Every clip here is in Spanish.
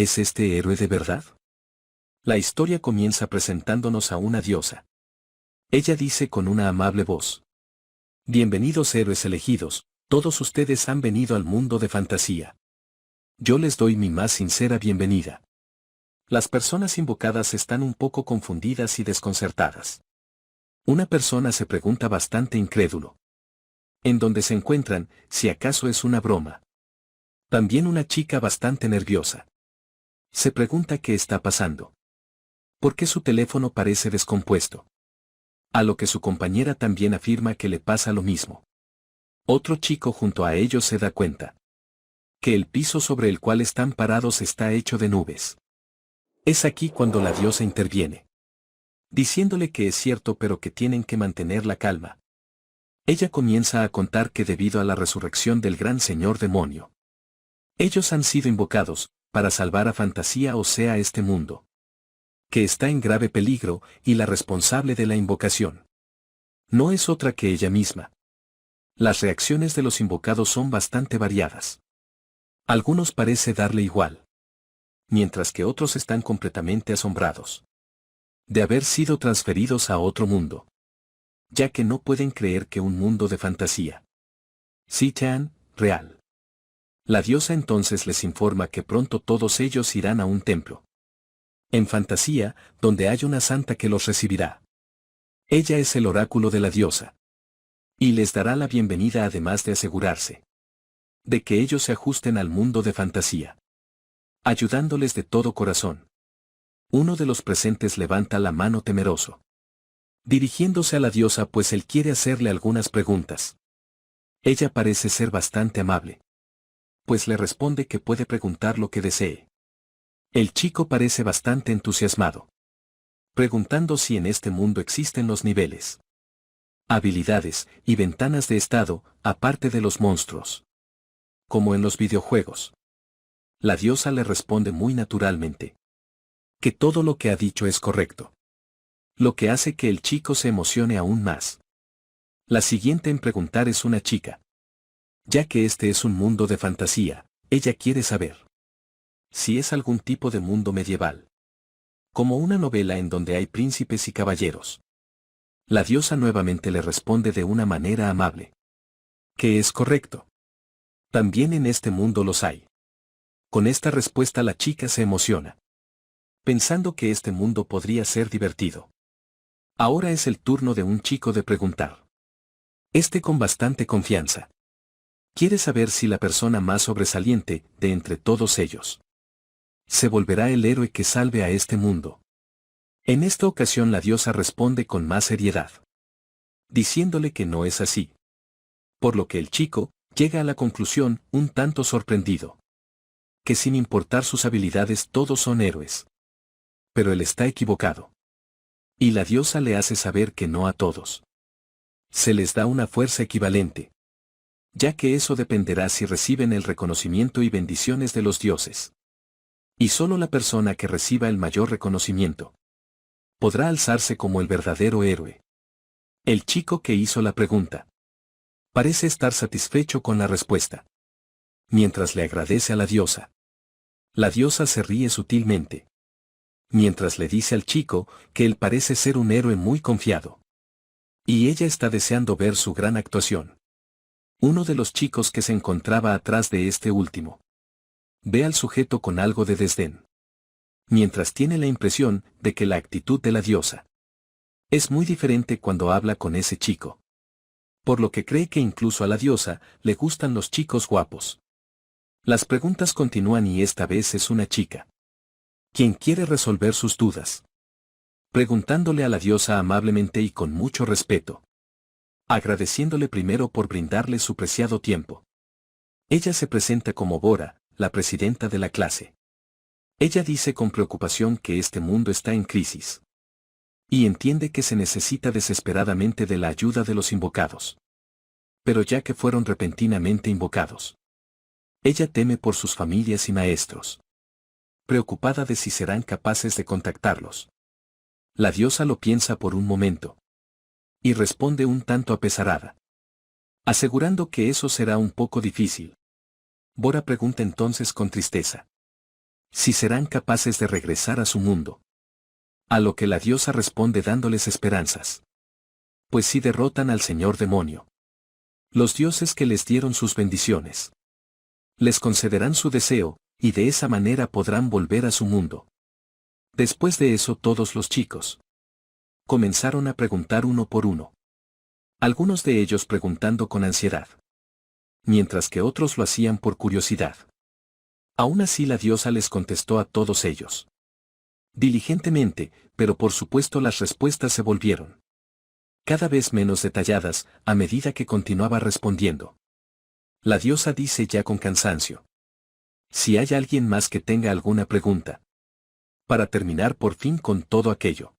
¿Es este héroe de verdad? La historia comienza presentándonos a una diosa. Ella dice con una amable voz: Bienvenidos héroes elegidos, todos ustedes han venido al mundo de fantasía. Yo les doy mi más sincera bienvenida. Las personas invocadas están un poco confundidas y desconcertadas. Una persona se pregunta bastante incrédulo. ¿En dónde se encuentran, si acaso es una broma? También una chica bastante nerviosa. Se pregunta qué está pasando. ¿Por qué su teléfono parece descompuesto? A lo que su compañera también afirma que le pasa lo mismo. Otro chico junto a ellos se da cuenta que el piso sobre el cual están parados está hecho de nubes. Es aquí cuando la diosa interviene, diciéndole que es cierto pero que tienen que mantener la calma. Ella comienza a contar que debido a la resurrección del gran señor demonio, ellos han sido invocados para salvar a Fantasía, o sea este mundo, que está en grave peligro, y la responsable de la invocación no es otra que ella misma. Las reacciones de los invocados son bastante variadas. Algunos parece darle igual, mientras que otros están completamente asombrados de haber sido transferidos a otro mundo, ya que no pueden creer que un mundo de fantasía sea tan real. La diosa entonces les informa que pronto todos ellos irán a un templo en fantasía, donde hay una santa que los recibirá. Ella es el oráculo de la diosa, y les dará la bienvenida, además de asegurarse de que ellos se ajusten al mundo de fantasía, ayudándoles de todo corazón. Uno de los presentes levanta la mano temeroso, dirigiéndose a la diosa, pues él quiere hacerle algunas preguntas. Ella parece ser bastante amable, pues le responde que puede preguntar lo que desee. El chico parece bastante entusiasmado, preguntando si en este mundo existen los niveles, habilidades y ventanas de estado, aparte de los monstruos, como en los videojuegos. La diosa le responde muy naturalmente que todo lo que ha dicho es correcto, lo que hace que el chico se emocione aún más. La siguiente en preguntar es una chica. Ya que este es un mundo de fantasía, ella quiere saber si es algún tipo de mundo medieval, como una novela en donde hay príncipes y caballeros. La diosa nuevamente le responde de una manera amable que es correcto. También en este mundo los hay. Con esta respuesta la chica se emociona, pensando que este mundo podría ser divertido. Ahora es el turno de un chico de preguntar. Este con bastante confianza quiere saber si la persona más sobresaliente de entre todos ellos se volverá el héroe que salve a este mundo. En esta ocasión la diosa responde con más seriedad, diciéndole que no es así. Por lo que el chico llega a la conclusión, un tanto sorprendido, que sin importar sus habilidades todos son héroes. Pero él está equivocado. Y la diosa le hace saber que no a todos se les da una fuerza equivalente, ya que eso dependerá si reciben el reconocimiento y bendiciones de los dioses. Y solo la persona que reciba el mayor reconocimiento podrá alzarse como el verdadero héroe. El chico que hizo la pregunta parece estar satisfecho con la respuesta, mientras le agradece a la diosa. La diosa se ríe sutilmente, mientras le dice al chico que él parece ser un héroe muy confiado, y ella está deseando ver su gran actuación. Uno de los chicos que se encontraba atrás de este último ve al sujeto con algo de desdén, mientras tiene la impresión de que la actitud de la diosa es muy diferente cuando habla con ese chico, por lo que cree que incluso a la diosa le gustan los chicos guapos. Las preguntas continúan y esta vez es una chica quien quiere resolver sus dudas, preguntándole a la diosa amablemente y con mucho respeto, agradeciéndole primero por brindarle su preciado tiempo. Ella se presenta como Bora, la presidenta de la clase. Ella dice con preocupación que este mundo está en crisis, y entiende que se necesita desesperadamente de la ayuda de los invocados. Pero ya que fueron repentinamente invocados, ella teme por sus familias y maestros, preocupada de si serán capaces de contactarlos. La diosa lo piensa por un momento, y responde un tanto apesarada, asegurando que eso será un poco difícil. Bora pregunta entonces con tristeza: si serán capaces de regresar a su mundo. A lo que la diosa responde dándoles esperanzas. Pues si derrotan al señor demonio, los dioses que les dieron sus bendiciones les concederán su deseo, y de esa manera podrán volver a su mundo. Después de eso todos los chicos comenzaron a preguntar uno por uno. Algunos de ellos preguntando con ansiedad, mientras que otros lo hacían por curiosidad. Aún así la diosa les contestó a todos ellos diligentemente, pero por supuesto las respuestas se volvieron cada vez menos detalladas a medida que continuaba respondiendo. La diosa dice ya con cansancio: si hay alguien más que tenga alguna pregunta. Para terminar por fin con todo aquello.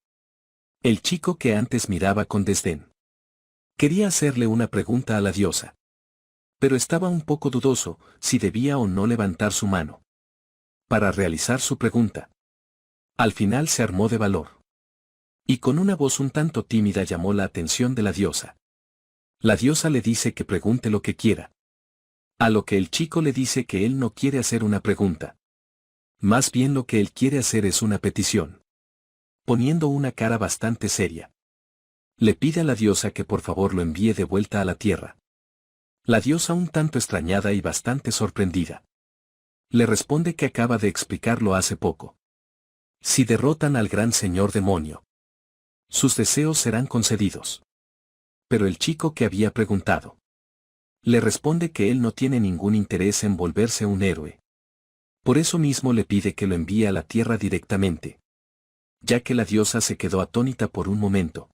El chico que antes miraba con desdén quería hacerle una pregunta a la diosa. Pero estaba un poco dudoso si debía o no levantar su mano para realizar su pregunta. Al final se armó de valor. Y con una voz un tanto tímida llamó la atención de la diosa. La diosa le dice que pregunte lo que quiera. A lo que el chico le dice que él no quiere hacer una pregunta. Más bien lo que él quiere hacer es una petición. Poniendo una cara bastante seria. Le pide a la diosa que por favor lo envíe de vuelta a la tierra. La diosa un tanto extrañada y bastante sorprendida. Le responde que acaba de explicarlo hace poco. Si derrotan al gran señor demonio, sus deseos serán concedidos. Pero el chico que había preguntado le responde que él no tiene ningún interés en volverse un héroe. Por eso mismo le pide que lo envíe a la tierra directamente. Ya que la diosa se quedó atónita por un momento.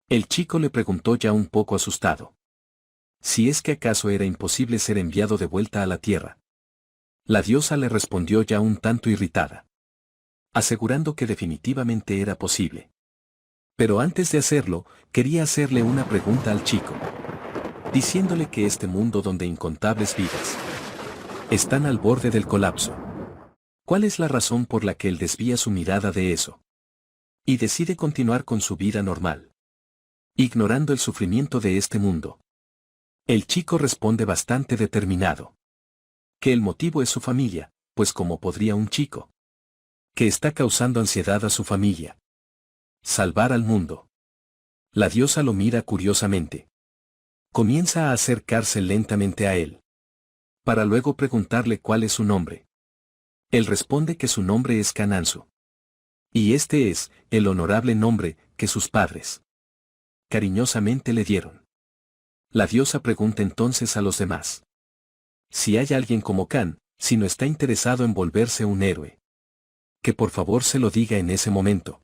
El chico le preguntó ya un poco asustado si es que acaso era imposible ser enviado de vuelta a la tierra. La diosa le respondió ya un tanto irritada, asegurando que definitivamente era posible. Pero antes de hacerlo, quería hacerle una pregunta al chico, diciéndole que este mundo donde incontables vidas están al borde del colapso. ¿Cuál es la razón por la que él desvía su mirada de eso? Y decide continuar con su vida normal, ignorando el sufrimiento de este mundo. El chico responde bastante determinado. Que el motivo es su familia, pues como podría un chico que está causando ansiedad a su familia salvar al mundo. La diosa lo mira curiosamente. Comienza a acercarse lentamente a él, para luego preguntarle cuál es su nombre. Él responde que su nombre es Cananzu. Y este es el honorable nombre que sus padres cariñosamente le dieron. La diosa pregunta entonces a los demás si hay alguien como Kan, si no está interesado en volverse un héroe. Que por favor se lo diga en ese momento.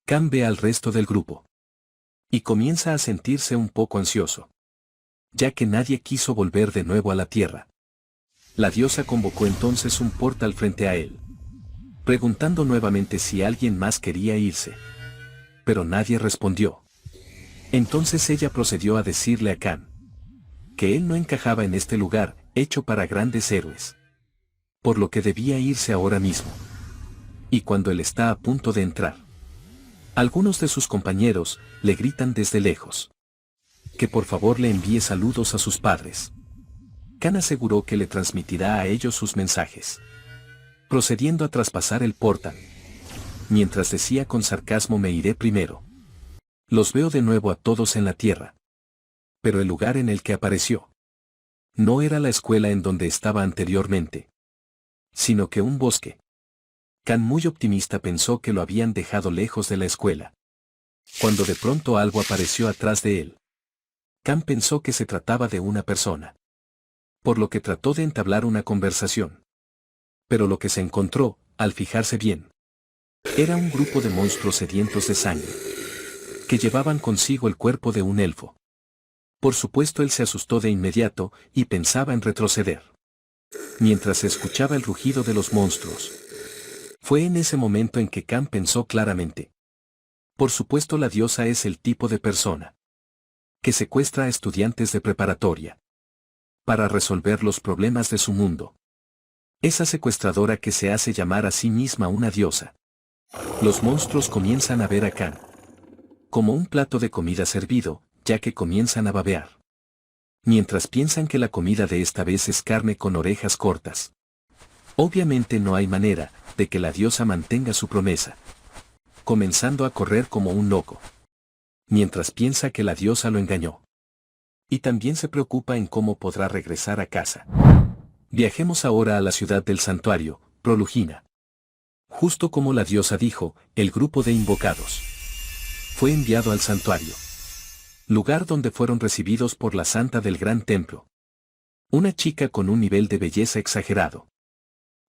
Kan ve al resto del grupo y comienza a sentirse un poco ansioso, ya que nadie quiso volver de nuevo a la tierra. La diosa convocó entonces un portal frente a él, preguntando nuevamente si alguien más quería irse. Pero nadie respondió. Entonces ella procedió a decirle a Kan que él no encajaba en este lugar, hecho para grandes héroes. Por lo que debía irse ahora mismo. Y cuando él está a punto de entrar, algunos de sus compañeros le gritan desde lejos que por favor le envíe saludos a sus padres. Kan aseguró que le transmitirá a ellos sus mensajes, procediendo a traspasar el portal. Mientras decía con sarcasmo: me iré primero. Los veo de nuevo a todos en la tierra. Pero el lugar en el que apareció no era la escuela en donde estaba anteriormente, sino que un bosque. Kan muy optimista pensó que lo habían dejado lejos de la escuela, cuando de pronto algo apareció atrás de él. Kan pensó que se trataba de una persona, por lo que trató de entablar una conversación. Pero lo que se encontró, al fijarse bien, era un grupo de monstruos sedientos de sangre, que llevaban consigo el cuerpo de un elfo. Por supuesto él se asustó de inmediato y pensaba en retroceder, mientras escuchaba el rugido de los monstruos. Fue en ese momento en que Kan pensó claramente. Por supuesto la diosa es el tipo de persona que secuestra a estudiantes de preparatoria para resolver los problemas de su mundo. Esa secuestradora que se hace llamar a sí misma una diosa. Los monstruos comienzan a ver a Kan como un plato de comida servido, ya que comienzan a babear, mientras piensan que la comida de esta vez es carne con orejas cortas. Obviamente no hay manera de que la diosa mantenga su promesa, comenzando a correr como un loco, mientras piensa que la diosa lo engañó. Y también se preocupa en cómo podrá regresar a casa. Viajemos ahora a la ciudad del santuario, Prolugina. Justo como la diosa dijo, el grupo de invocados fue enviado al santuario, lugar donde fueron recibidos por la santa del gran templo. Una chica con un nivel de belleza exagerado,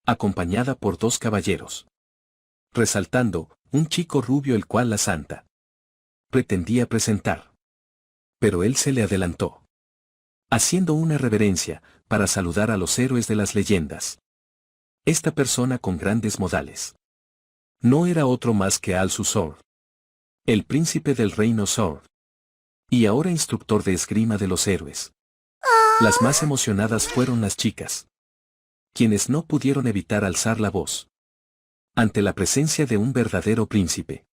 acompañada por 2 caballeros. Resaltando, un chico rubio el cual la santa pretendía presentar. Pero él se le adelantó, haciendo una reverencia, para saludar a los héroes de las leyendas. Esta persona con grandes modales no era otro más que Al-Susor, el príncipe del reino Sor, y ahora instructor de esgrima de los héroes. Las más emocionadas fueron las chicas, quienes no pudieron evitar alzar la voz ante la presencia de un verdadero príncipe.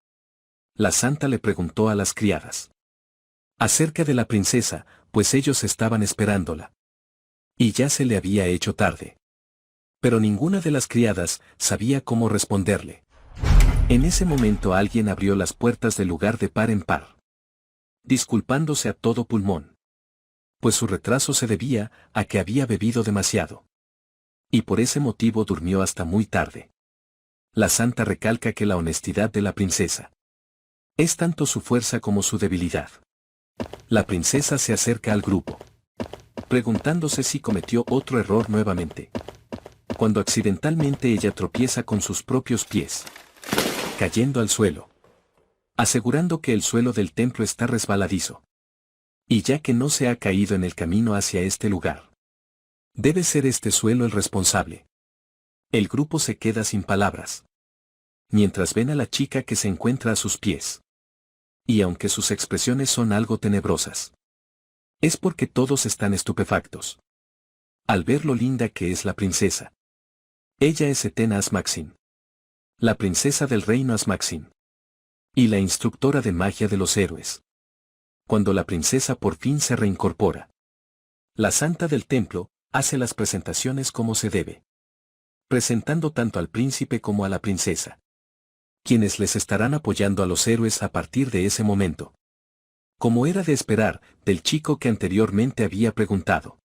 La santa le preguntó a las criadas acerca de la princesa, pues ellos estaban esperándola. Y ya se le había hecho tarde. Pero ninguna de las criadas sabía cómo responderle. En ese momento alguien abrió las puertas del lugar de par en par, disculpándose a todo pulmón, pues su retraso se debía a que había bebido demasiado. Y por ese motivo durmió hasta muy tarde. La santa recalca que la honestidad de la princesa es tanto su fuerza como su debilidad. La princesa se acerca al grupo, preguntándose si cometió otro error nuevamente, cuando accidentalmente ella tropieza con sus propios pies, cayendo al suelo, asegurando que el suelo del templo está resbaladizo. Y ya que no se ha caído en el camino hacia este lugar, debe ser este suelo el responsable. El grupo se queda sin palabras, mientras ven a la chica que se encuentra a sus pies. Y aunque sus expresiones son algo tenebrosas, es porque todos están estupefactos al ver lo linda que es la princesa. Ella es Etena Asmaxin, la princesa del reino Asmaxin, y la instructora de magia de los héroes. Cuando la princesa por fin se reincorpora, la santa del templo hace las presentaciones como se debe, presentando tanto al príncipe como a la princesa, quienes les estarán apoyando a los héroes a partir de ese momento. Como era de esperar, del chico que anteriormente había preguntado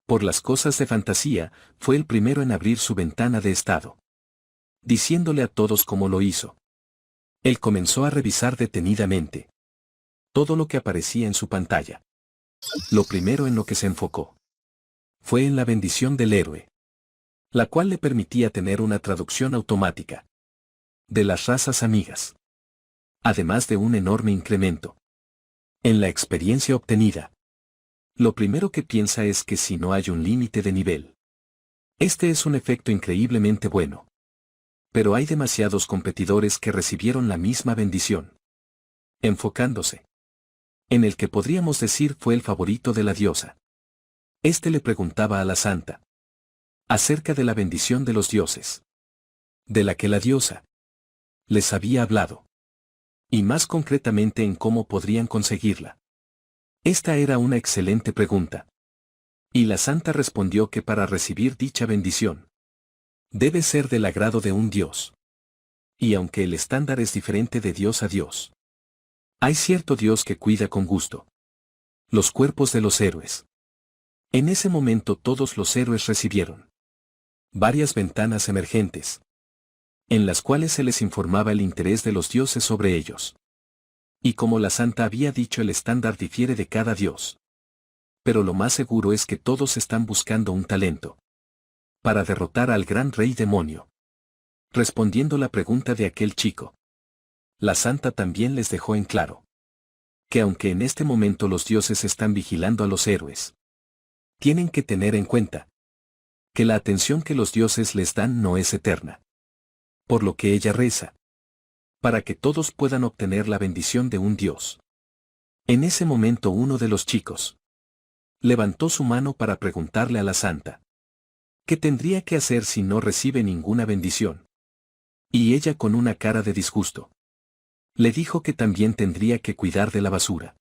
por las cosas de fantasía, fue el primero en abrir su ventana de estado, diciéndole a todos cómo lo hizo. Él comenzó a revisar detenidamente todo lo que aparecía en su pantalla. Lo primero en lo que se enfocó fue en la bendición del héroe, la cual le permitía tener una traducción automática de las razas amigas, además de un enorme incremento en la experiencia obtenida. Lo primero que piensa es que si no hay un límite de nivel, este es un efecto increíblemente bueno. Pero hay demasiados competidores que recibieron la misma bendición. Enfocándose en el que podríamos decir fue el favorito de la diosa. Este le preguntaba a la santa acerca de la bendición de los dioses, de la que la diosa les había hablado, y más concretamente en cómo podrían conseguirla. Esta era una excelente pregunta. Y la santa respondió que para recibir dicha bendición, debe ser del agrado de un dios. Y aunque el estándar es diferente de dios a dios, hay cierto dios que cuida con gusto los cuerpos de los héroes. En ese momento todos los héroes recibieron varias ventanas emergentes, en las cuales se les informaba el interés de los dioses sobre ellos. Y como la santa había dicho, el estándar difiere de cada dios. Pero lo más seguro es que todos están buscando un talento para derrotar al gran rey demonio. Respondiendo la pregunta de aquel chico, la santa también les dejó en claro que aunque en este momento los dioses están vigilando a los héroes, tienen que tener en cuenta que la atención que los dioses les dan no es eterna. Por lo que ella reza para que todos puedan obtener la bendición de un dios. En ese momento uno de los chicos levantó su mano para preguntarle a la santa qué tendría que hacer si no recibe ninguna bendición. Y ella, con una cara de disgusto, le dijo que también tendría que cuidar de la basura,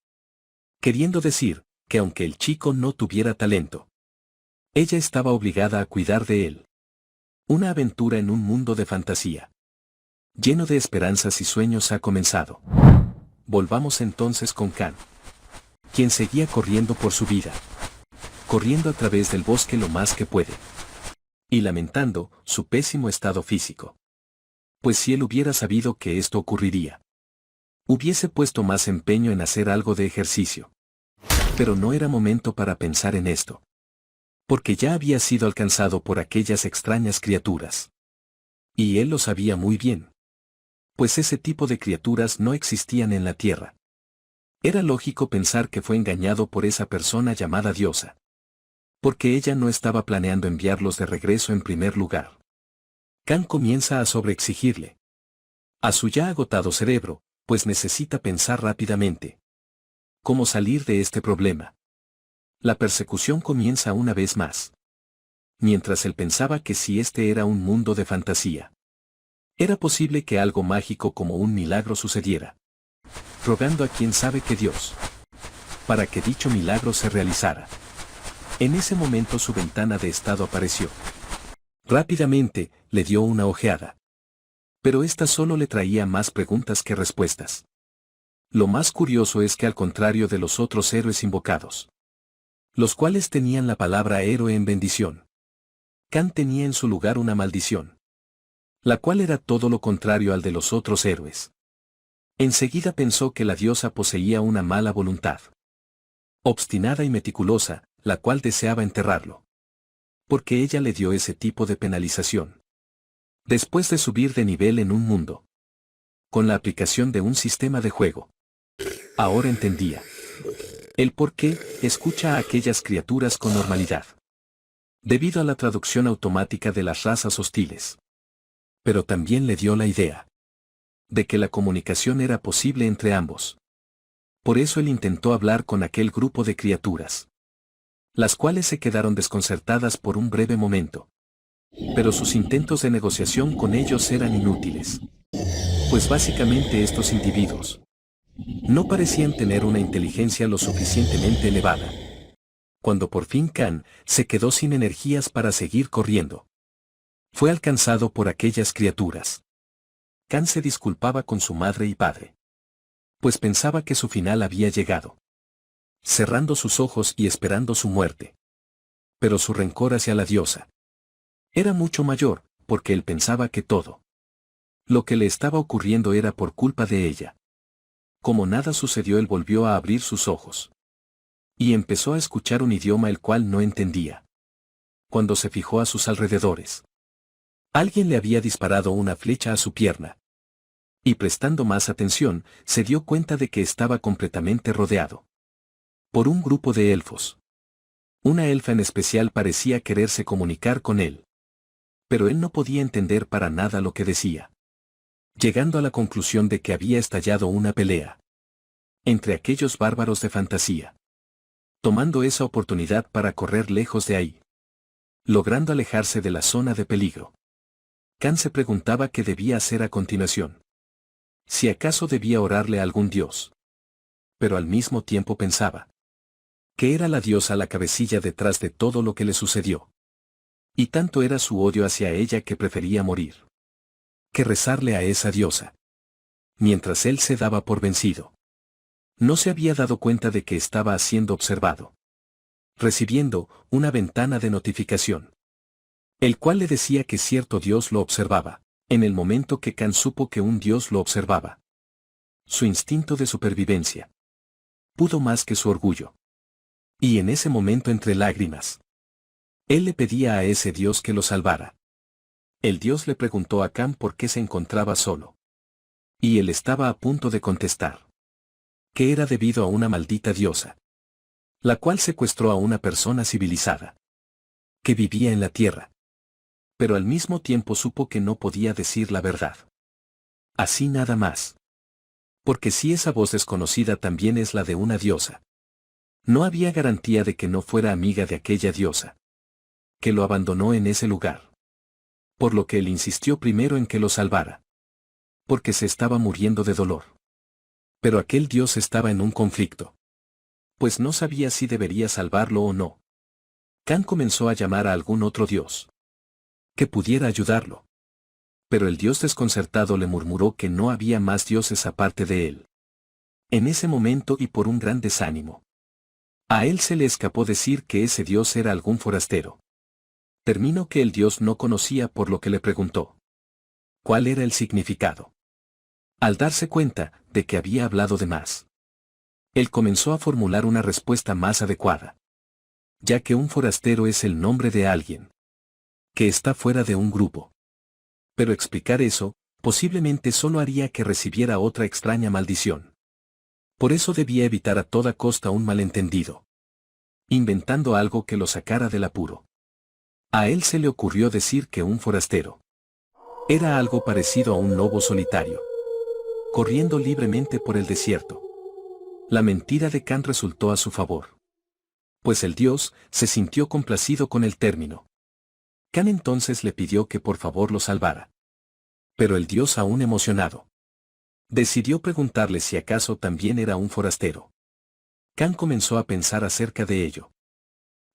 queriendo decir que aunque el chico no tuviera talento, ella estaba obligada a cuidar de él. Una aventura en un mundo de fantasía, lleno de esperanzas y sueños, ha comenzado. Volvamos entonces con Kan, quien seguía corriendo por su vida, corriendo a través del bosque lo más que puede, y lamentando su pésimo estado físico. Pues si él hubiera sabido que esto ocurriría, hubiese puesto más empeño en hacer algo de ejercicio. Pero no era momento para pensar en esto, porque ya había sido alcanzado por aquellas extrañas criaturas. Y él lo sabía muy bien, pues ese tipo de criaturas no existían en la tierra. Era lógico pensar que fue engañado por esa persona llamada Diosa, porque ella no estaba planeando enviarlos de regreso en primer lugar. Kan comienza a sobreexigirle a su ya agotado cerebro, pues necesita pensar rápidamente cómo salir de este problema. La persecución comienza una vez más. Mientras él pensaba que si este era un mundo de fantasía, era posible que algo mágico como un milagro sucediera, rogando a quien sabe que Dios, para que dicho milagro se realizara. En ese momento su ventana de estado apareció. Rápidamente, le dio una ojeada. Pero esta solo le traía más preguntas que respuestas. Lo más curioso es que al contrario de los otros héroes invocados, los cuales tenían la palabra héroe en bendición, Kan tenía en su lugar una maldición, la cual era todo lo contrario al de los otros héroes. Enseguida pensó que la diosa poseía una mala voluntad, obstinada y meticulosa, la cual deseaba enterrarlo, porque ella le dio ese tipo de penalización. Después de subir de nivel en un mundo, con la aplicación de un sistema de juego, ahora entendía el por qué escucha a aquellas criaturas con normalidad, debido a la traducción automática de las razas hostiles. Pero también le dio la idea de que la comunicación era posible entre ambos. Por eso él intentó hablar con aquel grupo de criaturas, las cuales se quedaron desconcertadas por un breve momento. Pero sus intentos de negociación con ellos eran inútiles, pues básicamente estos individuos no parecían tener una inteligencia lo suficientemente elevada. Cuando por fin Kan se quedó sin energías para seguir corriendo, fue alcanzado por aquellas criaturas. Kan se disculpaba con su madre y padre, pues pensaba que su final había llegado, cerrando sus ojos y esperando su muerte. Pero su rencor hacia la diosa era mucho mayor, porque él pensaba que todo lo que le estaba ocurriendo era por culpa de ella. Como nada sucedió, él volvió a abrir sus ojos y empezó a escuchar un idioma el cual no entendía. Cuando se fijó a sus alrededores, alguien le había disparado una flecha a su pierna. Y prestando más atención, se dio cuenta de que estaba completamente rodeado por un grupo de elfos. Una elfa en especial parecía quererse comunicar con él, pero él no podía entender para nada lo que decía, llegando a la conclusión de que había estallado una pelea entre aquellos bárbaros de fantasía, tomando esa oportunidad para correr lejos de ahí, logrando alejarse de la zona de peligro. Kan se preguntaba qué debía hacer a continuación. Si acaso debía orarle a algún dios. Pero al mismo tiempo pensaba que era la diosa la cabecilla detrás de todo lo que le sucedió. Y tanto era su odio hacia ella que prefería morir que rezarle a esa diosa. Mientras él se daba por vencido, no se había dado cuenta de que estaba siendo observado, recibiendo una ventana de notificación, el cual le decía que cierto dios lo observaba. En el momento que Kan supo que un dios lo observaba, su instinto de supervivencia pudo más que su orgullo. Y en ese momento, entre lágrimas, él le pedía a ese dios que lo salvara. El dios le preguntó a Kan por qué se encontraba solo. Y él estaba a punto de contestar que era debido a una maldita diosa, la cual secuestró a una persona civilizada que vivía en la tierra. Pero al mismo tiempo supo que no podía decir la verdad. Así nada más. Porque si esa voz desconocida también es la de una diosa, no había garantía de que no fuera amiga de aquella diosa, que lo abandonó en ese lugar. Por lo que él insistió primero en que lo salvara, porque se estaba muriendo de dolor. Pero aquel dios estaba en un conflicto, pues no sabía si debería salvarlo o no. Kan comenzó a llamar a algún otro dios, que pudiera ayudarlo. Pero el dios desconcertado le murmuró que no había más dioses aparte de él. En ese momento y por un gran desánimo, a él se le escapó decir que ese dios era algún forastero. Terminó que el dios no conocía, por lo que le preguntó cuál era el significado. Al darse cuenta de que había hablado de más, él comenzó a formular una respuesta más adecuada, ya que un forastero es el nombre de alguien que está fuera de un grupo. Pero explicar eso, posiblemente solo haría que recibiera otra extraña maldición. Por eso debía evitar a toda costa un malentendido, inventando algo que lo sacara del apuro. A él se le ocurrió decir que un forastero era algo parecido a un lobo solitario, corriendo libremente por el desierto. La mentira de Can resultó a su favor, pues el dios se sintió complacido con el término. Can entonces le pidió que por favor lo salvara. Pero el dios, aún emocionado, decidió preguntarle si acaso también era un forastero. Can comenzó a pensar acerca de ello.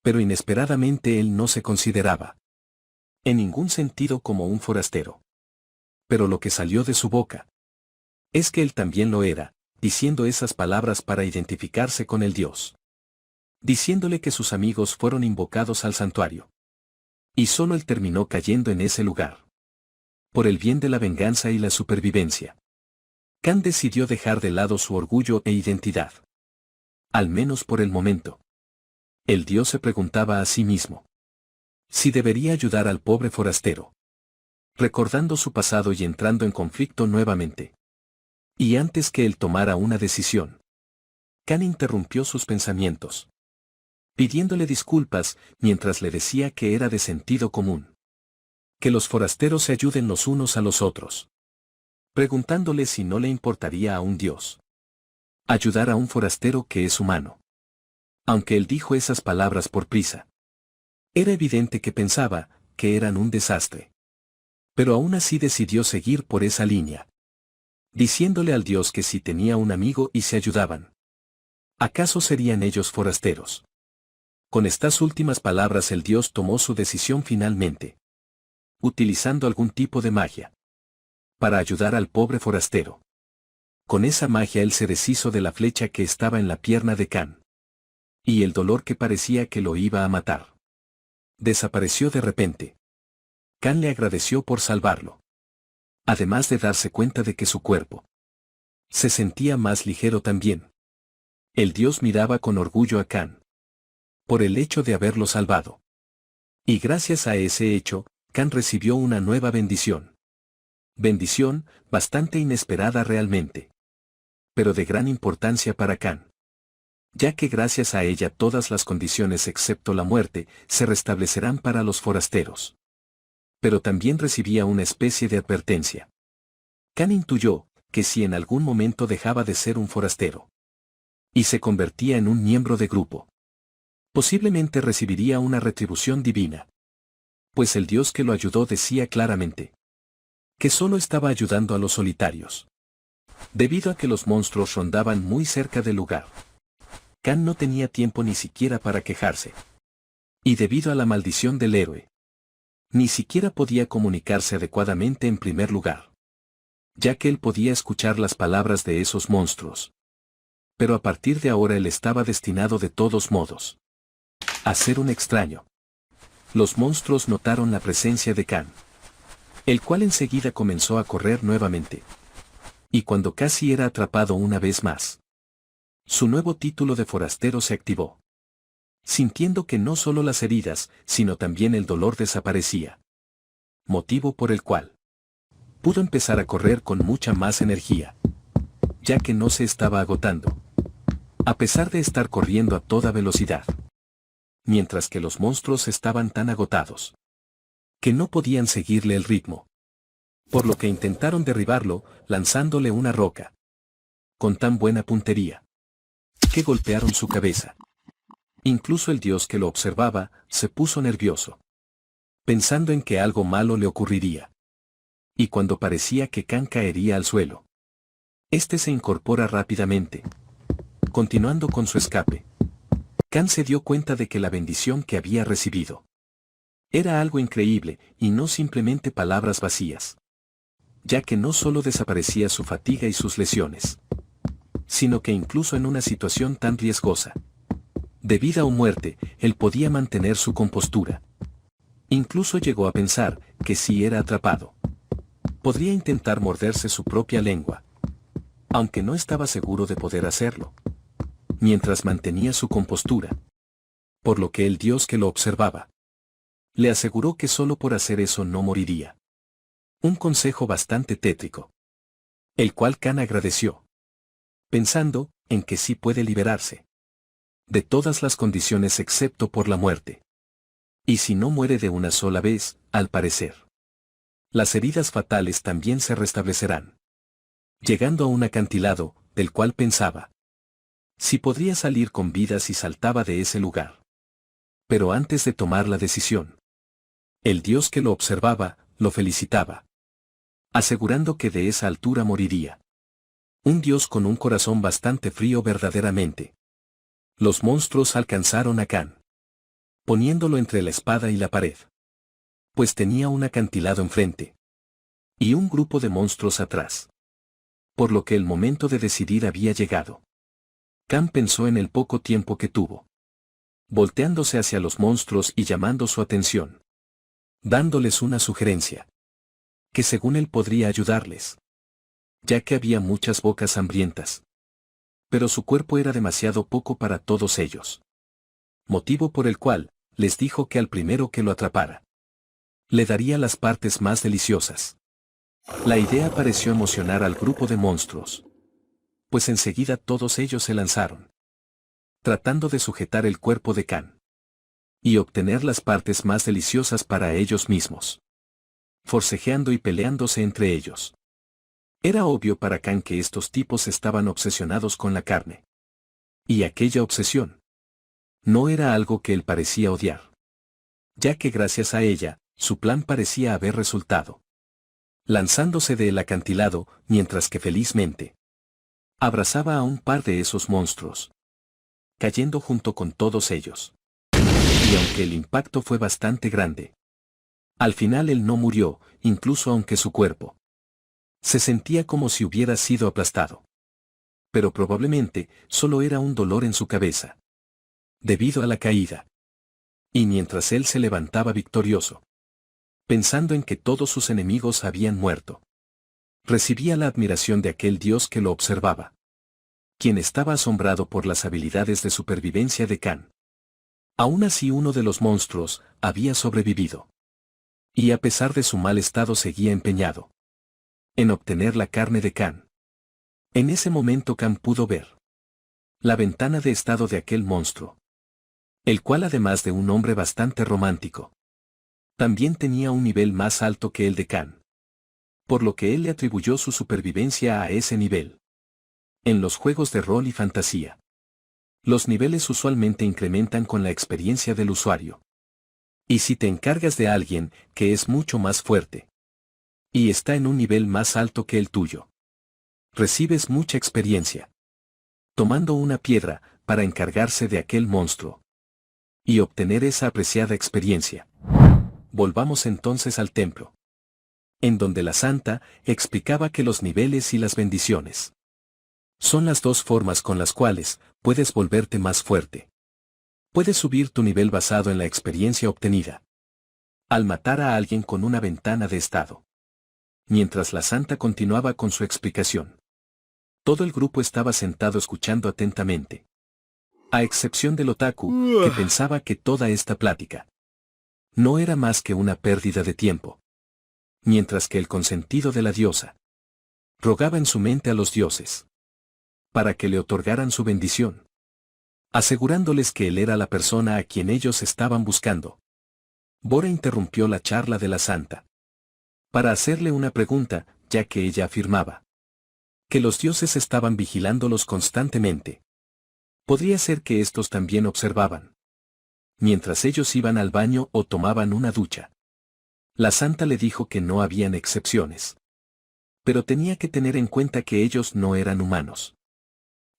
Pero inesperadamente él no se consideraba en ningún sentido como un forastero. Pero lo que salió de su boca es que él también lo era, diciendo esas palabras para identificarse con el dios, diciéndole que sus amigos fueron invocados al santuario. Y solo él terminó cayendo en ese lugar. Por el bien de la venganza y la supervivencia, Can decidió dejar de lado su orgullo e identidad. Al menos por el momento. El dios se preguntaba a sí mismo si debería ayudar al pobre forastero, recordando su pasado y entrando en conflicto nuevamente. Y antes que él tomara una decisión, Can interrumpió sus pensamientos, pidiéndole disculpas mientras le decía que era de sentido común que los forasteros se ayuden los unos a los otros, preguntándole si no le importaría a un dios ayudar a un forastero que es humano. Aunque él dijo esas palabras por prisa, era evidente que pensaba que eran un desastre. Pero aún así decidió seguir por esa línea, diciéndole al dios que si tenía un amigo y se ayudaban, ¿acaso serían ellos forasteros? Con estas últimas palabras el dios tomó su decisión finalmente, utilizando algún tipo de magia para ayudar al pobre forastero. Con esa magia él se deshizo de la flecha que estaba en la pierna de Can. Y el dolor que parecía que lo iba a matar desapareció de repente. Can le agradeció por salvarlo, además de darse cuenta de que su cuerpo se sentía más ligero también. El dios miraba con orgullo a Can por el hecho de haberlo salvado. Y gracias a ese hecho, Can recibió una nueva bendición. Bendición bastante inesperada realmente, pero de gran importancia para Can, ya que gracias a ella todas las condiciones excepto la muerte se restablecerán para los forasteros. Pero también recibía una especie de advertencia. Can intuyó que si en algún momento dejaba de ser un forastero y se convertía en un miembro de grupo, posiblemente recibiría una retribución divina. Pues el dios que lo ayudó decía claramente que solo estaba ayudando a los solitarios, debido a que los monstruos rondaban muy cerca del lugar. Can no tenía tiempo ni siquiera para quejarse. Y debido a la maldición del héroe, ni siquiera podía comunicarse adecuadamente en primer lugar, ya que él podía escuchar las palabras de esos monstruos. Pero a partir de ahora él estaba destinado de todos modos a ser un extraño. Los monstruos notaron la presencia de Can, el cual enseguida comenzó a correr nuevamente. Y cuando casi era atrapado una vez más, su nuevo título de forastero se activó, sintiendo que no solo las heridas, sino también el dolor desaparecía. Motivo por el cual pudo empezar a correr con mucha más energía, ya que no se estaba agotando, a pesar de estar corriendo a toda velocidad. Mientras que los monstruos estaban tan agotados que no podían seguirle el ritmo, por lo que intentaron derribarlo, lanzándole una roca con tan buena puntería que golpearon su cabeza. Incluso el dios que lo observaba se puso nervioso, pensando en que algo malo le ocurriría. Y cuando parecía que Can caería al suelo, este se incorpora rápidamente, continuando con su escape. Can se dio cuenta de que la bendición que había recibido Era algo increíble, y no simplemente palabras vacías. Ya que no solo desaparecía su fatiga y sus lesiones, sino que incluso en una situación tan riesgosa, de vida o muerte, él podía mantener su compostura. Incluso llegó a pensar que si era atrapado, podría intentar morderse su propia lengua, aunque no estaba seguro de poder hacerlo, mientras mantenía su compostura. Por lo que el Dios que lo observaba le aseguró que solo por hacer eso no moriría. Un consejo bastante tétrico, el cual Khan agradeció, pensando en que sí puede liberarse de todas las condiciones excepto por la muerte. Y si no muere de una sola vez, al parecer, las heridas fatales también se restablecerán. Llegando a un acantilado, del cual pensaba si podría salir con vida si saltaba de ese lugar. Pero antes de tomar la decisión, el Dios que lo observaba, lo felicitaba, asegurando que de esa altura moriría. Un Dios con un corazón bastante frío verdaderamente. Los monstruos alcanzaron a Khan, poniéndolo entre la espada y la pared, pues tenía un acantilado enfrente y un grupo de monstruos atrás. Por lo que el momento de decidir había llegado. Khan pensó en el poco tiempo que tuvo, volteándose hacia los monstruos y llamando su atención, dándoles una sugerencia, que según él podría ayudarles, ya que había muchas bocas hambrientas. Pero su cuerpo era demasiado poco para todos ellos. Motivo por el cual, les dijo que al primero que lo atrapara, le daría las partes más deliciosas. La idea pareció emocionar al grupo de monstruos, pues enseguida todos ellos se lanzaron, tratando de sujetar el cuerpo de Khan y obtener las partes más deliciosas para ellos mismos, forcejeando y peleándose entre ellos. Era obvio para Khan que estos tipos estaban obsesionados con la carne. Y aquella obsesión no era algo que él parecía odiar, ya que gracias a ella, su plan parecía haber resultado. Lanzándose del acantilado, mientras que felizmente abrazaba a un par de esos monstruos, cayendo junto con todos ellos. Y aunque el impacto fue bastante grande, al final él no murió, incluso aunque su cuerpo se sentía como si hubiera sido aplastado. Pero probablemente solo era un dolor en su cabeza, debido a la caída. Y mientras él se levantaba victorioso, pensando en que todos sus enemigos habían muerto, recibía la admiración de aquel Dios que lo observaba, quien estaba asombrado por las habilidades de supervivencia de Khan. Aún así uno de los monstruos había sobrevivido. Y a pesar de su mal estado seguía empeñado en obtener la carne de Khan. En ese momento Khan pudo ver la ventana de estado de aquel monstruo, el cual además de un hombre bastante romántico, también tenía un nivel más alto que el de Khan, por lo que él le atribuyó su supervivencia a ese nivel. En los juegos de rol y fantasía, los niveles usualmente incrementan con la experiencia del usuario. Y si te encargas de alguien que es mucho más fuerte y está en un nivel más alto que el tuyo, recibes mucha experiencia. Tomando una piedra para encargarse de aquel monstruo y obtener esa apreciada experiencia. Volvamos entonces al templo, en donde la santa explicaba que los niveles y las bendiciones son las dos formas con las cuales puedes volverte más fuerte. Puedes subir tu nivel basado en la experiencia obtenida al matar a alguien con una ventana de estado. Mientras la santa continuaba con su explicación, todo el grupo estaba sentado escuchando atentamente, a excepción del otaku, que pensaba que toda esta plática no era más que una pérdida de tiempo. Mientras que el consentido de la diosa rogaba en su mente a los dioses para que le otorgaran su bendición, asegurándoles que él era la persona a quien ellos estaban buscando. Bora interrumpió la charla de la santa para hacerle una pregunta, ya que ella afirmaba que los dioses estaban vigilándolos constantemente. Podría ser que estos también observaban mientras ellos iban al baño o tomaban una ducha. La santa le dijo que no habían excepciones, pero tenía que tener en cuenta que ellos no eran humanos,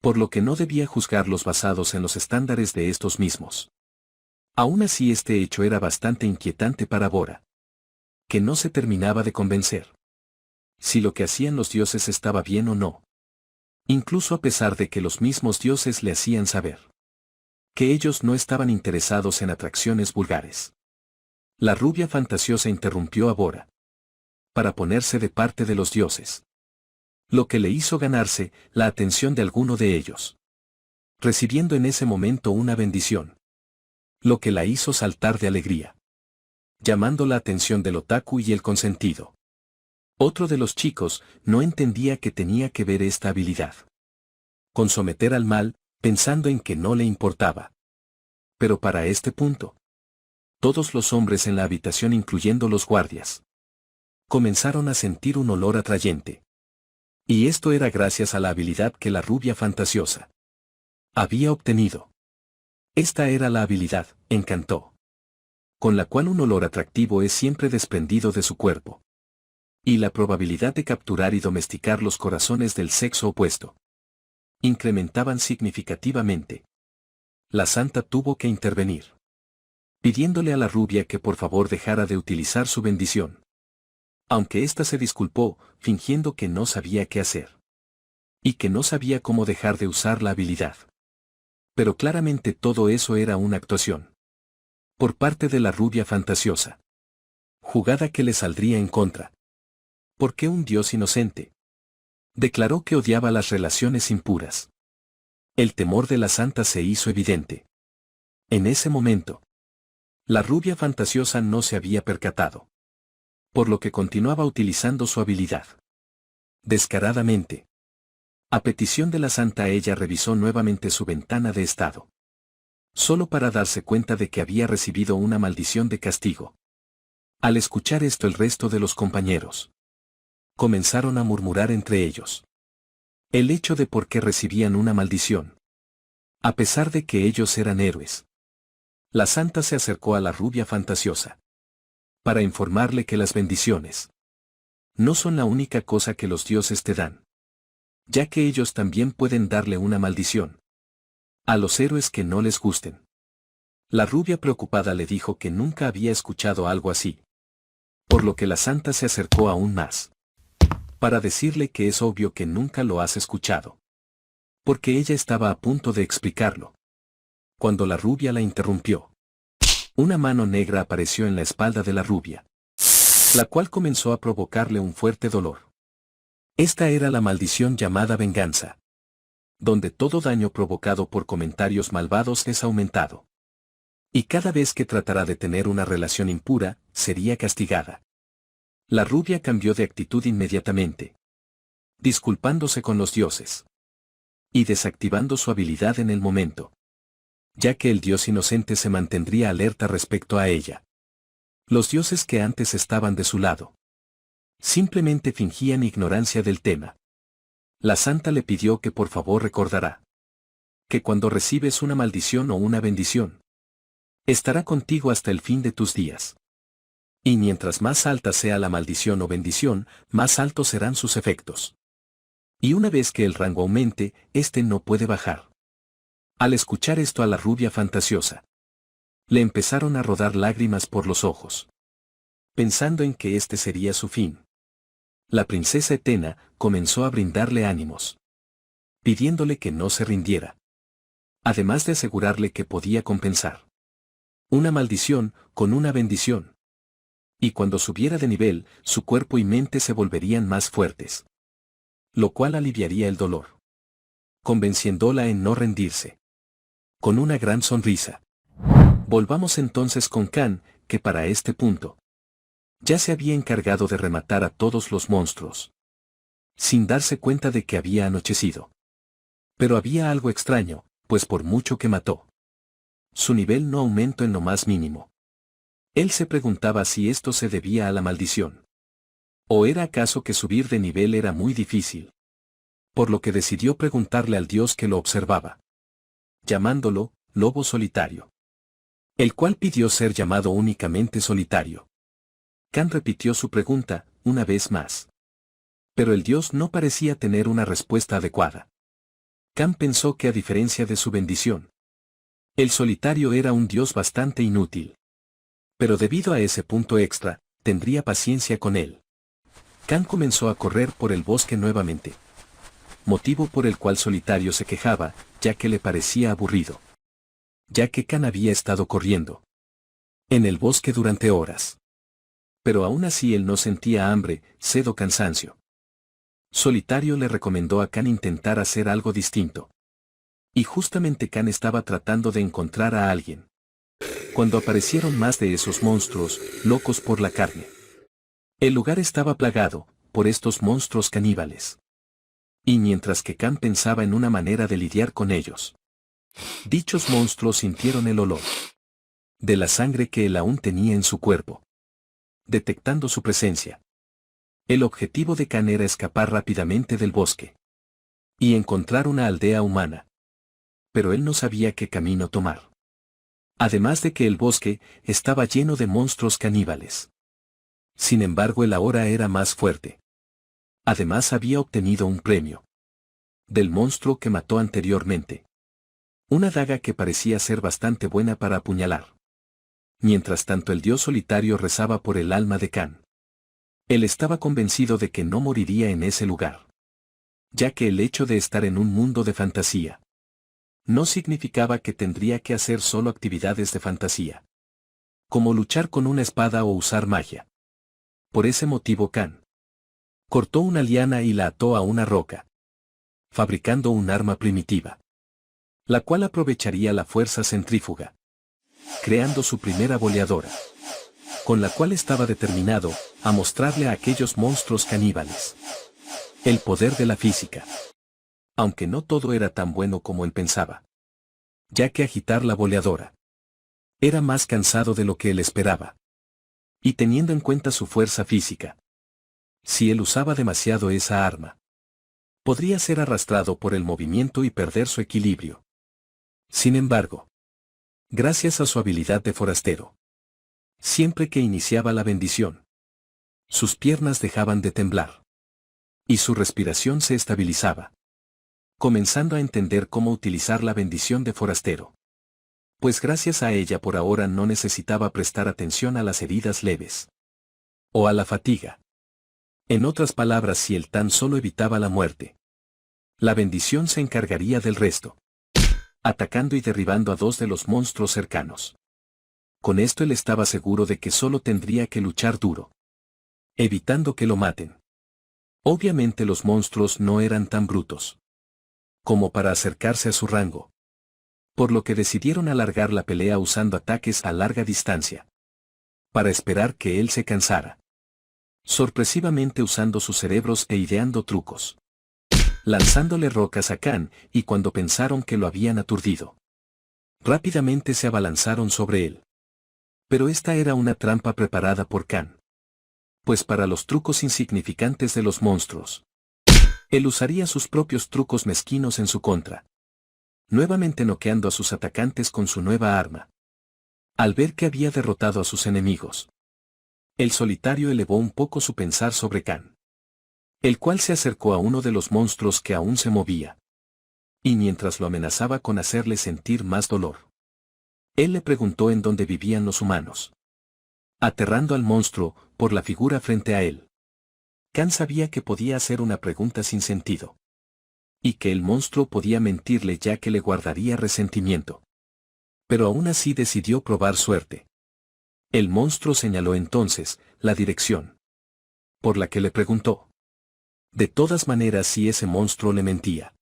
por lo que no debía juzgarlos basados en los estándares de estos mismos. Aún así este hecho era bastante inquietante para Bora, que no se terminaba de convencer si lo que hacían los dioses estaba bien o no. Incluso a pesar de que los mismos dioses le hacían saber que ellos no estaban interesados en atracciones vulgares. La rubia fantasiosa interrumpió a Bora para ponerse de parte de los dioses, lo que le hizo ganarse la atención de alguno de ellos, recibiendo en ese momento una bendición, lo que la hizo saltar de alegría, llamando la atención del otaku y el consentido. Otro de los chicos no entendía que tenía que ver esta habilidad con someter al mal, pensando en que no le importaba. Pero para este punto, todos los hombres en la habitación, incluyendo los guardias, comenzaron a sentir un olor atrayente. Y esto era gracias a la habilidad que la rubia fantasiosa había obtenido. Esta era la habilidad, encantó, con la cual un olor atractivo es siempre desprendido de su cuerpo. Y la probabilidad de capturar y domesticar los corazones del sexo opuesto incrementaban significativamente. La santa tuvo que intervenir, pidiéndole a la rubia que por favor dejara de utilizar su bendición. Aunque ésta se disculpó, fingiendo que no sabía qué hacer. Y que no sabía cómo dejar de usar la habilidad. Pero claramente todo eso era una actuación por parte de la rubia fantasiosa. Jugada que le saldría en contra. ¿Por qué un dios inocente? Declaró que odiaba las relaciones impuras. El temor de la santa se hizo evidente. En ese momento, la rubia fantasiosa no se había percatado, por lo que continuaba utilizando su habilidad descaradamente. A petición de la santa, ella revisó nuevamente su ventana de estado, solo para darse cuenta de que había recibido una maldición de castigo. Al escuchar esto, el resto de los compañeros comenzaron a murmurar entre ellos el hecho de por qué recibían una maldición, a pesar de que ellos eran héroes. La santa se acercó a la rubia fantasiosa para informarle que las bendiciones no son la única cosa que los dioses te dan, ya que ellos también pueden darle una maldición a los héroes que no les gusten. La rubia preocupada le dijo que nunca había escuchado algo así, por lo que la santa se acercó aún más para decirle que es obvio que nunca lo has escuchado, porque ella estaba a punto de explicarlo, cuando la rubia la interrumpió. Una mano negra apareció en la espalda de la rubia, la cual comenzó a provocarle un fuerte dolor. Esta era la maldición llamada venganza, donde todo daño provocado por comentarios malvados es aumentado. Y cada vez que tratara de tener una relación impura, sería castigada. La rubia cambió de actitud inmediatamente, disculpándose con los dioses y desactivando su habilidad en el momento, ya que el dios inocente se mantendría alerta respecto a ella. Los dioses que antes estaban de su lado simplemente fingían ignorancia del tema. La santa le pidió que por favor recordara que cuando recibes una maldición o una bendición, estará contigo hasta el fin de tus días. Y mientras más alta sea la maldición o bendición, más altos serán sus efectos. Y una vez que el rango aumente, este no puede bajar. Al escuchar esto, a la rubia fantasiosa le empezaron a rodar lágrimas por los ojos, pensando en que este sería su fin. La princesa Etena comenzó a brindarle ánimos, pidiéndole que no se rindiera, además de asegurarle que podía compensar una maldición con una bendición. Y cuando subiera de nivel, su cuerpo y mente se volverían más fuertes, lo cual aliviaría el dolor, convenciéndola en no rendirse. Con una gran sonrisa. Volvamos entonces con Khan, que para este punto ya se había encargado de rematar a todos los monstruos, sin darse cuenta de que había anochecido. Pero había algo extraño, pues por mucho que mató, su nivel no aumentó en lo más mínimo. Él se preguntaba si esto se debía a la maldición, o era acaso que subir de nivel era muy difícil. Por lo que decidió preguntarle al dios que lo observaba, llamándolo Lobo Solitario, el cual pidió ser llamado únicamente Solitario. Khan repitió su pregunta una vez más, pero el dios no parecía tener una respuesta adecuada. Khan pensó que, a diferencia de su bendición, El solitario era un dios bastante inútil. Pero debido a ese punto extra, tendría paciencia con él. Khan comenzó a correr por el bosque nuevamente. Motivo por el cual Solitario se quejaba, ya que le parecía aburrido. Ya que Khan había estado corriendo en el bosque durante horas. Pero aún así él no sentía hambre, sed o cansancio. Solitario le recomendó a Khan intentar hacer algo distinto. Y justamente Khan estaba tratando de encontrar a alguien, cuando aparecieron más de esos monstruos, locos por la carne. El lugar estaba plagado por estos monstruos caníbales. Y mientras que Khan pensaba en una manera de lidiar con ellos, dichos monstruos sintieron el olor de la sangre que él aún tenía en su cuerpo. Detectando su presencia, el objetivo de Khan era escapar rápidamente del bosque y encontrar una aldea humana. Pero él no sabía qué camino tomar. Además de que el bosque estaba lleno de monstruos caníbales. Sin embargo, él ahora era más fuerte. Además había obtenido un premio del monstruo que mató anteriormente. Una daga que parecía ser bastante buena para apuñalar. Mientras tanto el dios solitario rezaba por el alma de Khan. Él estaba convencido de que no moriría en ese lugar. Ya que el hecho de estar en un mundo de fantasía no significaba que tendría que hacer solo actividades de fantasía, como luchar con una espada o usar magia. Por ese motivo Khan cortó una liana y la ató a una roca, fabricando un arma primitiva, la cual aprovecharía la fuerza centrífuga, creando su primera boleadora, con la cual estaba determinado a mostrarle a aquellos monstruos caníbales el poder de la física. Aunque no todo era tan bueno como él pensaba, ya que agitar la boleadora era más cansado de lo que él esperaba. Y teniendo en cuenta su fuerza física, si él usaba demasiado esa arma, podría ser arrastrado por el movimiento y perder su equilibrio. Sin embargo, gracias a su habilidad de forastero, siempre que iniciaba la bendición, sus piernas dejaban de temblar y su respiración se estabilizaba, comenzando a entender cómo utilizar la bendición de forastero. Pues gracias a ella por ahora no necesitaba prestar atención a las heridas leves o a la fatiga. En otras palabras, si él tan solo evitaba la muerte, la bendición se encargaría del resto, atacando y derribando a dos de los monstruos cercanos. Con esto él estaba seguro de que solo tendría que luchar duro, evitando que lo maten. Obviamente los monstruos no eran tan brutos como para acercarse a su rango, por lo que decidieron alargar la pelea usando ataques a larga distancia, para esperar que él se cansara. Sorpresivamente usando sus cerebros e ideando trucos, lanzándole rocas a Khan, y cuando pensaron que lo habían aturdido, rápidamente se abalanzaron sobre él. Pero esta era una trampa preparada por Khan. Pues para los trucos insignificantes de los monstruos, él usaría sus propios trucos mezquinos en su contra, nuevamente noqueando a sus atacantes con su nueva arma. Al ver que había derrotado a sus enemigos, el solitario elevó un poco su pensar sobre Khan, el cual se acercó a uno de los monstruos que aún se movía. Y mientras lo amenazaba con hacerle sentir más dolor, él le preguntó en dónde vivían los humanos, aterrando al monstruo por la figura frente a él. Khan sabía que podía hacer una pregunta sin sentido, y que el monstruo podía mentirle ya que le guardaría resentimiento. Pero aún así decidió probar suerte. El monstruo señaló entonces la dirección por la que le preguntó. De todas maneras, si ese monstruo le mentía,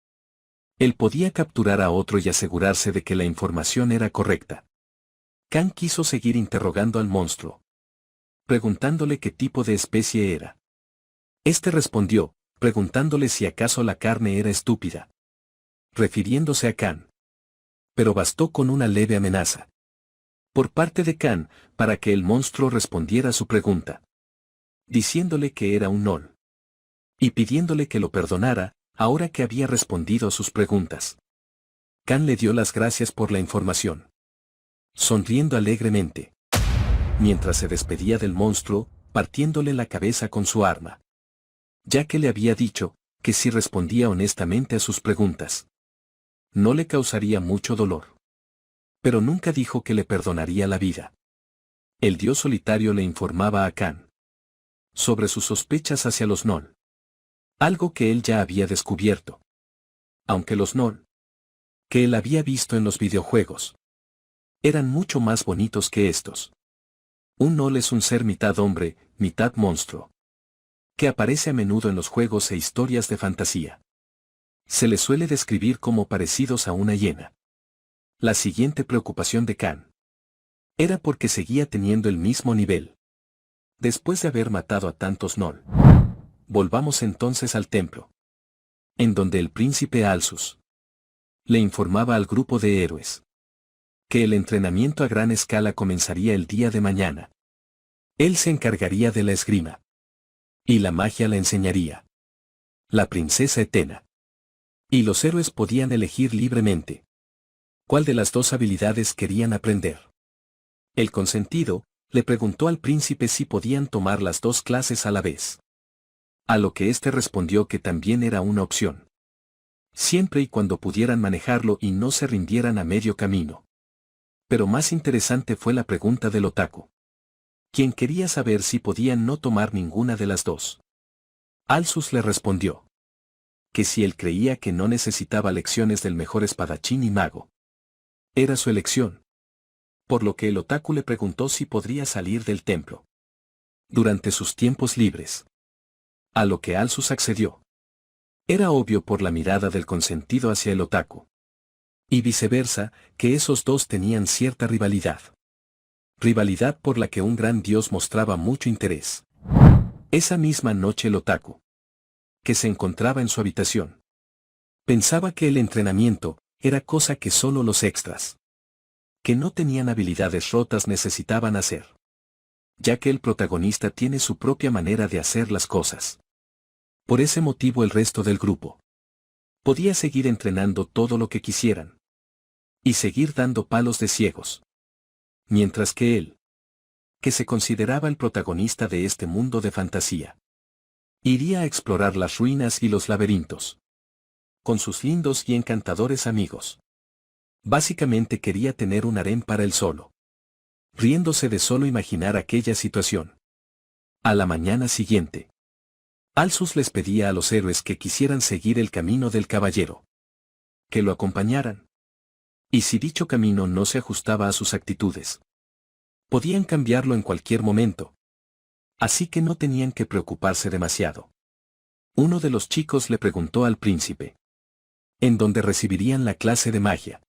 él podía capturar a otro y asegurarse de que la información era correcta. Khan quiso seguir interrogando al monstruo, preguntándole qué tipo de especie era. Este respondió, preguntándole si acaso la carne era estúpida, refiriéndose a Khan. Pero bastó con una leve amenaza por parte de Khan para que el monstruo respondiera a su pregunta, diciéndole que era un Nol, y pidiéndole que lo perdonara, ahora que había respondido a sus preguntas. Khan le dio las gracias por la información, sonriendo alegremente, mientras se despedía del monstruo, partiéndole la cabeza con su arma, ya que le había dicho que si respondía honestamente a sus preguntas, no le causaría mucho dolor. Pero nunca dijo que le perdonaría la vida. El dios solitario le informaba a Kan sobre sus sospechas hacia los Nol. Algo que él ya había descubierto. Aunque los Nol, que él había visto en los videojuegos, eran mucho más bonitos que estos. Un Nol es un ser mitad hombre, mitad monstruo, que aparece a menudo en los juegos e historias de fantasía. Se le suele describir como parecidos a una hiena. La siguiente preocupación de Kan era porque seguía teniendo el mismo nivel. Después de haber matado a tantos Nol, volvamos entonces al templo, en donde el príncipe Alsus le informaba al grupo de héroes que el entrenamiento a gran escala comenzaría el día de mañana. Él se encargaría de la esgrima. Y la magia la enseñaría la princesa Etena. Y los héroes podían elegir libremente cuál de las dos habilidades querían aprender. El consentido le preguntó al príncipe si podían tomar las dos clases a la vez. A lo que éste respondió que también era una opción. Siempre y cuando pudieran manejarlo y no se rindieran a medio camino. Pero más interesante fue la pregunta del otaku, quien quería saber si podían no tomar ninguna de las dos. Alsus le respondió que si él creía que no necesitaba lecciones del mejor espadachín y mago, era su elección. Por lo que el otaku le preguntó si podría salir del templo durante sus tiempos libres. A lo que Alsus accedió. Era obvio por la mirada del consentido hacia el otaku. Y viceversa, que esos dos tenían cierta rivalidad. Rivalidad por la que un gran dios mostraba mucho interés. Esa misma noche el otaku, que se encontraba en su habitación, pensaba que el entrenamiento era cosa que solo los extras, que no tenían habilidades rotas, necesitaban hacer. Ya que el protagonista tiene su propia manera de hacer las cosas. Por ese motivo el resto del grupo podía seguir entrenando todo lo que quisieran. Y seguir dando palos de ciegos. Mientras que él, que se consideraba el protagonista de este mundo de fantasía, iría a explorar las ruinas y los laberintos. Con sus lindos y encantadores amigos. Básicamente quería tener un harén para él solo. Riéndose de solo imaginar aquella situación. A la mañana siguiente, Alsus les pedía a los héroes que quisieran seguir el camino del caballero, que lo acompañaran. Y si dicho camino no se ajustaba a sus actitudes, podían cambiarlo en cualquier momento. Así que no tenían que preocuparse demasiado. Uno de los chicos le preguntó al príncipe en dónde recibirían la clase de magia.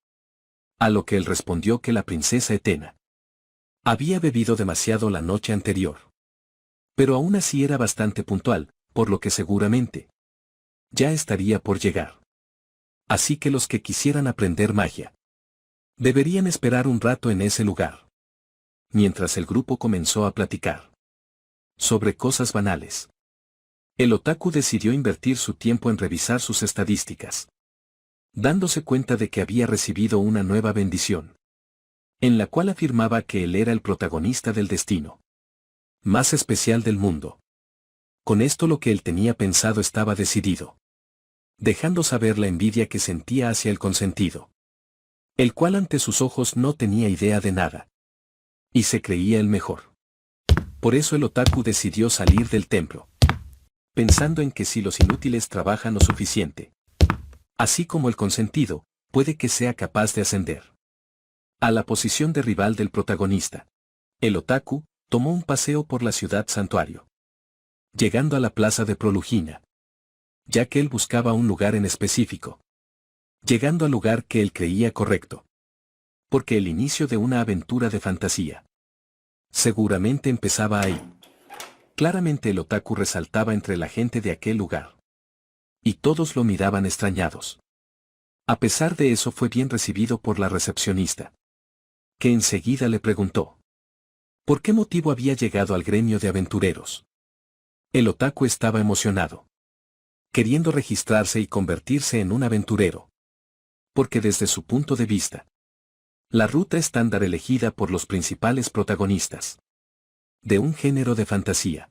A lo que él respondió que la princesa Etena había bebido demasiado la noche anterior. Pero aún así era bastante puntual, por lo que seguramente ya estaría por llegar. Así que los que quisieran aprender magia deberían esperar un rato en ese lugar. Mientras el grupo comenzó a platicar sobre cosas banales, el otaku decidió invertir su tiempo en revisar sus estadísticas, dándose cuenta de que había recibido una nueva bendición, en la cual afirmaba que él era el protagonista del destino más especial del mundo. Con esto lo que él tenía pensado estaba decidido, dejando saber la envidia que sentía hacia el consentido, el cual ante sus ojos no tenía idea de nada. Y se creía el mejor. Por eso el otaku decidió salir del templo, pensando en que si los inútiles trabajan lo suficiente, así como el consentido, puede que sea capaz de ascender a la posición de rival del protagonista. El otaku tomó un paseo por la ciudad santuario, llegando a la plaza de Prolugina, ya que él buscaba un lugar en específico. Llegando al lugar que él creía correcto. Porque el inicio de una aventura de fantasía seguramente empezaba ahí. Claramente el otaku resaltaba entre la gente de aquel lugar. Y todos lo miraban extrañados. A pesar de eso fue bien recibido por la recepcionista, que enseguida le preguntó ¿por qué motivo había llegado al gremio de aventureros? El otaku estaba emocionado, queriendo registrarse y convertirse en un aventurero. Porque desde su punto de vista, la ruta estándar elegida por los principales protagonistas de un género de fantasía,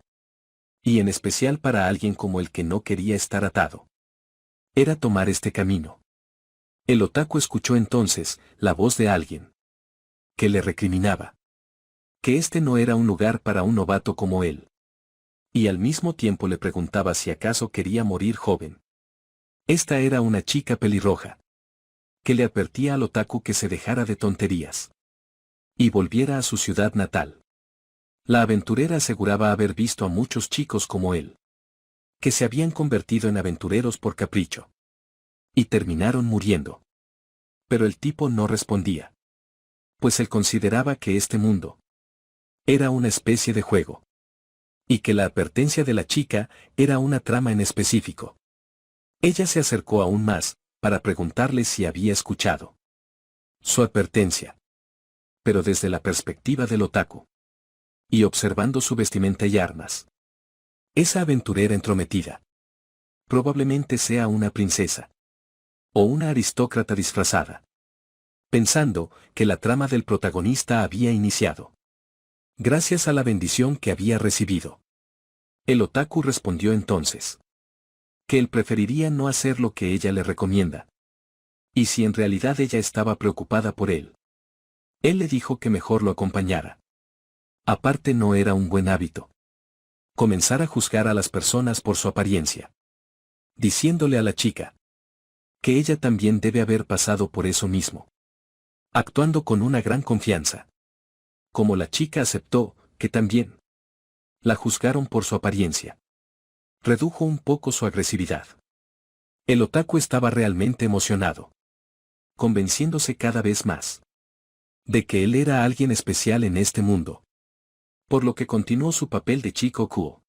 y en especial para alguien como el que no quería estar atado, era tomar este camino. El otaku escuchó entonces la voz de alguien que le recriminaba. Que este no era un lugar para un novato como él. Y al mismo tiempo le preguntaba si acaso quería morir joven. Esta era una chica pelirroja. Que le advertía al otaku que se dejara de tonterías. Y volviera a su ciudad natal. La aventurera aseguraba haber visto a muchos chicos como él. Que se habían convertido en aventureros por capricho. Y terminaron muriendo. Pero el tipo no respondía. Pues él consideraba que este mundo era una especie de juego. Y que la advertencia de la chica era una trama en específico. Ella se acercó aún más, para preguntarle si había escuchado su advertencia. Pero desde la perspectiva del otaku. Y observando su vestimenta y armas. Esa aventurera entrometida. Probablemente sea una princesa. O una aristócrata disfrazada. Pensando que la trama del protagonista había iniciado. Gracias a la bendición que había recibido. El otaku respondió entonces. Que él preferiría no hacer lo que ella le recomienda. Y si en realidad ella estaba preocupada por él. Él le dijo que mejor lo acompañara. Aparte no era un buen hábito. Comenzar a juzgar a las personas por su apariencia. Diciéndole a la chica. Que ella también debe haber pasado por eso mismo. Actuando con una gran confianza. Como la chica aceptó, que también la juzgaron por su apariencia. Redujo un poco su agresividad. El otaku estaba realmente emocionado. Convenciéndose cada vez más. De que él era alguien especial en este mundo. Por lo que continuó su papel de chico Kuo.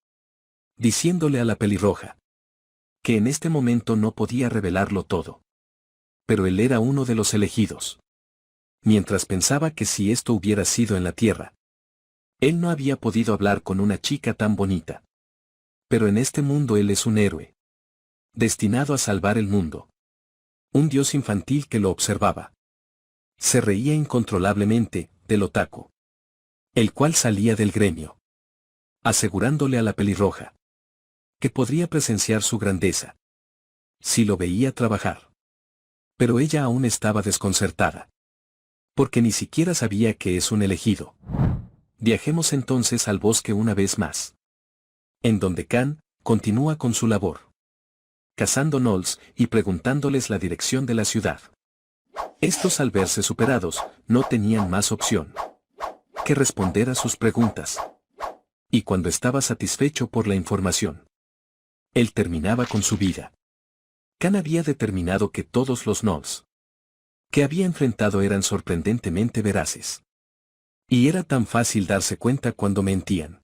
Diciéndole a la pelirroja. Que en este momento no podía revelarlo todo. Pero él era uno de los elegidos. Mientras pensaba que si esto hubiera sido en la tierra. Él no había podido hablar con una chica tan bonita. Pero en este mundo él es un héroe. Destinado a salvar el mundo. Un dios infantil que lo observaba. Se reía incontrolablemente, del otaku. El cual salía del gremio. Asegurándole a la pelirroja. Que podría presenciar su grandeza. Si lo veía trabajar. Pero ella aún estaba desconcertada. Porque ni siquiera sabía que es un elegido. Viajemos entonces al bosque una vez más. En donde Kan continúa con su labor. Cazando gnolls y preguntándoles la dirección de la ciudad. Estos al verse superados, no tenían más opción que responder a sus preguntas. Y cuando estaba satisfecho por la información, él terminaba con su vida. Kan había determinado que todos los gnolls que había enfrentado eran sorprendentemente veraces. Y era tan fácil darse cuenta cuando mentían.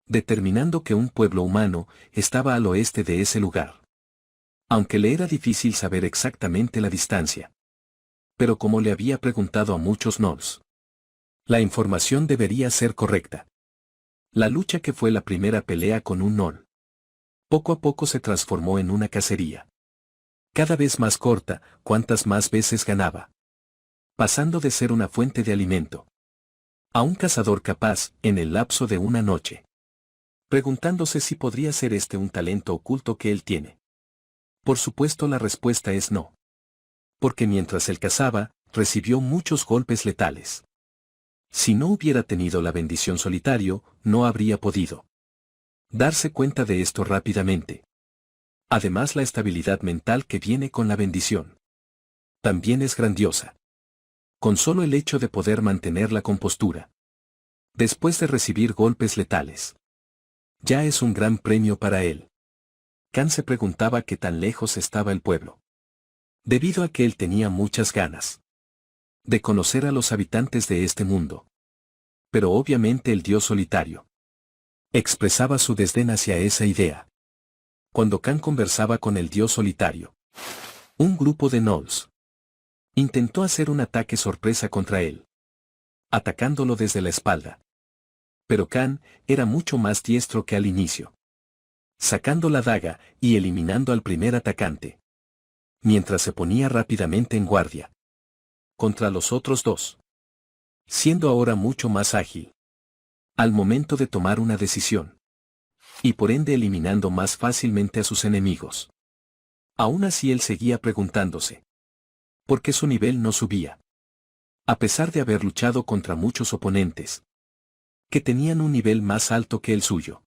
Determinando que un pueblo humano estaba al oeste de ese lugar. Aunque le era difícil saber exactamente la distancia. Pero como le había preguntado a muchos gnolls, la información debería ser correcta. La lucha que fue la primera pelea con un gnoll. Poco a poco se transformó en una cacería. Cada vez más corta, cuantas más veces ganaba. Pasando de ser una fuente de alimento a un cazador capaz, en el lapso de una noche. Preguntándose si podría ser este un talento oculto que él tiene. Por supuesto la respuesta es no. Porque mientras él cazaba, recibió muchos golpes letales. Si no hubiera tenido la bendición solitario, no habría podido darse cuenta de esto rápidamente. Además la estabilidad mental que viene con la bendición también es grandiosa. Con solo el hecho de poder mantener la compostura. Después de recibir golpes letales. Ya es un gran premio para él. Kan se preguntaba qué tan lejos estaba el pueblo. Debido a que él tenía muchas ganas de conocer a los habitantes de este mundo. Pero obviamente el dios solitario expresaba su desdén hacia esa idea. Cuando Kan conversaba con el dios solitario, un grupo de gnolls intentó hacer un ataque sorpresa contra él, atacándolo desde la espalda. Pero Kan era mucho más diestro que al inicio, sacando la daga y eliminando al primer atacante, mientras se ponía rápidamente en guardia contra los otros dos, siendo ahora mucho más ágil al momento de tomar una decisión, y por ende eliminando más fácilmente a sus enemigos. Aún así él seguía preguntándose, ¿por qué su nivel no subía? A pesar de haber luchado contra muchos oponentes, que tenían un nivel más alto que el suyo.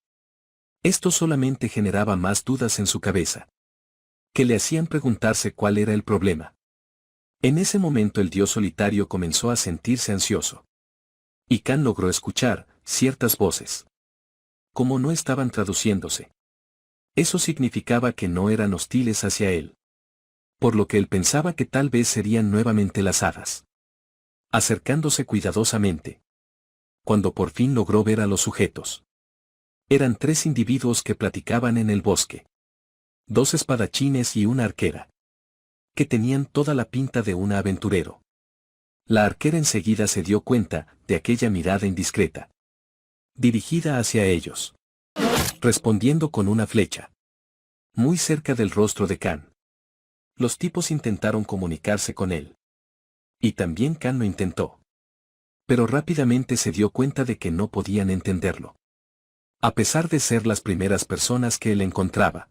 Esto solamente generaba más dudas en su cabeza, que le hacían preguntarse cuál era el problema. En ese momento el dios solitario comenzó a sentirse ansioso. Y Kan logró escuchar ciertas voces. Como no estaban traduciéndose. Eso significaba que no eran hostiles hacia él. Por lo que él pensaba que tal vez serían nuevamente las hadas. Acercándose cuidadosamente. Cuando por fin logró ver a los sujetos. Eran 3 individuos que platicaban en el bosque. 2 espadachines y una arquera. Que tenían toda la pinta de un aventurero. La arquera enseguida se dio cuenta de aquella mirada indiscreta. Dirigida hacia ellos. Respondiendo con una flecha. Muy cerca del rostro de Kan. Los tipos intentaron comunicarse con él. Y también Kan lo intentó. Pero rápidamente se dio cuenta de que no podían entenderlo. A pesar de ser las primeras personas que él encontraba.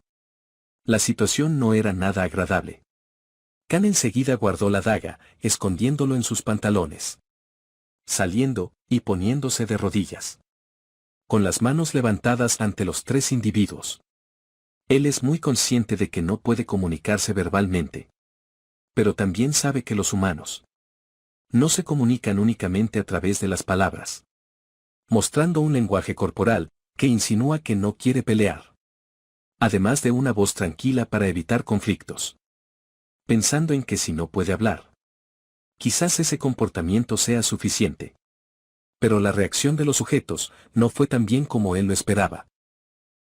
La situación no era nada agradable. Kan enseguida guardó la daga, escondiéndolo en sus pantalones. Saliendo, y poniéndose de rodillas. Con las manos levantadas ante los 3 individuos. Él es muy consciente de que no puede comunicarse verbalmente. Pero también sabe que los humanos no se comunican únicamente a través de las palabras. Mostrando un lenguaje corporal, que insinúa que no quiere pelear. Además de una voz tranquila para evitar conflictos. Pensando en que si no puede hablar, quizás ese comportamiento sea suficiente. Pero la reacción de los sujetos no fue tan bien como él lo esperaba.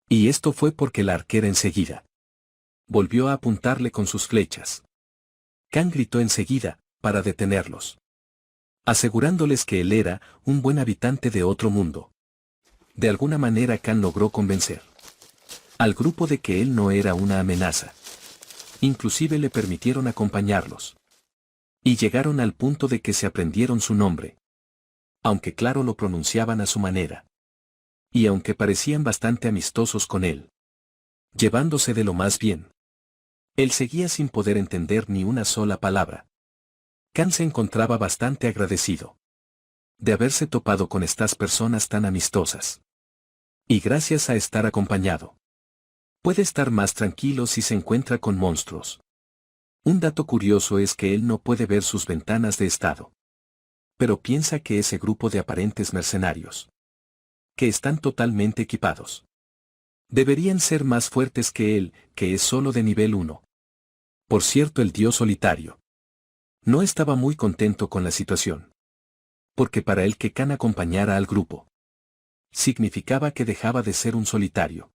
Y esto fue porque la arquera enseguida volvió a apuntarle con sus flechas. Kan gritó enseguida, para detenerlos. Asegurándoles que él era un buen habitante de otro mundo. De alguna manera Kan logró convencer al grupo de que él no era una amenaza. Inclusive le permitieron acompañarlos. Y llegaron al punto de que se aprendieron su nombre. Aunque claro lo pronunciaban a su manera. Y aunque parecían bastante amistosos con él. Llevándose de lo más bien. Él seguía sin poder entender ni una sola palabra. Kan se encontraba bastante agradecido. De haberse topado con estas personas tan amistosas. Y gracias a estar acompañado. Puede estar más tranquilo si se encuentra con monstruos. Un dato curioso es que él no puede ver sus ventanas de estado. Pero piensa que ese grupo de aparentes mercenarios, que están totalmente equipados, deberían ser más fuertes que él, que es solo de nivel 1. Por cierto, el dios solitario no estaba muy contento con la situación. Porque para él que Kan acompañara al grupo significaba que dejaba de ser un solitario.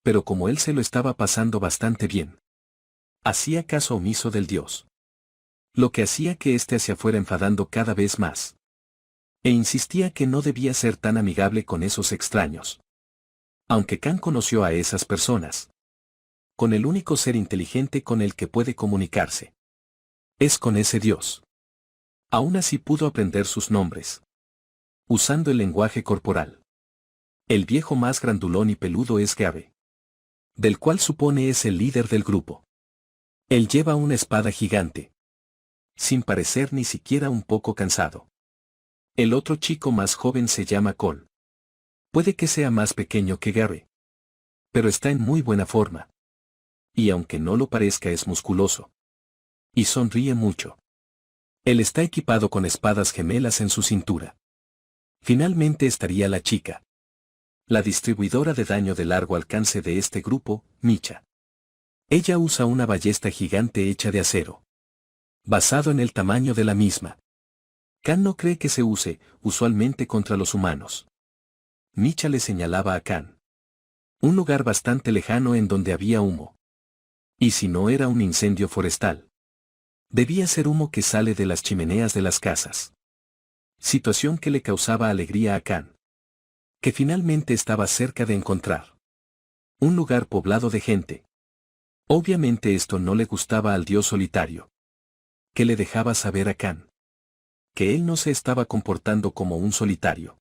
Pero como él se lo estaba pasando bastante bien, hacía caso omiso del dios. Lo que hacía que éste se fuera enfadando cada vez más. E insistía que no debía ser tan amigable con esos extraños. Aunque Kan conoció a esas personas. Con el único ser inteligente con el que puede comunicarse. Es con ese dios. Aún así pudo aprender sus nombres. Usando el lenguaje corporal. El viejo más grandulón y peludo es Gabe. Del cual supone es el líder del grupo. Él lleva una espada gigante. Sin parecer ni siquiera un poco cansado. El otro chico más joven se llama Cole. Puede que sea más pequeño que Gary. Pero está en muy buena forma. Y aunque no lo parezca es musculoso. Y sonríe mucho. Él está equipado con espadas gemelas en su cintura. Finalmente estaría la chica. La distribuidora de daño de largo alcance de este grupo, Micha. Ella usa una ballesta gigante hecha de acero. Basado en el tamaño de la misma. Kan no cree que se use, usualmente contra los humanos. Micha le señalaba a Kan. Un lugar bastante lejano en donde había humo. Y si no era un incendio forestal. Debía ser humo que sale de las chimeneas de las casas. Situación que le causaba alegría a Kan. Que finalmente estaba cerca de encontrar. Un lugar poblado de gente. Obviamente esto no le gustaba al dios solitario. Que le dejaba saber a Kan. Que él no se estaba comportando como un solitario.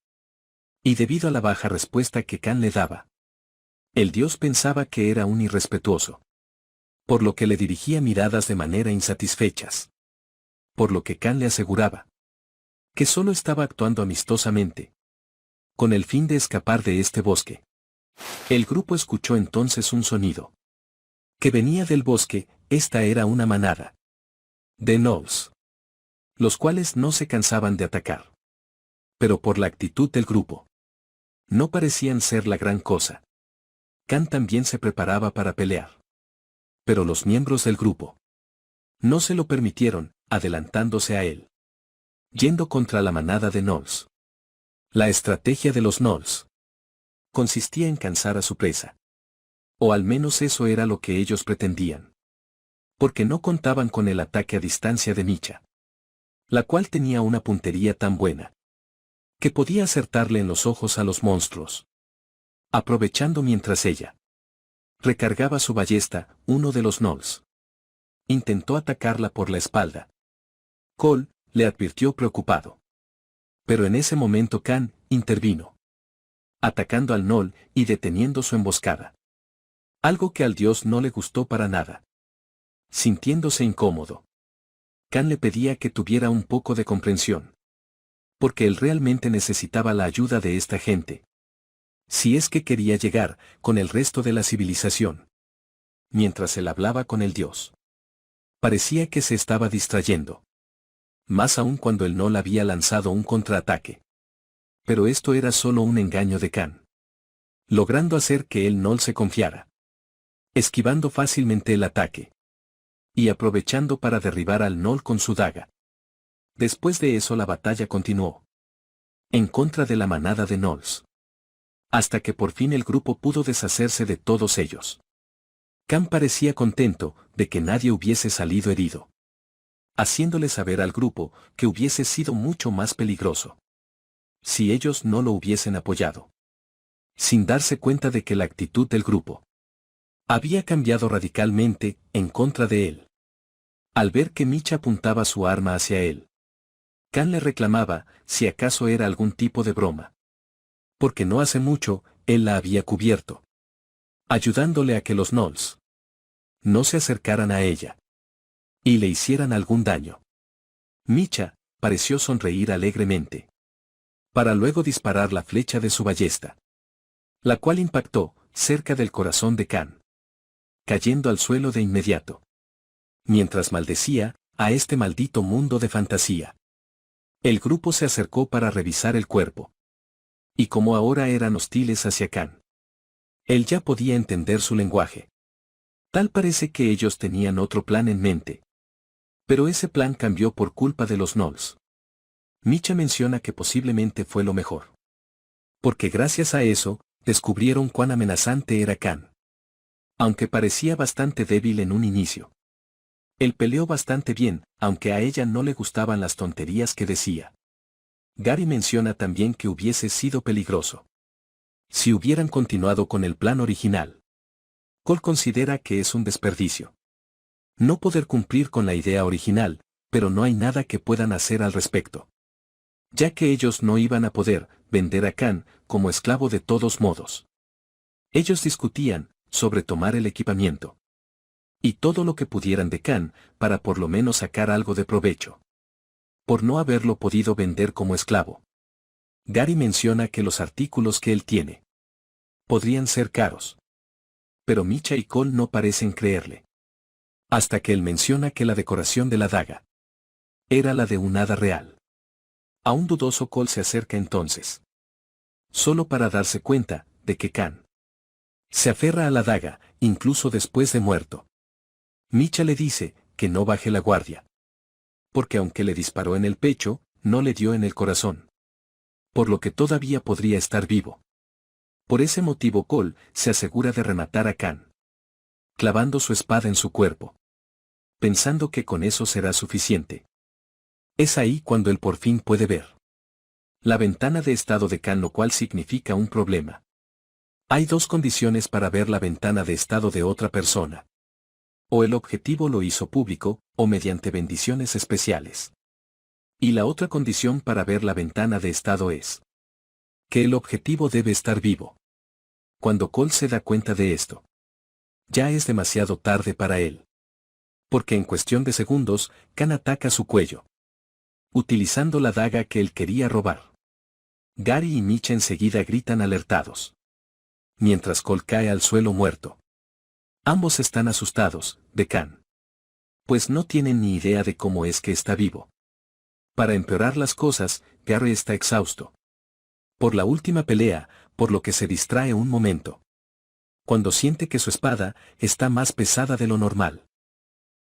Y debido a la baja respuesta que Kan le daba. El dios pensaba que era un irrespetuoso. Por lo que le dirigía miradas de manera insatisfechas. Por lo que Kan le aseguraba. que solo estaba actuando amistosamente, con el fin de escapar de este bosque. El grupo escuchó entonces un sonido que venía del bosque. Esta era una manada de gnolls, los cuales no se cansaban de atacar. Pero por la actitud del grupo, no parecían ser la gran cosa. Khan también se preparaba para pelear. Pero los miembros del grupo no se lo permitieron, adelantándose a él, yendo contra la manada de gnolls. La estrategia de los gnolls consistía en cansar a su presa. O al menos eso era lo que ellos pretendían. Porque no contaban con el ataque a distancia de Micha, la cual tenía una puntería tan buena que podía acertarle en los ojos a los monstruos. Aprovechando mientras ella recargaba su ballesta, uno de los gnolls intentó atacarla por la espalda. Cole le advirtió preocupado. Pero en ese momento Khan intervino, atacando al gnoll y deteniendo su emboscada. Algo que al dios no le gustó para nada. Sintiéndose incómodo, Khan le pedía que tuviera un poco de comprensión. Porque él realmente necesitaba la ayuda de esta gente. Si es que quería llegar con el resto de la civilización. Mientras él hablaba con el dios, parecía que se estaba distrayendo. Más aún cuando el gnoll había lanzado un contraataque. Pero esto era solo un engaño de Khan, logrando hacer que el gnoll se confiara, esquivando fácilmente el ataque y aprovechando para derribar al gnoll con su daga. Después de eso la batalla continuó en contra de la manada de gnolls, hasta que por fin el grupo pudo deshacerse de todos ellos. Khan parecía contento de que nadie hubiese salido herido, haciéndole saber al grupo que hubiese sido mucho más peligroso si ellos no lo hubiesen apoyado, sin darse cuenta de que la actitud del grupo había cambiado radicalmente en contra de él. Al ver que Micha apuntaba su arma hacia él, Khan le reclamaba si acaso era algún tipo de broma. Porque no hace mucho, él la había cubierto, ayudándole a que los gnolls no se acercaran a ella y le hicieran algún daño. Micha pareció sonreír alegremente, para luego disparar la flecha de su ballesta, la cual impactó cerca del corazón de Khan, cayendo al suelo de inmediato. Mientras maldecía a este maldito mundo de fantasía, el grupo se acercó para revisar el cuerpo. Y como ahora eran hostiles hacia Khan, él ya podía entender su lenguaje. Tal parece que ellos tenían otro plan en mente. Pero ese plan cambió por culpa de los gnolls. Micha menciona que posiblemente fue lo mejor. Porque gracias a eso, descubrieron cuán amenazante era Khan. Aunque parecía bastante débil en un inicio. Él peleó bastante bien, aunque a ella no le gustaban las tonterías que decía. Gary menciona también que hubiese sido peligroso si hubieran continuado con el plan original. Cole considera que es un desperdicio no poder cumplir con la idea original, pero no hay nada que puedan hacer al respecto, ya que ellos no iban a poder vender a Khan como esclavo de todos modos. Ellos discutían sobre tomar el equipamiento y todo lo que pudieran de Khan para por lo menos sacar algo de provecho, por no haberlo podido vender como esclavo. Gary menciona que los artículos que él tiene podrían ser caros. Pero Micha y Cole no parecen creerle. Hasta que él menciona que la decoración de la daga era la de un hada real. Aún dudoso Cole se acerca entonces, solo para darse cuenta de que Khan se aferra a la daga, incluso después de muerto. Micha le dice que no baje la guardia, porque aunque le disparó en el pecho, no le dio en el corazón, por lo que todavía podría estar vivo. Por ese motivo Cole se asegura de rematar a Khan, clavando su espada en su cuerpo, pensando que con eso será suficiente. Es ahí cuando él por fin puede ver la ventana de estado de Khan, lo cual significa un problema. Hay dos condiciones para ver la ventana de estado de otra persona. O el objetivo lo hizo público, o mediante bendiciones especiales. Y la otra condición para ver la ventana de estado es que el objetivo debe estar vivo. Cuando Cole se da cuenta de esto, ya es demasiado tarde para él. Porque en cuestión de segundos, Khan ataca su cuello, utilizando la daga que él quería robar. Gary y Micha enseguida gritan alertados. Mientras Cole cae al suelo muerto. Ambos están asustados, de Khan. Pues no tienen ni idea de cómo es que está vivo. Para empeorar las cosas, Gary está exhausto. Por la última pelea, por lo que se distrae un momento. Cuando siente que su espada está más pesada de lo normal.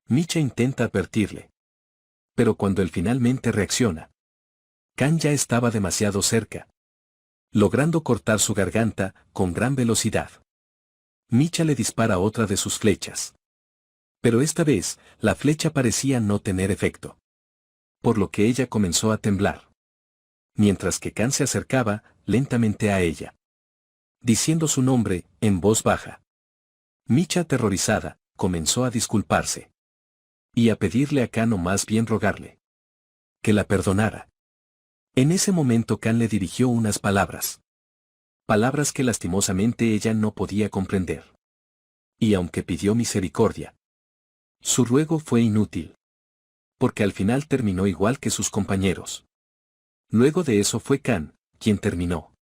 Micha intenta advertirle. Pero cuando él finalmente reacciona, Khan ya estaba demasiado cerca, logrando cortar su garganta con gran velocidad. Micha le dispara otra de sus flechas. Pero esta vez, la flecha parecía no tener efecto. Por lo que ella comenzó a temblar. Mientras que Khan se acercaba lentamente a ella, diciendo su nombre en voz baja. Micha, aterrorizada, comenzó a disculparse. Y a pedirle a Khan, o más bien rogarle, que la perdonara. En ese momento Khan le dirigió unas palabras. Palabras que lastimosamente ella no podía comprender. Y aunque pidió misericordia, su ruego fue inútil. Porque al final terminó igual que sus compañeros. Luego de eso fue Khan quien terminó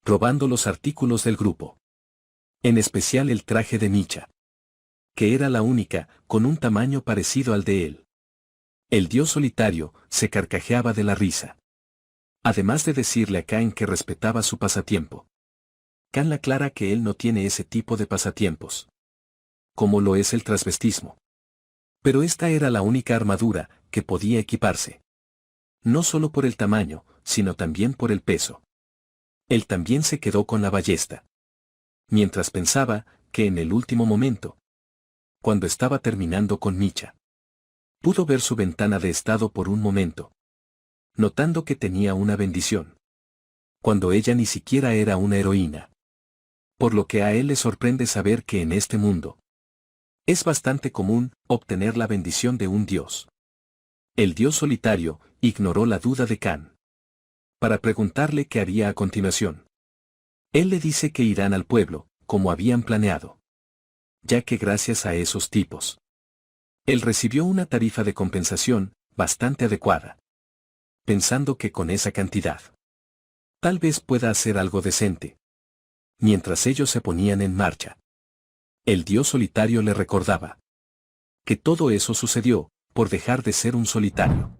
robando los artículos del grupo. En especial el traje de Micha, que era la única con un tamaño parecido al de él. El dios solitario se carcajeaba de la risa. Además de decirle a Khan que respetaba su pasatiempo. Khan le aclara que él no tiene ese tipo de pasatiempos. Como lo es el transvestismo. Pero esta era la única armadura que podía equiparse. No solo por el tamaño, sino también por el peso. Él también se quedó con la ballesta. Mientras pensaba que en el último momento, cuando estaba terminando con Micha, pudo ver su ventana de estado por un momento. Notando que tenía una bendición. Cuando ella ni siquiera era una heroína. Por lo que a él le sorprende saber que en este mundo es bastante común obtener la bendición de un dios. El dios solitario ignoró la duda de Khan. Para preguntarle qué haría a continuación. Él le dice que irán al pueblo, como habían planeado. Ya que gracias a esos tipos, él recibió una tarifa de compensación bastante adecuada. Pensando que con esa cantidad, tal vez pueda hacer algo decente. Mientras ellos se ponían en marcha, el dios solitario le recordaba que todo eso sucedió por dejar de ser un solitario.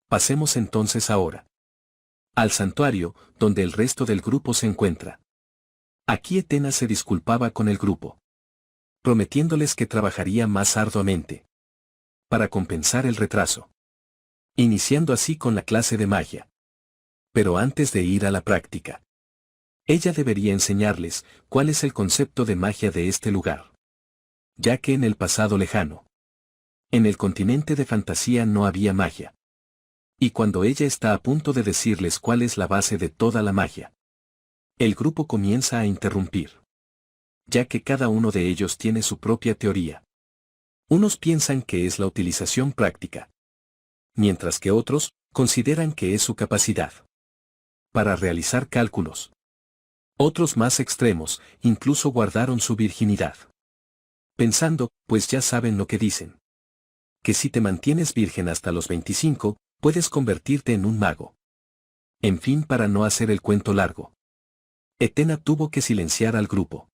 Pasemos entonces ahora al santuario, donde el resto del grupo se encuentra. Aquí Etena se disculpaba con el grupo, prometiéndoles que trabajaría más arduamente para compensar el retraso. Iniciando así con la clase de magia. Pero antes de ir a la práctica, ella debería enseñarles cuál es el concepto de magia de este lugar. Ya que en el pasado lejano, en el continente de fantasía no había magia. Y cuando ella está a punto de decirles cuál es la base de toda la magia, el grupo comienza a interrumpir. Ya que cada uno de ellos tiene su propia teoría. Unos piensan que es la utilización práctica, mientras que otros consideran que es su capacidad para realizar cálculos. Otros más extremos incluso guardaron su virginidad. Pensando, pues ya saben lo que dicen. Que si te mantienes virgen hasta los 25, puedes convertirte en un mago. En fin, para no hacer el cuento largo, Etena tuvo que silenciar al grupo.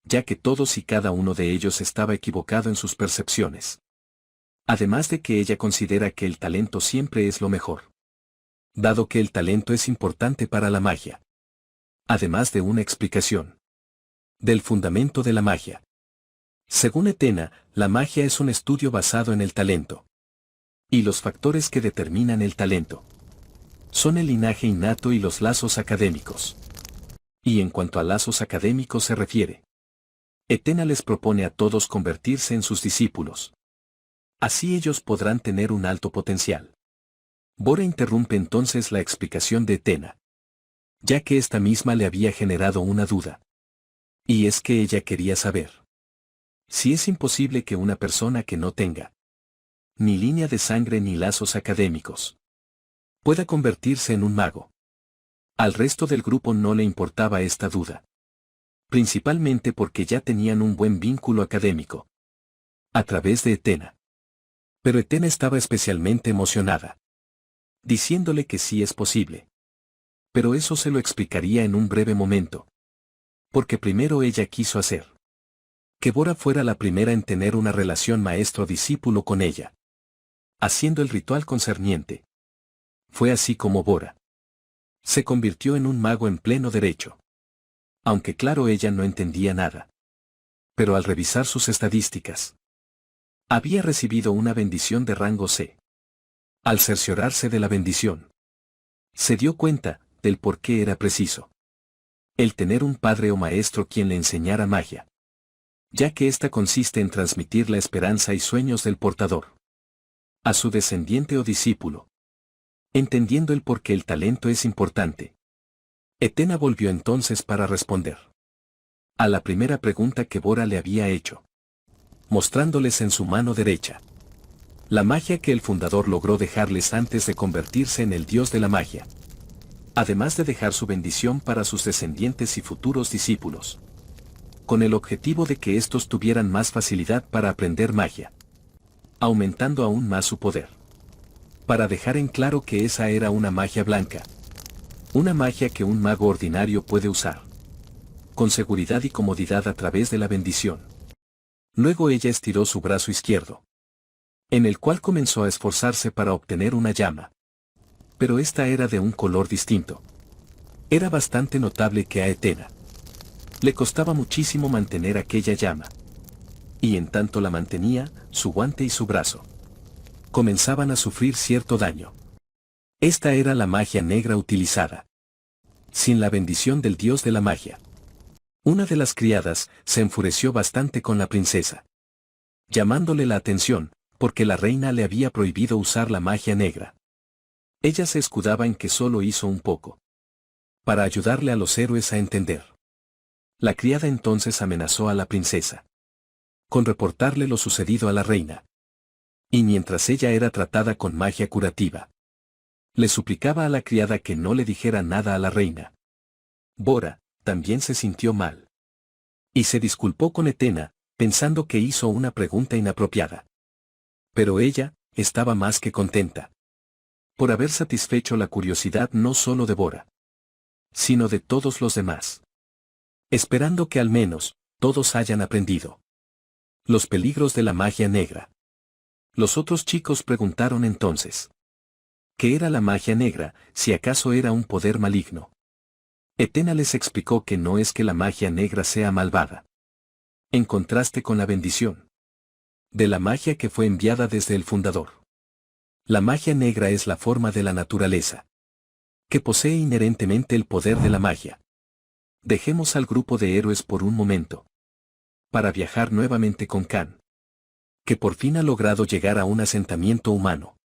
Ya que todos y cada uno de ellos estaba equivocado en sus percepciones. Además de que ella considera que el talento siempre es lo mejor. Dado que el talento es importante para la magia. Además de una explicación del fundamento de la magia. Según Etena, la magia es un estudio basado en el talento. Y los factores que determinan el talento son el linaje innato y los lazos académicos. Y en cuanto a lazos académicos se refiere, Etena les propone a todos convertirse en sus discípulos. Así ellos podrán tener un alto potencial. Bora interrumpe entonces la explicación de Etena, ya que esta misma le había generado una duda. Y es que ella quería saber si es imposible que una persona que no tenga ni línea de sangre ni lazos académicos pueda convertirse en un mago. Al resto del grupo no le importaba esta duda. Principalmente porque ya tenían un buen vínculo académico a través de Etena. Pero Etena estaba especialmente emocionada. diciéndole que sí es posible. Pero eso se lo explicaría en un breve momento. Porque primero ella quiso hacer que Bora fuera la primera en tener una relación maestro-discípulo con ella, haciendo el ritual concerniente. Fue así como Bora se convirtió en un mago en pleno derecho. Aunque claro, ella no entendía nada. Pero al revisar sus estadísticas, había recibido una bendición de rango C. Al cerciorarse de la bendición, se dio cuenta del por qué era preciso el tener un padre o maestro quien le enseñara magia, ya que ésta consiste en transmitir la esperanza y sueños del portador a su descendiente o discípulo. Entendiendo el por qué el talento es importante, Etena volvió entonces para responder a la primera pregunta que Bora le había hecho, mostrándoles en su mano derecha la magia que el fundador logró dejarles antes de convertirse en el dios de la magia, además de dejar su bendición para sus descendientes y futuros discípulos, con el objetivo de que éstos tuvieran más facilidad para aprender magia, aumentando aún más su poder. Para dejar en claro que esa era una magia blanca, una magia que un mago ordinario puede usar con seguridad y comodidad a través de la bendición. Luego ella estiró su brazo izquierdo, en el cual comenzó a esforzarse para obtener una llama. Pero esta era de un color distinto. Era bastante notable que a Etena le costaba muchísimo mantener aquella llama. Y en tanto la mantenía, su guante y su brazo comenzaban a sufrir cierto daño. Esta era la magia negra utilizada, sin la bendición del dios de la magia. Una de las criadas se enfureció bastante con la princesa, llamándole la atención, porque la reina le había prohibido usar la magia negra. Ella se escudaba en que solo hizo un poco para ayudarle a los héroes a entender. La criada entonces amenazó a la princesa con reportarle lo sucedido a la reina. Y mientras ella era tratada con magia curativa, le suplicaba a la criada que no le dijera nada a la reina. Bora también se sintió mal y se disculpó con Etena, pensando que hizo una pregunta inapropiada. Pero ella estaba más que contenta por haber satisfecho la curiosidad no solo de Bora, sino de todos los demás, esperando que al menos todos hayan aprendido los peligros de la magia negra. Los otros chicos preguntaron entonces ¿qué era la magia negra, si acaso era un poder maligno? Etena les explicó que no es que la magia negra sea malvada, en contraste con la bendición de la magia que fue enviada desde el fundador. La magia negra es la forma de la naturaleza, que posee inherentemente el poder de la magia. Dejemos al grupo de héroes por un momento, para viajar nuevamente con Khan, que por fin ha logrado llegar a un asentamiento humano,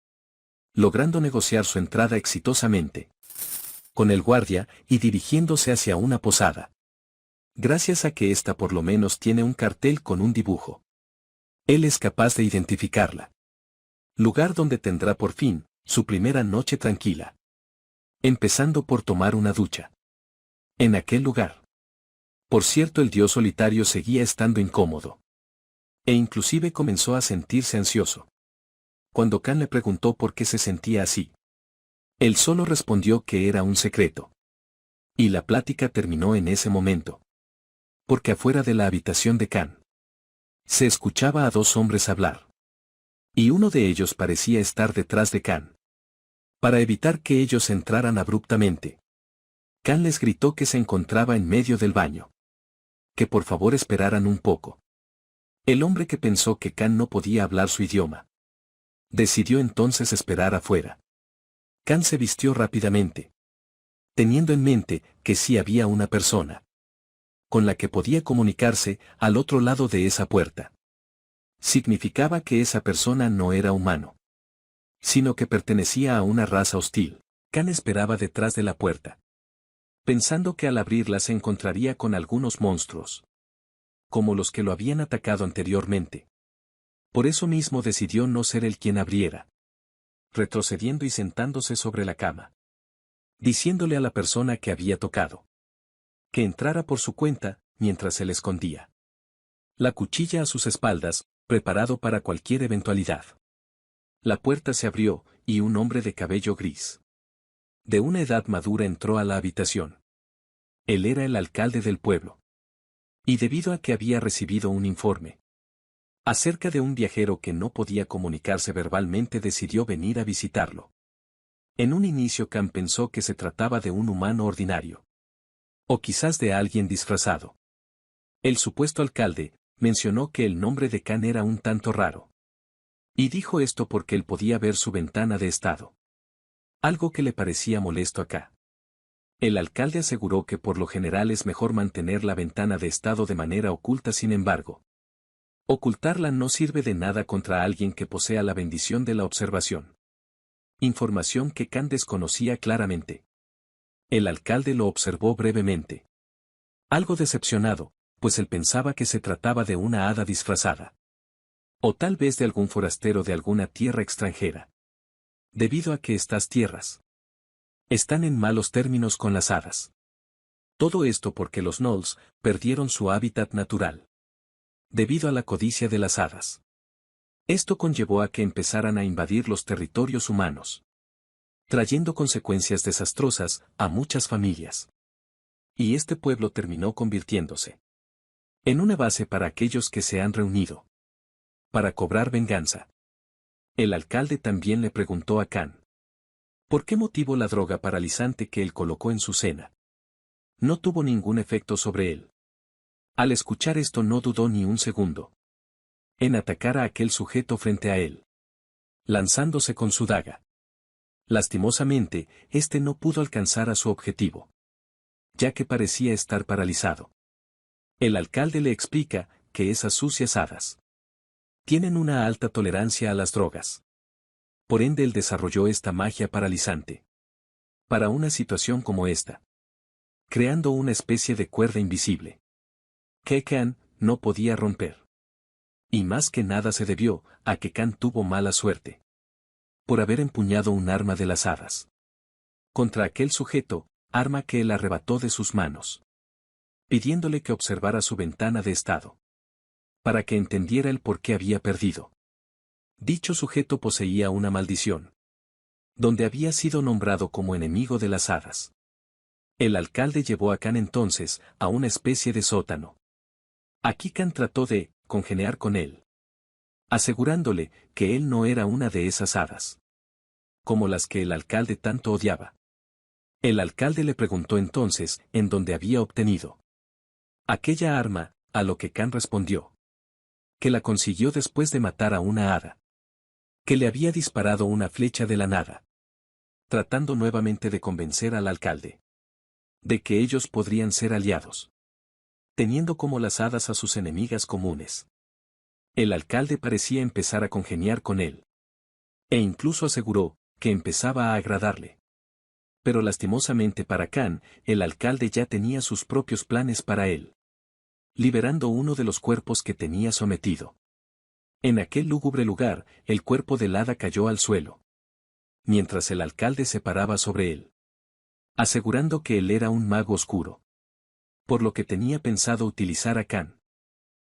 logrando negociar su entrada exitosamente con el guardia y dirigiéndose hacia una posada. Gracias a que ésta por lo menos tiene un cartel con un dibujo, él es capaz de identificarla. Lugar donde tendrá por fin su primera noche tranquila, empezando por tomar una ducha en aquel lugar. Por cierto, el dios solitario seguía estando incómodo, e inclusive comenzó a sentirse ansioso. Cuando Khan le preguntó por qué se sentía así, él solo respondió que era un secreto. Y la plática terminó en ese momento, porque afuera de la habitación de Khan se escuchaba a dos hombres hablar. Y uno de ellos parecía estar detrás de Khan. Para evitar que ellos entraran abruptamente, Khan les gritó que se encontraba en medio del baño, que por favor esperaran un poco. El hombre, que pensó que Khan no podía hablar su idioma, decidió entonces esperar afuera. Khan se vistió rápidamente, teniendo en mente que sí había una persona con la que podía comunicarse al otro lado de esa puerta. Significaba que esa persona no era humano, sino que pertenecía a una raza hostil. Khan esperaba detrás de la puerta, pensando que al abrirla se encontraría con algunos monstruos, como los que lo habían atacado anteriormente. Por eso mismo decidió no ser él quien abriera, retrocediendo y sentándose sobre la cama, diciéndole a la persona que había tocado que entrara por su cuenta, mientras se le escondía la cuchilla a sus espaldas, preparado para cualquier eventualidad. La puerta se abrió, y un hombre de cabello gris. De una edad madura entró a la habitación. Él era el alcalde del pueblo. Y debido a que había recibido un informe acerca de un viajero que no podía comunicarse verbalmente, decidió venir a visitarlo. En un inicio Khan pensó que se trataba de un humano ordinario. O quizás de alguien disfrazado. El supuesto alcalde mencionó que el nombre de Khan era un tanto raro. Y dijo esto porque él podía ver su ventana de estado. Algo que le parecía molesto acá. El alcalde aseguró que por lo general es mejor mantener la ventana de estado de manera oculta, sin embargo. Ocultarla no sirve de nada contra alguien que posea la bendición de la observación. Información que Khan desconocía claramente. El alcalde lo observó brevemente. Algo decepcionado, pues él pensaba que se trataba de una hada disfrazada. O tal vez de algún forastero de alguna tierra extranjera. Debido a que estas tierras están en malos términos con las hadas. Todo esto porque los gnolls perdieron su hábitat natural. Debido a la codicia de las hadas. Esto conllevó a que empezaran a invadir los territorios humanos, trayendo consecuencias desastrosas a muchas familias. Y este pueblo terminó convirtiéndose en una base para aquellos que se han reunido para cobrar venganza. El alcalde también le preguntó a Khan por qué motivo la droga paralizante que él colocó en su cena no tuvo ningún efecto sobre él. Al escuchar esto no dudó ni un segundo en atacar a aquel sujeto frente a él, lanzándose con su daga. Lastimosamente, este no pudo alcanzar a su objetivo, ya que parecía estar paralizado. El alcalde le explica que esas sucias hadas tienen una alta tolerancia a las drogas. Por ende él desarrolló esta magia paralizante para una situación como esta, creando una especie de cuerda invisible que Khan no podía romper. Y más que nada se debió a que Khan tuvo mala suerte por haber empuñado un arma de las hadas contra aquel sujeto, arma que él arrebató de sus manos, pidiéndole que observara su ventana de estado para que entendiera el por qué había perdido. Dicho sujeto poseía una maldición, donde había sido nombrado como enemigo de las hadas. El alcalde llevó a Khan entonces a una especie de sótano. Aquí Khan trató de congeniar con él, asegurándole que él no era una de esas hadas, como las que el alcalde tanto odiaba. El alcalde le preguntó entonces en dónde había obtenido aquella arma, a lo que Khan respondió que la consiguió después de matar a una hada que le había disparado una flecha de la nada, tratando nuevamente de convencer al alcalde de que ellos podrían ser aliados, teniendo como las hadas a sus enemigas comunes. El alcalde parecía empezar a congeniar con él, e incluso aseguró que empezaba a agradarle. Pero lastimosamente para Khan, el alcalde ya tenía sus propios planes para él, liberando uno de los cuerpos que tenía sometido. En aquel lúgubre lugar, el cuerpo del hada cayó al suelo, mientras el alcalde se paraba sobre él, asegurando que él era un mago oscuro, por lo que tenía pensado utilizar a Khan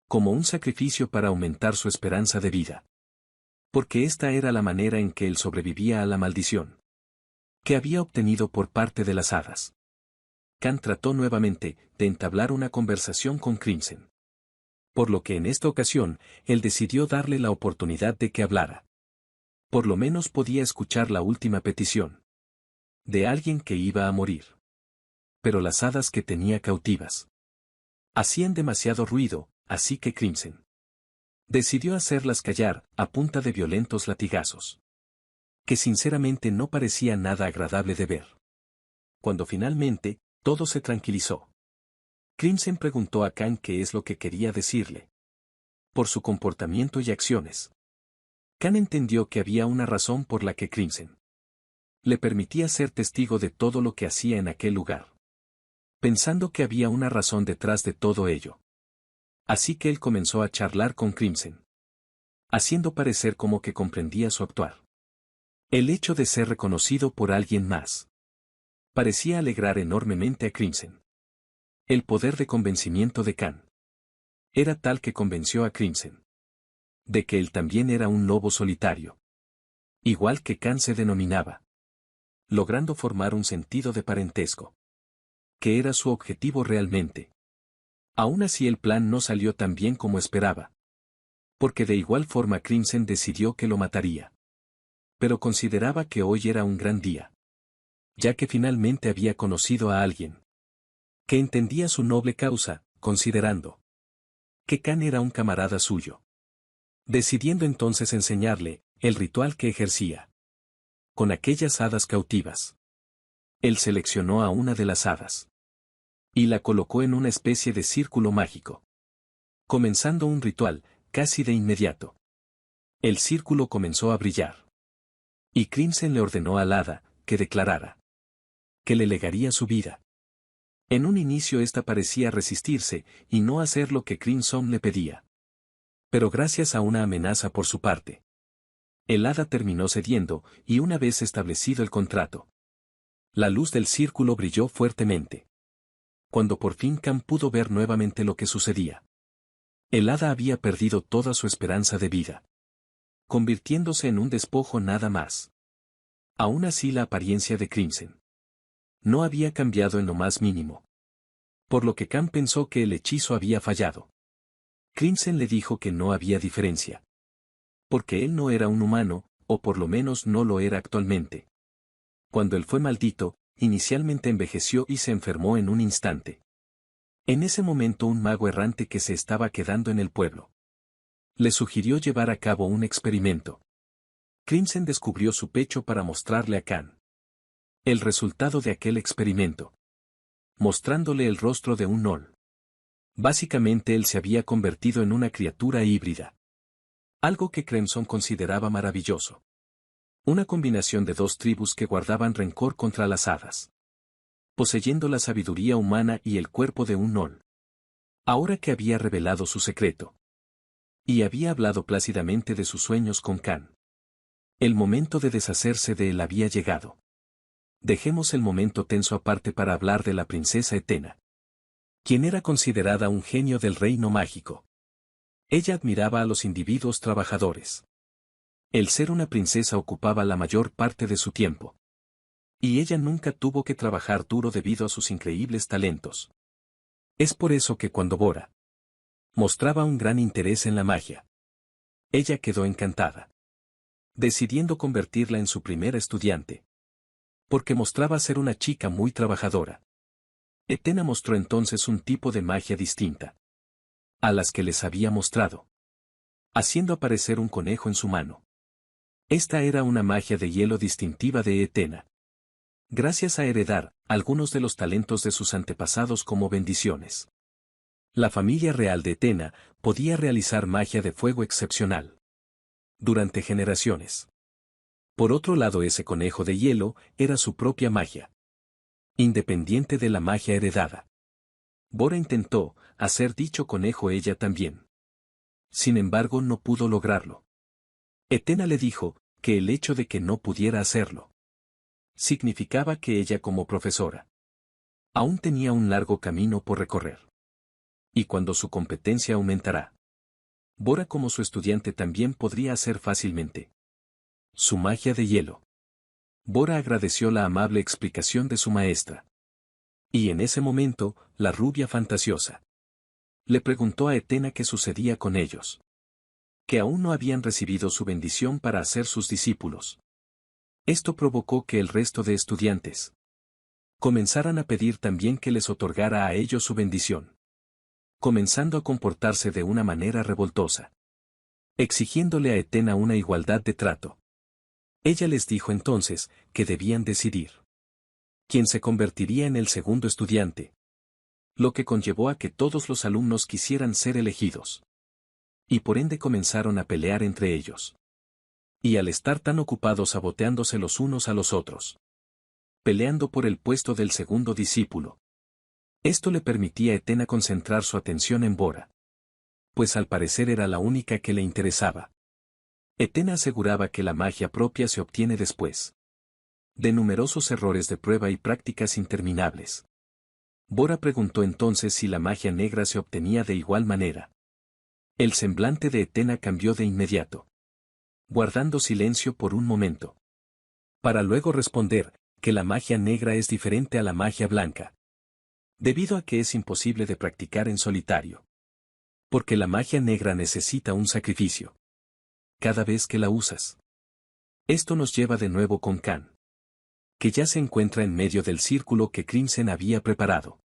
como un sacrificio para aumentar su esperanza de vida. Porque esta era la manera en que él sobrevivía a la maldición que había obtenido por parte de las hadas. Khan trató nuevamente de entablar una conversación con Crimson, por lo que en esta ocasión, él decidió darle la oportunidad de que hablara. Por lo menos podía escuchar la última petición de alguien que iba a morir. Pero las hadas que tenía cautivas hacían demasiado ruido, así que Crimson decidió hacerlas callar a punta de violentos latigazos, que sinceramente no parecía nada agradable de ver. Cuando finalmente, todo se tranquilizó, Crimson preguntó a Khan qué es lo que quería decirle por su comportamiento y acciones. Khan entendió que había una razón por la que Crimson le permitía ser testigo de todo lo que hacía en aquel lugar, pensando que había una razón detrás de todo ello. Así que él comenzó a charlar con Crimson, haciendo parecer como que comprendía su actuar. El hecho de ser reconocido por alguien más parecía alegrar enormemente a Crimson. El poder de convencimiento de Khan era tal que convenció a Crimson de que él también era un lobo solitario. igual que Khan se denominaba, logrando formar un sentido de parentesco, que era su objetivo realmente. Aún así el plan no salió tan bien como esperaba, porque de igual forma Crimson decidió que lo mataría. Pero consideraba que hoy era un gran día, ya que finalmente había conocido a alguien que entendía su noble causa, considerando que Khan era un camarada suyo. Decidiendo entonces enseñarle el ritual que ejercía con aquellas hadas cautivas. Él seleccionó a una de las hadas y la colocó en una especie de círculo mágico, comenzando un ritual, casi de inmediato. El círculo comenzó a brillar. Y Crimson le ordenó al hada que declarara que le legaría su vida. En un inicio ésta parecía resistirse y no hacer lo que Crimson le pedía. Pero gracias a una amenaza por su parte, el hada terminó cediendo y una vez establecido el contrato, la luz del círculo brilló fuertemente. Cuando por fin Khan pudo ver nuevamente lo que sucedía, el hada había perdido toda su esperanza de vida, convirtiéndose en un despojo nada más. Aún así la apariencia de Crimson no había cambiado en lo más mínimo, por lo que Khan pensó que el hechizo había fallado. Crimson le dijo que no había diferencia, porque él no era un humano, o por lo menos no lo era actualmente. Cuando él fue maldito, inicialmente envejeció y se enfermó en un instante. En ese momento un mago errante que se estaba quedando en el pueblo le sugirió llevar a cabo un experimento. Crimson descubrió su pecho para mostrarle a Khan el resultado de aquel experimento, mostrándole el rostro de un Gnoll. Básicamente él se había convertido en una criatura híbrida, algo que Crimson consideraba maravilloso. Una combinación de dos tribus que guardaban rencor contra las hadas, poseyendo la sabiduría humana y el cuerpo de un Gnoll. Ahora que había revelado su secreto y había hablado plácidamente de sus sueños con Khan, el momento de deshacerse de él había llegado. Dejemos el momento tenso aparte para hablar de la princesa Etena, quien era considerada un genio del reino mágico. Ella admiraba a los individuos trabajadores. El ser una princesa ocupaba la mayor parte de su tiempo. Y ella nunca tuvo que trabajar duro debido a sus increíbles talentos. Es por eso que cuando Bora mostraba un gran interés en la magia, ella quedó encantada, decidiendo convertirla en su primera estudiante, porque mostraba ser una chica muy trabajadora. Etena mostró entonces un tipo de magia distinta a las que les había mostrado, haciendo aparecer un conejo en su mano. Esta era una magia de hielo distintiva de Etena, gracias a heredar algunos de los talentos de sus antepasados como bendiciones. La familia real de Etena podía realizar magia de fuego excepcional durante generaciones. Por otro lado, ese conejo de hielo era su propia magia, independiente de la magia heredada. Bora intentó hacer dicho conejo ella también. Sin embargo, no pudo lograrlo. Etena le dijo que el hecho de que no pudiera hacerlo significaba que ella como profesora aún tenía un largo camino por recorrer. Y cuando su competencia aumentara, Bora como su estudiante también podría hacer fácilmente su magia de hielo. Bora agradeció la amable explicación de su maestra. Y en ese momento, la rubia fantasiosa le preguntó a Etena qué sucedía con ellos. Que aún no habían recibido su bendición para hacer sus discípulos. Esto provocó que el resto de estudiantes comenzaran a pedir también que les otorgara a ellos su bendición, comenzando a comportarse de una manera revoltosa, exigiéndole a Etena una igualdad de trato. Ella les dijo entonces que debían decidir quién se convertiría en el segundo estudiante, lo que conllevó a que todos los alumnos quisieran ser elegidos. Y por ende comenzaron a pelear entre ellos. Y al estar tan ocupados saboteándose los unos a los otros, peleando por el puesto del segundo discípulo, esto le permitía a Etena concentrar su atención en Bora, pues al parecer era la única que le interesaba. Etena aseguraba que la magia propia se obtiene después de numerosos errores de prueba y prácticas interminables. Bora preguntó entonces si la magia negra se obtenía de igual manera. El semblante de Etena cambió de inmediato. guardando silencio por un momento. Para luego responder, que la magia negra es diferente a la magia blanca. Debido a que es imposible de practicar en solitario. Porque la magia negra necesita un sacrificio. Cada vez que la usas. Esto nos lleva de nuevo con Khan. Que ya se encuentra en medio del círculo que Crimson había preparado.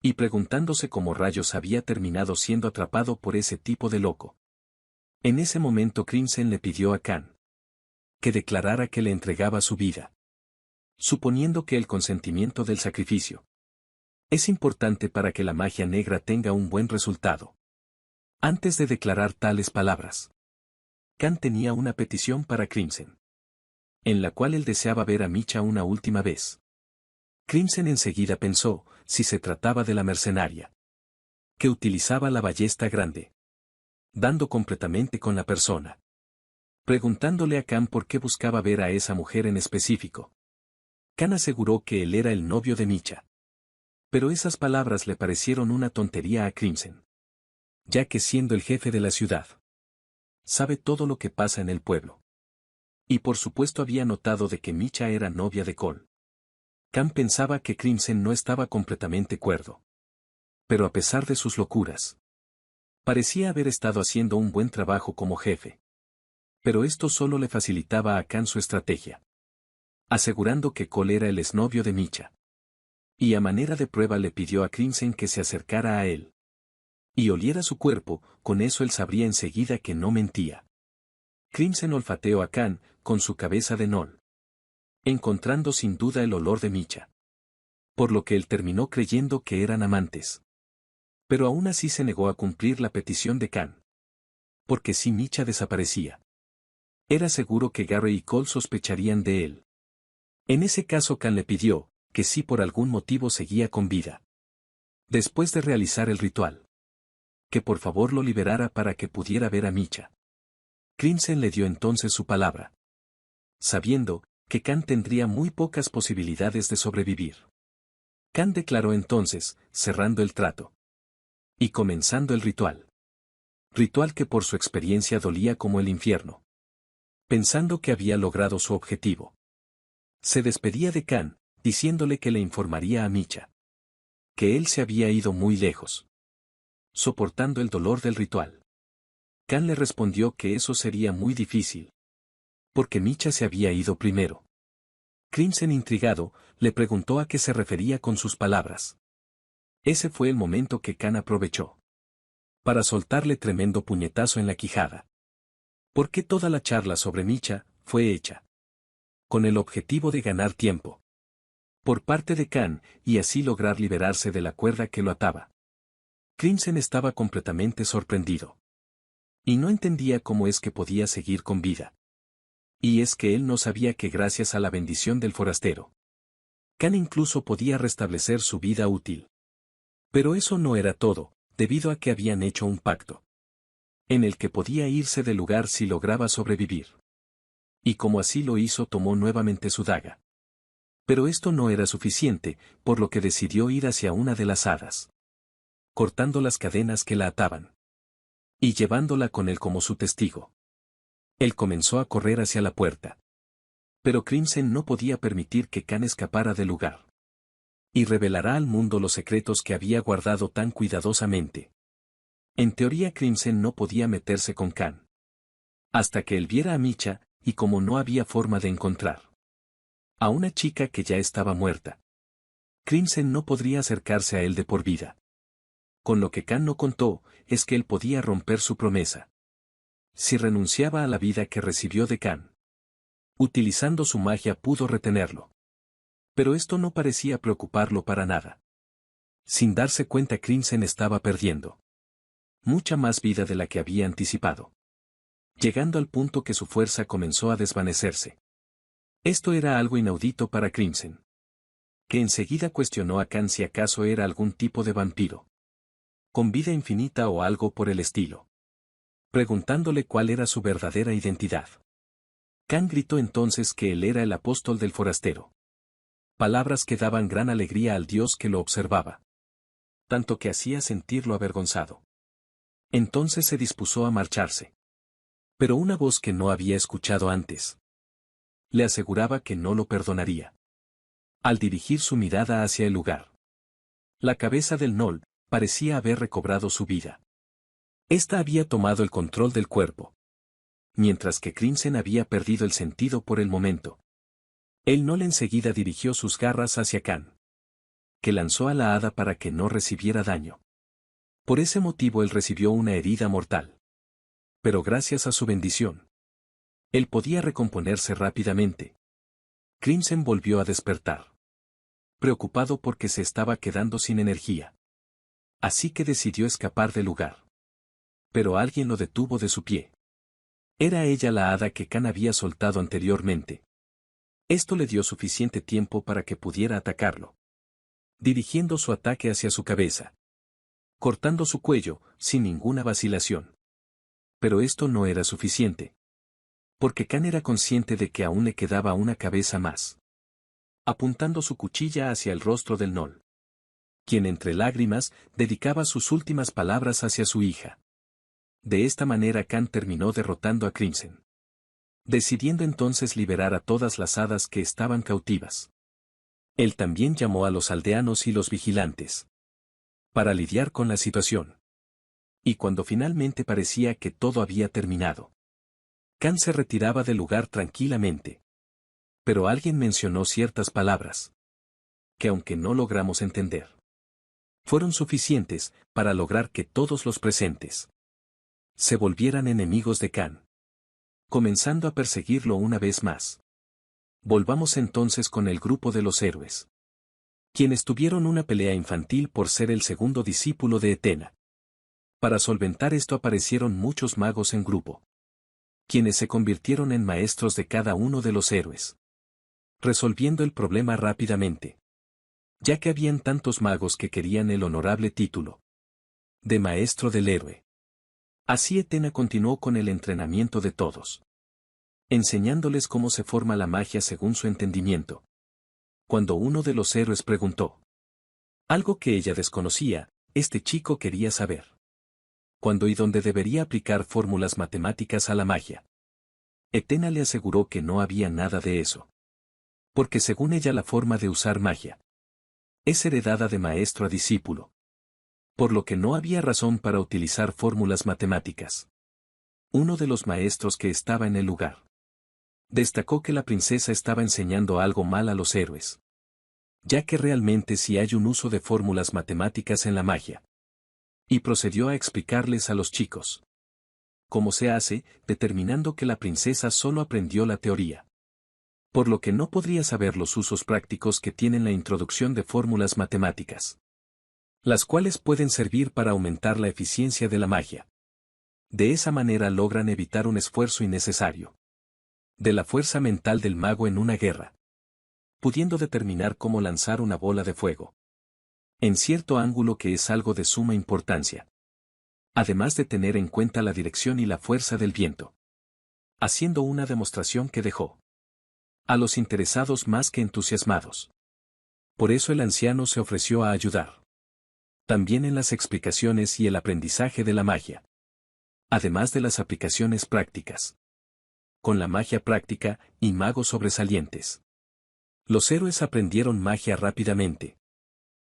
Y preguntándose cómo rayos había terminado siendo atrapado por ese tipo de loco. En ese momento Crimson le pidió a Khan que declarara que le entregaba su vida. Suponiendo que el consentimiento del sacrificio es importante para que la magia negra tenga un buen resultado. Antes de declarar tales palabras, Khan tenía una petición para Crimson, en la cual él deseaba ver a Micha una última vez. Crimson enseguida pensó, si se trataba de la mercenaria, que utilizaba la ballesta grande, dando completamente con la persona. Preguntándole a Khan por qué buscaba ver a esa mujer en específico. Khan aseguró que él era el novio de Micha. Pero esas palabras le parecieron una tontería a Crimson. Ya que siendo el jefe de la ciudad, sabe todo lo que pasa en el pueblo. Y por supuesto había notado de que Micha era novia de Cole. Khan pensaba que Crimson no estaba completamente cuerdo. Pero a pesar de sus locuras, parecía haber estado haciendo un buen trabajo como jefe. Pero esto solo le facilitaba a Khan su estrategia. Asegurando que Cole era el exnovio de Micha. Y a manera de prueba le pidió a Crimson que se acercara a él. Y oliera su cuerpo, con eso él sabría enseguida que no mentía. Crimson olfateó a Khan, con su cabeza de Nol. Encontrando sin duda el olor de Micha. Por lo que él terminó creyendo que eran amantes. Pero aún así se negó a cumplir la petición de Khan. Porque si Micha desaparecía, era seguro que Gary y Cole sospecharían de él. En ese caso Khan le pidió, que si por algún motivo seguía con vida. Después de realizar el ritual, que por favor lo liberara para que pudiera ver a Micha. Crimson le dio entonces su palabra. Sabiendo, que Khan tendría muy pocas posibilidades de sobrevivir. Khan declaró entonces, cerrando el trato. Y comenzando el ritual. Ritual que por su experiencia dolía como el infierno. Pensando que había logrado su objetivo. Se despedía de Khan, diciéndole que le informaría a Micha. Que él se había ido muy lejos. Soportando el dolor del ritual. Khan le respondió que eso sería muy difícil. Porque Micha se había ido primero. Crimson intrigado, le preguntó a qué se refería con sus palabras. Ese fue el momento que Khan aprovechó. Para soltarle tremendo puñetazo en la quijada. Porque toda la charla sobre Micha, fue hecha. Con el objetivo de ganar tiempo. Por parte de Khan, y así lograr liberarse de la cuerda que lo ataba. Crimson estaba completamente sorprendido. Y no entendía cómo es que podía seguir con vida. Y es que él no sabía que gracias a la bendición del forastero, Khan incluso podía restablecer su vida útil. Pero eso no era todo, debido a que habían hecho un pacto. En el que podía irse del lugar si lograba sobrevivir. Y como así lo hizo tomó nuevamente su daga. Pero esto no era suficiente, por lo que decidió ir hacia una de las hadas. Cortando las cadenas que la ataban. Y llevándola con él como su testigo. Él comenzó a correr hacia la puerta. Pero Crimson no podía permitir que Khan escapara del lugar. Y revelará al mundo los secretos que había guardado tan cuidadosamente. En teoría Crimson no podía meterse con Khan. Hasta que él viera a Micha, y como no había forma de encontrar a una chica que ya estaba muerta, Crimson no podría acercarse a él de por vida. Con lo que Khan no contó, es que él podía romper su promesa. Si renunciaba a la vida que recibió de Khan. Utilizando su magia pudo retenerlo. Pero esto no parecía preocuparlo para nada. Sin darse cuenta Crimson estaba perdiendo mucha más vida de la que había anticipado. Llegando al punto que su fuerza comenzó a desvanecerse. Esto era algo inaudito para Crimson. Que enseguida cuestionó a Khan si acaso era algún tipo de vampiro. Con vida infinita o algo por el estilo. Preguntándole cuál era su verdadera identidad. Khan gritó entonces que él era el apóstol del forastero. Palabras que daban gran alegría al dios que lo observaba. Tanto que hacía sentirlo avergonzado. Entonces se dispuso a marcharse. Pero una voz que no había escuchado antes le aseguraba que no lo perdonaría. Al dirigir su mirada hacia el lugar, la cabeza del Gnoll parecía haber recobrado su vida. Esta había tomado el control del cuerpo, mientras que Crimson había perdido el sentido por el momento. El Gnoll enseguida dirigió sus garras hacia Khan, que lanzó a la hada para que no recibiera daño. Por ese motivo él recibió una herida mortal. Pero gracias a su bendición, él podía recomponerse rápidamente. Crimson volvió a despertar, preocupado porque se estaba quedando sin energía. Así que decidió escapar del lugar. Pero alguien lo detuvo de su pie. Era ella la hada que Khan había soltado anteriormente. Esto le dio suficiente tiempo para que pudiera atacarlo, dirigiendo su ataque hacia su cabeza, cortando su cuello, sin ninguna vacilación. Pero esto no era suficiente, porque Khan era consciente de que aún le quedaba una cabeza más. Apuntando su cuchilla hacia el rostro del Gnoll, quien entre lágrimas dedicaba sus últimas palabras hacia su hija. De esta manera Khan terminó derrotando a Crimson, decidiendo entonces liberar a todas las hadas que estaban cautivas. Él también llamó a los aldeanos y los vigilantes para lidiar con la situación. Y cuando finalmente parecía que todo había terminado, Khan se retiraba del lugar tranquilamente. Pero alguien mencionó ciertas palabras que, aunque no logramos entender, fueron suficientes para lograr que todos los presentes se volvieran enemigos de Khan, comenzando a perseguirlo una vez más. Volvamos entonces con el grupo de los héroes, quienes tuvieron una pelea infantil por ser el segundo discípulo de Etena. Para solventar esto aparecieron muchos magos en grupo, quienes se convirtieron en maestros de cada uno de los héroes, resolviendo el problema rápidamente, ya que habían tantos magos que querían el honorable título de maestro del héroe. Así Etena continuó con el entrenamiento de todos, enseñándoles cómo se forma la magia según su entendimiento. Cuando uno de los héroes preguntó algo que ella desconocía, este chico quería saber cuándo y dónde debería aplicar fórmulas matemáticas a la magia. Etena le aseguró que no había nada de eso, porque según ella la forma de usar magia es heredada de maestro a discípulo, por lo que no había razón para utilizar fórmulas matemáticas. Uno de los maestros que estaba en el lugar destacó que la princesa estaba enseñando algo mal a los héroes, ya que realmente sí hay un uso de fórmulas matemáticas en la magia. Y procedió a explicarles a los chicos cómo se hace, determinando que la princesa solo aprendió la teoría, por lo que no podría saber los usos prácticos que tienen la introducción de fórmulas matemáticas, las cuales pueden servir para aumentar la eficiencia de la magia. De esa manera logran evitar un esfuerzo innecesario de la fuerza mental del mago en una guerra, pudiendo determinar cómo lanzar una bola de fuego en cierto ángulo, que es algo de suma importancia, además de tener en cuenta la dirección y la fuerza del viento, haciendo una demostración que dejó a los interesados más que entusiasmados. Por eso el anciano se ofreció a ayudar también en las explicaciones y el aprendizaje de la magia, además de las aplicaciones prácticas. Con la magia práctica y magos sobresalientes, los héroes aprendieron magia rápidamente.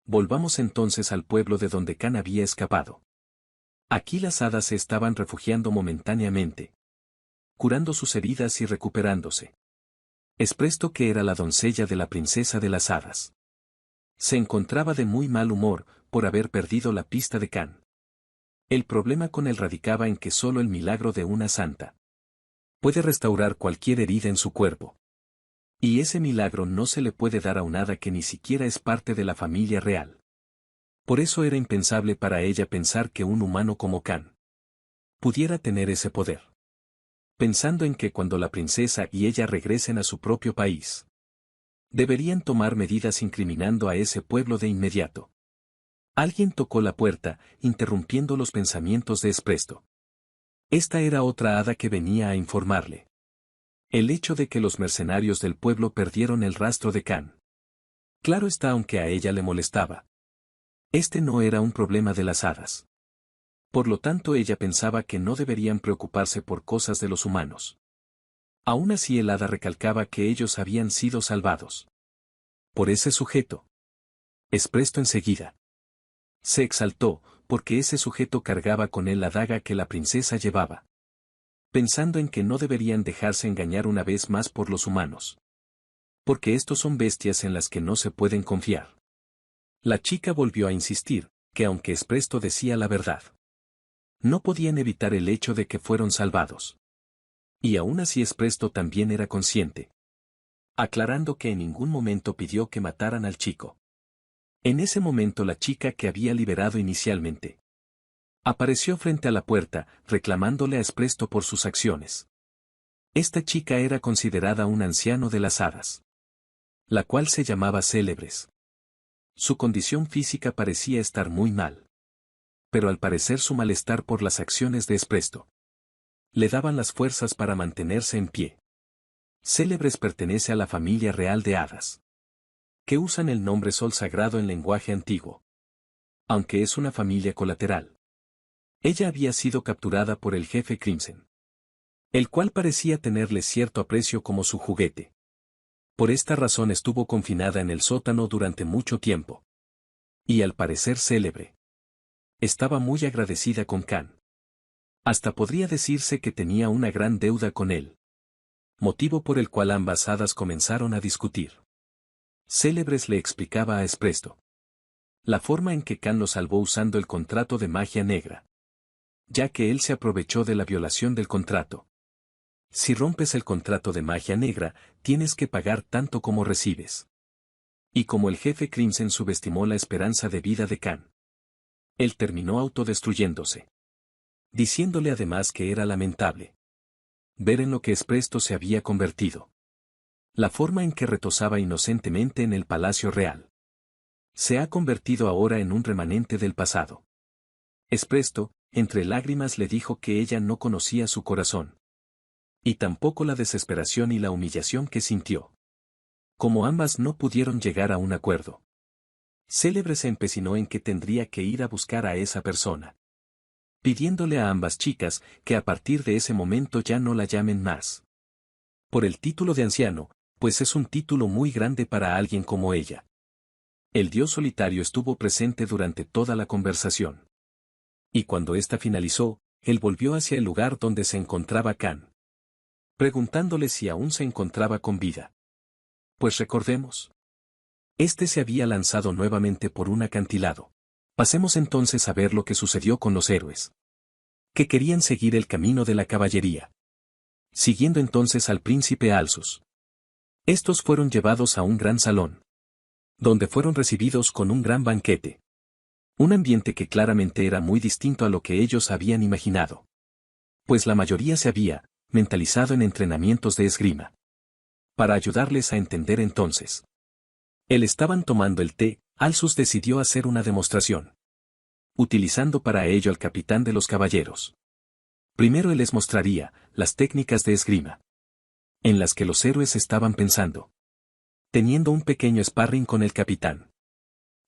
Volvamos entonces al pueblo de donde Khan había escapado. Aquí las hadas se estaban refugiando momentáneamente, curando sus heridas y recuperándose. Espresto, que era la doncella de la princesa de las hadas, se encontraba de muy mal humor por haber perdido la pista de Khan. El problema con él radicaba en que solo el milagro de una santa puede restaurar cualquier herida en su cuerpo. Y ese milagro no se le puede dar a una hada que ni siquiera es parte de la familia real. Por eso era impensable para ella pensar que un humano como Khan pudiera tener ese poder. Pensando en que cuando la princesa y ella regresen a su propio país, deberían tomar medidas incriminando a ese pueblo de inmediato. Alguien tocó la puerta, interrumpiendo los pensamientos de Espresto. Esta era otra hada que venía a informarle el hecho de que los mercenarios del pueblo perdieron el rastro de Khan. Claro está, aunque a ella le molestaba, este no era un problema de las hadas. Por lo tanto ella pensaba que no deberían preocuparse por cosas de los humanos. Aún así el hada recalcaba que ellos habían sido salvados por ese sujeto. Espresto enseguida se exaltó, porque ese sujeto cargaba con él la daga que la princesa llevaba. Pensando en que no deberían dejarse engañar una vez más por los humanos. Porque estos son bestias en las que no se pueden confiar. La chica volvió a insistir, que aunque Espresto decía la verdad, no podían evitar el hecho de que fueron salvados. Y aún así Espresto también era consciente. Aclarando que en ningún momento pidió que mataran al chico. En ese momento la chica que había liberado inicialmente apareció frente a la puerta, reclamándole a Espresto por sus acciones. Esta chica era considerada un anciano de las hadas, la cual se llamaba Célebres. Su condición física parecía estar muy mal. Pero al parecer su malestar por las acciones de Espresto le daban las fuerzas para mantenerse en pie. Célebres pertenece a la familia real de hadas, que usan el nombre Sol Sagrado en lenguaje antiguo. Aunque es una familia colateral. Ella había sido capturada por el jefe Crimson, el cual parecía tenerle cierto aprecio como su juguete. Por esta razón estuvo confinada en el sótano durante mucho tiempo. Y al parecer Célebre estaba muy agradecida con Khan. Hasta podría decirse que tenía una gran deuda con él. Motivo por el cual ambas hadas comenzaron a discutir. Célebres le explicaba a Espresto la forma en que Khan lo salvó usando el contrato de magia negra, ya que él se aprovechó de la violación del contrato. Si rompes el contrato de magia negra, tienes que pagar tanto como recibes. Y como el jefe Crimson subestimó la esperanza de vida de Khan, él terminó autodestruyéndose, diciéndole además que era lamentable ver en lo que Espresto se había convertido. La forma en que retozaba inocentemente en el palacio real se ha convertido ahora en un remanente del pasado. Espresto, entre lágrimas, le dijo que ella no conocía su corazón. Y tampoco la desesperación y la humillación que sintió. Como ambas no pudieron llegar a un acuerdo, Célebre se empecinó en que tendría que ir a buscar a esa persona, pidiéndole a ambas chicas que a partir de ese momento ya no la llamen más por el título de anciano, pues es un título muy grande para alguien como ella. El dios solitario estuvo presente durante toda la conversación. Y cuando ésta finalizó, él volvió hacia el lugar donde se encontraba Khan, preguntándole si aún se encontraba con vida. Pues recordemos. Este se había lanzado nuevamente por un acantilado. Pasemos entonces a ver lo que sucedió con los héroes, que querían seguir el camino de la caballería. Siguiendo entonces al príncipe Alsus. Estos fueron llevados a un gran salón, donde fueron recibidos con un gran banquete. Un ambiente que claramente era muy distinto a lo que ellos habían imaginado. Pues la mayoría se había mentalizado en entrenamientos de esgrima. Para ayudarles a entender entonces. Estaban tomando el té, Alsus decidió hacer una demostración. Utilizando para ello al capitán de los caballeros. Primero él les mostraría las técnicas de esgrima, en las que los héroes estaban pensando. Teniendo un pequeño sparring con el capitán,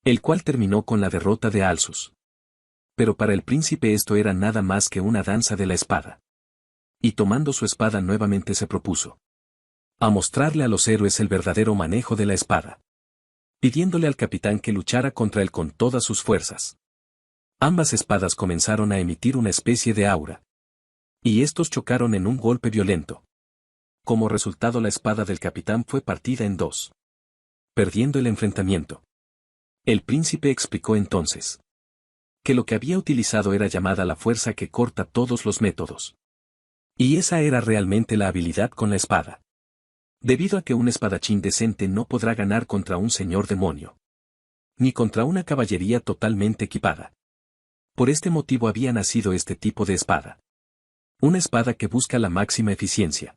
el cual terminó con la derrota de Alsus. Pero para el príncipe esto era nada más que una danza de la espada. Y tomando su espada nuevamente se propuso a mostrarle a los héroes el verdadero manejo de la espada, pidiéndole al capitán que luchara contra él con todas sus fuerzas. Ambas espadas comenzaron a emitir una especie de aura. Y estos chocaron en un golpe violento. Como resultado la espada del capitán fue partida en dos, perdiendo el enfrentamiento. El príncipe explicó entonces que lo que había utilizado era llamada la fuerza que corta todos los métodos. Y esa era realmente la habilidad con la espada. Debido a que un espadachín decente no podrá ganar contra un señor demonio, ni contra una caballería totalmente equipada. Por este motivo había nacido este tipo de espada. Una espada que busca la máxima eficiencia.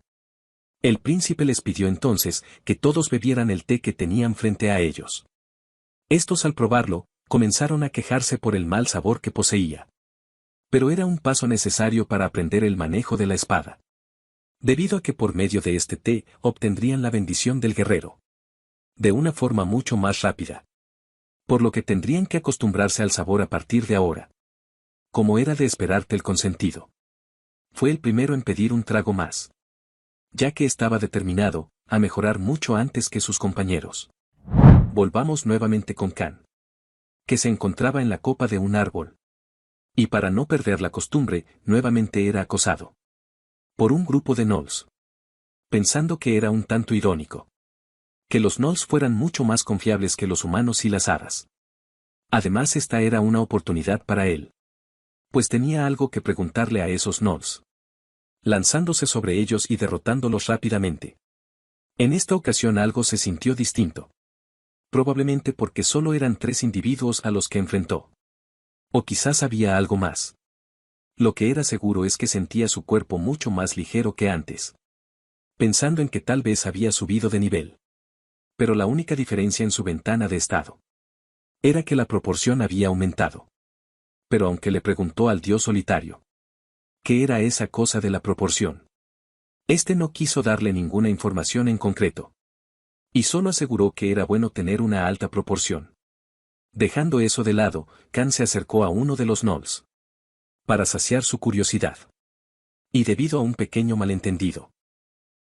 El príncipe les pidió entonces que todos bebieran el té que tenían frente a ellos. Estos al probarlo, comenzaron a quejarse por el mal sabor que poseía. Pero era un paso necesario para aprender el manejo de la espada. Debido a que por medio de este té obtendrían la bendición del guerrero. De una forma mucho más rápida. Por lo que tendrían que acostumbrarse al sabor a partir de ahora. Como era de esperarte el consentido. Fue el primero en pedir un trago más. Ya que estaba determinado a mejorar mucho antes que sus compañeros. Volvamos nuevamente con Khan. Que se encontraba en la copa de un árbol. Y para no perder la costumbre, nuevamente era acosado. Por un grupo de gnolls. Pensando que era un tanto irónico. Que los gnolls fueran mucho más confiables que los humanos y las hadas. Además esta era una oportunidad para él. Pues tenía algo que preguntarle a esos gnolls. Lanzándose sobre ellos y derrotándolos rápidamente. En esta ocasión algo se sintió distinto. Probablemente porque solo eran 3 individuos a los que enfrentó. O quizás había algo más. Lo que era seguro es que sentía su cuerpo mucho más ligero que antes. Pensando en que tal vez había subido de nivel. Pero la única diferencia en su ventana de estado era que la proporción había aumentado. Pero aunque le preguntó al dios solitario ¿qué era esa cosa de la proporción? Este no quiso darle ninguna información en concreto. Y solo aseguró que era bueno tener una alta proporción. Dejando eso de lado, Khan se acercó a uno de los gnolls. Para saciar su curiosidad. Y debido a un pequeño malentendido.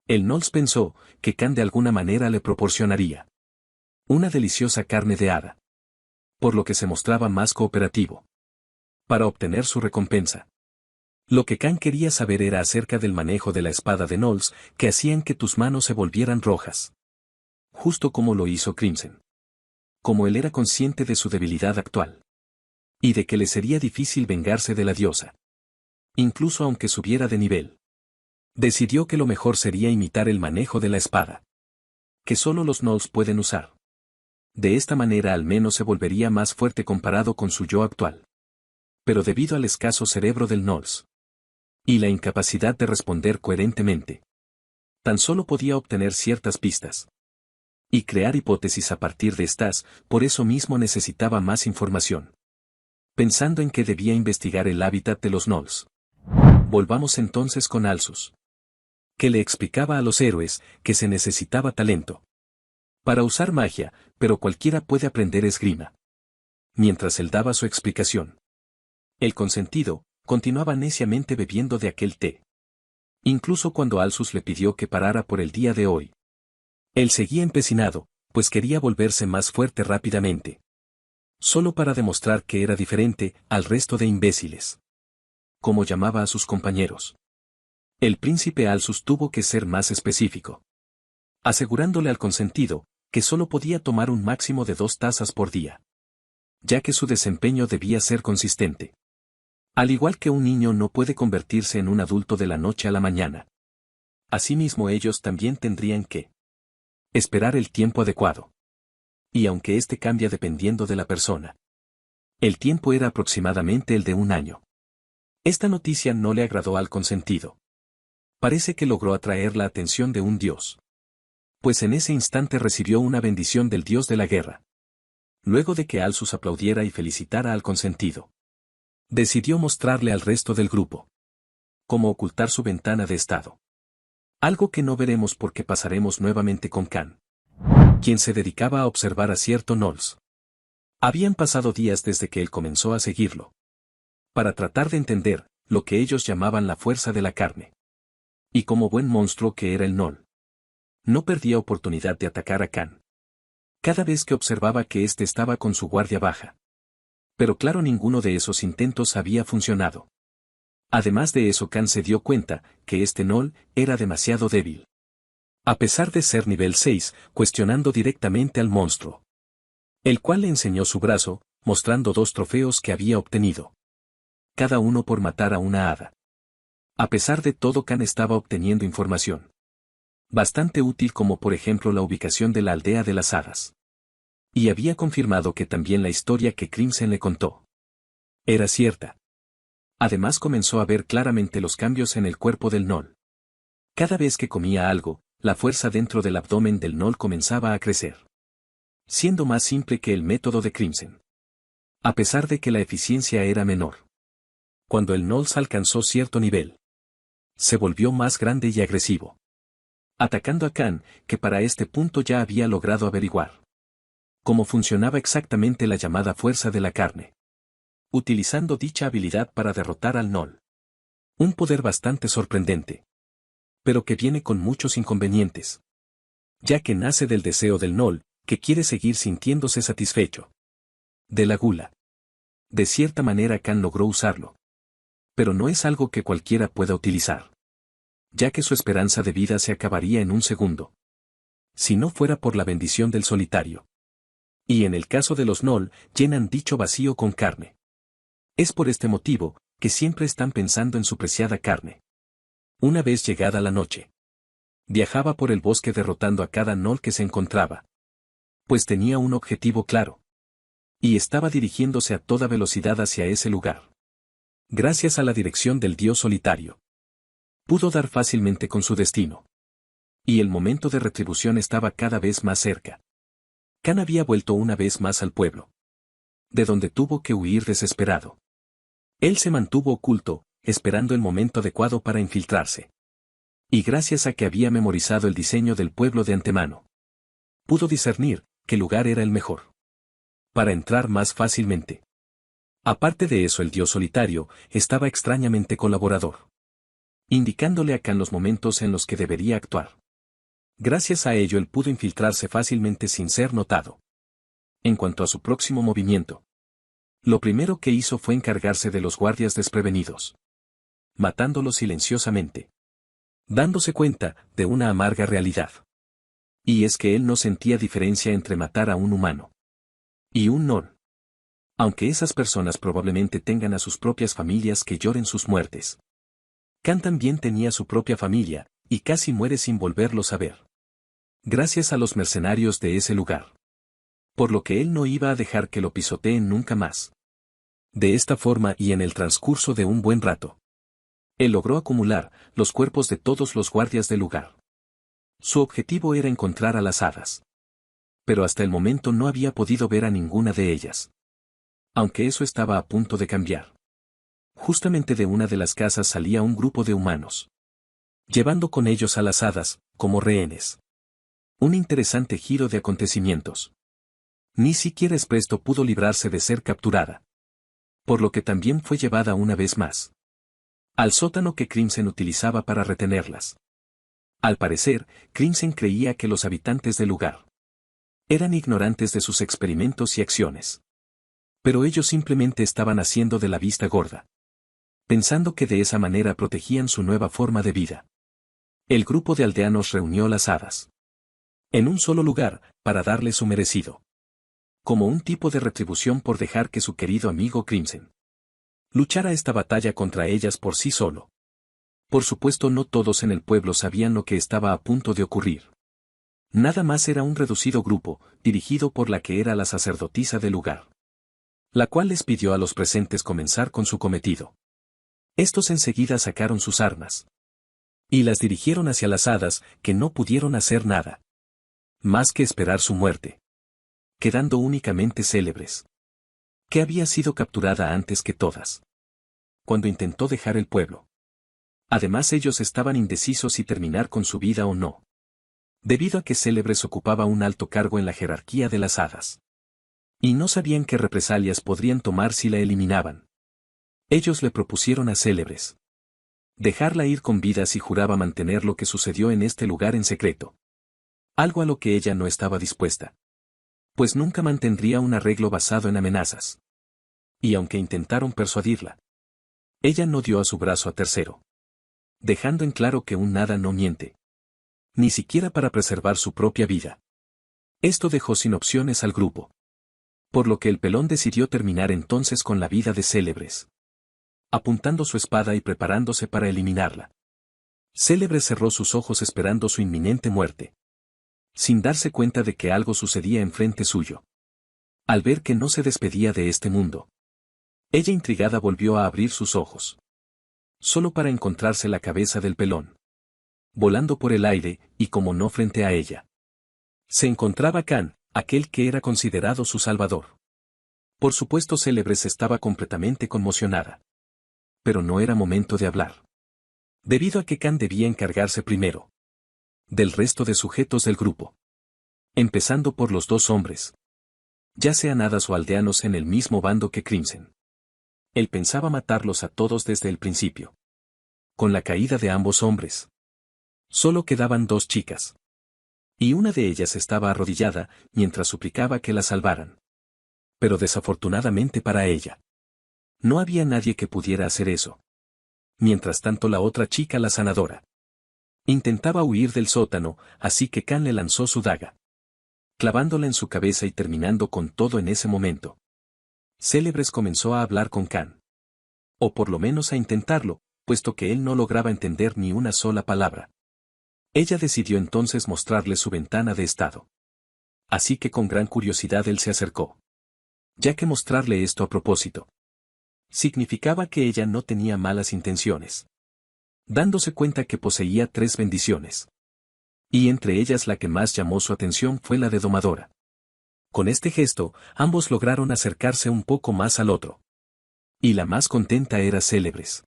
El gnoll pensó que Khan de alguna manera le proporcionaría una deliciosa carne de hada. Por lo que se mostraba más cooperativo. Para obtener su recompensa. Lo que Khan quería saber era acerca del manejo de la espada de gnolls que hacían que tus manos se volvieran rojas. Justo como lo hizo Crimson. Como él era consciente de su debilidad actual. Y de que le sería difícil vengarse de la diosa. Incluso aunque subiera de nivel. Decidió que lo mejor sería imitar el manejo de la espada. Que solo los gnolls pueden usar. De esta manera al menos se volvería más fuerte comparado con su yo actual. Pero debido al escaso cerebro del gnolls. Y la incapacidad de responder coherentemente. Tan solo podía obtener ciertas pistas. Y crear hipótesis a partir de estas, por eso mismo necesitaba más información. Pensando en que debía investigar el hábitat de los gnolls. Volvamos entonces con Alsus. Que le explicaba a los héroes que se necesitaba talento. Para usar magia, pero cualquiera puede aprender esgrima. Mientras él daba su explicación. El consentido, continuaba neciamente bebiendo de aquel té. Incluso cuando Alsus le pidió que parara por el día de hoy. Él seguía empecinado, pues quería volverse más fuerte rápidamente. Solo para demostrar que era diferente al resto de imbéciles. Como llamaba a sus compañeros. El príncipe Alsus tuvo que ser más específico. Asegurándole al consentido, que solo podía tomar un máximo de 2 tazas por día. Ya que su desempeño debía ser consistente. Al igual que un niño no puede convertirse en un adulto de la noche a la mañana. Asimismo ellos también tendrían que esperar el tiempo adecuado. Y aunque este cambia dependiendo de la persona. El tiempo era aproximadamente el de un año. Esta noticia no le agradó al consentido. Parece que logró atraer la atención de un dios. Pues en ese instante recibió una bendición del dios de la guerra. Luego de que Alsus aplaudiera y felicitara al consentido. Decidió mostrarle al resto del grupo. Cómo ocultar su ventana de estado. Algo que no veremos porque pasaremos nuevamente con Khan. Quien se dedicaba a observar a cierto gnolls. Habían pasado días desde que él comenzó a seguirlo. Para tratar de entender lo que ellos llamaban la fuerza de la carne. Y como buen monstruo que era el gnoll. No perdía oportunidad de atacar a Khan. Cada vez que observaba que éste estaba con su guardia baja. Pero claro, ninguno de esos intentos había funcionado. Además de eso, Khan se dio cuenta que este gnoll era demasiado débil. A pesar de ser nivel 6, cuestionando directamente al monstruo. El cual le enseñó su brazo, mostrando 2 trofeos que había obtenido. Cada uno por matar a una hada. A pesar de todo, Khan estaba obteniendo información. Bastante útil, como por ejemplo la ubicación de la aldea de las hadas. Y había confirmado que también la historia que Crimson le contó era cierta. Además comenzó a ver claramente los cambios en el cuerpo del gnoll. Cada vez que comía algo, la fuerza dentro del abdomen del gnoll comenzaba a crecer. Siendo más simple que el método de Crimson. A pesar de que la eficiencia era menor. Cuando el gnoll alcanzó cierto nivel, se volvió más grande y agresivo. Atacando a Khan, que para este punto ya había logrado averiguar cómo funcionaba exactamente la llamada fuerza de la carne. utilizando dicha habilidad para derrotar al Gnoll. Un poder bastante sorprendente, pero que viene con muchos inconvenientes, ya que nace del deseo del Gnoll, que quiere seguir sintiéndose satisfecho. De la gula. De cierta manera Khan logró usarlo. Pero no es algo que cualquiera pueda utilizar, ya que su esperanza de vida se acabaría en un segundo, si no fuera por la bendición del solitario. Y en el caso de los Gnoll, llenan dicho vacío con carne. Es por este motivo, que siempre están pensando en su preciada carne. Una vez llegada la noche, viajaba por el bosque derrotando a cada Gnoll que se encontraba, pues tenía un objetivo claro. Y estaba dirigiéndose a toda velocidad hacia ese lugar. Gracias a la dirección del dios solitario, pudo dar fácilmente con su destino. Y el momento de retribución estaba cada vez más cerca. Khan había vuelto una vez más al pueblo, de donde tuvo que huir desesperado. Él se mantuvo oculto, esperando el momento adecuado para infiltrarse. Y gracias a que había memorizado el diseño del pueblo de antemano, pudo discernir qué lugar era el mejor para entrar más fácilmente. Aparte de eso, el dios solitario estaba extrañamente colaborador, indicándole a Khan los momentos en los que debería actuar. Gracias a ello él pudo infiltrarse fácilmente sin ser notado. En cuanto a su próximo movimiento, lo primero que hizo fue encargarse de los guardias desprevenidos, matándolos silenciosamente, dándose cuenta de una amarga realidad. Y es que él no sentía diferencia entre matar a un humano y un Gnoll. Aunque esas personas probablemente tengan a sus propias familias que lloren sus muertes. Khan también tenía su propia familia, y casi muere sin volverlos a ver. Gracias a los mercenarios de ese lugar. Por lo que él no iba a dejar que lo pisoteen nunca más. De esta forma y en el transcurso de un buen rato, él logró acumular los cuerpos de todos los guardias del lugar. Su objetivo era encontrar a las hadas. Pero hasta el momento no había podido ver a ninguna de ellas. Aunque eso estaba a punto de cambiar. Justamente de una de las casas salía un grupo de humanos, llevando con ellos a las hadas, como rehenes. Un interesante giro de acontecimientos. Ni siquiera Espresto pudo librarse de ser capturada. Por lo que también fue llevada una vez más al sótano que Crimson utilizaba para retenerlas. Al parecer, Crimson creía que los habitantes del lugar eran ignorantes de sus experimentos y acciones. Pero ellos simplemente estaban haciendo de la vista gorda, pensando que de esa manera protegían su nueva forma de vida. El grupo de aldeanos reunió las hadas en un solo lugar, para darle su merecido. Como un tipo de retribución por dejar que su querido amigo Crimson luchara esta batalla contra ellas por sí solo. Por supuesto, no todos en el pueblo sabían lo que estaba a punto de ocurrir. Nada más era un reducido grupo, dirigido por la que era la sacerdotisa del lugar, la cual les pidió a los presentes comenzar con su cometido. Estos enseguida sacaron sus armas y las dirigieron hacia las hadas, que no pudieron hacer nada más que esperar su muerte, quedando únicamente Célebres, que había sido capturada antes que todas, cuando intentó dejar el pueblo. Además, ellos estaban indecisos si terminar con su vida o no, debido a que Célebres ocupaba un alto cargo en la jerarquía de las hadas. Y no sabían qué represalias podrían tomar si la eliminaban. Ellos le propusieron a Célebres dejarla ir con vida si juraba mantener lo que sucedió en este lugar en secreto. Algo a lo que ella no estaba dispuesta, pues nunca mantendría un arreglo basado en amenazas. Y aunque intentaron persuadirla, ella no dio a su brazo a tercero, dejando en claro que un nada no miente, ni siquiera para preservar su propia vida. Esto dejó sin opciones al grupo, por lo que el pelón decidió terminar entonces con la vida de Célebres, apuntando su espada y preparándose para eliminarla. Célebres cerró sus ojos esperando su inminente muerte, sin darse cuenta de que algo sucedía enfrente suyo. Al ver que no se despedía de este mundo, ella intrigada volvió a abrir sus ojos, solo para encontrarse la cabeza del pelón volando por el aire, y como no frente a ella se encontraba Khan, aquel que era considerado su salvador. Por supuesto, Célebres estaba completamente conmocionada. Pero no era momento de hablar, debido a que Khan debía encargarse primero del resto de sujetos del grupo, empezando por los dos hombres, ya sean hadas o aldeanos en el mismo bando que Crimson. Él pensaba matarlos a todos desde el principio. Con la caída de ambos hombres, solo quedaban dos chicas. Y una de ellas estaba arrodillada, mientras suplicaba que la salvaran. Pero desafortunadamente para ella, no había nadie que pudiera hacer eso. Mientras tanto la otra chica, la sanadora, intentaba huir del sótano, así que Khan le lanzó su daga, clavándola en su cabeza y terminando con todo en ese momento. Célebres comenzó a hablar con Khan. O por lo menos a intentarlo, puesto que él no lograba entender ni una sola palabra. Ella decidió entonces mostrarle su ventana de estado. Así que con gran curiosidad él se acercó. Ya que mostrarle esto a propósito significaba que ella no tenía malas intenciones. Dándose cuenta que poseía 3 bendiciones. Y entre ellas la que más llamó su atención fue la de domadora. Con este gesto, ambos lograron acercarse un poco más al otro. Y la más contenta era Célebres.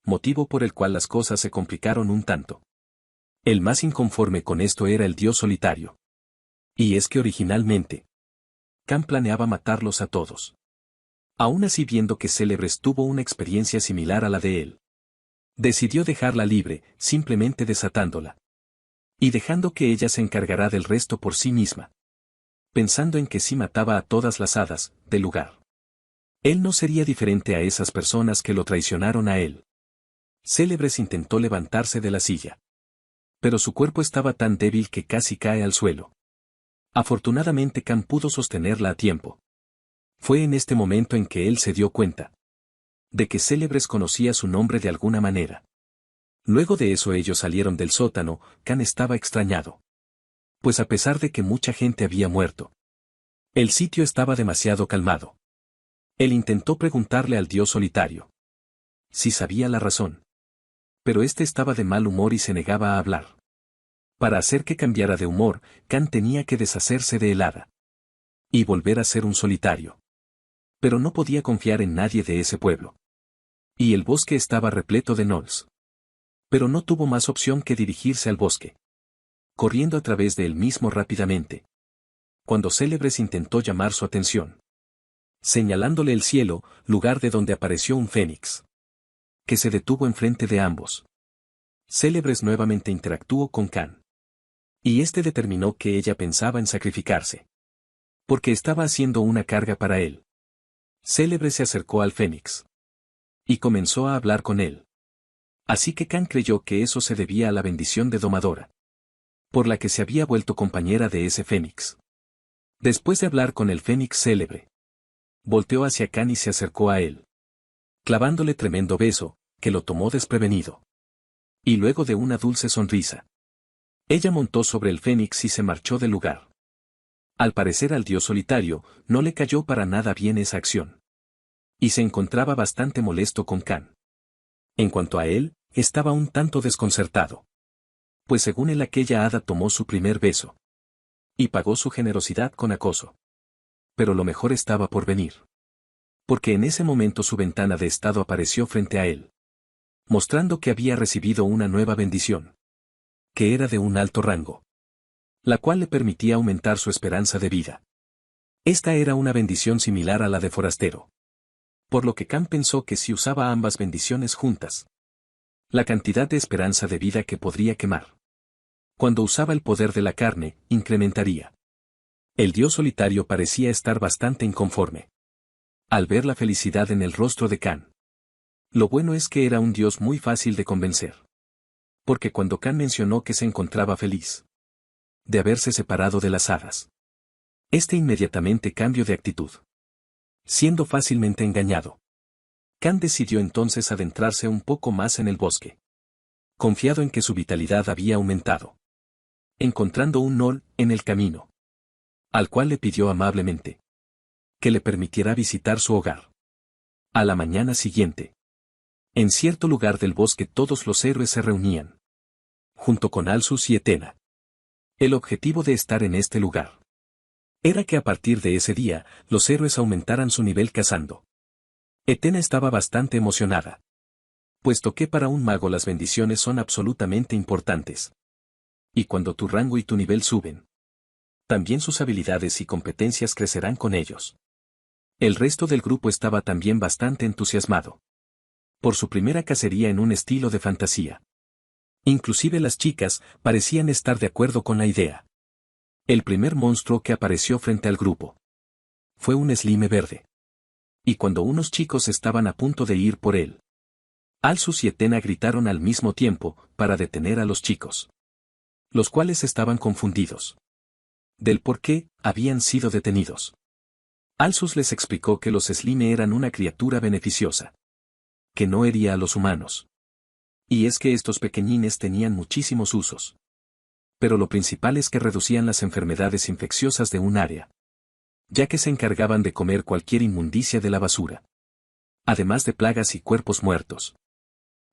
Motivo por el cual las cosas se complicaron un tanto. El más inconforme con esto era el dios solitario. Y es que originalmente, Khan planeaba matarlos a todos. Aún así, viendo que Célebres tuvo una experiencia similar a la de él, decidió dejarla libre, simplemente desatándola. Y dejando que ella se encargará del resto por sí misma. Pensando en que si mataba a todas las hadas del lugar, él no sería diferente a esas personas que lo traicionaron a él. Célebres intentó levantarse de la silla. Pero su cuerpo estaba tan débil que casi cae al suelo. Afortunadamente Khan pudo sostenerla a tiempo. Fue en este momento en que él se dio cuenta de que Célebres conocía su nombre de alguna manera. Luego de eso ellos salieron del sótano. Khan estaba extrañado. Pues a pesar de que mucha gente había muerto, el sitio estaba demasiado calmado. Él intentó preguntarle al dios solitario si sabía la razón. Pero este estaba de mal humor y se negaba a hablar. Para hacer que cambiara de humor, Khan tenía que deshacerse de el hada y volver a ser un solitario. Pero no podía confiar en nadie de ese pueblo. Y el bosque estaba repleto de gnolls. Pero no tuvo más opción que dirigirse al bosque, corriendo a través de él mismo rápidamente. Cuando Célebres intentó llamar su atención, señalándole el cielo, lugar de donde apareció un fénix, que se detuvo enfrente de ambos. Célebres nuevamente interactuó con Khan. Y este determinó que ella pensaba en sacrificarse, porque estaba haciendo una carga para él. Célebres se acercó al fénix y comenzó a hablar con él. Así que Khan creyó que eso se debía a la bendición de domadora, por la que se había vuelto compañera de ese fénix. Después de hablar con el fénix célebre, volteó hacia Khan y se acercó a él, clavándole tremendo beso, que lo tomó desprevenido. Y luego de una dulce sonrisa, ella montó sobre el fénix y se marchó del lugar. Al parecer al dios solitario, no le cayó para nada bien esa acción. Y se encontraba bastante molesto con Khan. En cuanto a él, estaba un tanto desconcertado. Pues según él aquella hada tomó su primer beso. Y pagó su generosidad con acoso. Pero lo mejor estaba por venir. Porque en ese momento su ventana de estado apareció frente a él, mostrando que había recibido una nueva bendición, que era de un alto rango, la cual le permitía aumentar su esperanza de vida. Esta era una bendición similar a la de forastero. Por lo que Khan pensó que si usaba ambas bendiciones juntas, la cantidad de esperanza de vida que podría quemar, cuando usaba el poder de la carne, incrementaría. El dios solitario parecía estar bastante inconforme al ver la felicidad en el rostro de Khan. Lo bueno es que era un dios muy fácil de convencer. Porque cuando Khan mencionó que se encontraba feliz de haberse separado de las hadas, este inmediatamente cambió de actitud. Siendo fácilmente engañado, Khan decidió entonces adentrarse un poco más en el bosque, confiado en que su vitalidad había aumentado. Encontrando un gnoll en el camino, al cual le pidió amablemente que le permitiera visitar su hogar. A la mañana siguiente, en cierto lugar del bosque todos los héroes se reunían, junto con Alsus y Etena. El objetivo de estar en este lugar era que a partir de ese día, los héroes aumentaran su nivel cazando. Etena estaba bastante emocionada, puesto que para un mago las bendiciones son absolutamente importantes. Y cuando tu rango y tu nivel suben, también sus habilidades y competencias crecerán con ellos. El resto del grupo estaba también bastante entusiasmado por su primera cacería en un estilo de fantasía. Inclusive las chicas parecían estar de acuerdo con la idea. El primer monstruo que apareció frente al grupo fue un slime verde. Y cuando unos chicos estaban a punto de ir por él, Alsus y Etena gritaron al mismo tiempo para detener a los chicos, los cuales estaban confundidos del por qué habían sido detenidos. Alsus les explicó que los slime eran una criatura beneficiosa, que no hería a los humanos. Y es que estos pequeñines tenían muchísimos usos. Pero lo principal es que reducían las enfermedades infecciosas de un área, ya que se encargaban de comer cualquier inmundicia de la basura, además de plagas y cuerpos muertos.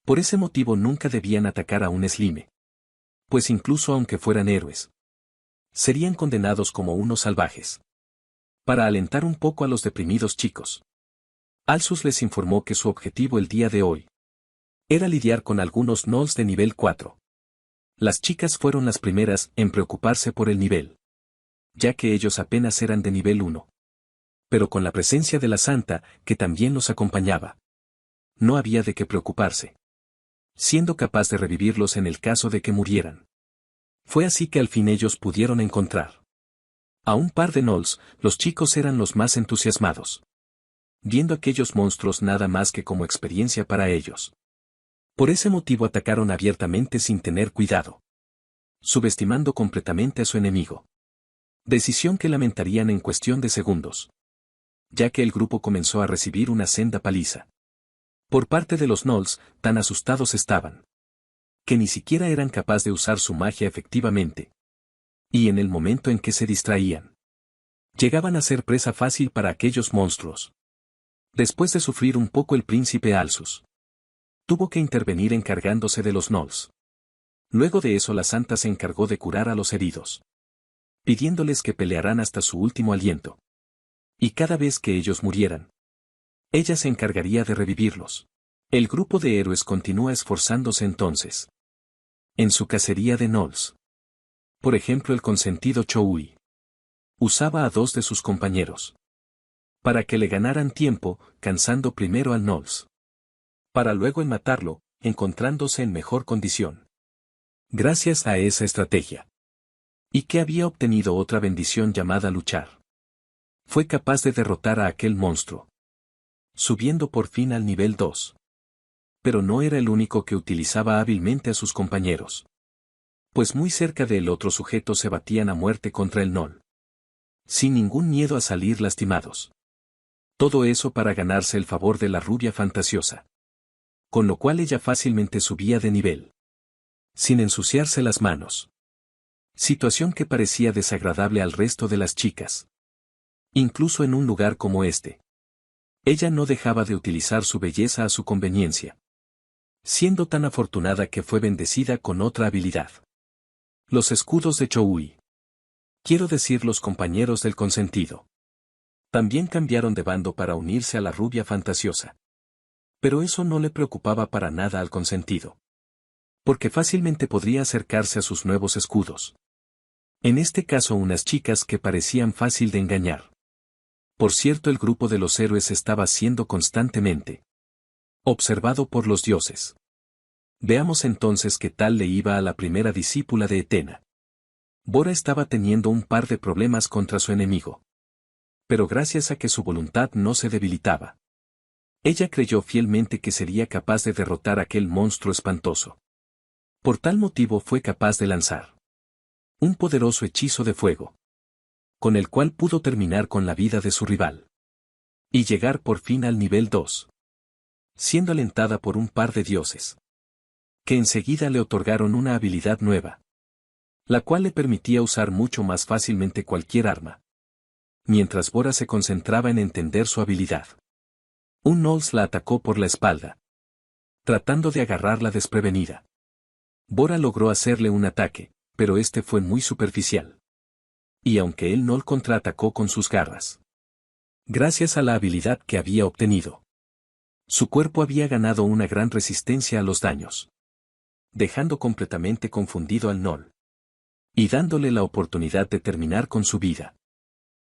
Por ese motivo nunca debían atacar a un slime, pues incluso aunque fueran héroes, serían condenados como unos salvajes. Para alentar un poco a los deprimidos chicos, Alsus les informó que su objetivo el día de hoy era lidiar con algunos gnolls de nivel 4. Las chicas fueron las primeras en preocuparse por el nivel, ya que ellos apenas eran de nivel 1. Pero con la presencia de la santa, que también los acompañaba, no había de qué preocuparse, siendo capaz de revivirlos en el caso de que murieran. Fue así que al fin ellos pudieron encontrar a un par de gnolls. Los chicos eran los más entusiasmados, viendo aquellos monstruos nada más que como experiencia para ellos. Por ese motivo atacaron abiertamente sin tener cuidado, subestimando completamente a su enemigo. Decisión que lamentarían en cuestión de segundos, ya que el grupo comenzó a recibir una senda paliza por parte de los gnolls. Tan asustados estaban que ni siquiera eran capaces de usar su magia efectivamente. Y en el momento en que se distraían, llegaban a ser presa fácil para aquellos monstruos. Después de sufrir un poco, el príncipe Alsus tuvo que intervenir encargándose de los gnolls. Luego de eso la santa se encargó de curar a los heridos, pidiéndoles que pelearan hasta su último aliento. Y cada vez que ellos murieran, ella se encargaría de revivirlos. El grupo de héroes continúa esforzándose entonces en su cacería de gnolls. Por ejemplo, el consentido Choui usaba a 2 de sus compañeros para que le ganaran tiempo, cansando primero al gnolls, para luego en matarlo, encontrándose en mejor condición. Gracias a esa estrategia, y que había obtenido otra bendición llamada luchar, fue capaz de derrotar a aquel monstruo, subiendo por fin al nivel 2. Pero no era el único que utilizaba hábilmente a sus compañeros, pues muy cerca del otro sujeto se batían a muerte contra el gnoll, sin ningún miedo a salir lastimados. Todo eso para ganarse el favor de la rubia fantasiosa, con lo cual ella fácilmente subía de nivel, sin ensuciarse las manos. Situación que parecía desagradable al resto de las chicas. Incluso en un lugar como este, ella no dejaba de utilizar su belleza a su conveniencia, siendo tan afortunada que fue bendecida con otra habilidad. Los escudos de Choui. Quiero decir, los compañeros del consentido, también cambiaron de bando para unirse a la rubia fantasiosa. Pero eso no le preocupaba para nada al consentido, porque fácilmente podría acercarse a sus nuevos escudos. En este caso, unas chicas que parecían fácil de engañar. Por cierto, el grupo de los héroes estaba siendo constantemente observado por los dioses. Veamos entonces qué tal le iba a la primera discípula de Etena. Bora estaba teniendo un par de problemas contra su enemigo, pero gracias a que su voluntad no se debilitaba, ella creyó fielmente que sería capaz de derrotar a aquel monstruo espantoso. Por tal motivo fue capaz de lanzar un poderoso hechizo de fuego, con el cual pudo terminar con la vida de su rival, y llegar por fin al nivel 2, siendo alentada por un par de dioses, que enseguida le otorgaron una habilidad nueva, la cual le permitía usar mucho más fácilmente cualquier arma. Mientras Bora se concentraba en entender su habilidad, un Gnolls la atacó por la espalda, tratando de agarrarla desprevenida. Bora logró hacerle un ataque, pero este fue muy superficial. Y aunque el Gnoll contraatacó con sus garras, gracias a la habilidad que había obtenido, su cuerpo había ganado una gran resistencia a los daños, dejando completamente confundido al Gnoll, y dándole la oportunidad de terminar con su vida.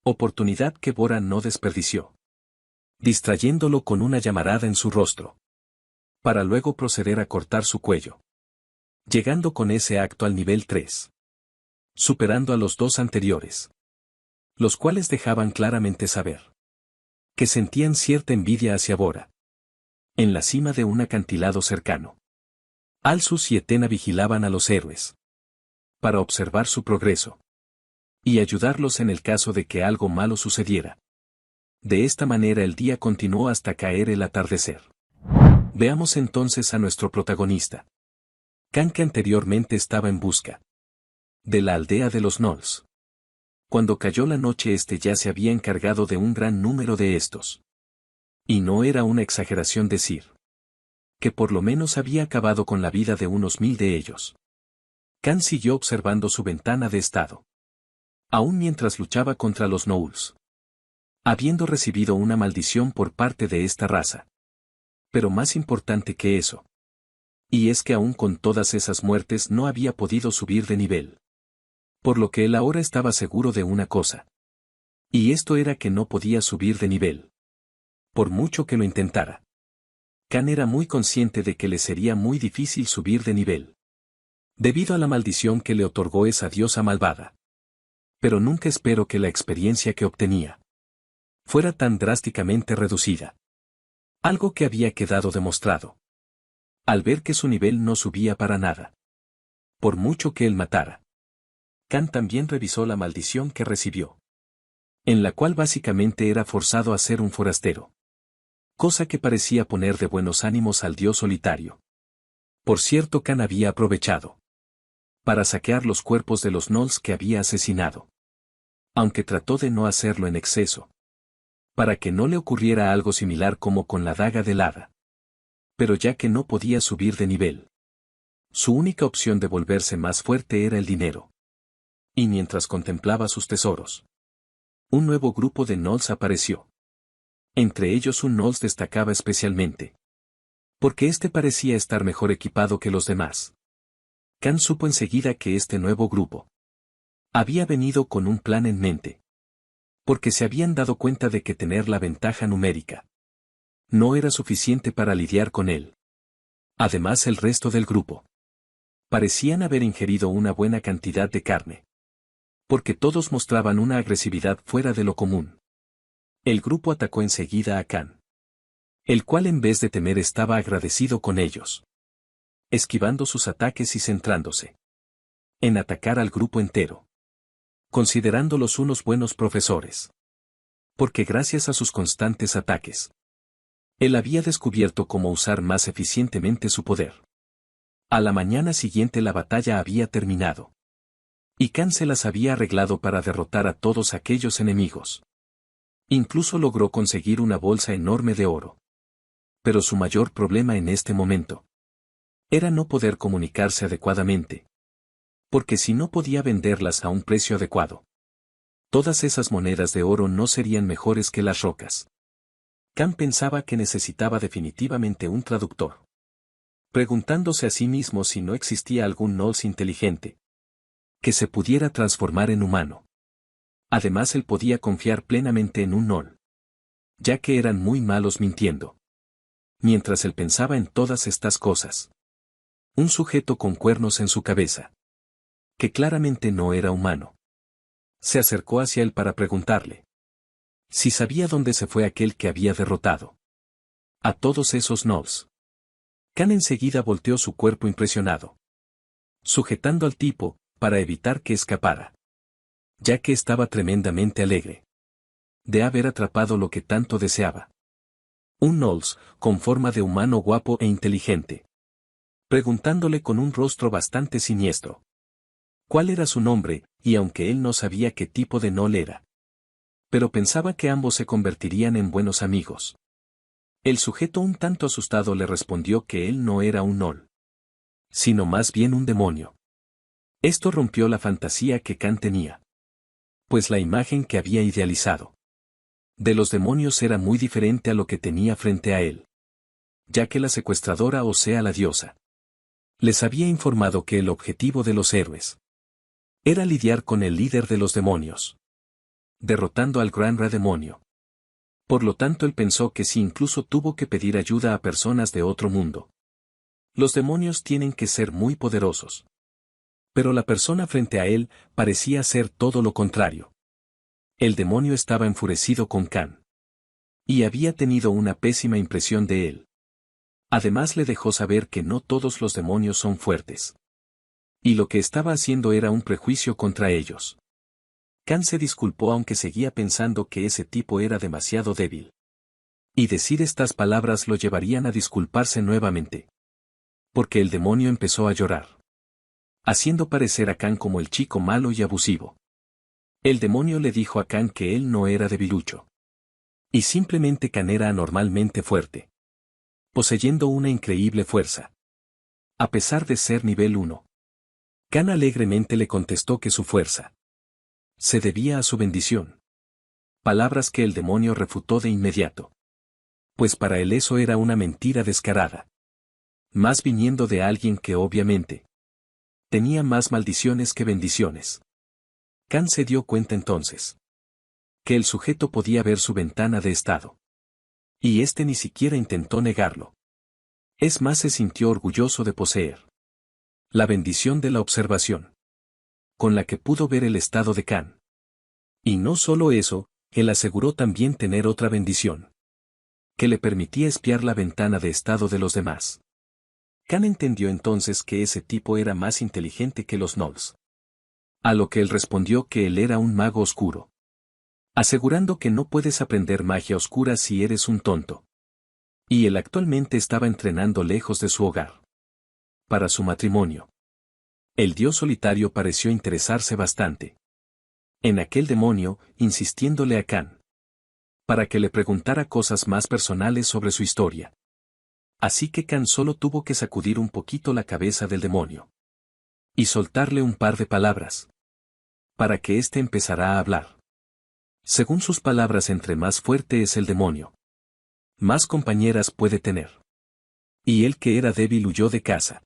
Oportunidad que Bora no desperdició. distrayéndolo con una llamarada en su rostro, para luego proceder a cortar su cuello, llegando con ese acto al nivel 3, superando a los dos anteriores, los cuales dejaban claramente saber que sentían cierta envidia hacia Bora. En la cima de un acantilado cercano, Alsus y Etena vigilaban a los héroes para observar su progreso y ayudarlos en el caso de que algo malo sucediera. De esta manera el día continuó hasta caer el atardecer. Veamos entonces a nuestro protagonista. Khan, que anteriormente estaba en busca de la aldea de los Gnolls. Cuando cayó la noche ya se había encargado de un gran número de estos. Y no era una exageración decir que por lo menos había acabado con la vida de unos 1000 de ellos. Khan siguió observando su ventana de estado, aún mientras luchaba contra los Gnolls, habiendo recibido una maldición por parte de esta raza. Pero más importante que eso, y es que aún con todas esas muertes no había podido subir de nivel. Por lo que él ahora estaba seguro de una cosa. Y esto era que no podía subir de nivel, por mucho que lo intentara. Khan era muy consciente de que le sería muy difícil subir de nivel, debido a la maldición que le otorgó esa diosa malvada. Pero nunca esperó que la experiencia que obtenía fuera tan drásticamente reducida. Algo que había quedado demostrado al ver que su nivel no subía para nada, por mucho que él matara. Khan también revisó la maldición que recibió, en la cual básicamente era forzado a ser un forastero, cosa que parecía poner de buenos ánimos al dios solitario. Por cierto, Khan había aprovechado para saquear los cuerpos de los Gnolls que había asesinado, aunque trató de no hacerlo en exceso, para que no le ocurriera algo similar como con la daga del hada. Pero ya que no podía subir de nivel, su única opción de volverse más fuerte era el dinero. Y mientras contemplaba sus tesoros, un nuevo grupo de Gnolls apareció. Entre ellos un Gnoll destacaba especialmente, porque este parecía estar mejor equipado que los demás. Khan supo enseguida que este nuevo grupo había venido con un plan en mente, porque se habían dado cuenta de que tener la ventaja numérica no era suficiente para lidiar con él. Además, el resto del grupo parecían haber ingerido una buena cantidad de carne, porque todos mostraban una agresividad fuera de lo común. El grupo atacó enseguida a Khan, el cual en vez de temer estaba agradecido con ellos, esquivando sus ataques y centrándose en atacar al grupo entero, considerándolos unos buenos profesores, porque gracias a sus constantes ataques, él había descubierto cómo usar más eficientemente su poder. A la mañana siguiente la batalla había terminado, y Khan se las había arreglado para derrotar a todos aquellos enemigos. Incluso logró conseguir una bolsa enorme de oro. Pero su mayor problema en este momento era no poder comunicarse adecuadamente, porque si no podía venderlas a un precio adecuado, todas esas monedas de oro no serían mejores que las rocas. Khan pensaba que necesitaba definitivamente un traductor, preguntándose a sí mismo si no existía algún Gnoll inteligente que se pudiera transformar en humano. Además, él podía confiar plenamente en un Gnoll, ya que eran muy malos mintiendo. Mientras él pensaba en todas estas cosas, un sujeto con cuernos en su cabeza, que claramente no era humano, se acercó hacia él para preguntarle si sabía dónde se fue aquel que había derrotado a todos esos Gnolls. Khan enseguida volteó su cuerpo impresionado, sujetando al tipo, para evitar que escapara, ya que estaba tremendamente alegre de haber atrapado lo que tanto deseaba. Un Gnoll, con forma de humano guapo e inteligente, preguntándole con un rostro bastante siniestro cuál era su nombre, y aunque él no sabía qué tipo de Gnoll era, pero pensaba que ambos se convertirían en buenos amigos. El sujeto un tanto asustado le respondió que él no era un Gnoll, sino más bien un demonio. Esto rompió la fantasía que Khan tenía, pues la imagen que había idealizado de los demonios era muy diferente a lo que tenía frente a él, ya que la secuestradora, o sea la diosa, les había informado que el objetivo de los héroes era lidiar con el líder de los demonios, derrotando al gran redemonio. Por lo tanto él pensó que sí, incluso tuvo que pedir ayuda a personas de otro mundo. Los demonios tienen que ser muy poderosos. Pero la persona frente a él parecía ser todo lo contrario. El demonio estaba enfurecido con Khan. Y había tenido una pésima impresión de él. Además le dejó saber que no todos los demonios son fuertes. Y lo que estaba haciendo era un prejuicio contra ellos. Khan se disculpó aunque seguía pensando que ese tipo era demasiado débil. Y decir estas palabras lo llevarían a disculparse nuevamente. Porque el demonio empezó a llorar, haciendo parecer a Khan como el chico malo y abusivo. El demonio le dijo a Khan que él no era debilucho. Y simplemente Khan era anormalmente fuerte, poseyendo una increíble fuerza. A pesar de ser nivel 1. Khan alegremente le contestó que su fuerza se debía a su bendición. Palabras que el demonio refutó de inmediato. Pues para él eso era una mentira descarada. Más viniendo de alguien que obviamente tenía más maldiciones que bendiciones. Khan se dio cuenta entonces que el sujeto podía ver su ventana de estado. Y este ni siquiera intentó negarlo. Es más, se sintió orgulloso de poseer la bendición de la observación, con la que pudo ver el estado de Khan. Y no solo eso, él aseguró también tener otra bendición, que le permitía espiar la ventana de estado de los demás. Khan entendió entonces que ese tipo era más inteligente que los gnolls. A lo que él respondió que él era un mago oscuro, asegurando que no puedes aprender magia oscura si eres un tonto. Y él actualmente estaba entrenando lejos de su hogar. Para su matrimonio. El dios solitario pareció interesarse bastante en aquel demonio, insistiéndole a Khan para que le preguntara cosas más personales sobre su historia. Así que Khan solo tuvo que sacudir un poquito la cabeza del demonio y soltarle un par de palabras para que éste empezara a hablar. Según sus palabras, entre más fuerte es el demonio, más compañeras puede tener. Y él, que era débil, huyó de casa,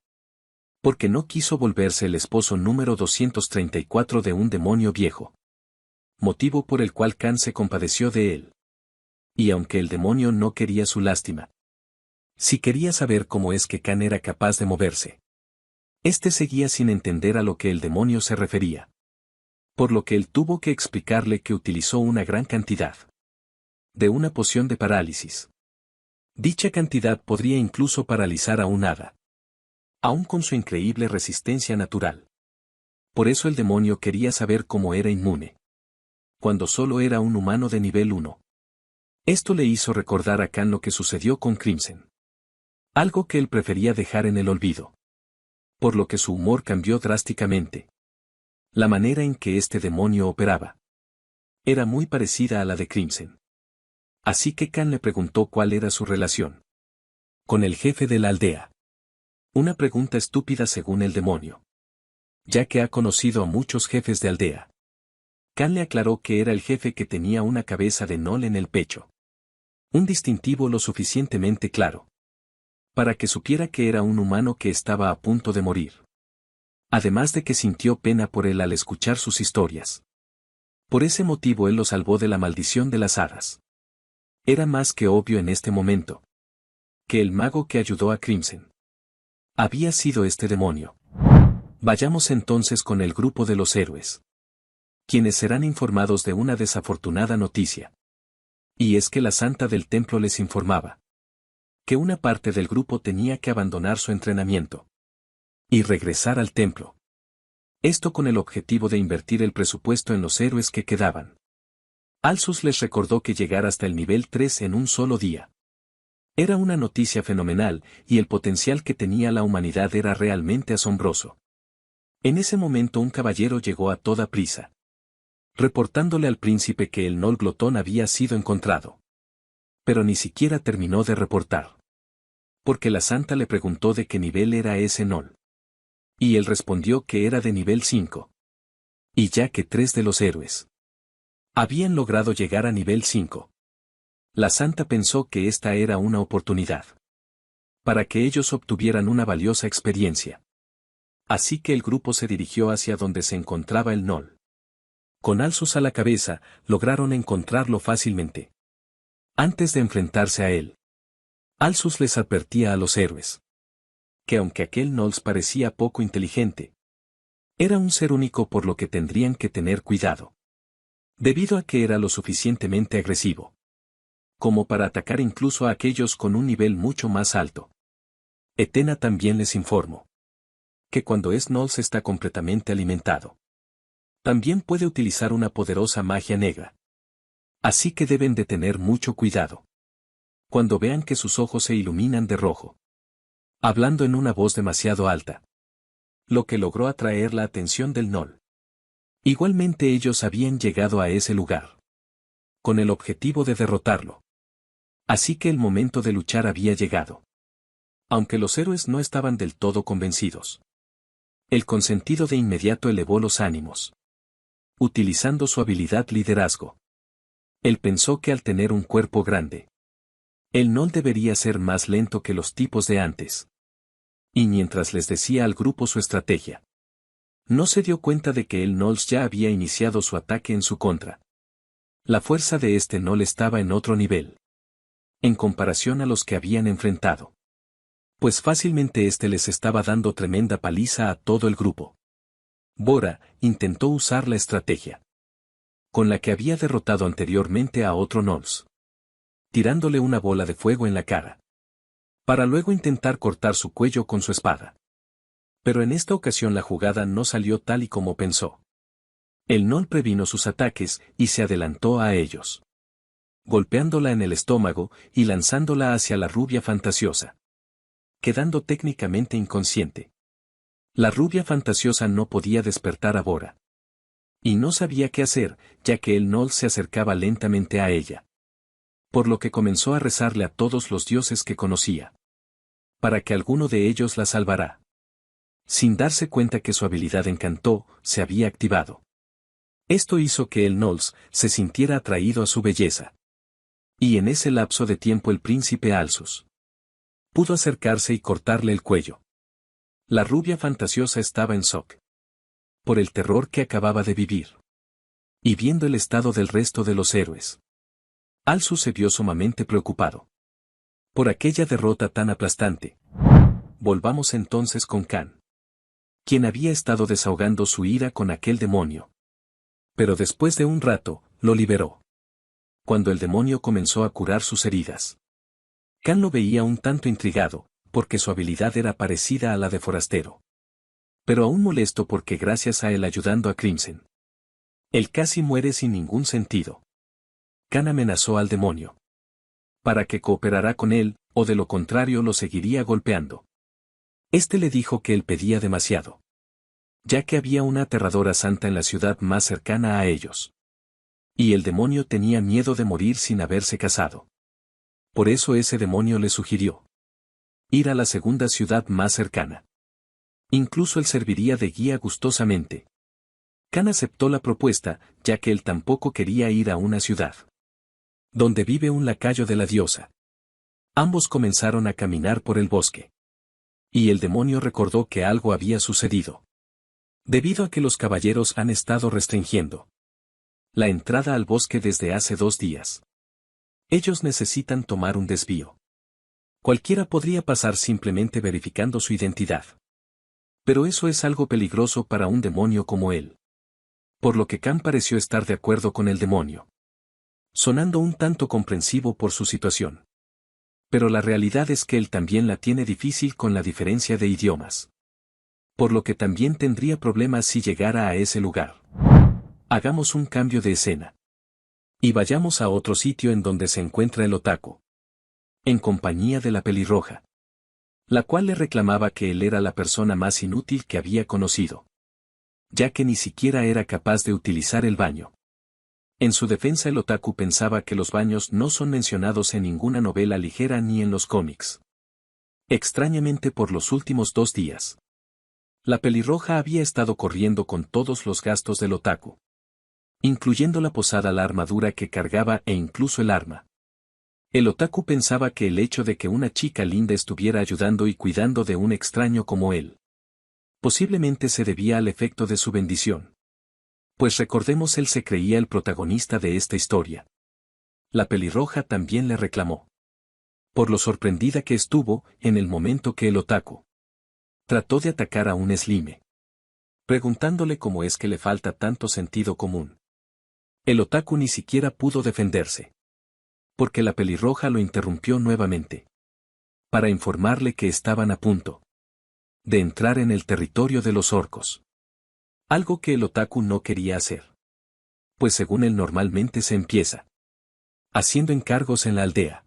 porque no quiso volverse el esposo número 234 de un demonio viejo. Motivo por el cual Khan se compadeció de él. Y aunque el demonio no quería su lástima, sí quería saber cómo es que Khan era capaz de moverse. Este seguía sin entender a lo que el demonio se refería. Por lo que él tuvo que explicarle que utilizó una gran cantidad de una poción de parálisis. Dicha cantidad podría incluso paralizar a un hada, aun con su increíble resistencia natural. Por eso el demonio quería saber cómo era inmune, cuando solo era un humano de nivel 1. Esto le hizo recordar a Khan lo que sucedió con Crimson. Algo que él prefería dejar en el olvido. Por lo que su humor cambió drásticamente. La manera en que este demonio operaba era muy parecida a la de Crimson. Así que Khan le preguntó cuál era su relación con el jefe de la aldea. Una pregunta estúpida según el demonio, ya que ha conocido a muchos jefes de aldea. Khan le aclaró que era el jefe que tenía una cabeza de gnoll en el pecho. Un distintivo lo suficientemente claro para que supiera que era un humano que estaba a punto de morir. Además de que sintió pena por él al escuchar sus historias. Por ese motivo él lo salvó de la maldición de las hadas. Era más que obvio en este momento que el mago que ayudó a Crimson había sido este demonio. Vayamos entonces con el grupo de los héroes, quienes serán informados de una desafortunada noticia. Y es que la santa del templo les informaba que una parte del grupo tenía que abandonar su entrenamiento y regresar al templo. Esto con el objetivo de invertir el presupuesto en los héroes que quedaban. Alsus les recordó que llegar hasta el nivel 3 en un solo día era una noticia fenomenal, y el potencial que tenía la humanidad era realmente asombroso. En ese momento un caballero llegó a toda prisa, reportándole al príncipe que el gnoll glotón había sido encontrado. Pero ni siquiera terminó de reportar, porque la santa le preguntó de qué nivel era ese gnoll. Y él respondió que era de nivel 5. Y ya que 3 de los héroes habían logrado llegar a nivel 5, la santa pensó que esta era una oportunidad para que ellos obtuvieran una valiosa experiencia. Así que el grupo se dirigió hacia donde se encontraba el gnoll. Con Alsus a la cabeza, lograron encontrarlo fácilmente. Antes de enfrentarse a él, Alsus les advertía a los héroes que aunque aquel Knowles parecía poco inteligente, era un ser único por lo que tendrían que tener cuidado. Debido a que era lo suficientemente agresivo como para atacar incluso a aquellos con un nivel mucho más alto. Etena también les informó que cuando Knowles está completamente alimentado, también puede utilizar una poderosa magia negra. Así que deben de tener mucho cuidado cuando vean que sus ojos se iluminan de rojo, hablando en una voz demasiado alta, lo que logró atraer la atención del Gnoll. Igualmente ellos habían llegado a ese lugar con el objetivo de derrotarlo. Así que el momento de luchar había llegado. Aunque los héroes no estaban del todo convencidos, el consentido de inmediato elevó los ánimos. Utilizando su habilidad liderazgo, él pensó que al tener un cuerpo grande, el Gnoll debería ser más lento que los tipos de antes. Y mientras les decía al grupo su estrategia, no se dio cuenta de que el Gnoll ya había iniciado su ataque en su contra. La fuerza de este Gnoll estaba en otro nivel en comparación a los que habían enfrentado, pues fácilmente les estaba dando tremenda paliza a todo el grupo. Bora intentó usar la estrategia con la que había derrotado anteriormente a otro Knowles, tirándole una bola de fuego en la cara, para luego intentar cortar su cuello con su espada. Pero en esta ocasión la jugada no salió tal y como pensó. El Gnoll previno sus ataques y se adelantó a ellos, golpeándola en el estómago y lanzándola hacia la rubia fantasiosa, quedando técnicamente inconsciente. La rubia fantasiosa no podía despertar a Bora. Y no sabía qué hacer, ya que el Gnoll se acercaba lentamente a ella. Por lo que comenzó a rezarle a todos los dioses que conocía, para que alguno de ellos la salvará. Sin darse cuenta que su habilidad encantó, se había activado. Esto hizo que el Gnoll se sintiera atraído a su belleza. Y en ese lapso de tiempo el príncipe Alsus pudo acercarse y cortarle el cuello. La rubia fantasiosa estaba en shock por el terror que acababa de vivir. Y viendo el estado del resto de los héroes, Alsus se vio sumamente preocupado por aquella derrota tan aplastante. Volvamos entonces con Khan, quien había estado desahogando su ira con aquel demonio. Pero después de un rato, lo liberó. Cuando el demonio comenzó a curar sus heridas, Khan lo veía un tanto intrigado, porque su habilidad era parecida a la de forastero. Pero aún molesto porque gracias a él ayudando a Crimson, él casi muere sin ningún sentido. Khan amenazó al demonio para que cooperará con él, o de lo contrario lo seguiría golpeando. Este le dijo que él pedía demasiado, ya que había una aterradora santa en la ciudad más cercana a ellos. Y el demonio tenía miedo de morir sin haberse casado. Por eso ese demonio le sugirió ir a la segunda ciudad más cercana. Incluso él serviría de guía gustosamente. Khan aceptó la propuesta, ya que él tampoco quería ir a una ciudad donde vive un lacayo de la diosa. Ambos comenzaron a caminar por el bosque. Y el demonio recordó que algo había sucedido, debido a que los caballeros han estado restringiendo la entrada al bosque desde hace 2 días. Ellos necesitan tomar un desvío. Cualquiera podría pasar simplemente verificando su identidad. Pero eso es algo peligroso para un demonio como él. Por lo que Khan pareció estar de acuerdo con el demonio, sonando un tanto comprensivo por su situación. Pero la realidad es que él también la tiene difícil con la diferencia de idiomas. Por lo que también tendría problemas si llegara a ese lugar. Hagamos un cambio de escena. Y vayamos a otro sitio en donde se encuentra el otaku, en compañía de la pelirroja, la cual le reclamaba que él era la persona más inútil que había conocido, ya que ni siquiera era capaz de utilizar el baño. En su defensa el otaku pensaba que los baños no son mencionados en ninguna novela ligera ni en los cómics. Extrañamente por los últimos 2 días, la pelirroja había estado corriendo con todos los gastos del otaku, incluyendo la posada, la armadura que cargaba e incluso el arma. El otaku pensaba que el hecho de que una chica linda estuviera ayudando y cuidando de un extraño como él, posiblemente se debía al efecto de su bendición. Pues recordemos, él se creía el protagonista de esta historia. La pelirroja también le reclamó. Por lo sorprendida que estuvo en el momento que el otaku trató de atacar a un slime, preguntándole cómo es que le falta tanto sentido común. El otaku ni siquiera pudo defenderse, porque la pelirroja lo interrumpió nuevamente, para informarle que estaban a punto de entrar en el territorio de los orcos. Algo que el otaku no quería hacer, pues según él normalmente se empieza haciendo encargos en la aldea.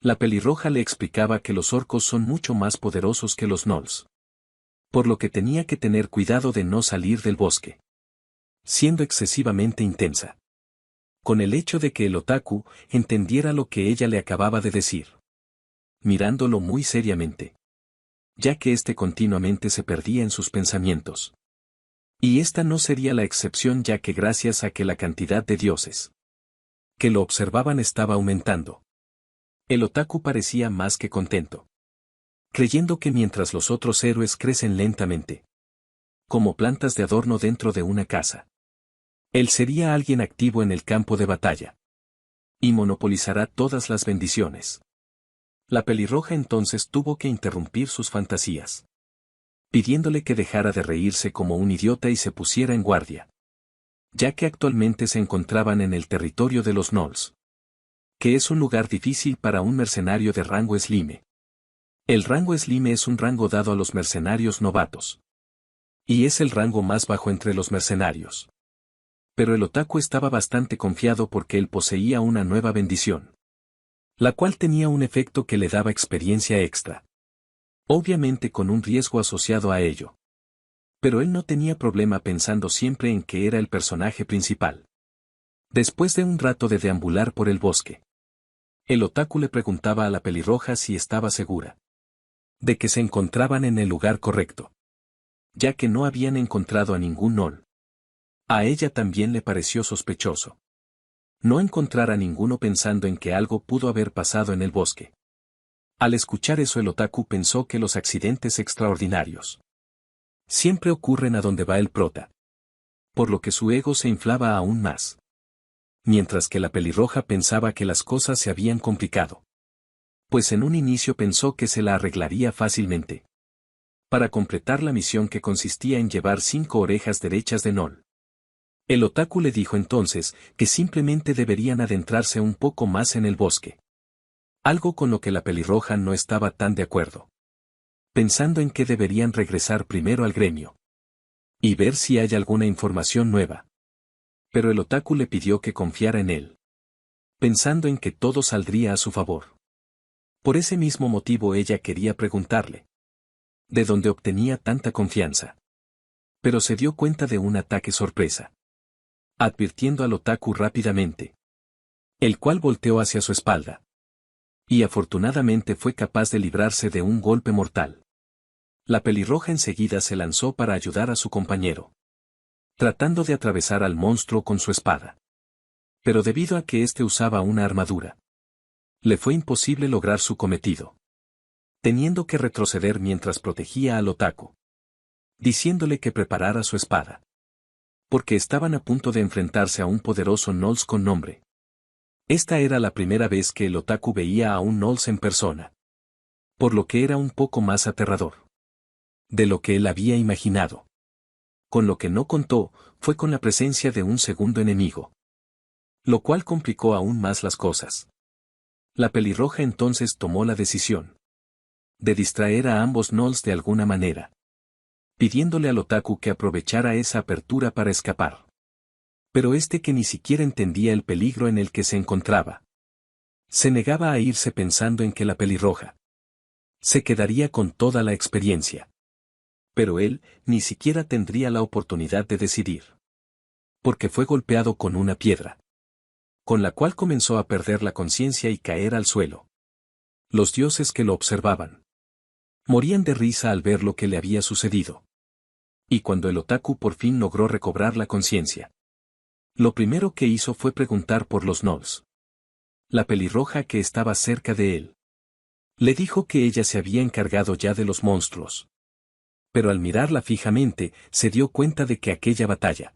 La pelirroja le explicaba que los orcos son mucho más poderosos que los gnolls, por lo que tenía que tener cuidado de no salir del bosque, siendo excesivamente intensa, con el hecho de que el otaku entendiera lo que ella le acababa de decir, mirándolo muy seriamente, ya que éste continuamente se perdía en sus pensamientos. Y esta no sería la excepción, ya que gracias a que la cantidad de dioses que lo observaban estaba aumentando, el otaku parecía más que contento, creyendo que mientras los otros héroes crecen lentamente, como plantas de adorno dentro de una casa, él sería alguien activo en el campo de batalla y monopolizará todas las bendiciones. La pelirroja entonces tuvo que interrumpir sus fantasías, pidiéndole que dejara de reírse como un idiota y se pusiera en guardia, ya que actualmente se encontraban en el territorio de los gnolls, que es un lugar difícil para un mercenario de rango slime. El rango slime es un rango dado a los mercenarios novatos, y es el rango más bajo entre los mercenarios. Pero el otaku estaba bastante confiado porque él poseía una nueva bendición, la cual tenía un efecto que le daba experiencia extra, obviamente con un riesgo asociado a ello. Pero él no tenía problema pensando siempre en que era el personaje principal. Después de un rato de deambular por el bosque, el otaku le preguntaba a la pelirroja si estaba segura de que se encontraban en el lugar correcto, ya que no habían encontrado a ningún gnoll. A ella también le pareció sospechoso no encontrar a ninguno, pensando en que algo pudo haber pasado en el bosque. Al escuchar eso, el otaku pensó que los accidentes extraordinarios siempre ocurren a donde va el prota, por lo que su ego se inflaba aún más. Mientras que la pelirroja pensaba que las cosas se habían complicado, pues en un inicio pensó que se la arreglaría fácilmente para completar la misión, que consistía en llevar 5 orejas derechas de gnoll. El otaku le dijo entonces que simplemente deberían adentrarse un poco más en el bosque, algo con lo que la pelirroja no estaba tan de acuerdo, pensando en que deberían regresar primero al gremio y ver si hay alguna información nueva. Pero el otaku le pidió que confiara en él, pensando en que todo saldría a su favor. Por ese mismo motivo ella quería preguntarle de dónde obtenía tanta confianza. Pero se dio cuenta de un ataque sorpresa, advirtiendo al otaku rápidamente, el cual volteó hacia su espalda. Y afortunadamente fue capaz de librarse de un golpe mortal. La pelirroja enseguida se lanzó para ayudar a su compañero, tratando de atravesar al monstruo con su espada. Pero debido a que éste usaba una armadura, le fue imposible lograr su cometido, teniendo que retroceder mientras protegía al otaku, diciéndole que preparara su espada, porque estaban a punto de enfrentarse a un poderoso gnolls con nombre. Esta era la primera vez que el otaku veía a un gnolls en persona, por lo que era un poco más aterrador de lo que él había imaginado. Con lo que no contó fue con la presencia de un segundo enemigo, lo cual complicó aún más las cosas. La pelirroja entonces tomó la decisión de distraer a ambos gnolls de alguna manera, pidiéndole al otaku que aprovechara esa apertura para escapar. Pero este, que ni siquiera entendía el peligro en el que se encontraba, se negaba a irse, pensando en que la pelirroja se quedaría con toda la experiencia. Pero él ni siquiera tendría la oportunidad de decidir, porque fue golpeado con una piedra, con la cual comenzó a perder la conciencia y caer al suelo. Los dioses que lo observaban morían de risa al ver lo que le había sucedido. Y cuando el otaku por fin logró recobrar la conciencia, lo primero que hizo fue preguntar por los gnolls. La pelirroja, que estaba cerca de él, le dijo que ella se había encargado ya de los monstruos. Pero al mirarla fijamente, se dio cuenta de que aquella batalla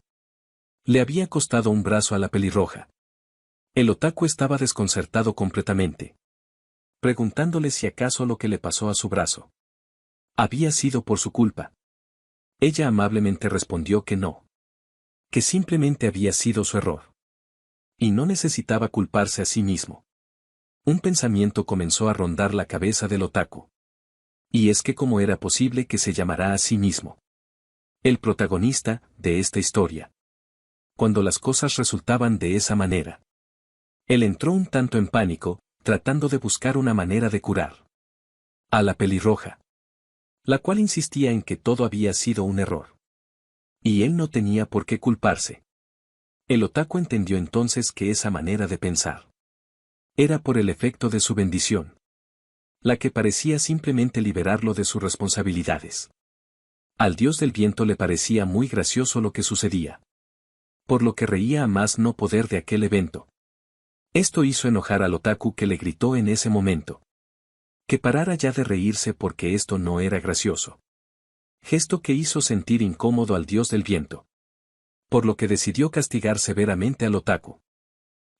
le había costado un brazo a la pelirroja. El otaku estaba desconcertado completamente, preguntándole si acaso lo que le pasó a su brazo había sido por su culpa. Ella amablemente respondió que no, que simplemente había sido su error. Y no necesitaba culparse a sí mismo. Un pensamiento comenzó a rondar la cabeza del otaku. Y es que cómo era posible que se llamara a sí mismo el protagonista de esta historia, cuando las cosas resultaban de esa manera. Él entró un tanto en pánico, tratando de buscar una manera de curar a la pelirroja, la cual insistía en que todo había sido un error. Y él no tenía por qué culparse. El otaku entendió entonces que esa manera de pensar era por el efecto de su bendición, la que parecía simplemente liberarlo de sus responsabilidades. Al dios del viento le parecía muy gracioso lo que sucedía, por lo que reía a más no poder de aquel evento. Esto hizo enojar al otaku, que le gritó en ese momento que parara ya de reírse porque esto no era gracioso. Gesto que hizo sentir incómodo al dios del viento, por lo que decidió castigar severamente al otaku,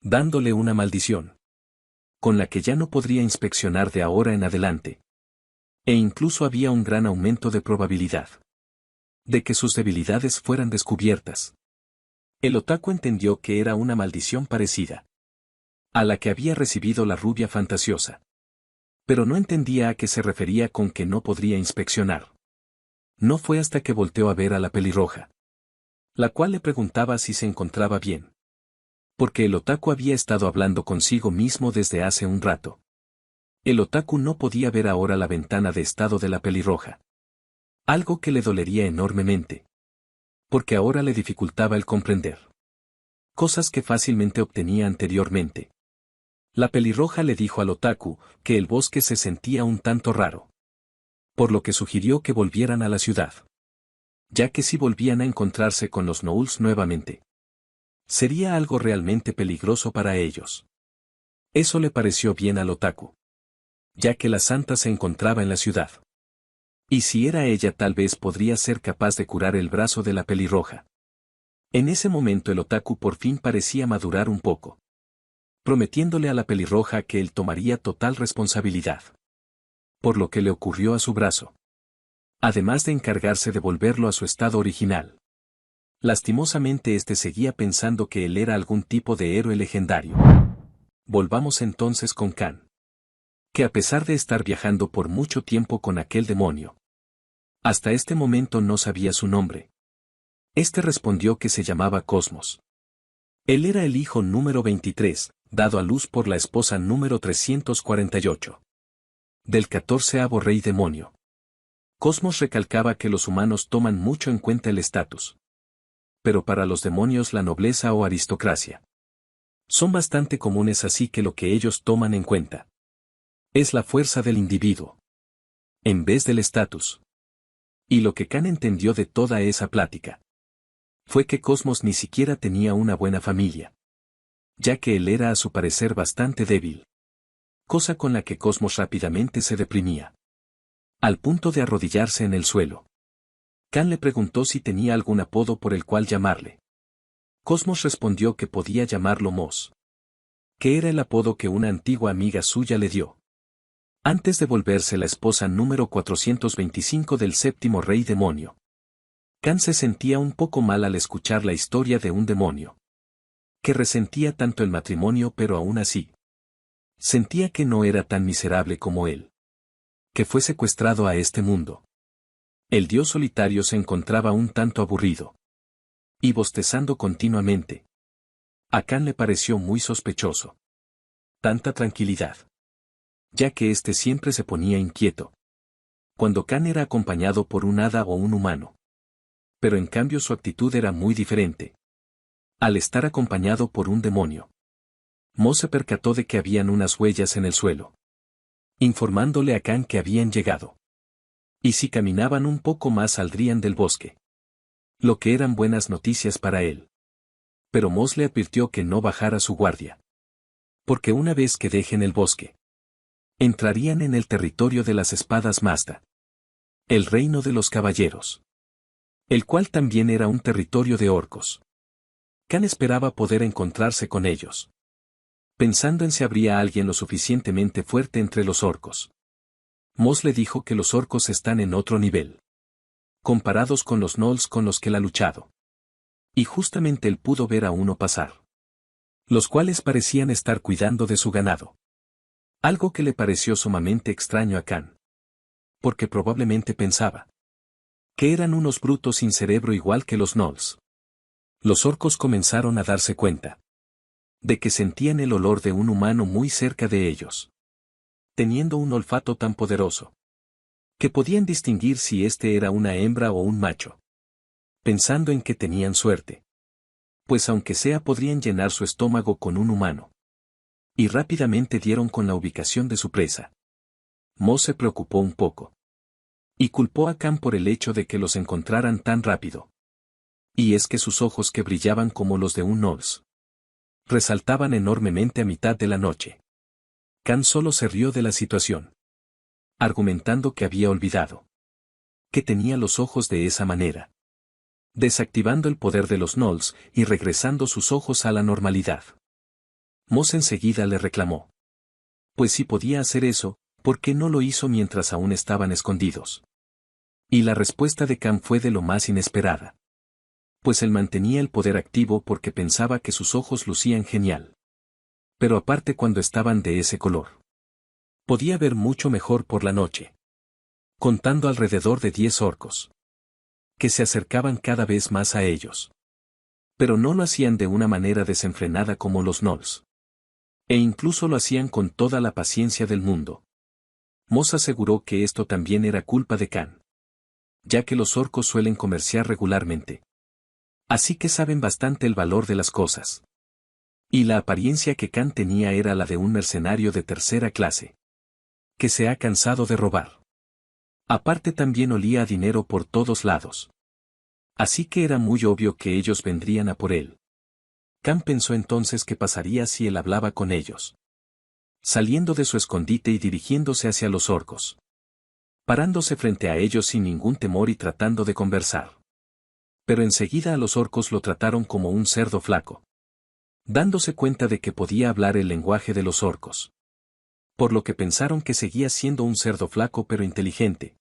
dándole una maldición, con la que ya no podría inspeccionar de ahora en adelante. E incluso había un gran aumento de probabilidad de que sus debilidades fueran descubiertas. El otaku entendió que era una maldición parecida a la que había recibido la rubia fantasiosa. Pero no entendía a qué se refería con que no podría inspeccionar. No fue hasta que volteó a ver a la pelirroja, la cual le preguntaba si se encontraba bien. Porque el otaku había estado hablando consigo mismo desde hace un rato. El otaku no podía ver ahora la ventana de estado de la pelirroja. Algo que le dolería enormemente. Porque ahora le dificultaba el comprender cosas que fácilmente obtenía anteriormente. La pelirroja le dijo al otaku que el bosque se sentía un tanto raro, por lo que sugirió que volvieran a la ciudad, ya que si volvían a encontrarse con los Gnolls nuevamente, sería algo realmente peligroso para ellos. Eso le pareció bien al otaku, ya que la santa se encontraba en la ciudad. Y si era ella, tal vez podría ser capaz de curar el brazo de la pelirroja. En ese momento el otaku por fin parecía madurar un poco, prometiéndole a la pelirroja que él tomaría total responsabilidad por lo que le ocurrió a su brazo, además de encargarse de volverlo a su estado original. Lastimosamente este seguía pensando que él era algún tipo de héroe legendario. Volvamos entonces con Kan, que a pesar de estar viajando por mucho tiempo con aquel demonio, hasta este momento no sabía su nombre. Este respondió que se llamaba Cosmos. Él era el hijo número 23, dado a luz por la esposa número 348. Del 14º rey demonio. Cosmos recalcaba que los humanos toman mucho en cuenta el estatus, pero para los demonios la nobleza o aristocracia son bastante comunes, así que lo que ellos toman en cuenta es la fuerza del individuo, en vez del estatus. Y lo que Kan entendió de toda esa plática fue que Cosmos ni siquiera tenía una buena familia, ya que él era a su parecer bastante débil, cosa con la que Cosmos rápidamente se deprimía, al punto de arrodillarse en el suelo. Kan le preguntó si tenía algún apodo por el cual llamarle. Cosmos respondió que podía llamarlo Mos, que era el apodo que una antigua amiga suya le dio, antes de volverse la esposa número 425 del séptimo rey demonio. Kan se sentía un poco mal al escuchar la historia de un demonio, que resentía tanto el matrimonio, pero aún así sentía que no era tan miserable como él, que fue secuestrado a este mundo. El dios solitario se encontraba un tanto aburrido y bostezando continuamente. A Kan le pareció muy sospechoso tanta tranquilidad, ya que éste siempre se ponía inquieto cuando Kan era acompañado por un hada o un humano. Pero en cambio su actitud era muy diferente al estar acompañado por un demonio. Mo se percató de que habían unas huellas en el suelo, informándole a Kan que habían llegado. Y si caminaban un poco más saldrían del bosque. Lo que eran buenas noticias para él. Pero Mos le advirtió que no bajara su guardia, porque una vez que dejen el bosque, entrarían en el territorio de las espadas Mazda, el reino de los caballeros, el cual también era un territorio de orcos. Kan esperaba poder encontrarse con ellos, pensando en si habría alguien lo suficientemente fuerte entre los orcos. Moss le dijo que los orcos están en otro nivel, comparados con los gnolls con los que él ha luchado. Y justamente él pudo ver a uno pasar, los cuales parecían estar cuidando de su ganado. Algo que le pareció sumamente extraño a Khan, porque probablemente pensaba que eran unos brutos sin cerebro igual que los gnolls. Los orcos comenzaron a darse cuenta de que sentían el olor de un humano muy cerca de ellos, teniendo un olfato tan poderoso que podían distinguir si este era una hembra o un macho. Pensando en que tenían suerte, pues aunque sea podrían llenar su estómago con un humano. Y rápidamente dieron con la ubicación de su presa. Moss se preocupó un poco y culpó a Khan por el hecho de que los encontraran tan rápido. Y es que sus ojos, que brillaban como los de un Gnoll, resaltaban enormemente a mitad de la noche. Khan solo se rió de la situación, argumentando que había olvidado que tenía los ojos de esa manera, desactivando el poder de los Gnolls y regresando sus ojos a la normalidad. Moss enseguida le reclamó. Pues si podía hacer eso, ¿por qué no lo hizo mientras aún estaban escondidos? Y la respuesta de Khan fue de lo más inesperada. Pues él mantenía el poder activo porque pensaba que sus ojos lucían genial. Pero aparte, cuando estaban de ese color, podía ver mucho mejor por la noche. Contando alrededor de 10 orcos, que se acercaban cada vez más a ellos. Pero no lo hacían de una manera desenfrenada como los gnolls. E incluso lo hacían con toda la paciencia del mundo. Moss aseguró que esto también era culpa de Khan, ya que los orcos suelen comerciar regularmente. Así que saben bastante el valor de las cosas. Y la apariencia que Khan tenía era la de un mercenario de tercera clase, que se ha cansado de robar. Aparte, también olía a dinero por todos lados. Así que era muy obvio que ellos vendrían a por él. Khan pensó entonces qué pasaría si él hablaba con ellos, saliendo de su escondite y dirigiéndose hacia los orcos, parándose frente a ellos sin ningún temor y tratando de conversar. Pero enseguida a los orcos lo trataron como un cerdo flaco, dándose cuenta de que podía hablar el lenguaje de los orcos, por lo que pensaron que seguía siendo un cerdo flaco pero inteligente.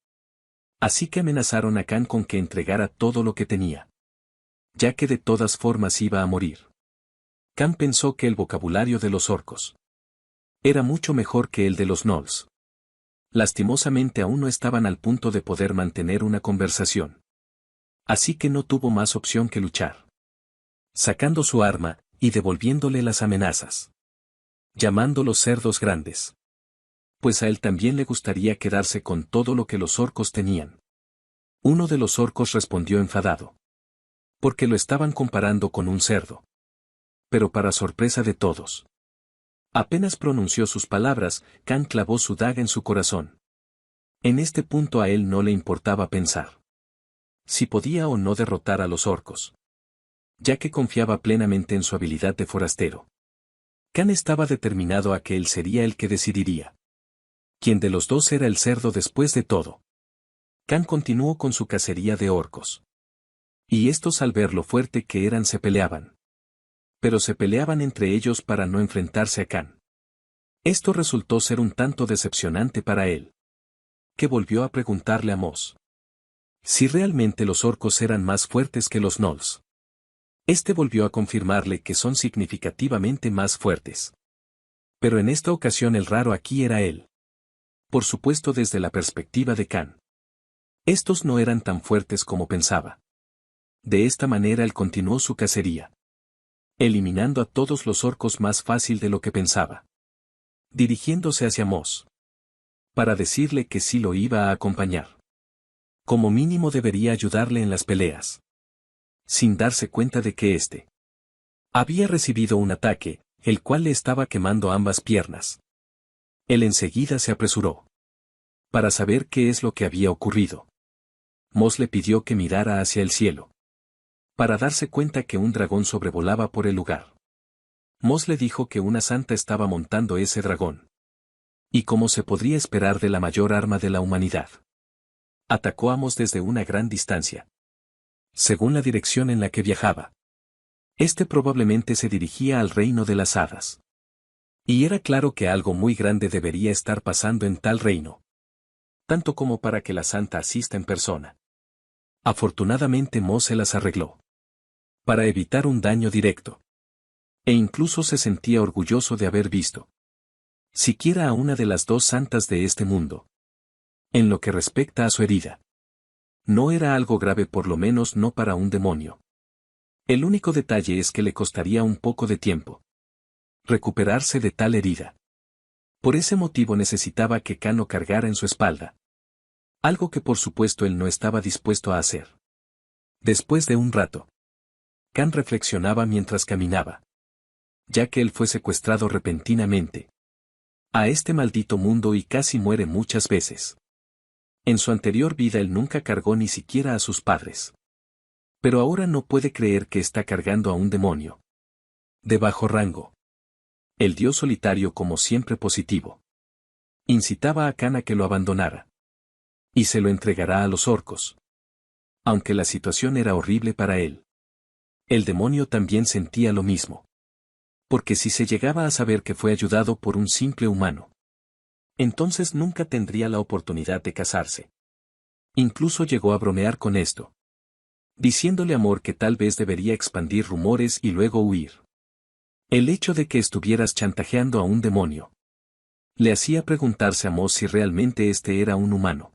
Así que amenazaron a Khan con que entregara todo lo que tenía, ya que de todas formas iba a morir. Khan pensó que el vocabulario de los orcos era mucho mejor que el de los gnolls. Lastimosamente aún no estaban al punto de poder mantener una conversación. Así que no tuvo más opción que luchar, sacando su arma y devolviéndole las amenazas, llamándolos cerdos grandes. Pues a él también le gustaría quedarse con todo lo que los orcos tenían. Uno de los orcos respondió enfadado, porque lo estaban comparando con un cerdo. Pero para sorpresa de todos, apenas pronunció sus palabras, Khan clavó su daga en su corazón. En este punto a él no le importaba pensar si podía o no derrotar a los orcos, ya que confiaba plenamente en su habilidad de forastero. Khan estaba determinado a que él sería el que decidiría quién de los dos era el cerdo después de todo. Khan continuó con su cacería de orcos. Y estos, al ver lo fuerte que eran, se peleaban. Pero se peleaban entre ellos para no enfrentarse a Khan. Esto resultó ser un tanto decepcionante para él, que volvió a preguntarle a Moss si realmente los orcos eran más fuertes que los gnolls. Este volvió a confirmarle que son significativamente más fuertes. Pero en esta ocasión el raro aquí era él. Por supuesto, desde la perspectiva de Khan, estos no eran tan fuertes como pensaba. De esta manera él continuó su cacería, eliminando a todos los orcos más fácil de lo que pensaba, dirigiéndose hacia Moss para decirle que sí lo iba a acompañar. Como mínimo debería ayudarle en las peleas, sin darse cuenta de que éste había recibido un ataque, el cual le estaba quemando ambas piernas. Él enseguida se apresuró para saber qué es lo que había ocurrido. Moss le pidió que mirara hacia el cielo, para darse cuenta que un dragón sobrevolaba por el lugar. Moss le dijo que una santa estaba montando ese dragón. Y como se podría esperar de la mayor arma de la humanidad, atacó a Moss desde una gran distancia, según la dirección en la que viajaba. Este probablemente se dirigía al reino de las hadas. Y era claro que algo muy grande debería estar pasando en tal reino. Tanto como para que la santa asista en persona. Afortunadamente Mo se las arregló. Para evitar un daño directo. E incluso se sentía orgulloso de haber visto. Siquiera a una de las dos santas de este mundo. En lo que respecta a su herida. No era algo grave, por lo menos no para un demonio. El único detalle es que le costaría un poco de tiempo recuperarse de tal herida. Por ese motivo necesitaba que Khan lo cargara en su espalda. Algo que por supuesto él no estaba dispuesto a hacer. Después de un rato, Khan reflexionaba mientras caminaba. Ya que él fue secuestrado repentinamente a este maldito mundo y casi muere muchas veces. En su anterior vida él nunca cargó ni siquiera a sus padres. Pero ahora no puede creer que está cargando a un demonio. De bajo rango. El dios solitario, como siempre positivo, incitaba a Khan a que lo abandonara. Y se lo entregará a los orcos. Aunque la situación era horrible para él. El demonio también sentía lo mismo. Porque si se llegaba a saber que fue ayudado por un simple humano, entonces nunca tendría la oportunidad de casarse. Incluso llegó a bromear con esto. Diciéndole a Amor que tal vez debería expandir rumores y luego huir. El hecho de que estuvieras chantajeando a un demonio le hacía preguntarse a Moss si realmente este era un humano.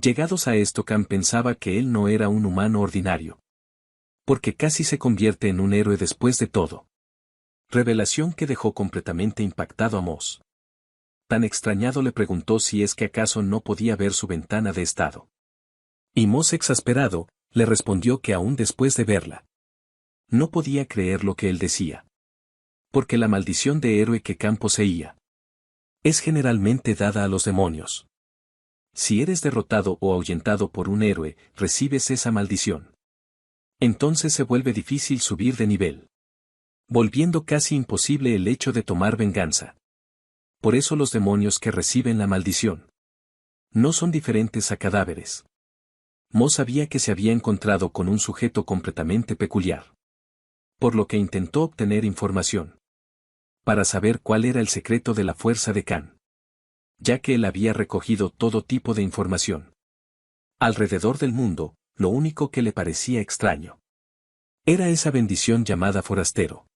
Llegados a esto, Khan pensaba que él no era un humano ordinario. Porque casi se convierte en un héroe después de todo. Revelación que dejó completamente impactado a Moss. Tan extrañado le preguntó si es que acaso no podía ver su ventana de estado. Y Moss, exasperado, le respondió que aún después de verla, no podía creer lo que él decía. Porque la maldición de héroe que Khan poseía es generalmente dada a los demonios. Si eres derrotado o ahuyentado por un héroe, recibes esa maldición. Entonces se vuelve difícil subir de nivel. Volviendo casi imposible el hecho de tomar venganza. Por eso los demonios que reciben la maldición no son diferentes a cadáveres. Mo sabía que se había encontrado con un sujeto completamente peculiar. Por lo que intentó obtener información. Para saber cuál era el secreto de la fuerza de Khan. Ya que él había recogido todo tipo de información. Alrededor del mundo, lo único que le parecía extraño era esa bendición llamada forastero.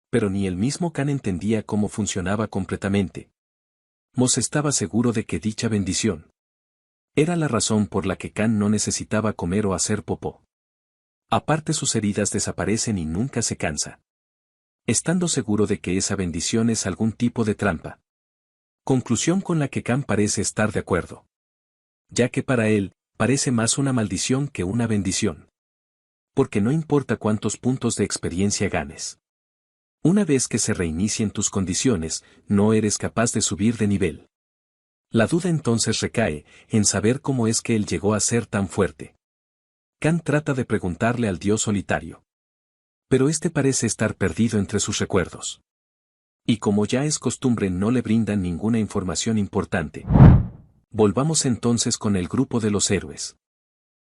Pero ni el mismo Khan entendía cómo funcionaba completamente. Moss estaba seguro de que dicha bendición era la razón por la que Khan no necesitaba comer o hacer popó. Aparte, sus heridas desaparecen y nunca se cansa. Estando seguro de que esa bendición es algún tipo de trampa. Conclusión con la que Khan parece estar de acuerdo. Ya que para él, parece más una maldición que una bendición. Porque no importa cuántos puntos de experiencia ganes. Una vez que se reinicien tus condiciones, no eres capaz de subir de nivel. La duda entonces recae en saber cómo es que él llegó a ser tan fuerte. Khan trata de preguntarle al dios solitario. Pero este parece estar perdido entre sus recuerdos. Y como ya es costumbre, no le brindan ninguna información importante. Volvamos entonces con el grupo de los héroes.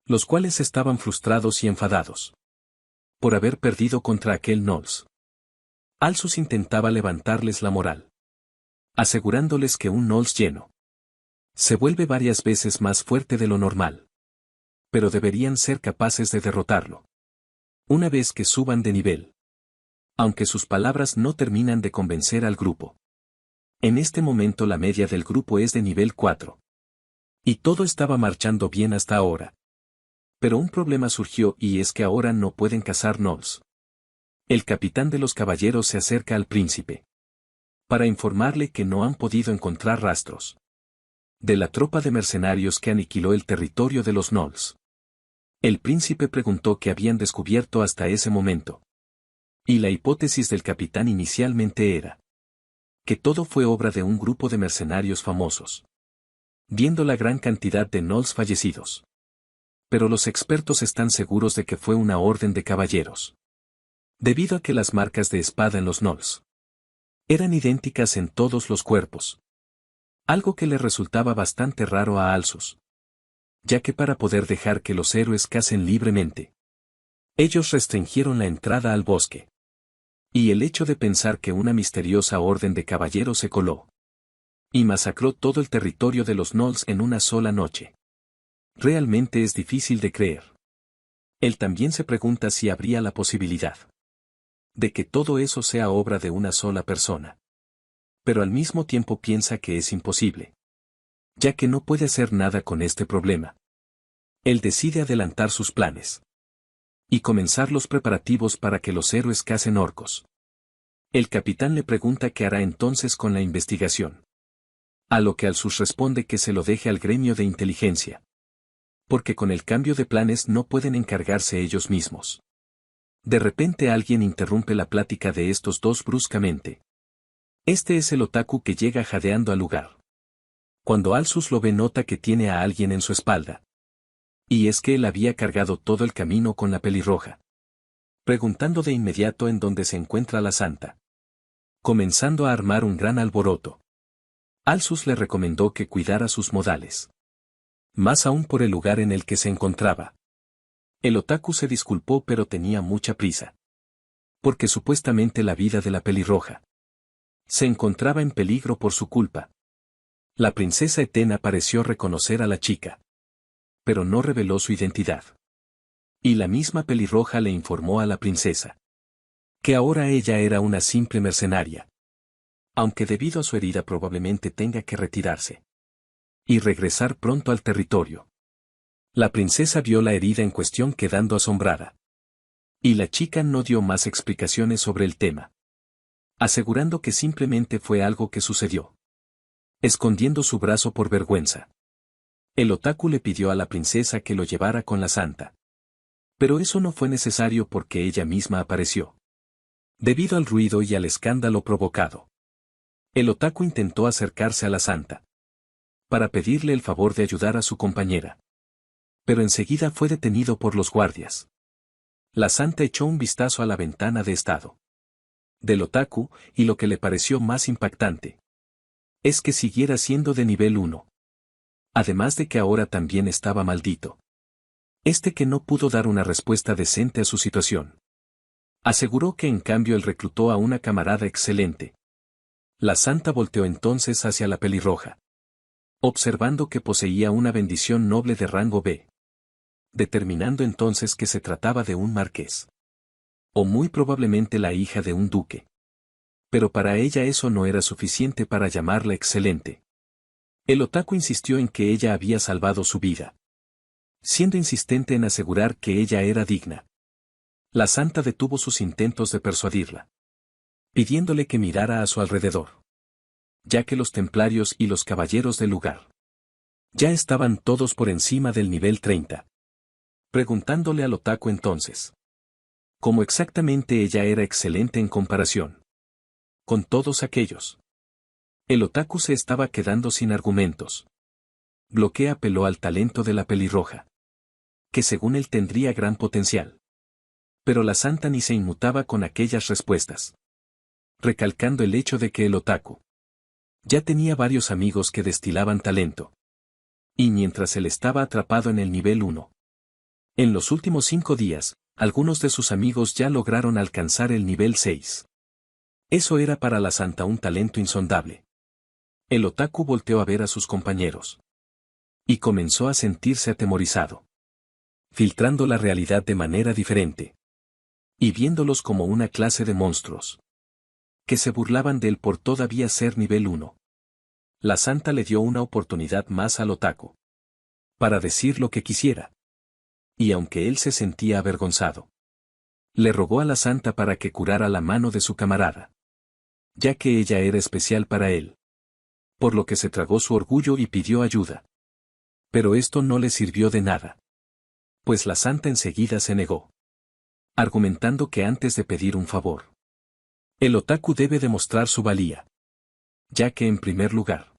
Los cuales estaban frustrados y enfadados. Por haber perdido contra aquel Gnolls. Alsus intentaba levantarles la moral. Asegurándoles que un Gnolls lleno se vuelve varias veces más fuerte de lo normal. Pero deberían ser capaces de derrotarlo. Una vez que suban de nivel. Aunque sus palabras no terminan de convencer al grupo. En este momento la media del grupo es de nivel 4. Y todo estaba marchando bien hasta ahora. Pero un problema surgió y es que ahora no pueden cazar Gnolls. El capitán de los caballeros se acerca al príncipe. Para informarle que no han podido encontrar rastros de la tropa de mercenarios que aniquiló el territorio de los Gnolls. El príncipe preguntó qué habían descubierto hasta ese momento. Y la hipótesis del capitán inicialmente era que todo fue obra de un grupo de mercenarios famosos. Viendo la gran cantidad de Gnolls fallecidos. Pero los expertos están seguros de que fue una orden de caballeros. Debido a que las marcas de espada en los Gnolls eran idénticas en todos los cuerpos. Algo que le resultaba bastante raro a Alsus. Ya que para poder dejar que los héroes cacen libremente, ellos restringieron la entrada al bosque. Y el hecho de pensar que una misteriosa orden de caballeros se coló y masacró todo el territorio de los Gnolls en una sola noche. Realmente es difícil de creer. Él también se pregunta si habría la posibilidad de que todo eso sea obra de una sola persona. Pero al mismo tiempo piensa que es imposible, ya que no puede hacer nada con este problema. Él decide adelantar sus planes y comenzar los preparativos para que los héroes cacen orcos. El capitán le pregunta qué hará entonces con la investigación. A lo que Alsus responde que se lo deje al gremio de inteligencia. Porque con el cambio de planes no pueden encargarse ellos mismos. De repente alguien interrumpe la plática de estos dos bruscamente. Este es el otaku que llega jadeando al lugar. Cuando Alsus lo ve nota que tiene a alguien en su espalda. Y es que él había cargado todo el camino con la pelirroja. Preguntando de inmediato en dónde se encuentra la santa. Comenzando a armar un gran alboroto. Alsus le recomendó que cuidara sus modales. Más aún por el lugar en el que se encontraba. El otaku se disculpó pero tenía mucha prisa. Porque supuestamente la vida de la pelirroja se encontraba en peligro por su culpa. La princesa Etena pareció reconocer a la chica. Pero no reveló su identidad. Y la misma pelirroja le informó a la princesa que ahora ella era una simple mercenaria. Aunque debido a su herida probablemente tenga que retirarse y regresar pronto al territorio. La princesa vio la herida en cuestión quedando asombrada. Y la chica no dio más explicaciones sobre el tema, asegurando que simplemente fue algo que sucedió. Escondiendo su brazo por vergüenza. El otaku le pidió a la princesa que lo llevara con la santa. Pero eso no fue necesario porque ella misma apareció. Debido al ruido y al escándalo provocado. El otaku intentó acercarse a la santa. Para pedirle el favor de ayudar a su compañera. Pero enseguida fue detenido por los guardias. La santa echó un vistazo a la ventana de estado del otaku, y lo que le pareció más impactante es que siguiera siendo de nivel 1. Además de que ahora también estaba maldito. Que no pudo dar una respuesta decente a su situación. Aseguró que en cambio él reclutó a una camarada excelente. La santa volteó entonces hacia la pelirroja. Observando que poseía una bendición noble de rango B. Determinando entonces que se trataba de un marqués. O muy probablemente la hija de un duque. Pero para ella eso no era suficiente para llamarla excelente. El otaku insistió en que ella había salvado su vida. Siendo insistente en asegurar que ella era digna. La santa detuvo sus intentos de persuadirla. Pidiéndole que mirara a su alrededor. Ya que los templarios y los caballeros del lugar ya estaban todos por encima del nivel 30. Preguntándole al otaku entonces. Cómo exactamente ella era excelente en comparación con todos aquellos. El otaku se estaba quedando sin argumentos. Bloquea apeló al talento de la pelirroja. Que según él tendría gran potencial. Pero la santa ni se inmutaba con aquellas respuestas. Recalcando el hecho de que el otaku ya tenía varios amigos que destilaban talento. Y mientras él estaba atrapado en el nivel 1. En los últimos 5 días, algunos de sus amigos ya lograron alcanzar el nivel 6. Eso era para la santa un talento insondable. El otaku volteó a ver a sus compañeros. Y comenzó a sentirse atemorizado. Filtrando la realidad de manera diferente. Y viéndolos como una clase de monstruos. Que se burlaban de él por todavía ser nivel 1. La santa le dio una oportunidad más al otaku. Para decir lo que quisiera. Y aunque él se sentía avergonzado. Le rogó a la santa para que curara la mano de su camarada. Ya que ella era especial para él. Por lo que se tragó su orgullo y pidió ayuda. Pero esto no le sirvió de nada. Pues la santa enseguida se negó. Argumentando que antes de pedir un favor. El otaku debe demostrar su valía. Ya que en primer lugar.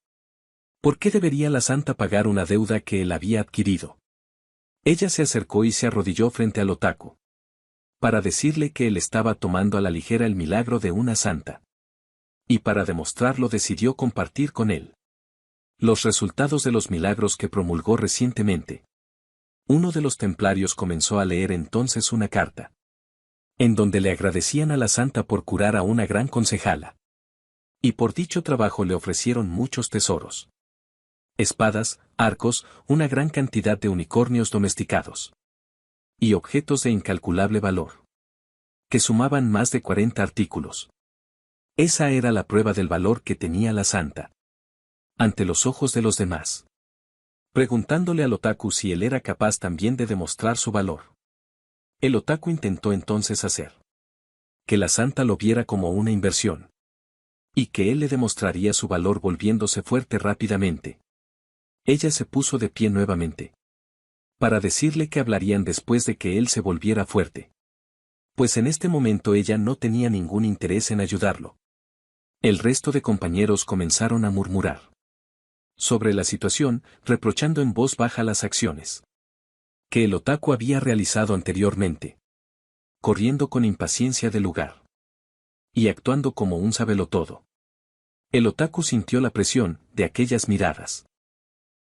¿Por qué debería la santa pagar una deuda que él había adquirido? Ella se acercó y se arrodilló frente al otaku. Para decirle que él estaba tomando a la ligera el milagro de una santa. Y para demostrarlo decidió compartir con él los resultados de los milagros que promulgó recientemente. Uno de los templarios comenzó a leer entonces una carta. en donde le agradecían a la santa por curar a una gran concejala. Y por dicho trabajo le ofrecieron muchos tesoros. Espadas, arcos, una gran cantidad de unicornios domesticados. Y objetos de incalculable valor. Que sumaban más de 40 artículos. Esa era la prueba del valor que tenía la santa. Ante los ojos de los demás. Preguntándole al otaku si él era capaz también de demostrar su valor. El otaku intentó entonces hacer que la santa lo viera como una inversión. Y que él le demostraría su valor volviéndose fuerte rápidamente. Ella se puso de pie nuevamente. Para decirle que hablarían después de que él se volviera fuerte. Pues en este momento ella no tenía ningún interés en ayudarlo. El resto de compañeros comenzaron a murmurar sobre la situación, reprochando en voz baja las acciones que el otaku había realizado anteriormente. Corriendo con impaciencia del lugar. Y actuando como un sabelotodo. El otaku sintió la presión de aquellas miradas.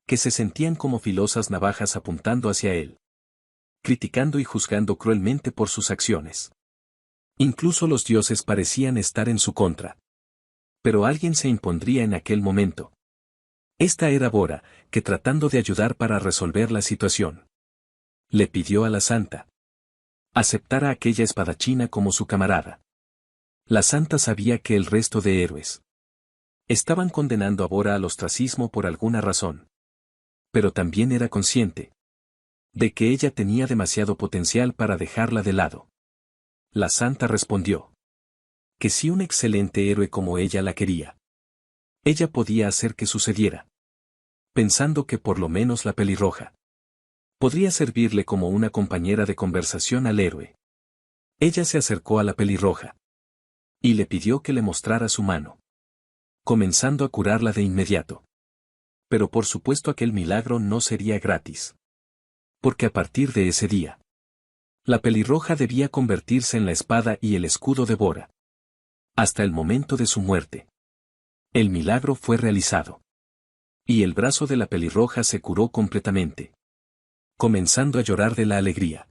Que se sentían como filosas navajas apuntando hacia él. Criticando y juzgando cruelmente por sus acciones. Incluso los dioses parecían estar en su contra. Pero alguien se impondría en aquel momento. Esta era Bora, que tratando de ayudar para resolver la situación. Le pidió a la santa. Aceptar a aquella espadachina como su camarada. La santa sabía que el resto de héroes estaban condenando a Bora al ostracismo por alguna razón. Pero también era consciente de que ella tenía demasiado potencial para dejarla de lado. La santa respondió que si un excelente héroe como ella la quería, ella podía hacer que sucediera. Pensando que por lo menos la pelirroja podría servirle como una compañera de conversación al héroe. Ella se acercó a la pelirroja y le pidió que le mostrara su mano, comenzando a curarla de inmediato. Pero por supuesto aquel milagro no sería gratis. Porque a partir de ese día, la pelirroja debía convertirse en la espada y el escudo de Bora. Hasta el momento de su muerte. El milagro fue realizado. Y el brazo de la pelirroja se curó completamente. Comenzando a llorar de la alegría.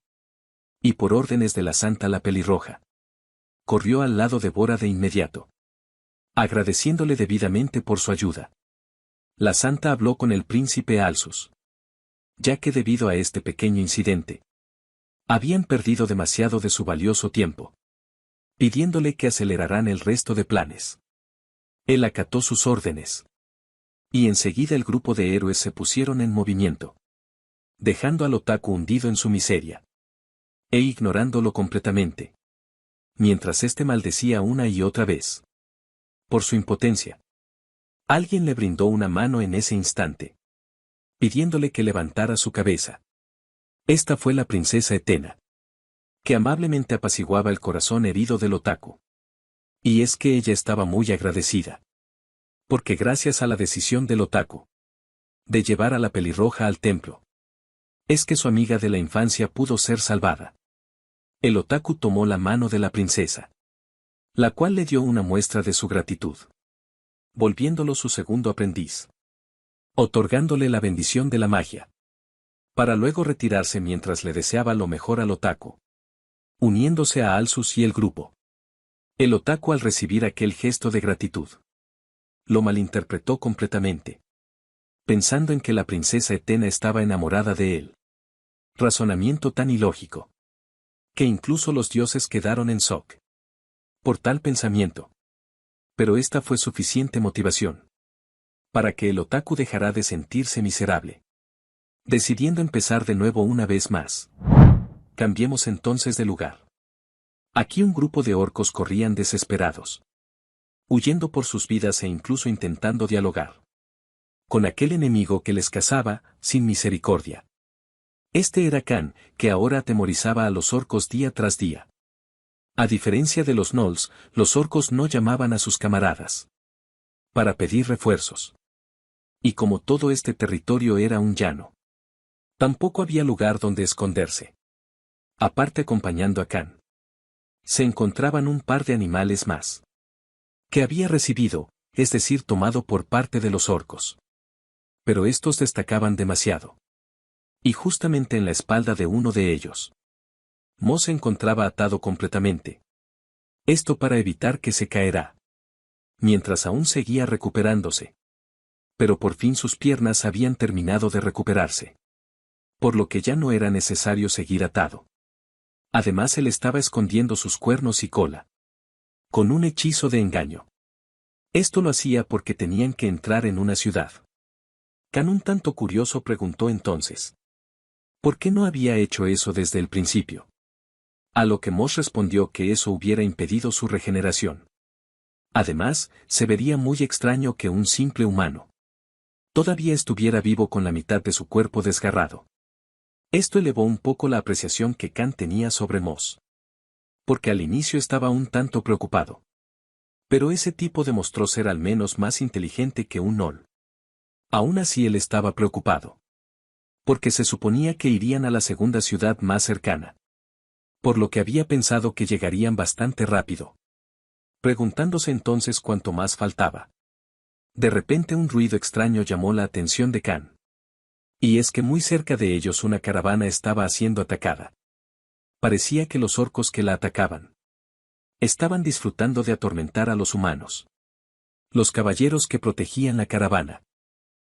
Y por órdenes de la santa la pelirroja. Corrió al lado de Bora de inmediato. Agradeciéndole debidamente por su ayuda. La santa habló con el príncipe Alsus. Ya que debido a este pequeño incidente, habían perdido demasiado de su valioso tiempo. Pidiéndole que aceleraran el resto de planes. Él acató sus órdenes. Y enseguida el grupo de héroes se pusieron en movimiento. Dejando al otaku hundido en su miseria. E ignorándolo completamente. Mientras éste maldecía una y otra vez. Por su impotencia. Alguien le brindó una mano en ese instante. Pidiéndole que levantara su cabeza. Esta fue la princesa Etena. Que amablemente apaciguaba el corazón herido del otaku. Y es que ella estaba muy agradecida. Porque gracias a la decisión del otaku de llevar a la pelirroja al templo, es que su amiga de la infancia pudo ser salvada. El otaku tomó la mano de la princesa, la cual le dio una muestra de su gratitud, volviéndolo su segundo aprendiz, otorgándole la bendición de la magia, para luego retirarse mientras le deseaba lo mejor al otaku, uniéndose a Alsus y el grupo. El otaku al recibir aquel gesto de gratitud, lo malinterpretó completamente, pensando en que la princesa Etena estaba enamorada de él. Razonamiento tan ilógico, que incluso los dioses quedaron en shock por tal pensamiento. Pero esta fue suficiente motivación para que el otaku dejara de sentirse miserable, decidiendo empezar de nuevo una vez más. Cambiemos entonces de lugar. Aquí un grupo de orcos corrían desesperados, huyendo por sus vidas e incluso intentando dialogar con aquel enemigo que les cazaba, sin misericordia. Este era Khan, que ahora atemorizaba a los orcos día tras día. A diferencia de los gnolls, los orcos no llamaban a sus camaradas para pedir refuerzos. Y como todo este territorio era un llano, tampoco había lugar donde esconderse. Aparte acompañando a Khan, se encontraban un par de animales más que había recibido, es decir, tomado por parte de los orcos. Pero estos destacaban demasiado. Y justamente en la espalda de uno de ellos Mo se encontraba atado completamente. Esto para evitar que se caerá. Mientras aún seguía recuperándose. Pero por fin sus piernas habían terminado de recuperarse. Por lo que ya no era necesario seguir atado. Además él estaba escondiendo sus cuernos y cola. Con un hechizo de engaño. Esto lo hacía porque tenían que entrar en una ciudad. Kan, un tanto curioso, preguntó entonces. ¿Por qué no había hecho eso desde el principio? A lo que Mos respondió que eso hubiera impedido su regeneración. Además, se vería muy extraño que un simple humano todavía estuviera vivo con la mitad de su cuerpo desgarrado. Esto elevó un poco la apreciación que Kan tenía sobre Mos. Porque al inicio estaba un tanto preocupado. Pero ese tipo demostró ser al menos más inteligente que un Nol. Aún así él estaba preocupado. Porque se suponía que irían a la segunda ciudad más cercana. Por lo que había pensado que llegarían bastante rápido. Preguntándose entonces cuánto más faltaba. De repente un ruido extraño llamó la atención de Kan. Y es que muy cerca de ellos una caravana estaba siendo atacada. Parecía que los orcos que la atacaban estaban disfrutando de atormentar a los humanos. Los caballeros que protegían la caravana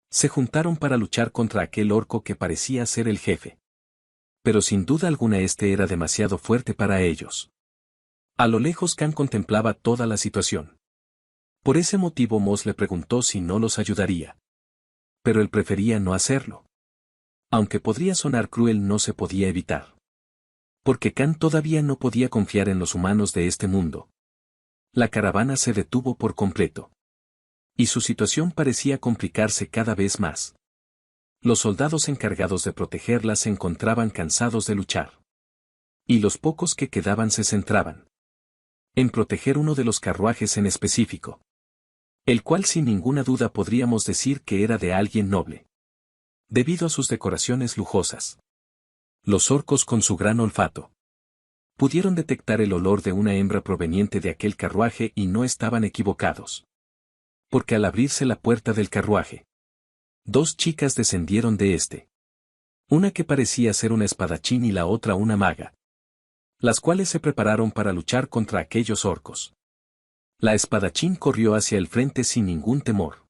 se juntaron para luchar contra aquel orco que parecía ser el jefe. Pero sin duda alguna este era demasiado fuerte para ellos. A lo lejos Kan contemplaba toda la situación. Por ese motivo Mos le preguntó si no los ayudaría. Pero él prefería no hacerlo. Aunque podría sonar cruel, no se podía evitar. Porque Kan todavía no podía confiar en los humanos de este mundo. La caravana se detuvo por completo. Y su situación parecía complicarse cada vez más. Los soldados encargados de protegerla se encontraban cansados de luchar. Y los pocos que quedaban se centraban en proteger uno de los carruajes en específico. El cual sin ninguna duda podríamos decir que era de alguien noble. Debido a sus decoraciones lujosas. Los orcos, con su gran olfato, pudieron detectar el olor de una hembra proveniente de aquel carruaje y no estaban equivocados. Porque al abrirse la puerta del carruaje, dos chicas descendieron de este. Una que parecía ser una espadachín y la otra una maga. Las cuales se prepararon para luchar contra aquellos orcos. La espadachín corrió hacia el frente sin ningún temor.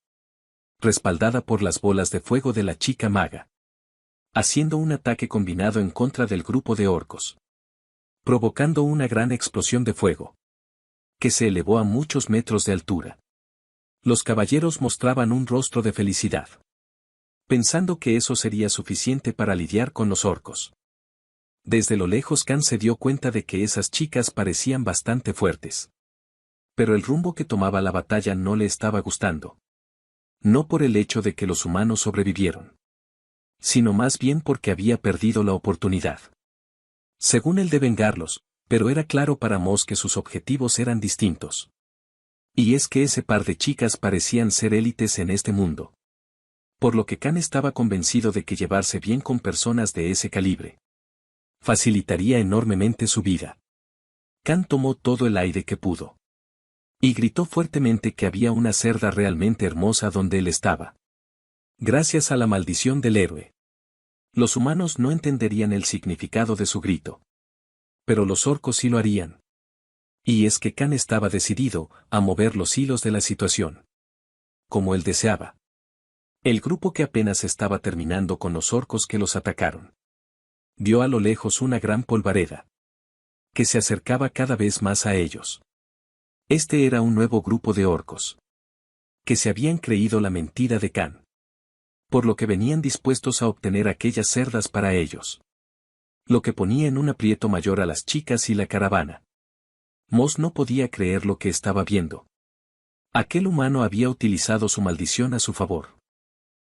Respaldada por las bolas de fuego de la chica maga. Haciendo un ataque combinado en contra del grupo de orcos. Provocando una gran explosión de fuego. Que se elevó a muchos metros de altura. Los caballeros mostraban un rostro de felicidad. Pensando que eso sería suficiente para lidiar con los orcos. Desde lo lejos Kan se dio cuenta de que esas chicas parecían bastante fuertes. Pero el rumbo que tomaba la batalla no le estaba gustando. No por el hecho de que los humanos sobrevivieron. Sino más bien porque había perdido la oportunidad. Según él, de vengarlos, pero era claro para Mos que sus objetivos eran distintos. Y es que ese par de chicas parecían ser élites en este mundo. Por lo que Kan estaba convencido de que llevarse bien con personas de ese calibre facilitaría enormemente su vida. Kan tomó todo el aire que pudo. Y gritó fuertemente que había una cerda realmente hermosa donde él estaba. Gracias a la maldición del héroe. Los humanos no entenderían el significado de su grito. Pero los orcos sí lo harían. Y es que Kan estaba decidido a mover los hilos de la situación. Como él deseaba. El grupo, que apenas estaba terminando con los orcos que los atacaron, vio a lo lejos una gran polvareda que se acercaba cada vez más a ellos. Este era un nuevo grupo de orcos que se habían creído la mentira de Kan. Por lo que venían dispuestos a obtener aquellas cerdas para ellos. Lo que ponía en un aprieto mayor a las chicas y la caravana. Mos no podía creer lo que estaba viendo. Aquel humano había utilizado su maldición a su favor.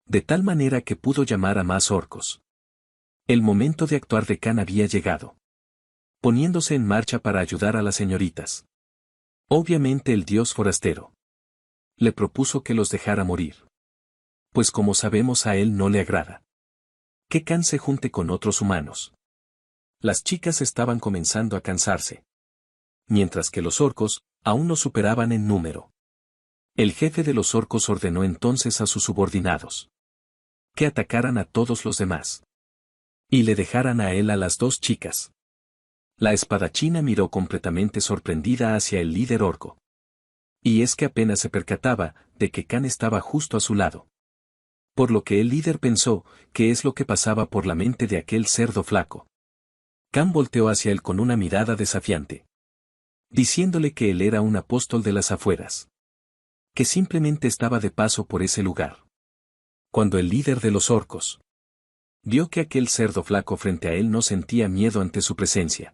De tal manera que pudo llamar a más orcos. El momento de actuar de Kan había llegado. Poniéndose en marcha para ayudar a las señoritas. Obviamente el dios forastero le propuso que los dejara morir. Pues como sabemos, a él no le agrada que Kan se junte con otros humanos. Las chicas estaban comenzando a cansarse. Mientras que los orcos aún no superaban en número. El jefe de los orcos ordenó entonces a sus subordinados que atacaran a todos los demás. Y le dejaran a él a las dos chicas. La espadachina miró completamente sorprendida hacia el líder orco. Y es que apenas se percataba de que Khan estaba justo a su lado. Por lo que el líder pensó, ¿qué es lo que pasaba por la mente de aquel cerdo flaco? Khan volteó hacia él con una mirada desafiante, diciéndole que él era un apóstol de las afueras, que simplemente estaba de paso por ese lugar. Cuando el líder de los orcos vio que aquel cerdo flaco frente a él no sentía miedo ante su presencia,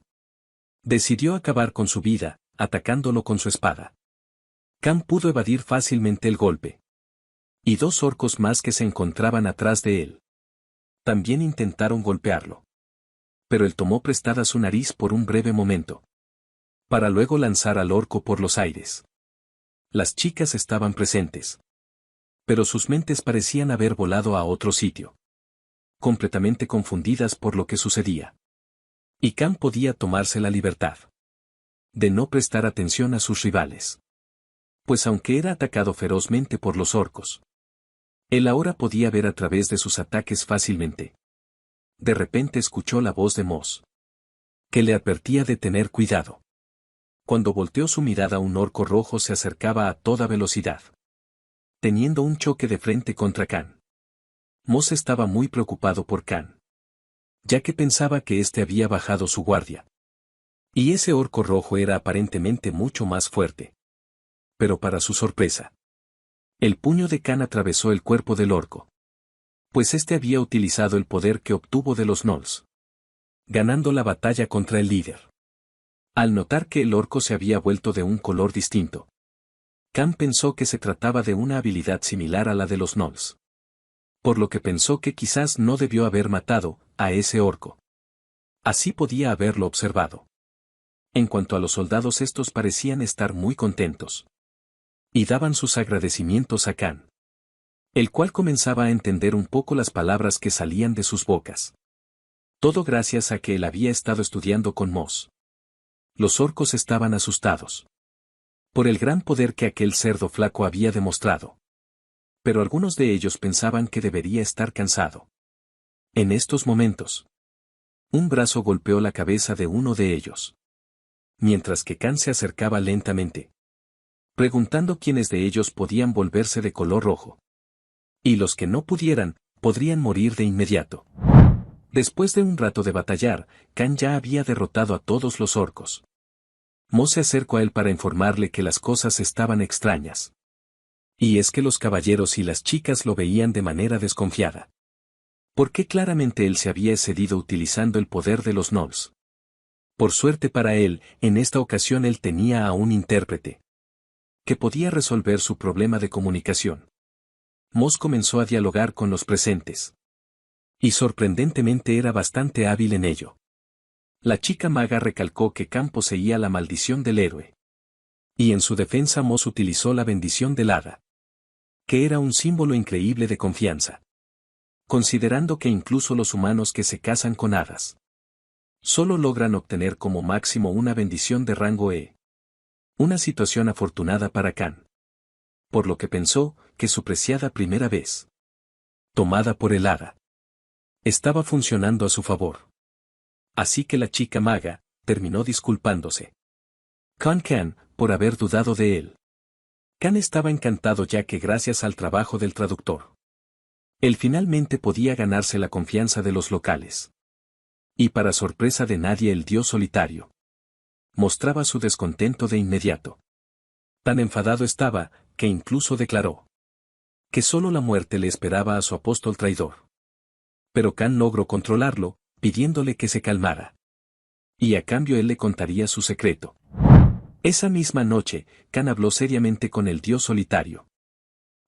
decidió acabar con su vida, atacándolo con su espada. Khan pudo evadir fácilmente el golpe. Y dos orcos más que se encontraban atrás de él también intentaron golpearlo. Pero él tomó prestada su nariz por un breve momento, para luego lanzar al orco por los aires. Las chicas estaban presentes, pero sus mentes parecían haber volado a otro sitio, completamente confundidas por lo que sucedía. Y Khan podía tomarse la libertad de no prestar atención a sus rivales. Pues aunque era atacado ferozmente por los orcos, él ahora podía ver a través de sus ataques fácilmente. De repente escuchó la voz de Moss, que le advertía de tener cuidado. Cuando volteó su mirada, un orco rojo se acercaba a toda velocidad, teniendo un choque de frente contra Khan. Moss estaba muy preocupado por Khan, ya que pensaba que éste había bajado su guardia. Y ese orco rojo era aparentemente mucho más fuerte. Pero para su sorpresa, el puño de Khan atravesó el cuerpo del orco, pues éste había utilizado el poder que obtuvo de los gnolls, ganando la batalla contra el líder. Al notar que el orco se había vuelto de un color distinto, Khan pensó que se trataba de una habilidad similar a la de los gnolls, por lo que pensó que quizás no debió haber matado a ese orco. Así podía haberlo observado. En cuanto a los soldados, estos parecían estar muy contentos y daban sus agradecimientos a Khan, el cual comenzaba a entender un poco las palabras que salían de sus bocas. Todo gracias a que él había estado estudiando con Moss. Los orcos estaban asustados por el gran poder que aquel cerdo flaco había demostrado. Pero algunos de ellos pensaban que debería estar cansado. En estos momentos, un brazo golpeó la cabeza de uno de ellos, mientras que Khan se acercaba lentamente, preguntando quiénes de ellos podían volverse de color rojo. Y los que no pudieran, podrían morir de inmediato. Después de un rato de batallar, Khan ya había derrotado a todos los orcos. Moss se acercó a él para informarle que las cosas estaban extrañas. Y es que los caballeros y las chicas lo veían de manera desconfiada, porque claramente él se había excedido utilizando el poder de los gnolls. Por suerte para él, en esta ocasión él tenía a un intérprete que podía resolver su problema de comunicación. Moss comenzó a dialogar con los presentes, y sorprendentemente era bastante hábil en ello. La chica maga recalcó que Khan poseía la maldición del héroe, y en su defensa Moss utilizó la bendición del hada, que era un símbolo increíble de confianza, considerando que incluso los humanos que se casan con hadas solo logran obtener como máximo una bendición de rango E. Una situación afortunada para Khan, por lo que pensó que su preciada primera vez, tomada por el hada, estaba funcionando a su favor. Así que la chica maga terminó disculpándose con Khan por haber dudado de él. Khan estaba encantado, ya que gracias al trabajo del traductor, él finalmente podía ganarse la confianza de los locales. Y para sorpresa de nadie, el dios solitario mostraba su descontento de inmediato. Tan enfadado estaba, que incluso declaró que solo la muerte le esperaba a su apóstol traidor. Pero Khan logró controlarlo, pidiéndole que se calmara. Y a cambio él le contaría su secreto. Esa misma noche, Khan habló seriamente con el dios solitario,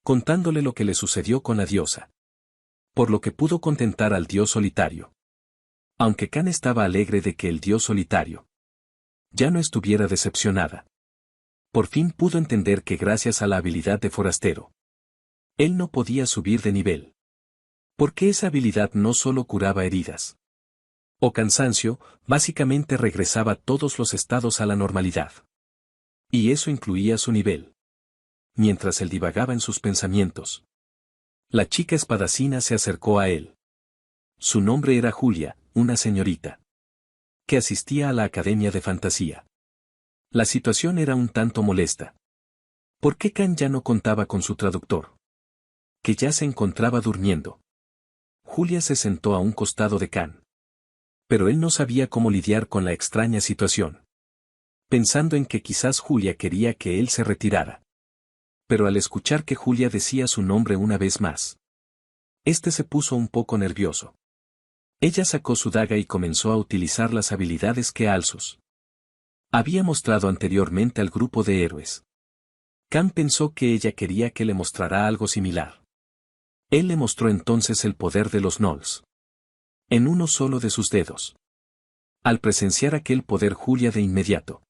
contándole lo que le sucedió con la diosa. Por lo que pudo contentar al dios solitario. Aunque Khan estaba alegre de que el dios solitario ya no estuviera decepcionada. Por fin pudo entender que gracias a la habilidad de forastero, él no podía subir de nivel. Porque esa habilidad no solo curaba heridas o cansancio, básicamente regresaba todos los estados a la normalidad. Y eso incluía su nivel. Mientras él divagaba en sus pensamientos, la chica espadacina se acercó a él. Su nombre era Julia, una señorita que asistía a la Academia de Fantasía. La situación era un tanto molesta. ¿Por qué Khan ya no contaba con su traductor? Que ya se encontraba durmiendo. Julia se sentó a un costado de Khan. Pero él no sabía cómo lidiar con la extraña situación. Pensando en que quizás Julia quería que él se retirara. Pero al escuchar que Julia decía su nombre una vez más, este se puso un poco nervioso. Ella sacó su daga y comenzó a utilizar las habilidades que Alsus había mostrado anteriormente al grupo de héroes. Khan pensó que ella quería que le mostrara algo similar. Él le mostró entonces el poder de los Gnolls. En uno solo de sus dedos. Al presenciar aquel poder, Julia de inmediato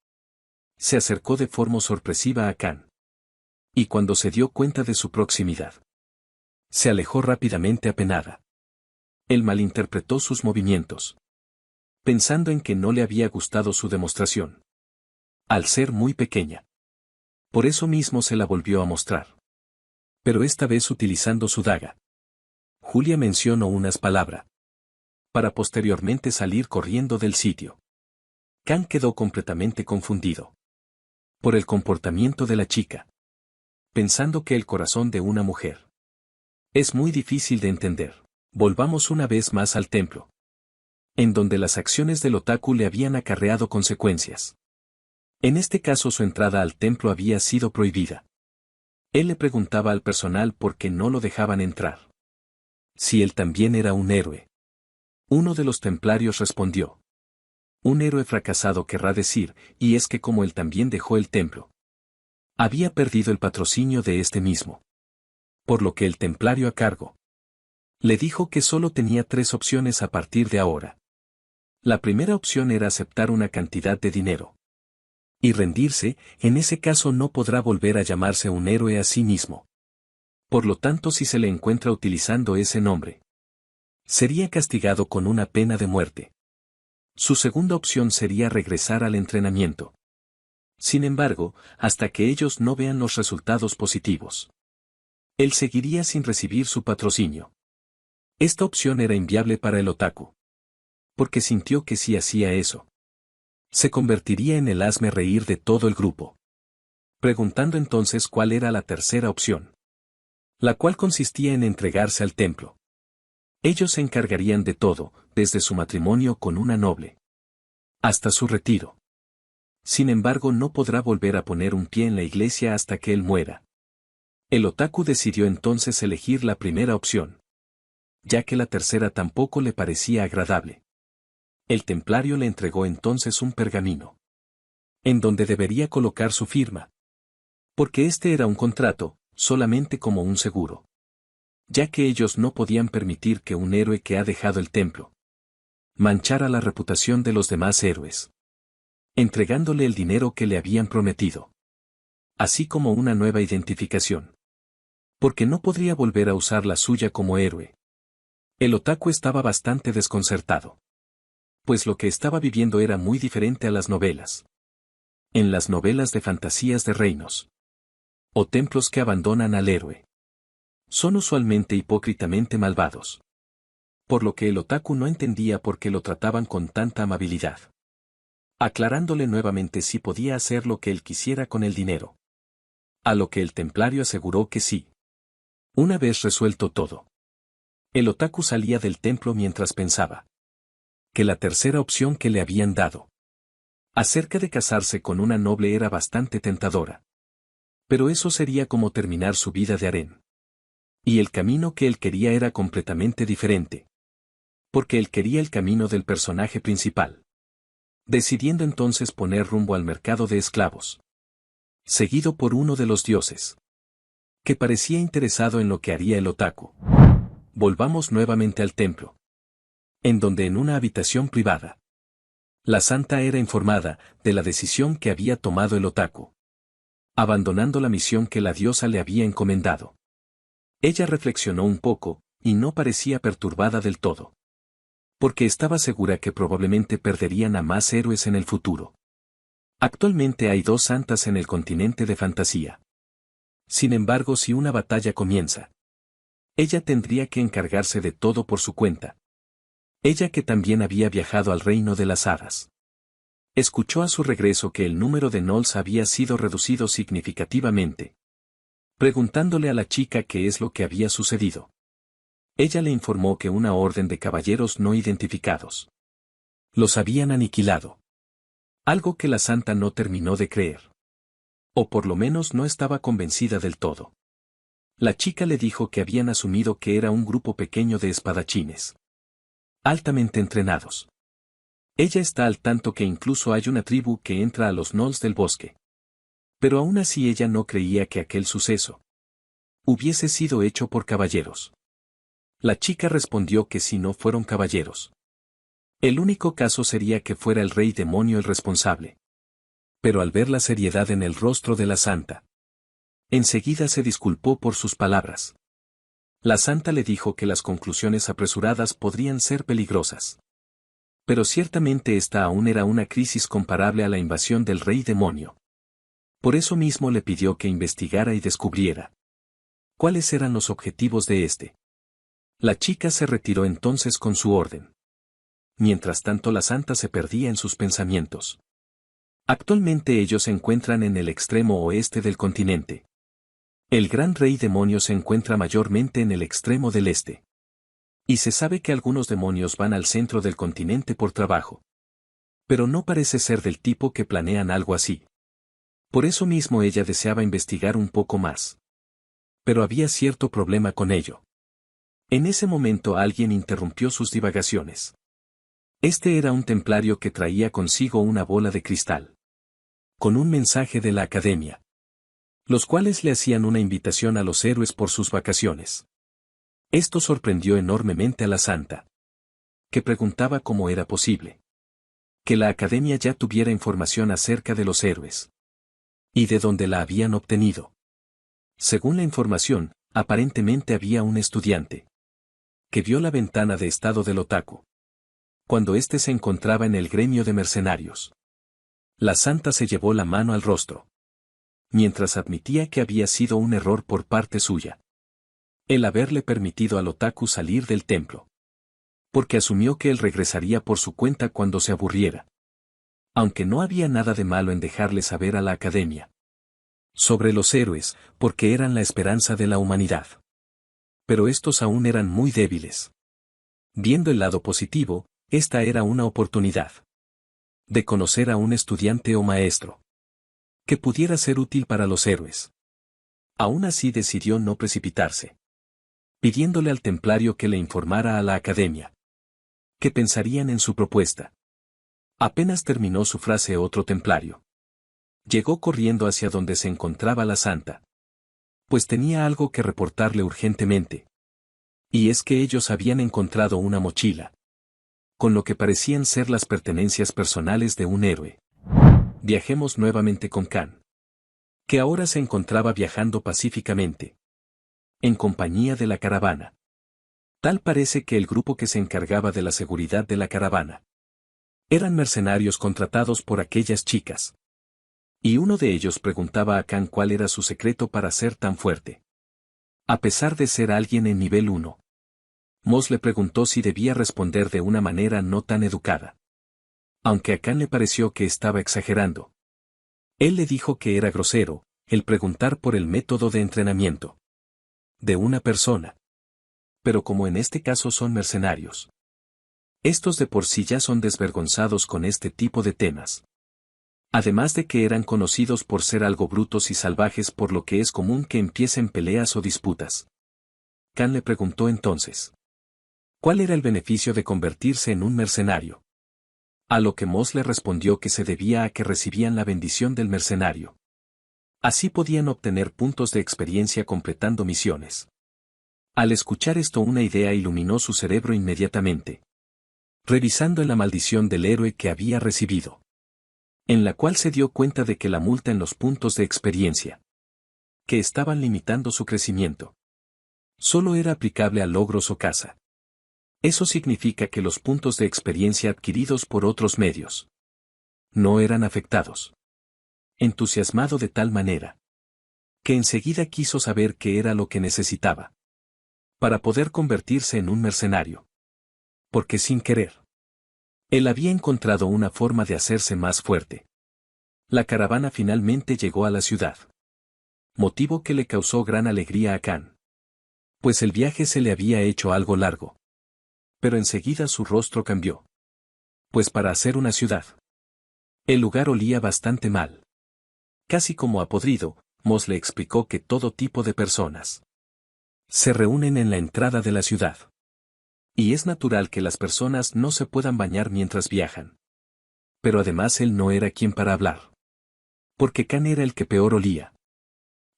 se acercó de forma sorpresiva a Khan. Y cuando se dio cuenta de su proximidad, se alejó rápidamente apenada. Él malinterpretó sus movimientos, pensando en que no le había gustado su demostración. Al ser muy pequeña. Por eso mismo se la volvió a mostrar. Pero esta vez utilizando su daga. Julia mencionó unas palabras, para posteriormente salir corriendo del sitio. Khan quedó completamente confundido por el comportamiento de la chica, pensando que el corazón de una mujer es muy difícil de entender. Volvamos una vez más al templo, en donde las acciones del otaku le habían acarreado consecuencias. En este caso su entrada al templo había sido prohibida. Él le preguntaba al personal por qué no lo dejaban entrar. Si él también era un héroe. Uno de los templarios respondió. Un héroe fracasado querrá decir, y es que como él también dejó el templo, había perdido el patrocinio de este mismo. Por lo que el templario a cargo le dijo que solo tenía 3 opciones a partir de ahora. La primera opción era aceptar una cantidad de dinero y rendirse. En ese caso no podrá volver a llamarse un héroe a sí mismo. Por lo tanto, si se le encuentra utilizando ese nombre, sería castigado con una pena de muerte. Su segunda opción sería regresar al entrenamiento. Sin embargo, hasta que ellos no vean los resultados positivos, él seguiría sin recibir su patrocinio. Esta opción era inviable para el otaku, porque sintió que si hacía eso, se convertiría en el hazme reír de todo el grupo. Preguntando entonces cuál era la tercera opción, la cual consistía en entregarse al templo. Ellos se encargarían de todo, desde su matrimonio con una noble hasta su retiro. Sin embargo, no podrá volver a poner un pie en la iglesia hasta que él muera. El otaku decidió entonces elegir la primera opción, ya que la tercera tampoco le parecía agradable. El templario le entregó entonces un pergamino, en donde debería colocar su firma. Porque este era un contrato, solamente como un seguro. Ya que ellos no podían permitir que un héroe que ha dejado el templo manchara la reputación de los demás héroes, entregándole el dinero que le habían prometido, así como una nueva identificación. Porque no podría volver a usar la suya como héroe. El otaku estaba bastante desconcertado, pues lo que estaba viviendo era muy diferente a las novelas. En las novelas de fantasías de reinos o templos que abandonan al héroe, son usualmente hipócritamente malvados. Por lo que el otaku no entendía por qué lo trataban con tanta amabilidad. Aclarándole nuevamente si podía hacer lo que él quisiera con el dinero. A lo que el templario aseguró que sí. Una vez resuelto todo, el otaku salía del templo mientras pensaba que la tercera opción que le habían dado acerca de casarse con una noble era bastante tentadora. Pero eso sería como terminar su vida de harén. Y el camino que él quería era completamente diferente. Porque él quería el camino del personaje principal. Decidiendo entonces poner rumbo al mercado de esclavos. Seguido por uno de los dioses, que parecía interesado en lo que haría el otaku. Volvamos nuevamente al templo, en donde en una habitación privada, la santa era informada de la decisión que había tomado el otaku, abandonando la misión que la diosa le había encomendado. Ella reflexionó un poco, y no parecía perturbada del todo. Porque estaba segura que probablemente perderían a más héroes en el futuro. Actualmente hay 2 santas en el continente de fantasía. Sin embargo, si una batalla comienza, ella tendría que encargarse de todo por su cuenta. Ella que también había viajado al reino de las hadas. Escuchó a su regreso que el número de gnolls había sido reducido significativamente. Preguntándole a la chica qué es lo que había sucedido. Ella le informó que una orden de caballeros no identificados los habían aniquilado. Algo que la santa no terminó de creer. O por lo menos no estaba convencida del todo. La chica le dijo que habían asumido que era un grupo pequeño de espadachines. Altamente entrenados. Ella está al tanto que incluso hay una tribu que entra a los gnolls del bosque. Pero aún así ella no creía que aquel suceso hubiese sido hecho por caballeros. La chica respondió que si no fueron caballeros. El único caso sería que fuera el rey demonio el responsable. Pero al ver la seriedad en el rostro de la santa, enseguida se disculpó por sus palabras. La santa le dijo que las conclusiones apresuradas podrían ser peligrosas. Pero ciertamente esta aún era una crisis comparable a la invasión del rey demonio. Por eso mismo le pidió que investigara y descubriera cuáles eran los objetivos de este. La chica se retiró entonces con su orden. Mientras tanto la santa se perdía en sus pensamientos. Actualmente ellos se encuentran en el extremo oeste del continente. El gran rey demonio se encuentra mayormente en el extremo del este. Y se sabe que algunos demonios van al centro del continente por trabajo. Pero no parece ser del tipo que planean algo así. Por eso mismo ella deseaba investigar un poco más. Pero había cierto problema con ello. En ese momento alguien interrumpió sus divagaciones. Este era un templario que traía consigo una bola de cristal. Con un mensaje de la academia. Los cuales le hacían una invitación a los héroes por sus vacaciones. Esto sorprendió enormemente a la santa. Que preguntaba cómo era posible. Que la academia ya tuviera información acerca de los héroes. Y de dónde la habían obtenido. Según la información, aparentemente había un estudiante. Que vio la ventana de estado del otaku. Cuando éste se encontraba en el gremio de mercenarios. La santa se llevó la mano al rostro. Mientras admitía que había sido un error por parte suya. El haberle permitido al otaku salir del templo. Porque asumió que él regresaría por su cuenta cuando se aburriera. Aunque no había nada de malo en dejarle saber a la academia. Sobre los héroes, porque eran la esperanza de la humanidad. Pero estos aún eran muy débiles. Viendo el lado positivo, esta era una oportunidad. De conocer a un estudiante o maestro. Que pudiera ser útil para los héroes. Aún así decidió no precipitarse. Pidiéndole al templario que le informara a la academia. ¿Qué pensarían en su propuesta? Apenas terminó su frase otro templario. Llegó corriendo hacia donde se encontraba la santa. Pues tenía algo que reportarle urgentemente. Y es que ellos habían encontrado una mochila. Con lo que parecían ser las pertenencias personales de un héroe. Viajemos nuevamente con Khan. Que ahora se encontraba viajando pacíficamente. En compañía de la caravana. Tal parece que el grupo que se encargaba de la seguridad de la caravana. Eran mercenarios contratados por aquellas chicas. Y uno de ellos preguntaba a Khan cuál era su secreto para ser tan fuerte. A pesar de ser alguien en nivel 1. Moss le preguntó si debía responder de una manera no tan educada. Aunque a Khan le pareció que estaba exagerando. Él le dijo que era grosero, el preguntar por el método de entrenamiento. De una persona. Pero como en este caso son mercenarios. Estos de por sí ya son desvergonzados con este tipo de temas. Además de que eran conocidos por ser algo brutos y salvajes por lo que es común que empiecen peleas o disputas. Khan le preguntó entonces. ¿Cuál era el beneficio de convertirse en un mercenario? A lo que Moss le respondió que se debía a que recibían la bendición del mercenario. Así podían obtener puntos de experiencia completando misiones. Al escuchar esto una idea iluminó su cerebro inmediatamente. Revisando en la maldición del héroe que había recibido. En la cual se dio cuenta de que la multa en los puntos de experiencia. Que estaban limitando su crecimiento. Solo era aplicable a logros o caza. Eso significa que los puntos de experiencia adquiridos por otros medios. No eran afectados. Entusiasmado de tal manera. Que enseguida quiso saber qué era lo que necesitaba. Para poder convertirse en un mercenario. Porque sin querer. Él había encontrado una forma de hacerse más fuerte. La caravana finalmente llegó a la ciudad. Motivo que le causó gran alegría a Khan. Pues el viaje se le había hecho algo largo. Pero enseguida su rostro cambió. Pues para hacer una ciudad. El lugar olía bastante mal. Casi como a podrido, Mos le explicó que todo tipo de personas se reúnen en la entrada de la ciudad. Y es natural que las personas no se puedan bañar mientras viajan. Pero además él no era quien para hablar. Porque Khan era el que peor olía.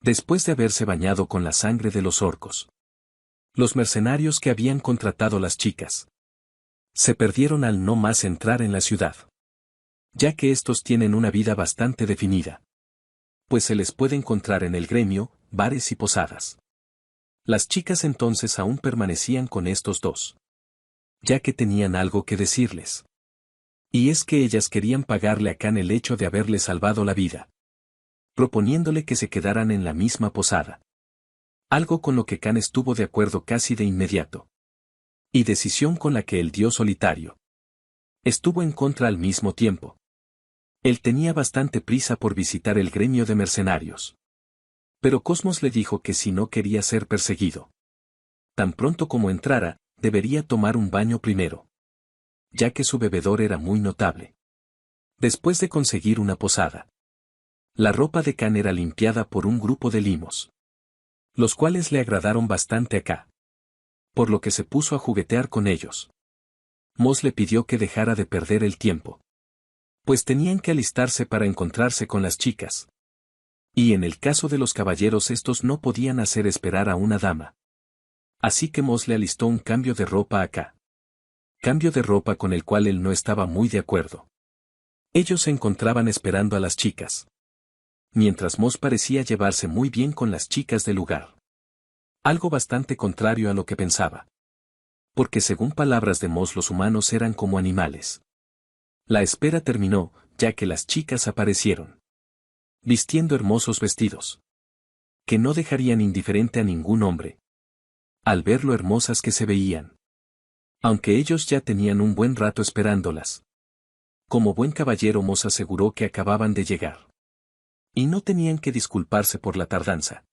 Después de haberse bañado con la sangre de los orcos. Los mercenarios que habían contratado las chicas se perdieron al no más entrar en la ciudad. Ya que estos tienen una vida bastante definida. Pues se les puede encontrar en el gremio, bares y posadas. Las chicas entonces aún permanecían con estos dos. Ya que tenían algo que decirles. Y es que ellas querían pagarle a Khan el hecho de haberle salvado la vida. Proponiéndole que se quedaran en la misma posada. Algo con lo que Khan estuvo de acuerdo casi de inmediato. Y decisión con la que el dios solitario estuvo en contra al mismo tiempo. Él tenía bastante prisa por visitar el gremio de mercenarios. Pero Cosmos le dijo que si no quería ser perseguido, tan pronto como entrara, debería tomar un baño primero. Ya que su bebedor era muy notable. Después de conseguir una posada. La ropa de Khan era limpiada por un grupo de limos. Los cuales le agradaron bastante a Khan. Por lo que se puso a juguetear con ellos. Mos le pidió que dejara de perder el tiempo. Pues tenían que alistarse para encontrarse con las chicas. Y en el caso de los caballeros estos no podían hacer esperar a una dama. Así que Mos le alistó un cambio de ropa a Khan. Cambio de ropa con el cual él no estaba muy de acuerdo. Ellos se encontraban esperando a las chicas. Mientras Mos parecía llevarse muy bien con las chicas del lugar. Algo bastante contrario a lo que pensaba. Porque según palabras de Mos los humanos eran como animales. La espera terminó, ya que las chicas aparecieron. Vistiendo hermosos vestidos. Que no dejarían indiferente a ningún hombre. Al ver lo hermosas que se veían. Aunque ellos ya tenían un buen rato esperándolas. Como buen caballero Mos aseguró que acababan de llegar. Y no tenían que disculparse por la tardanza.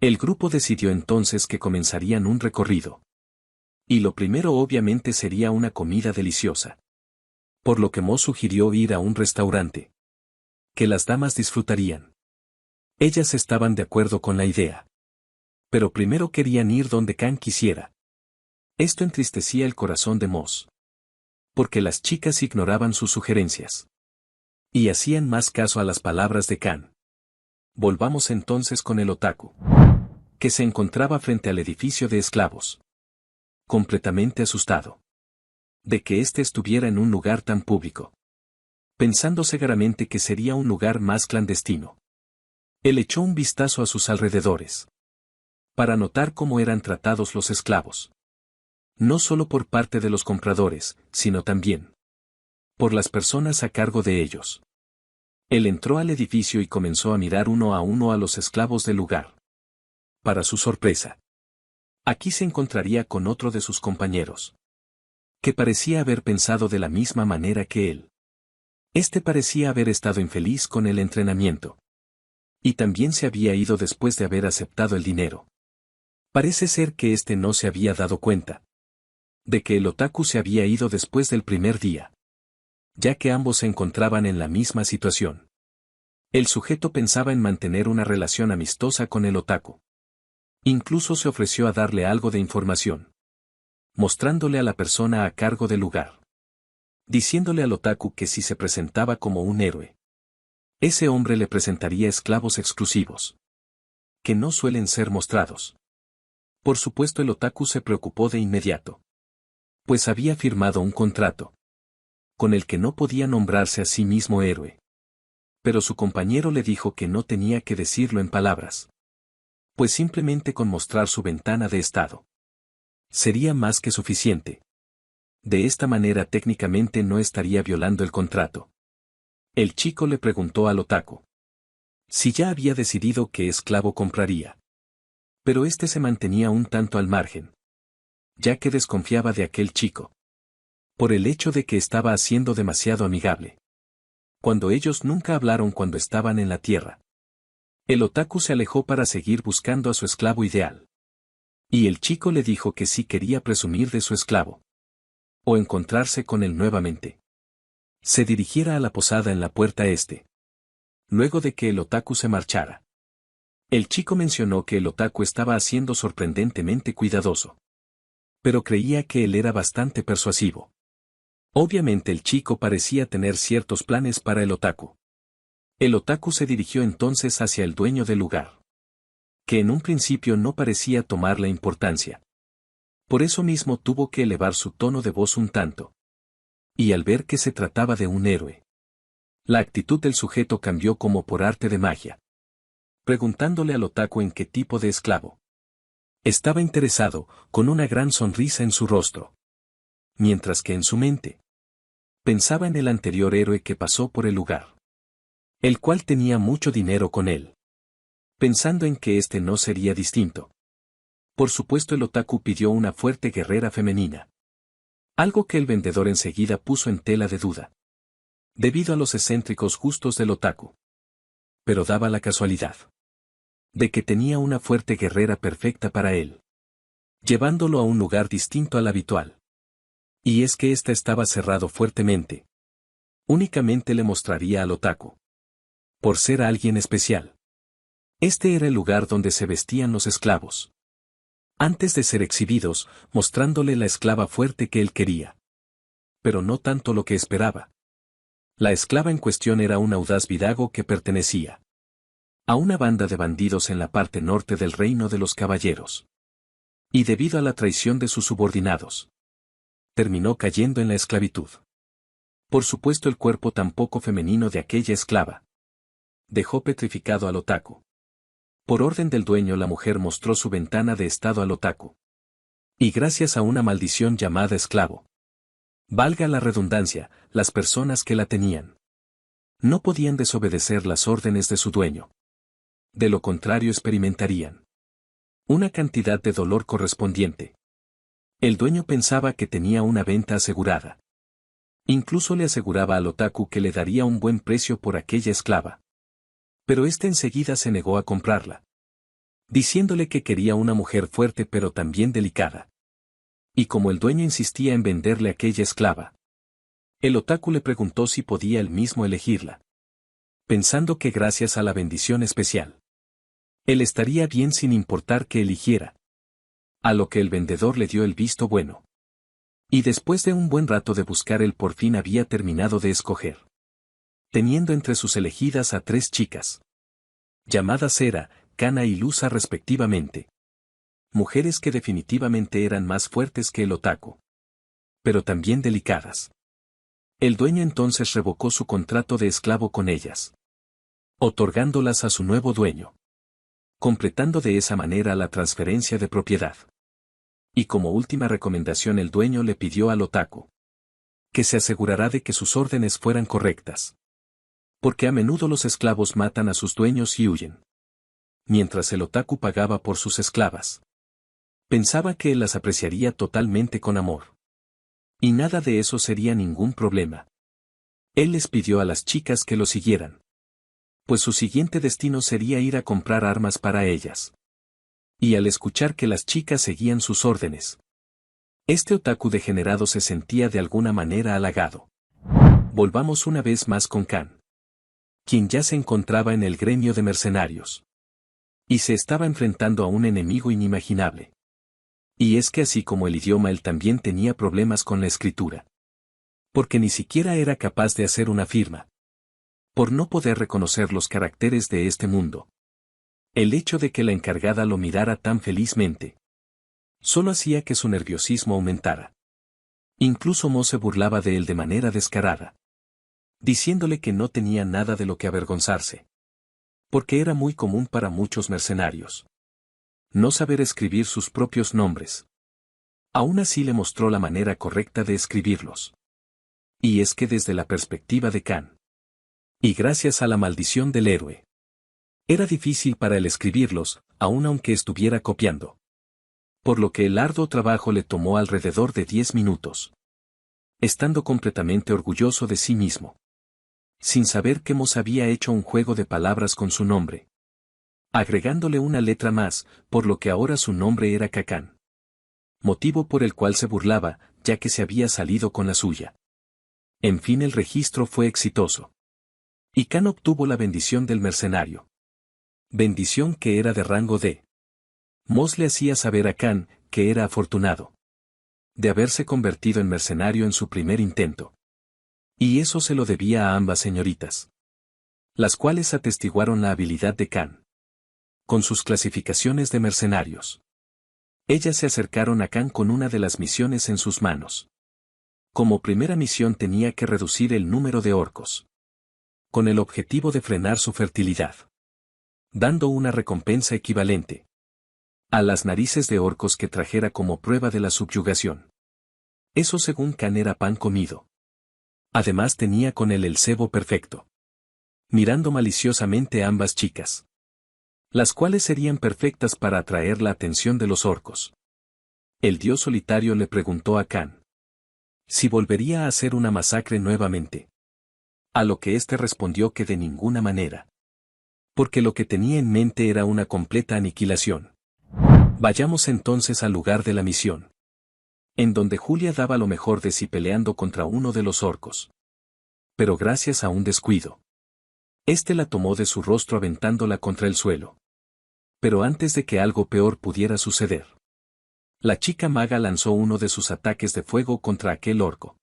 El grupo decidió entonces que comenzarían un recorrido. Y lo primero obviamente sería una comida deliciosa. Por lo que Mos sugirió ir a un restaurante. Que las damas disfrutarían. Ellas estaban de acuerdo con la idea. Pero primero querían ir donde Khan quisiera. Esto entristecía el corazón de Mos. Porque las chicas ignoraban sus sugerencias. Y hacían más caso a las palabras de Khan. Volvamos entonces con el otaku. Que se encontraba frente al edificio de esclavos. Completamente asustado. De que éste estuviera en un lugar tan público. Pensando cegaramente que sería un lugar más clandestino. Él echó un vistazo a sus alrededores. Para notar cómo eran tratados los esclavos. No solo por parte de los compradores, sino también por las personas a cargo de ellos. Él entró al edificio y comenzó a mirar uno a los esclavos del lugar. Para su sorpresa. Aquí se encontraría con otro de sus compañeros. Que parecía haber pensado de la misma manera que él. Este parecía haber estado infeliz con el entrenamiento. Y también se había ido después de haber aceptado el dinero. Parece ser que este no se había dado cuenta. De que el otaku se había ido después del primer día. Ya que ambos se encontraban en la misma situación. El sujeto pensaba en mantener una relación amistosa con el otaku. Incluso se ofreció a darle algo de información. Mostrándole a la persona a cargo del lugar. Diciéndole al otaku que si se presentaba como un héroe. Ese hombre le presentaría esclavos exclusivos. Que no suelen ser mostrados. Por supuesto el otaku se preocupó de inmediato. Pues había firmado un contrato. Con el que no podía nombrarse a sí mismo héroe. Pero su compañero le dijo que no tenía que decirlo en palabras. Pues simplemente con mostrar su ventana de estado. Sería más que suficiente. De esta manera técnicamente no estaría violando el contrato. El chico le preguntó al otaku. Si ya había decidido qué esclavo compraría. Pero este se mantenía un tanto al margen. Ya que desconfiaba de aquel chico. Por el hecho de que estaba haciendo demasiado amigable. Cuando ellos nunca hablaron cuando estaban en la tierra. El otaku se alejó para seguir buscando a su esclavo ideal. Y el chico le dijo que sí quería presumir de su esclavo. O encontrarse con él nuevamente. Se dirigiera a la posada en la puerta este. Luego de que el otaku se marchara. El chico mencionó que el otaku estaba siendo sorprendentemente cuidadoso. Pero creía que él era bastante persuasivo. Obviamente el chico parecía tener ciertos planes para el otaku. El otaku se dirigió entonces hacia el dueño del lugar. Que en un principio no parecía tomarle importancia. Por eso mismo tuvo que elevar su tono de voz un tanto. Y al ver que se trataba de un héroe. La actitud del sujeto cambió como por arte de magia. Preguntándole al otaku en qué tipo de esclavo. Estaba interesado, con una gran sonrisa en su rostro. Mientras que en su mente. Pensaba en el anterior héroe que pasó por el lugar. El cual tenía mucho dinero con él. Pensando en que este no sería distinto. Por supuesto el otaku pidió una fuerte guerrera femenina. Algo que el vendedor enseguida puso en tela de duda. Debido a los excéntricos gustos del otaku. Pero daba la casualidad. De que tenía una fuerte guerrera perfecta para él. Llevándolo a un lugar distinto al habitual. Y es que ésta estaba cerrado fuertemente. Únicamente le mostraría al otaku. Por ser alguien especial. Este era el lugar donde se vestían los esclavos. Antes de ser exhibidos, mostrándole la esclava fuerte que él quería. Pero no tanto lo que esperaba. La esclava en cuestión era un audaz vidago que pertenecía a una banda de bandidos en la parte norte del reino de los caballeros. Y debido a la traición de sus subordinados, terminó cayendo en la esclavitud. Por supuesto el cuerpo tan poco femenino de aquella esclava dejó petrificado al otaku. Por orden del dueño la mujer mostró su ventana de estado al otaku. Y gracias a una maldición llamada esclavo. Valga la redundancia, las personas que la tenían. No podían desobedecer las órdenes de su dueño. De lo contrario experimentarían una cantidad de dolor correspondiente. El dueño pensaba que tenía una venta asegurada. Incluso le aseguraba al otaku que le daría un buen precio por aquella esclava. Pero éste enseguida se negó a comprarla. Diciéndole que quería una mujer fuerte pero también delicada. Y como el dueño insistía en venderle aquella esclava, el otaku le preguntó si podía él mismo elegirla. Pensando que gracias a la bendición especial, él estaría bien sin importar que eligiera. A lo que el vendedor le dio el visto bueno. Y después de un buen rato de buscar él por fin había terminado de escoger. Teniendo entre sus elegidas a 3 chicas. Llamadas Era, Kana y Lusa respectivamente. Mujeres que definitivamente eran más fuertes que el otaku. Pero también delicadas. El dueño entonces revocó su contrato de esclavo con ellas. Otorgándolas a su nuevo dueño. Completando de esa manera la transferencia de propiedad. Y como última recomendación el dueño le pidió al otaku. Que se asegurará de que sus órdenes fueran correctas. Porque a menudo los esclavos matan a sus dueños y huyen. Mientras el otaku pagaba por sus esclavas. Pensaba que él las apreciaría totalmente con amor. Y nada de eso sería ningún problema. Él les pidió a las chicas que lo siguieran. Pues su siguiente destino sería ir a comprar armas para ellas. Y al escuchar que las chicas seguían sus órdenes, este otaku degenerado se sentía de alguna manera halagado. Volvamos una vez más con Kan. Quien ya se encontraba en el gremio de mercenarios. Y se estaba enfrentando a un enemigo inimaginable. Y es que así como el idioma él también tenía problemas con la escritura. Porque ni siquiera era capaz de hacer una firma. Por no poder reconocer los caracteres de este mundo. El hecho de que la encargada lo mirara tan felizmente. Solo hacía que su nerviosismo aumentara. Incluso Mo se burlaba de él de manera descarada. Diciéndole que no tenía nada de lo que avergonzarse. Porque era muy común para muchos mercenarios. No saber escribir sus propios nombres. Aún así le mostró la manera correcta de escribirlos. Y es que desde la perspectiva de Kan. Y gracias a la maldición del héroe. Era difícil para él escribirlos, aun aunque estuviera copiando. Por lo que el arduo trabajo le tomó alrededor de 10 minutos. estando completamente orgulloso de sí mismo. Sin saber que Mos había hecho un juego de palabras con su nombre, agregándole una letra más, por lo que ahora su nombre era Cacán. Motivo por el cual se burlaba, ya que se había salido con la suya. En fin, el registro fue exitoso. Y Can obtuvo la bendición del mercenario. Bendición que era de rango D. Mos le hacía saber a Can que era afortunado de haberse convertido en mercenario en su primer intento. Y eso se lo debía a ambas señoritas, las cuales atestiguaron la habilidad de Can con sus clasificaciones de mercenarios. Ellas se acercaron a Can con una de las misiones en sus manos. Como primera misión tenía que reducir el número de orcos, con el objetivo de frenar su fertilidad, dando una recompensa equivalente a las narices de orcos que trajera como prueba de la subyugación. Eso según Can era pan comido. Además tenía con él el cebo perfecto, mirando maliciosamente a ambas chicas, las cuales serían perfectas para atraer la atención de los orcos. El dios solitario le preguntó a Can si volvería a hacer una masacre nuevamente. A lo que éste respondió que de ninguna manera, porque lo que tenía en mente era una completa aniquilación. Vayamos entonces al lugar de la misión, en donde Julia daba lo mejor de sí peleando contra uno de los orcos. Pero gracias a un descuido, este la tomó de su rostro aventándola contra el suelo. Pero antes de que algo peor pudiera suceder, la chica maga lanzó uno de sus ataques de fuego contra aquel orco,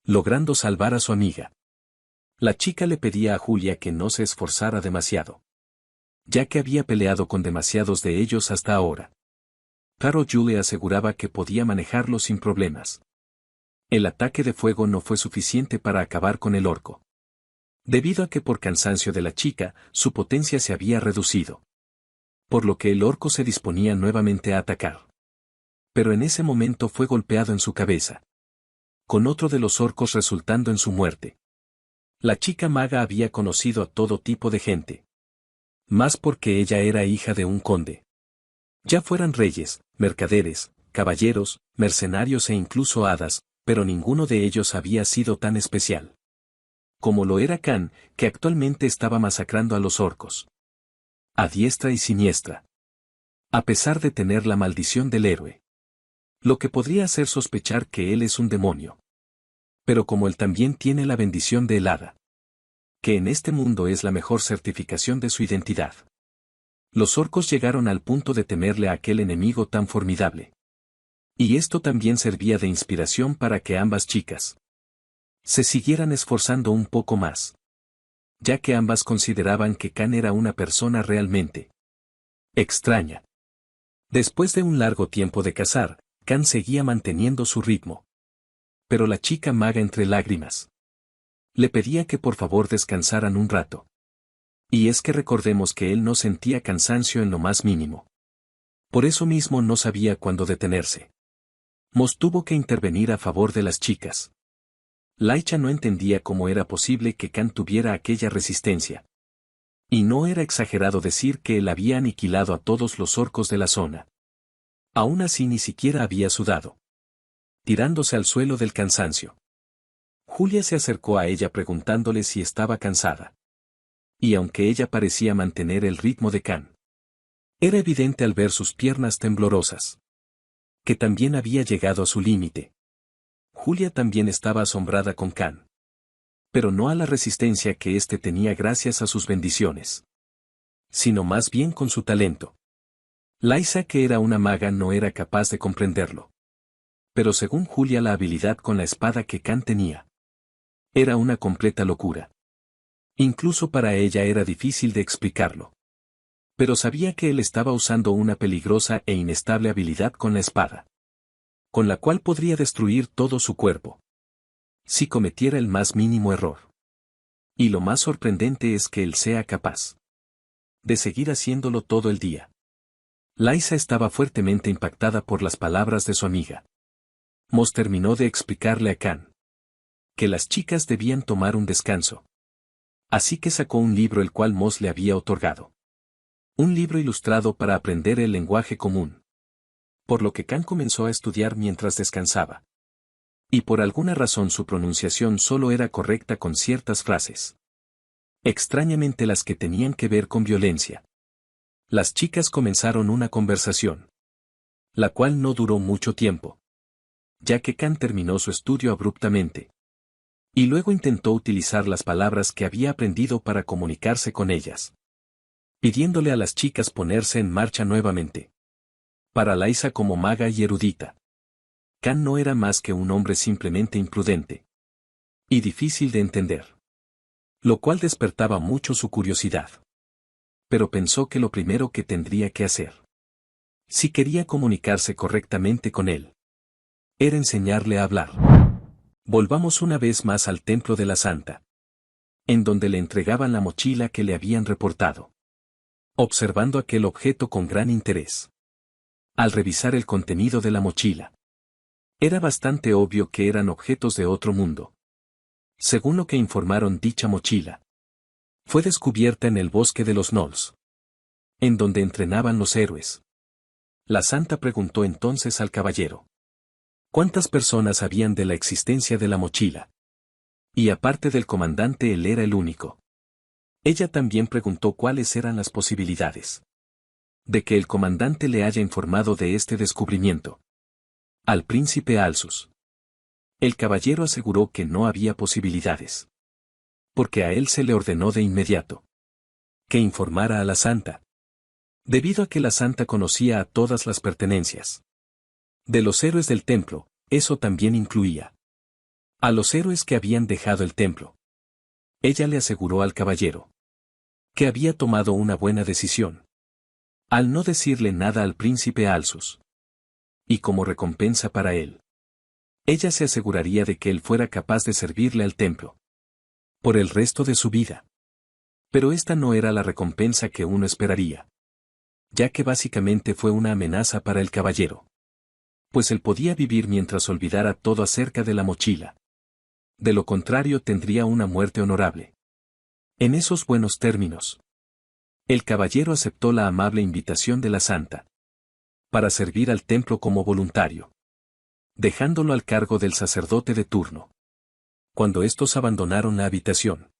logrando salvar a su amiga. La chica le pedía a Julia que no se esforzara demasiado, ya que había peleado con demasiados de ellos hasta ahora. Pero Julia aseguraba que podía manejarlo sin problemas. El ataque de fuego no fue suficiente para acabar con el orco, debido a que por cansancio de la chica, su potencia se había reducido, por lo que el orco se disponía nuevamente a atacar. Pero en ese momento fue golpeado en su cabeza, con otro de los orcos resultando en su muerte. La chica maga había conocido a todo tipo de gente, más porque ella era hija de un conde. Ya fueran reyes, mercaderes, caballeros, mercenarios e incluso hadas, pero ninguno de ellos había sido tan especial como lo era Can, que actualmente estaba masacrando a los orcos a diestra y siniestra, a pesar de tener la maldición del héroe, lo que podría hacer sospechar que él es un demonio. Pero como él también tiene la bendición de el hada, que en este mundo es la mejor certificación de su identidad, los orcos llegaron al punto de temerle a aquel enemigo tan formidable. Y esto también servía de inspiración para que ambas chicas se siguieran esforzando un poco más, ya que ambas consideraban que Can era una persona realmente extraña. Después de un largo tiempo de cazar, Can seguía manteniendo su ritmo. Pero la chica maga, entre lágrimas, le pedía que por favor descansaran un rato. Y es que recordemos que él no sentía cansancio en lo más mínimo. Por eso mismo no sabía cuándo detenerse. Mos tuvo que intervenir a favor de las chicas. Laicha no entendía cómo era posible que Can tuviera aquella resistencia. Y no era exagerado decir que él había aniquilado a todos los orcos de la zona. Aún así ni siquiera había sudado, tirándose al suelo del cansancio. Julia se acercó a ella preguntándole si estaba cansada. Y aunque ella parecía mantener el ritmo de Can, era evidente al ver sus piernas temblorosas, que también había llegado a su límite. Julia también estaba asombrada con Can, pero no a la resistencia que éste tenía gracias a sus bendiciones, sino más bien con su talento. Laisa, que era una maga, no era capaz de comprenderlo. Pero según Julia, la habilidad con la espada que Can tenía era una completa locura. Incluso para ella era difícil de explicarlo. Pero sabía que él estaba usando una peligrosa e inestable habilidad con la espada, con la cual podría destruir todo su cuerpo si cometiera el más mínimo error. Y lo más sorprendente es que él sea capaz de seguir haciéndolo todo el día. Laisa estaba fuertemente impactada por las palabras de su amiga. Mos terminó de explicarle a Can que las chicas debían tomar un descanso. Así que sacó un libro el cual Mos le había otorgado. Un libro ilustrado para aprender el lenguaje común. Por lo que Can comenzó a estudiar mientras descansaba. Y por alguna razón su pronunciación solo era correcta con ciertas frases. Extrañamente las que tenían que ver con violencia. Las chicas comenzaron una conversación, la cual no duró mucho tiempo, ya que Khan terminó su estudio abruptamente. Y luego intentó utilizar las palabras que había aprendido para comunicarse con ellas, pidiéndole a las chicas ponerse en marcha nuevamente. Para Liza, como maga y erudita, Khan no era más que un hombre simplemente imprudente y difícil de entender, lo cual despertaba mucho su curiosidad. Pero pensó que lo primero que tendría que hacer, si quería comunicarse correctamente con él, era enseñarle a hablar. Volvamos una vez más al templo de la Santa, en donde le entregaban la mochila que le habían reportado. Observando aquel objeto con gran interés. Al revisar el contenido de la mochila, era bastante obvio que eran objetos de otro mundo. Según lo que informaron, dicha mochila fue descubierta en el bosque de los Gnolls, en donde entrenaban los héroes. La Santa preguntó entonces al caballero cuántas personas sabían de la existencia de la mochila. Y aparte del comandante, él era el único. Ella también preguntó cuáles eran las posibilidades de que el comandante le haya informado de este descubrimiento al príncipe Alsus. El caballero aseguró que no había posibilidades, porque a él se le ordenó de inmediato que informara a la Santa, debido a que la Santa conocía a todas las pertenencias de los héroes del templo. Eso también incluía a los héroes que habían dejado el templo. Ella le aseguró al caballero que había tomado una buena decisión al no decirle nada al príncipe Alsus. Y como recompensa para él, ella se aseguraría de que él fuera capaz de servirle al templo por el resto de su vida. Pero esta no era la recompensa que uno esperaría, ya que básicamente fue una amenaza para el caballero, pues él podía vivir mientras olvidara todo acerca de la mochila. De lo contrario, tendría una muerte honorable. En esos buenos términos, el caballero aceptó la amable invitación de la Santa para servir al templo como voluntario, dejándolo al cargo del sacerdote de turno. Cuando estos abandonaron la habitación,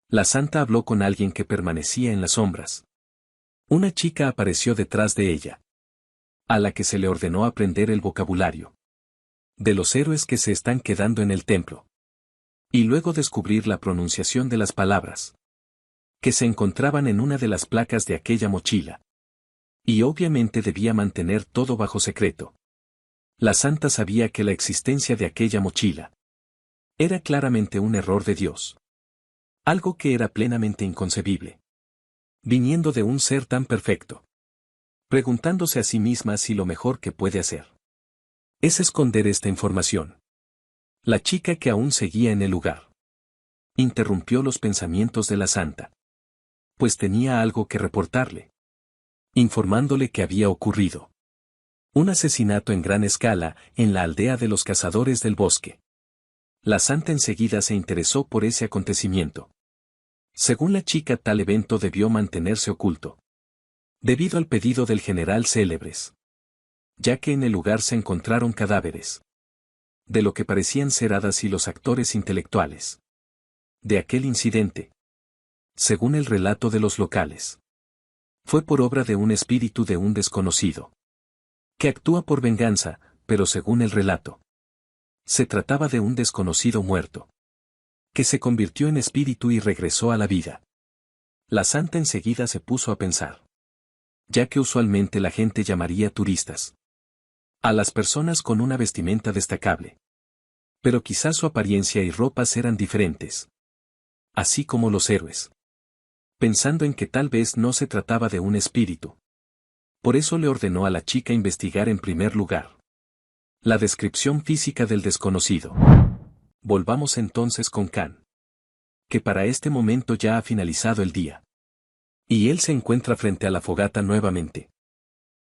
la Santa habló con alguien que permanecía en las sombras. Una chica apareció detrás de ella, a la que se le ordenó aprender el vocabulario de los héroes que se están quedando en el templo, y luego descubrir la pronunciación de las palabras que se encontraban en una de las placas de aquella mochila. Y obviamente debía mantener todo bajo secreto. La Santa sabía que la existencia de aquella mochila era claramente un error de Dios. Algo que era plenamente inconcebible, viniendo de un ser tan perfecto. Preguntándose a sí misma si lo mejor que puede hacer es esconder esta información. La chica, que aún seguía en el lugar, interrumpió los pensamientos de la Santa, pues tenía algo que reportarle, informándole que había ocurrido un asesinato en gran escala en la aldea de los cazadores del bosque. La Santa enseguida se interesó por ese acontecimiento. Según la chica, tal evento debió mantenerse oculto, debido al pedido del general Célebres, ya que en el lugar se encontraron cadáveres de lo que parecían ser hadas y los actores intelectuales de aquel incidente, según el relato de los locales, fue por obra de un espíritu de un desconocido que actúa por venganza, pero según el relato, se trataba de un desconocido muerto que se convirtió en espíritu y regresó a la vida. La Santa enseguida se puso a pensar, ya que usualmente la gente llamaría turistas a las personas con una vestimenta destacable. Pero quizás su apariencia y ropas eran diferentes, así como los héroes. Pensando en que tal vez no se trataba de un espíritu. Por eso le ordenó a la chica investigar en primer lugar la descripción física del desconocido. Volvamos entonces con Khan, que para este momento ya ha finalizado el día. Y él se encuentra frente a la fogata nuevamente.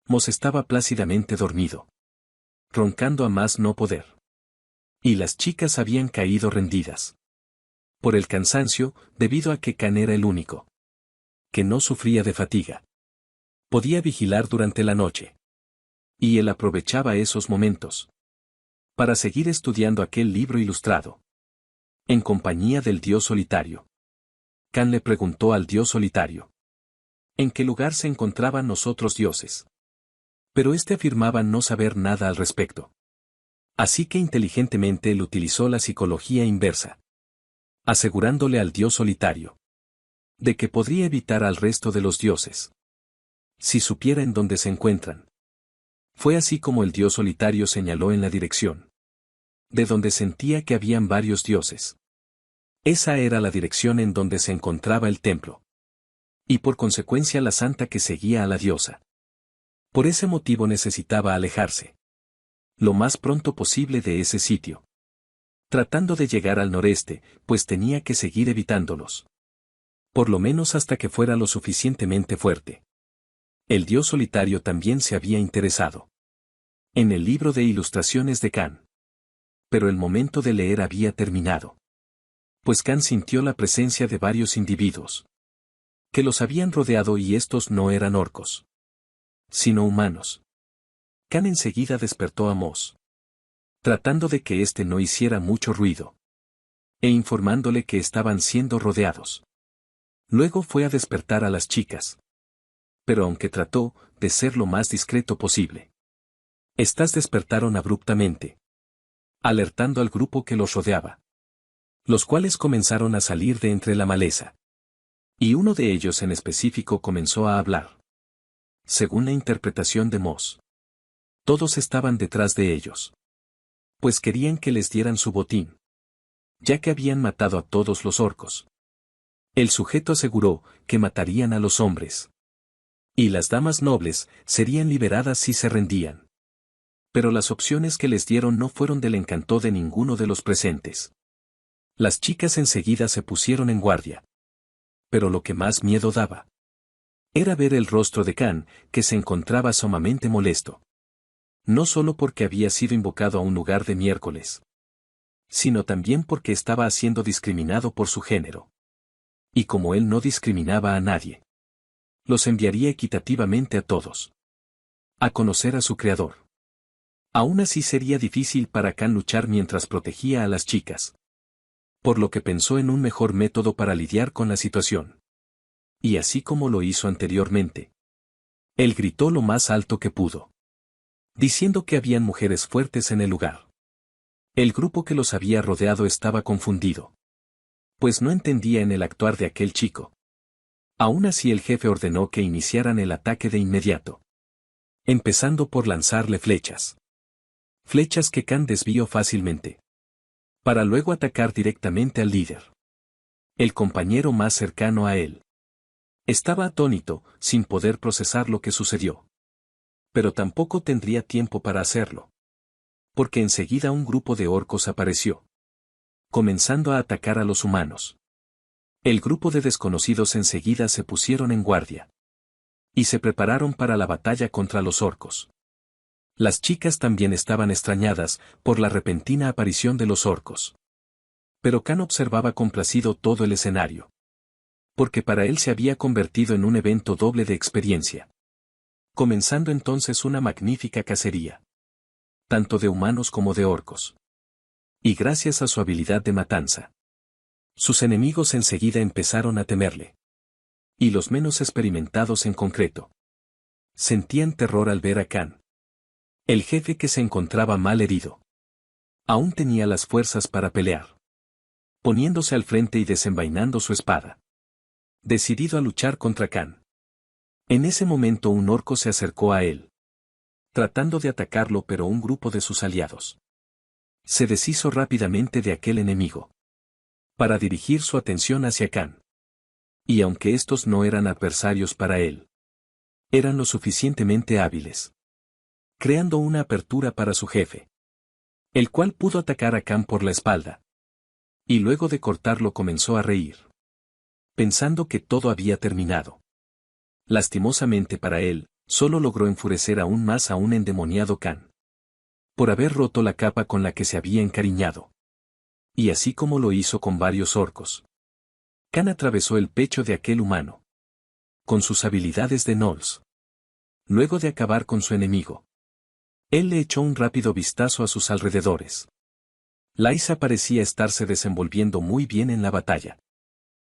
Mos estaba plácidamente dormido, roncando a más no poder. Y las chicas habían caído rendidas por el cansancio, debido a que Khan era el único que no sufría de fatiga. Podía vigilar durante la noche. Y él aprovechaba esos momentos para seguir estudiando aquel libro ilustrado. En compañía del dios solitario. Khan le preguntó al dios solitario. ¿En qué lugar se encontraban los otros dioses? Pero éste afirmaba no saber nada al respecto. Así que inteligentemente él utilizó la psicología inversa. Asegurándole al dios solitario de que podría evitar al resto de los dioses si supiera en dónde se encuentran. Fue así como el dios solitario señaló en la dirección de donde sentía que habían varios dioses. Esa era la dirección en donde se encontraba el templo. Y por consecuencia la santa que seguía a la diosa. Por ese motivo necesitaba alejarse lo más pronto posible de ese sitio. Tratando de llegar al noreste, pues tenía que seguir evitándolos. Por lo menos hasta que fuera lo suficientemente fuerte. El dios solitario también se había interesado en el libro de ilustraciones de Khan. Pero el momento de leer había terminado. Pues Khan sintió la presencia de varios individuos que los habían rodeado y estos no eran orcos, sino humanos. Khan enseguida despertó a Mos, tratando de que éste no hiciera mucho ruido, e informándole que estaban siendo rodeados. Luego fue a despertar a las chicas. Pero aunque trató de ser lo más discreto posible, estas despertaron abruptamente, alertando al grupo que los rodeaba, los cuales comenzaron a salir de entre la maleza. Y uno de ellos en específico comenzó a hablar. Según la interpretación de Mos, todos estaban detrás de ellos, pues querían que les dieran su botín, ya que habían matado a todos los orcos. El sujeto aseguró que matarían a los hombres, y las damas nobles serían liberadas si se rendían. Pero las opciones que les dieron no fueron del encanto de ninguno de los presentes. Las chicas enseguida se pusieron en guardia. Pero lo que más miedo daba era ver el rostro de Khan, que se encontraba sumamente molesto. No solo porque había sido invocado a un lugar de miércoles, sino también porque estaba siendo discriminado por su género. Y como él no discriminaba a nadie, los enviaría equitativamente a todos a conocer a su creador. Aún así sería difícil para Khan luchar mientras protegía a las chicas. Por lo que pensó en un mejor método para lidiar con la situación. Y así como lo hizo anteriormente, él gritó lo más alto que pudo, diciendo que habían mujeres fuertes en el lugar. El grupo que los había rodeado estaba confundido, pues no entendía en el actuar de aquel chico. Aún así el jefe ordenó que iniciaran el ataque de inmediato, empezando por lanzarle flechas. Flechas que Khan desvió fácilmente, para luego atacar directamente al líder, el compañero más cercano a él. Estaba atónito, sin poder procesar lo que sucedió. Pero tampoco tendría tiempo para hacerlo, porque enseguida un grupo de orcos apareció, comenzando a atacar a los humanos. El grupo de desconocidos enseguida se pusieron en guardia y se prepararon para la batalla contra los orcos. Las chicas también estaban extrañadas por la repentina aparición de los orcos. Pero Khan observaba complacido todo el escenario, porque para él se había convertido en un evento doble de experiencia. Comenzando entonces una magnífica cacería, tanto de humanos como de orcos. Y gracias a su habilidad de matanza, sus enemigos enseguida empezaron a temerle. Y los menos experimentados en concreto sentían terror al ver a Khan. El jefe, que se encontraba mal herido, aún tenía las fuerzas para pelear, poniéndose al frente y desenvainando su espada, decidido a luchar contra Khan. En ese momento un orco se acercó a él, tratando de atacarlo, pero un grupo de sus aliados se deshizo rápidamente de aquel enemigo, para dirigir su atención hacia Khan. Y aunque estos no eran adversarios para él, eran lo suficientemente hábiles, creando una apertura para su jefe, el cual pudo atacar a Khan por la espalda. Y luego de cortarlo comenzó a reír, pensando que todo había terminado. Lastimosamente para él, solo logró enfurecer aún más a un endemoniado Khan, por haber roto la capa con la que se había encariñado. Y así como lo hizo con varios orcos, Khan atravesó el pecho de aquel humano, con sus habilidades de Nolls. Luego de acabar con su enemigo, Él le echó un rápido vistazo a sus alrededores. Laisa parecía estarse desenvolviendo muy bien en la batalla.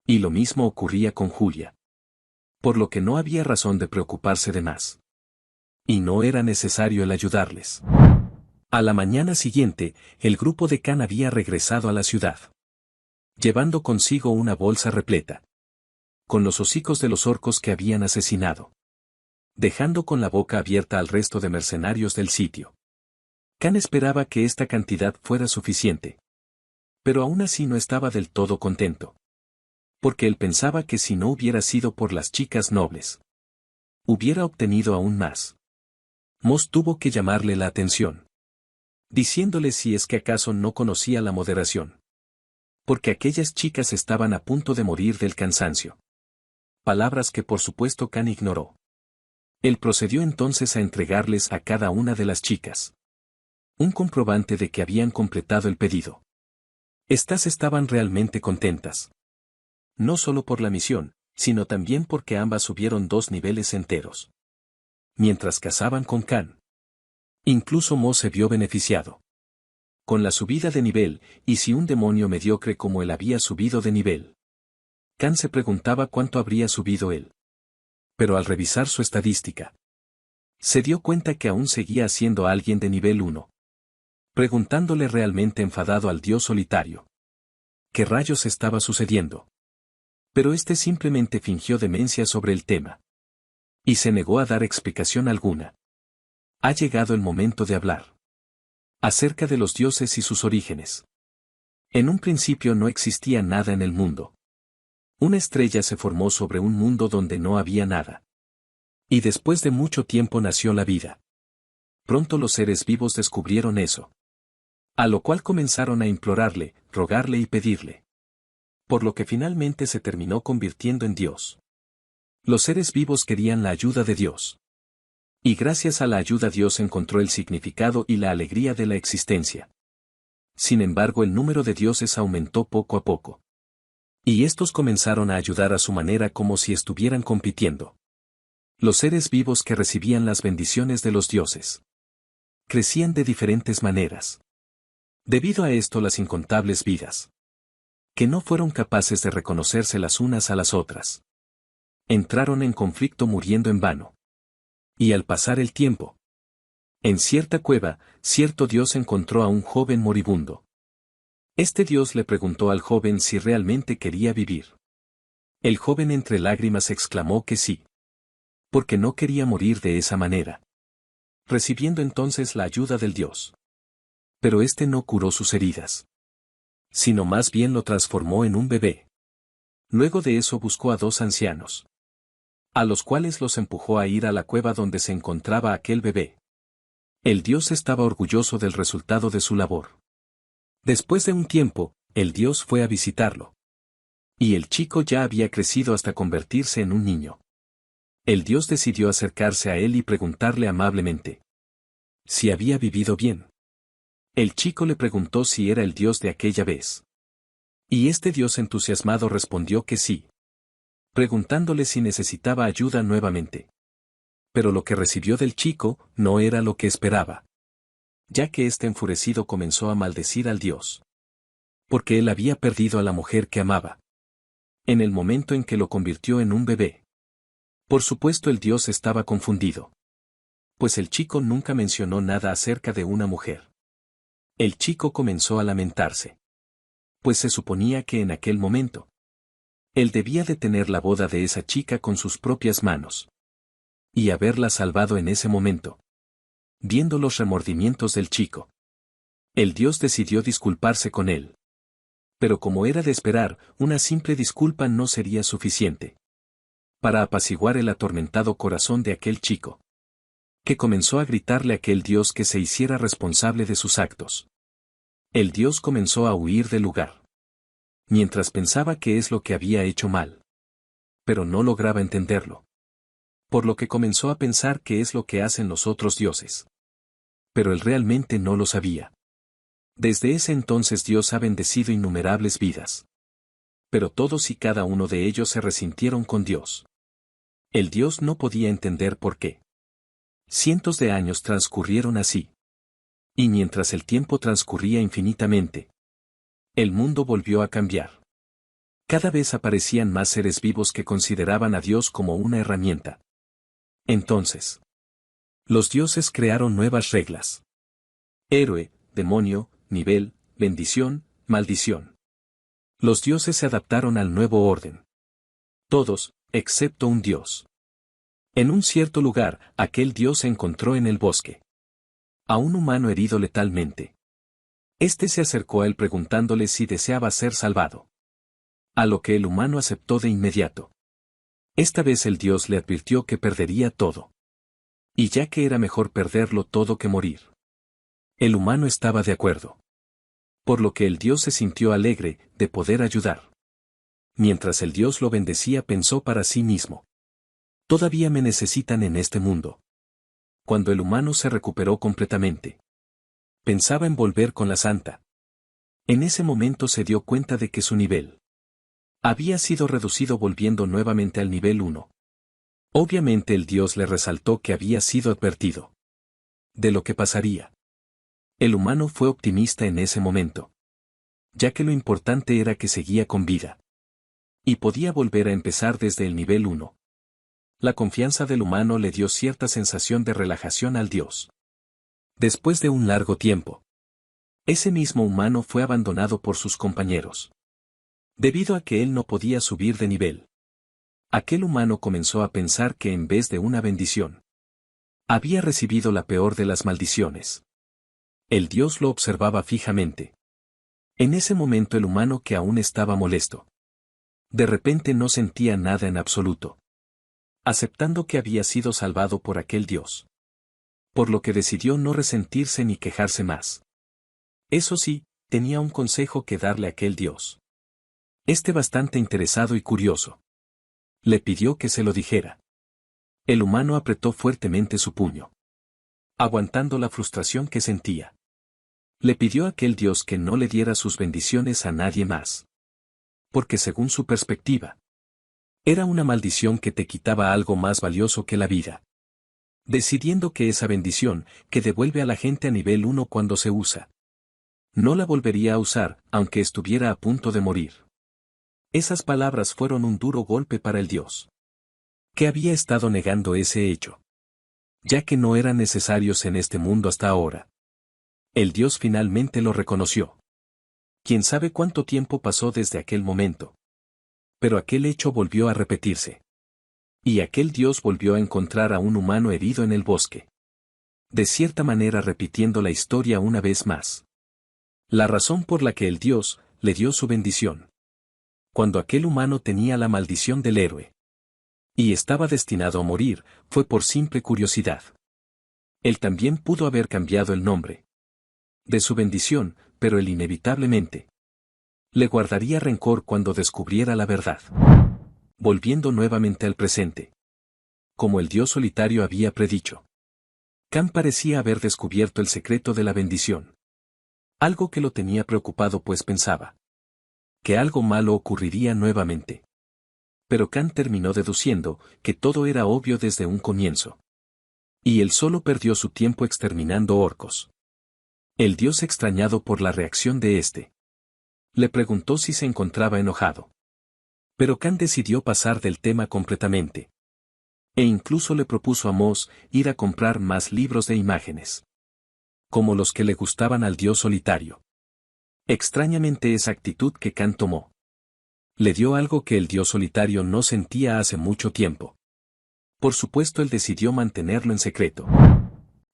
Y lo mismo ocurría con Julia. Por lo que no había razón de preocuparse de más. Y no era necesario el ayudarles. A la mañana siguiente, el grupo de Can había regresado a la ciudad. Llevando consigo una bolsa repleta. Con los hocicos de los orcos que habían asesinado. Dejando con la boca abierta al resto de mercenarios del sitio. Can esperaba que esta cantidad fuera suficiente. Pero aún así no estaba del todo contento. Porque él pensaba que si no hubiera sido por las chicas nobles, hubiera obtenido aún más. Mos tuvo que llamarle la atención. Diciéndole si es que acaso no conocía la moderación. Porque aquellas chicas estaban a punto de morir del cansancio. Palabras que por supuesto Can ignoró. Él procedió entonces a entregarles a cada una de las chicas un comprobante de que habían completado el pedido. Estas estaban realmente contentas. No solo por la misión, sino también porque ambas subieron 2 niveles enteros. Mientras cazaban con Can. Incluso Mo se vio beneficiado. Con la subida de nivel, y si un demonio mediocre como él había subido de nivel. Can se preguntaba cuánto habría subido él. Pero al revisar su estadística, se dio cuenta que aún seguía siendo alguien de nivel 1. Preguntándole realmente enfadado al dios solitario. ¿Qué rayos estaba sucediendo? Pero este simplemente fingió demencia sobre el tema. Y se negó a dar explicación alguna. Ha llegado el momento de hablar. Acerca de los dioses y sus orígenes. En un principio no existía nada en el mundo. Una estrella se formó sobre un mundo donde no había nada. Y después de mucho tiempo nació la vida. Pronto los seres vivos descubrieron eso. A lo cual comenzaron a implorarle, rogarle y pedirle. Por lo que finalmente se terminó convirtiendo en Dios. Los seres vivos querían la ayuda de Dios. Y gracias a la ayuda Dios encontró el significado y la alegría de la existencia. Sin embargo, el número de dioses aumentó poco a poco. Y estos comenzaron a ayudar a su manera como si estuvieran compitiendo. Los seres vivos que recibían las bendiciones de los dioses crecían de diferentes maneras. Debido a esto las incontables vidas, que no fueron capaces de reconocerse las unas a las otras, entraron en conflicto muriendo en vano. Y al pasar el tiempo, en cierta cueva, cierto dios encontró a un joven moribundo. Este dios le preguntó al joven si realmente quería vivir. El joven entre lágrimas exclamó que sí. Porque no quería morir de esa manera. Recibiendo entonces la ayuda del dios. Pero este no curó sus heridas. Sino más bien lo transformó en un bebé. Luego de eso buscó a 2 ancianos. A los cuales los empujó a ir a la cueva donde se encontraba aquel bebé. El dios estaba orgulloso del resultado de su labor. Después de un tiempo, el dios fue a visitarlo. Y el chico ya había crecido hasta convertirse en un niño. El dios decidió acercarse a él y preguntarle amablemente si había vivido bien. El chico le preguntó si era el dios de aquella vez. Y este dios entusiasmado respondió que sí. Preguntándole si necesitaba ayuda nuevamente. Pero lo que recibió del chico no era lo que esperaba. Ya que este enfurecido comenzó a maldecir al dios. Porque él había perdido a la mujer que amaba. En el momento en que lo convirtió en un bebé. Por supuesto el dios estaba confundido. Pues el chico nunca mencionó nada acerca de una mujer. El chico comenzó a lamentarse. Pues se suponía que en aquel momento, él debía de tener la boda de esa chica con sus propias manos. Y haberla salvado en ese momento. Viendo los remordimientos del chico. El dios decidió disculparse con él. Pero como era de esperar, una simple disculpa no sería suficiente. Para apaciguar el atormentado corazón de aquel chico. Que comenzó a gritarle a aquel dios que se hiciera responsable de sus actos. El dios comenzó a huir del lugar. Mientras pensaba qué es lo que había hecho mal. Pero no lograba entenderlo. Por lo que comenzó a pensar qué es lo que hacen los otros dioses. Pero él realmente no lo sabía. Desde ese entonces Dios ha bendecido innumerables vidas. Pero todos y cada uno de ellos se resintieron con Dios. El Dios no podía entender por qué. Cientos de años transcurrieron así. Y mientras el tiempo transcurría infinitamente, el mundo volvió a cambiar. Cada vez aparecían más seres vivos que consideraban a Dios como una herramienta. Entonces, los dioses crearon nuevas reglas. Héroe, demonio, nivel, bendición, maldición. Los dioses se adaptaron al nuevo orden. Todos, excepto un dios. En un cierto lugar, aquel dios se encontró en el bosque a un humano herido letalmente. Este se acercó a él preguntándole si deseaba ser salvado. A lo que el humano aceptó de inmediato. Esta vez el dios le advirtió que perdería todo. Y ya que era mejor perderlo todo que morir. El humano estaba de acuerdo. Por lo que el dios se sintió alegre de poder ayudar. Mientras el dios lo bendecía pensó para sí mismo. Todavía me necesitan en este mundo. Cuando el humano se recuperó completamente, pensaba en volver con la santa. En ese momento se dio cuenta de que su nivel había sido reducido volviendo nuevamente al nivel 1. Obviamente el dios le resaltó que había sido advertido de lo que pasaría. El humano fue optimista en ese momento, ya que lo importante era que seguía con vida. Y podía volver a empezar desde el nivel 1. La confianza del humano le dio cierta sensación de relajación al dios. Después de un largo tiempo, ese mismo humano fue abandonado por sus compañeros. Debido a que él no podía subir de nivel. Aquel humano comenzó a pensar que en vez de una bendición, había recibido la peor de las maldiciones. El dios lo observaba fijamente. En ese momento el humano que aún estaba molesto. De repente no sentía nada en absoluto. Aceptando que había sido salvado por aquel dios. Por lo que decidió no resentirse ni quejarse más. Eso sí, tenía un consejo que darle a aquel dios. Bastante interesado y curioso. Le pidió que se lo dijera. El humano apretó fuertemente su puño. Aguantando la frustración que sentía. Le pidió a aquel dios que no le diera sus bendiciones a nadie más. Porque según su perspectiva, era una maldición que te quitaba algo más valioso que la vida. Decidiendo que esa bendición, que devuelve a la gente a nivel 1 cuando se usa, no la volvería a usar, aunque estuviera a punto de morir. Esas palabras fueron un duro golpe para el dios. Que había estado negando ese hecho. Ya que no eran necesarios en este mundo hasta ahora. El dios finalmente lo reconoció. Quién sabe cuánto tiempo pasó desde aquel momento. Pero aquel hecho volvió a repetirse. Y aquel dios volvió a encontrar a un humano herido en el bosque. De cierta manera repitiendo la historia una vez más. La razón por la que el dios le dio su bendición. Cuando aquel humano tenía la maldición del héroe. Y estaba destinado a morir, fue por simple curiosidad. Él también pudo haber cambiado el nombre de su bendición, pero él inevitablemente le guardaría rencor cuando descubriera la verdad. Volviendo nuevamente al presente. Como el dios solitario había predicho. Khan parecía haber descubierto el secreto de la bendición. Algo que lo tenía preocupado pues pensaba que algo malo ocurriría nuevamente. Pero Khan terminó deduciendo que todo era obvio desde un comienzo. Y él solo perdió su tiempo exterminando orcos. El dios extrañado por la reacción de este. Le preguntó si se encontraba enojado. Pero Khan decidió pasar del tema completamente. E incluso le propuso a Moss ir a comprar más libros de imágenes. Como los que le gustaban al dios solitario. Extrañamente esa actitud que Khan tomó. Le dio algo que el dios solitario no sentía hace mucho tiempo. Por supuesto él decidió mantenerlo en secreto.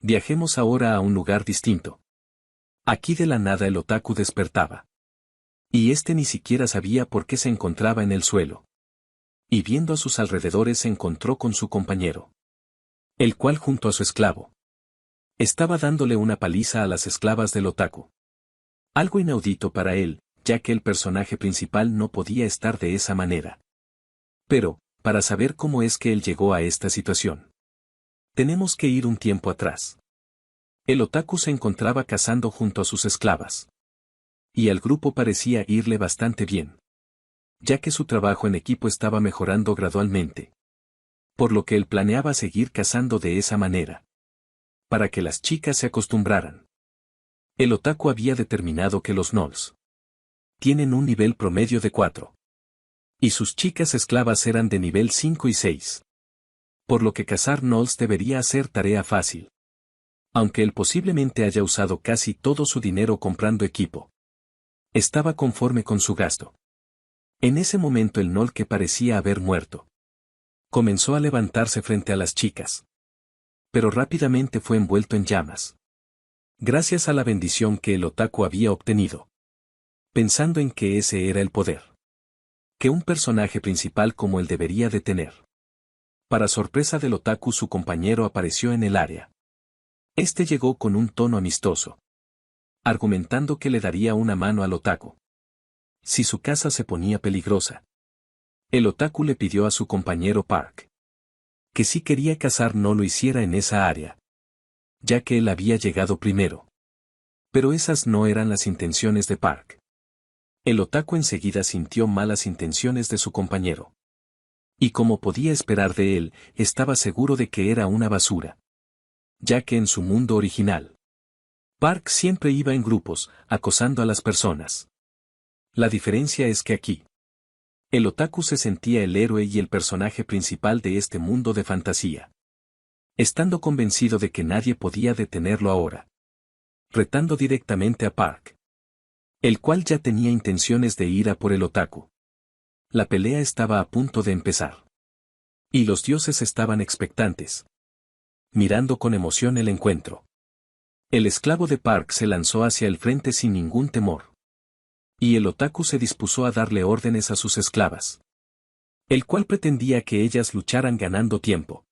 Viajemos ahora a un lugar distinto. Aquí de la nada el otaku despertaba. Y ni siquiera sabía por qué se encontraba en el suelo. Y viendo a sus alrededores se encontró con su compañero. El cual junto a su esclavo. Estaba dándole una paliza a las esclavas del otaku. Algo inaudito para él, ya que el personaje principal no podía estar de esa manera. Pero, para saber cómo es que él llegó a esta situación, tenemos que ir un tiempo atrás. El otaku se encontraba cazando junto a sus esclavas. Y al grupo parecía irle bastante bien. Ya que su trabajo en equipo estaba mejorando gradualmente. Por lo que él planeaba seguir cazando de esa manera. para que las chicas se acostumbraran. El otaku había determinado que los gnolls tienen un nivel promedio de 4. Y sus chicas esclavas eran de nivel 5 y 6. Por lo que cazar gnolls debería ser tarea fácil. Aunque él posiblemente haya usado casi todo su dinero comprando equipo, estaba conforme con su gasto. En ese momento el gnoll, que parecía haber muerto, comenzó a levantarse frente a las chicas. Pero rápidamente fue envuelto en llamas. Gracias a la bendición que el otaku había obtenido. Pensando en que ese era el poder que un personaje principal como él debería de tener. Para sorpresa del otaku, su compañero apareció en el área. Este llegó con un tono amistoso, argumentando que le daría una mano al otaku si su casa se ponía peligrosa. El otaku le pidió a su compañero Park que si quería cazar no lo hiciera en esa área, ya que él había llegado primero. Pero esas no eran las intenciones de Park. El otaku enseguida sintió malas intenciones de su compañero. Y como podía esperar de él, estaba seguro de que era una basura. Ya que en su mundo original, Park siempre iba en grupos, acosando a las personas. La diferencia es que aquí, el otaku se sentía el héroe y el personaje principal de este mundo de fantasía. Estando convencido de que nadie podía detenerlo ahora. Retando directamente a Park, el cual ya tenía intenciones de ir a por el otaku. La pelea estaba a punto de empezar. Y los dioses estaban expectantes, mirando con emoción el encuentro. El esclavo de Park se lanzó hacia el frente sin ningún temor. Y el otaku se dispuso a darle órdenes a sus esclavas, el cual pretendía que ellas lucharan ganando tiempo,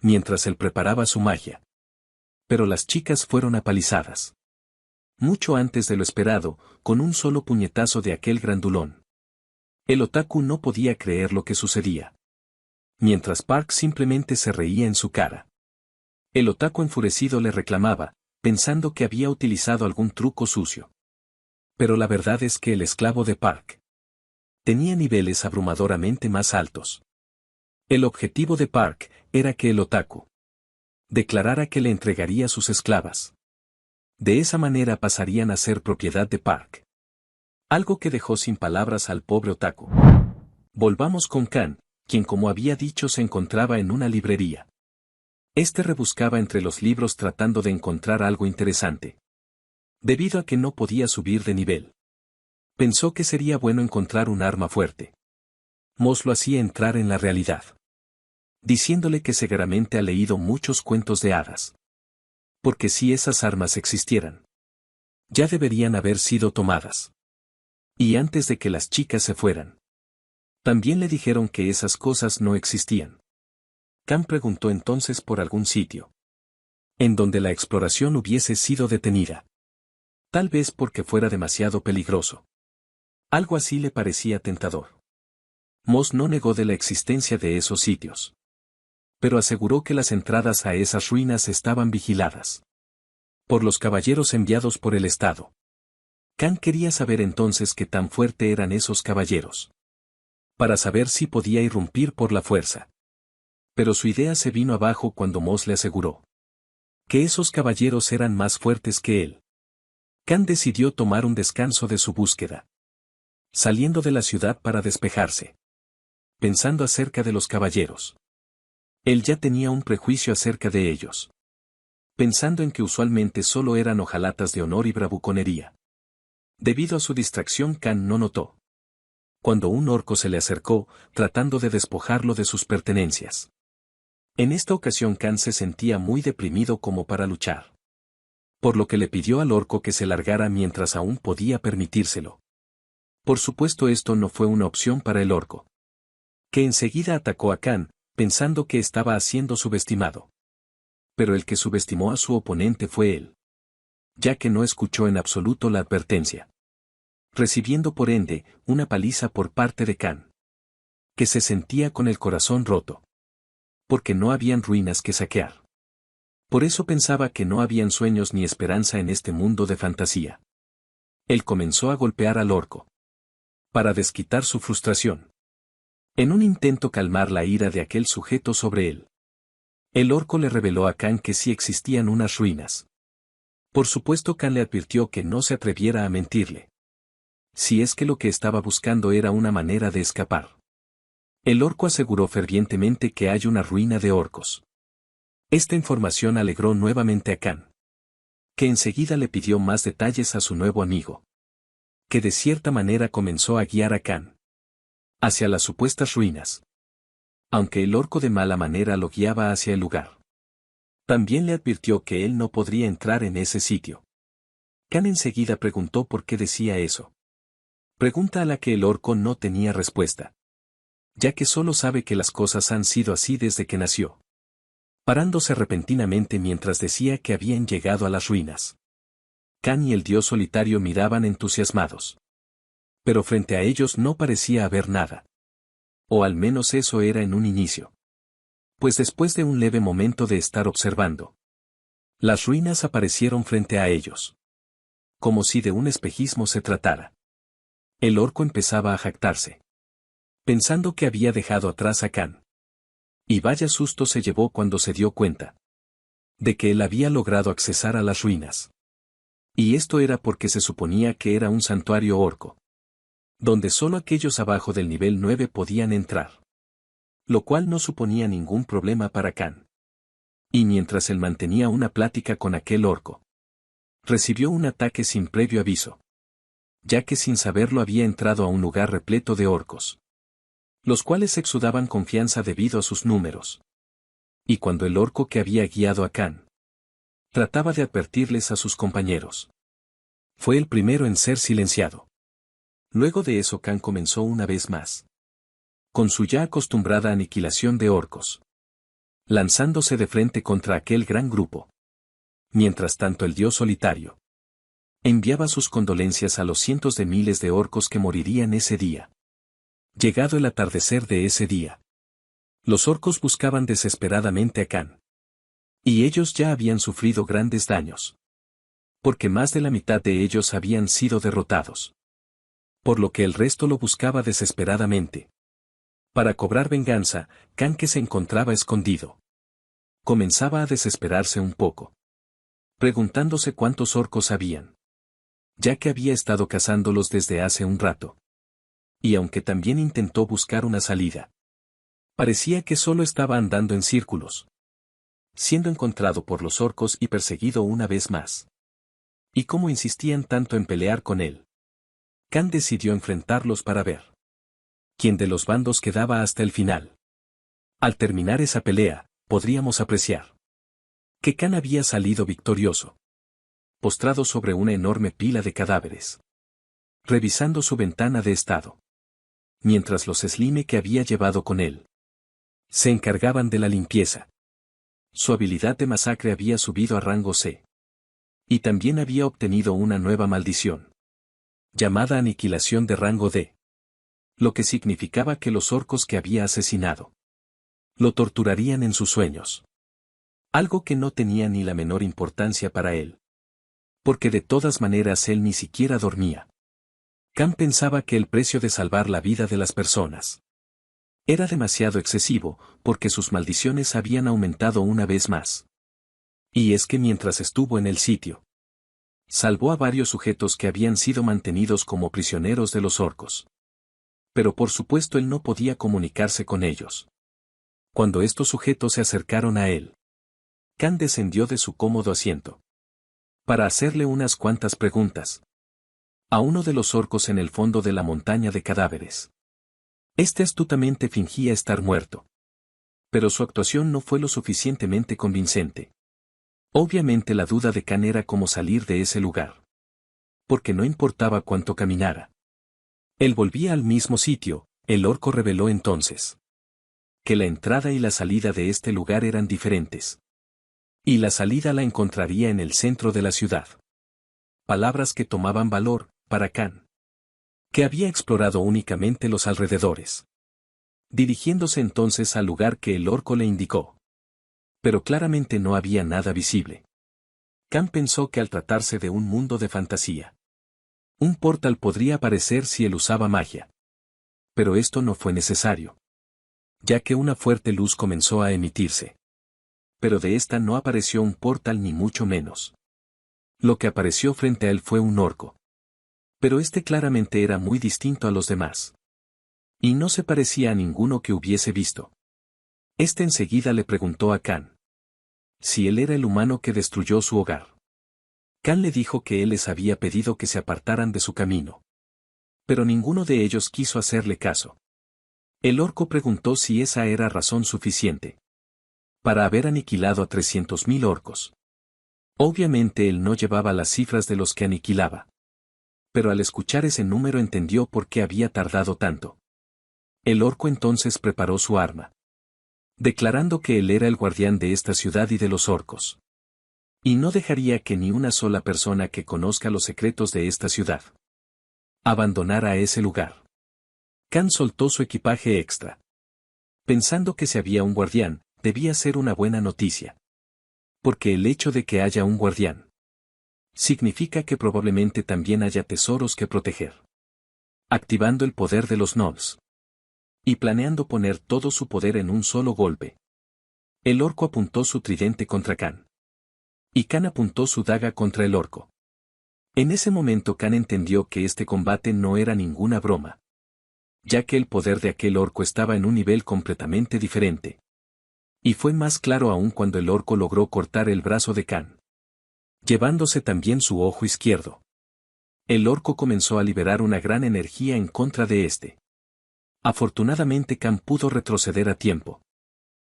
mientras él preparaba su magia. Pero las chicas fueron apalizadas. Mucho antes de lo esperado, con un solo puñetazo de aquel grandulón. El otaku no podía creer lo que sucedía. Mientras Park simplemente se reía en su cara. El otaku enfurecido le reclamaba, pensando que había utilizado algún truco sucio. Pero la verdad es que el esclavo de Park tenía niveles abrumadoramente más altos. El objetivo de Park era que el otaku declarara que le entregaría sus esclavas. De esa manera pasarían a ser propiedad de Park. Algo que dejó sin palabras al pobre otaku. Volvamos con Kan, quien como había dicho se encontraba en una librería. Este rebuscaba entre los libros tratando de encontrar algo interesante. Debido a que no podía subir de nivel, pensó que sería bueno encontrar un arma fuerte. Moss lo hacía entrar en la realidad, diciéndole que seguramente ha leído muchos cuentos de hadas. Porque si esas armas existieran, ya deberían haber sido tomadas. Y antes de que las chicas se fueran, también le dijeron que esas cosas no existían. Kan preguntó entonces por algún sitio en donde la exploración hubiese sido detenida. Tal vez porque fuera demasiado peligroso. Algo así le parecía tentador. Moss no negó de la existencia de esos sitios, pero aseguró que las entradas a esas ruinas estaban vigiladas por los caballeros enviados por el Estado. Kan quería saber entonces qué tan fuerte eran esos caballeros, para saber si podía irrumpir por la fuerza. Pero su idea se vino abajo cuando Moss le aseguró que esos caballeros eran más fuertes que él. Kan decidió tomar un descanso de su búsqueda, saliendo de la ciudad para despejarse, pensando acerca de los caballeros. Él ya tenía un prejuicio acerca de ellos, pensando en que usualmente solo eran hojalatas de honor y bravuconería. Debido a su distracción, Kan no notó cuando un orco se le acercó, tratando de despojarlo de sus pertenencias. En esta ocasión Kan se sentía muy deprimido como para luchar, por lo que le pidió al orco que se largara mientras aún podía permitírselo. Por supuesto esto no fue una opción para el orco, que enseguida atacó a Kan, pensando que estaba siendo subestimado. Pero el que subestimó a su oponente fue él, ya que no escuchó en absoluto la advertencia, recibiendo por ende una paliza por parte de Kan, que se sentía con el corazón roto, porque no habían ruinas que saquear. Por eso pensaba que no habían sueños ni esperanza en este mundo de fantasía. Él comenzó a golpear al orco, para desquitar su frustración, en un intento calmar la ira de aquel sujeto sobre él. El orco le reveló a Khan que sí existían unas ruinas. Por supuesto, Khan le advirtió que no se atreviera a mentirle. Si es que lo que estaba buscando era una manera de escapar. El orco aseguró fervientemente que hay una ruina de orcos. Esta información alegró nuevamente a Khan, que enseguida le pidió más detalles a su nuevo amigo, que de cierta manera comenzó a guiar a Khan hacia las supuestas ruinas. Aunque el orco de mala manera lo guiaba hacia el lugar. También le advirtió que él no podría entrar en ese sitio. Khan enseguida preguntó por qué decía eso. Pregunta a la que el orco no tenía respuesta, ya que solo sabe que las cosas han sido así desde que nació. Parándose repentinamente mientras decía que habían llegado a las ruinas. Khan y el dios solitario miraban entusiasmados. Pero frente a ellos no parecía haber nada. O al menos eso era en un inicio. Pues después de un leve momento de estar observando, las ruinas aparecieron frente a ellos. Como si de un espejismo se tratara. El orco empezaba a jactarse, pensando que había dejado atrás a Khan. Y vaya susto se llevó cuando se dio cuenta de que él había logrado accesar a las ruinas. Y esto era porque se suponía que era un santuario orco, donde solo aquellos abajo del nivel 9 podían entrar. Lo cual no suponía ningún problema para Khan. Y mientras él mantenía una plática con aquel orco, recibió un ataque sin previo aviso, ya que sin saberlo había entrado a un lugar repleto de orcos, los cuales exudaban confianza debido a sus números. Y cuando el orco que había guiado a Khan trataba de advertirles a sus compañeros, fue el primero en ser silenciado. Luego de eso Khan comenzó una vez más, con su ya acostumbrada aniquilación de orcos, lanzándose de frente contra aquel gran grupo. Mientras tanto el dios solitario enviaba sus condolencias a los cientos de miles de orcos que morirían ese día. Llegado el atardecer de ese día, los orcos buscaban desesperadamente a Khan. Y ellos ya habían sufrido grandes daños, porque más de la mitad de ellos habían sido derrotados. Por lo que el resto lo buscaba desesperadamente. Para cobrar venganza, Khan, que se encontraba escondido, comenzaba a desesperarse un poco, preguntándose cuántos orcos habían, ya que había estado cazándolos desde hace un rato. Y aunque también intentó buscar una salida, parecía que solo estaba andando en círculos, siendo encontrado por los orcos y perseguido una vez más. Y como insistían tanto en pelear con él, Khan decidió enfrentarlos para ver quién de los bandos quedaba hasta el final. Al terminar esa pelea, podríamos apreciar que Khan había salido victorioso, postrado sobre una enorme pila de cadáveres, revisando su ventana de estado, mientras los Slime que había llevado con él se encargaban de la limpieza. Su habilidad de masacre había subido a rango C. Y también había obtenido una nueva maldición, llamada aniquilación de rango D. Lo que significaba que los orcos que había asesinado lo torturarían en sus sueños. Algo que no tenía ni la menor importancia para él. Porque de todas maneras él ni siquiera dormía. Khan pensaba que el precio de salvar la vida de las personas era demasiado excesivo, porque sus maldiciones habían aumentado una vez más. Y es que mientras estuvo en el sitio, salvó a varios sujetos que habían sido mantenidos como prisioneros de los orcos. Pero por supuesto él no podía comunicarse con ellos. Cuando estos sujetos se acercaron a él, Khan descendió de su cómodo asiento para hacerle unas cuantas preguntas a uno de los orcos en el fondo de la montaña de cadáveres. Este astutamente fingía estar muerto. Pero su actuación no fue lo suficientemente convincente. Obviamente la duda de Khan era cómo salir de ese lugar. Porque no importaba cuánto caminara. Él volvía al mismo sitio. El orco reveló entonces que la entrada y la salida de este lugar eran diferentes. Y la salida la encontraría en el centro de la ciudad. Palabras que tomaban valor para Khan, que había explorado únicamente los alrededores. Dirigiéndose entonces al lugar que el orco le indicó. Pero claramente no había nada visible. Khan pensó que al tratarse de un mundo de fantasía, un portal podría aparecer si él usaba magia. Pero esto no fue necesario, ya que una fuerte luz comenzó a emitirse Pero de esta no apareció un portal ni mucho menos. Lo que apareció frente a él fue un orco. Pero este claramente era muy distinto a los demás. Y no se parecía a ninguno que hubiese visto. Este enseguida le preguntó a Kan si él era el humano que destruyó su hogar. Kan le dijo que él les había pedido que se apartaran de su camino. Pero ninguno de ellos quiso hacerle caso. El orco preguntó si esa era razón suficiente para haber aniquilado a 300.000 orcos. Obviamente él no llevaba las cifras de los que aniquilaba. Pero al escuchar ese número entendió por qué había tardado tanto. El orco entonces preparó su arma, declarando que él era el guardián de esta ciudad y de los orcos. Y no dejaría que ni una sola persona que conozca los secretos de esta ciudad abandonara ese lugar. Kan soltó su equipaje extra, pensando que si había un guardián, debía ser una buena noticia. Porque el hecho de que haya un guardián significa que probablemente también haya tesoros que proteger. Activando el poder de los Gnolls y planeando poner todo su poder en un solo golpe, el orco apuntó su tridente contra Kan. Y Kan apuntó su daga contra el orco. En ese momento Kan entendió que este combate no era ninguna broma, ya que el poder de aquel orco estaba en un nivel completamente diferente. Y fue más claro aún cuando el orco logró cortar el brazo de Kan, llevándose también su ojo izquierdo. El orco comenzó a liberar una gran energía en contra de este. Afortunadamente Kan pudo retroceder a tiempo,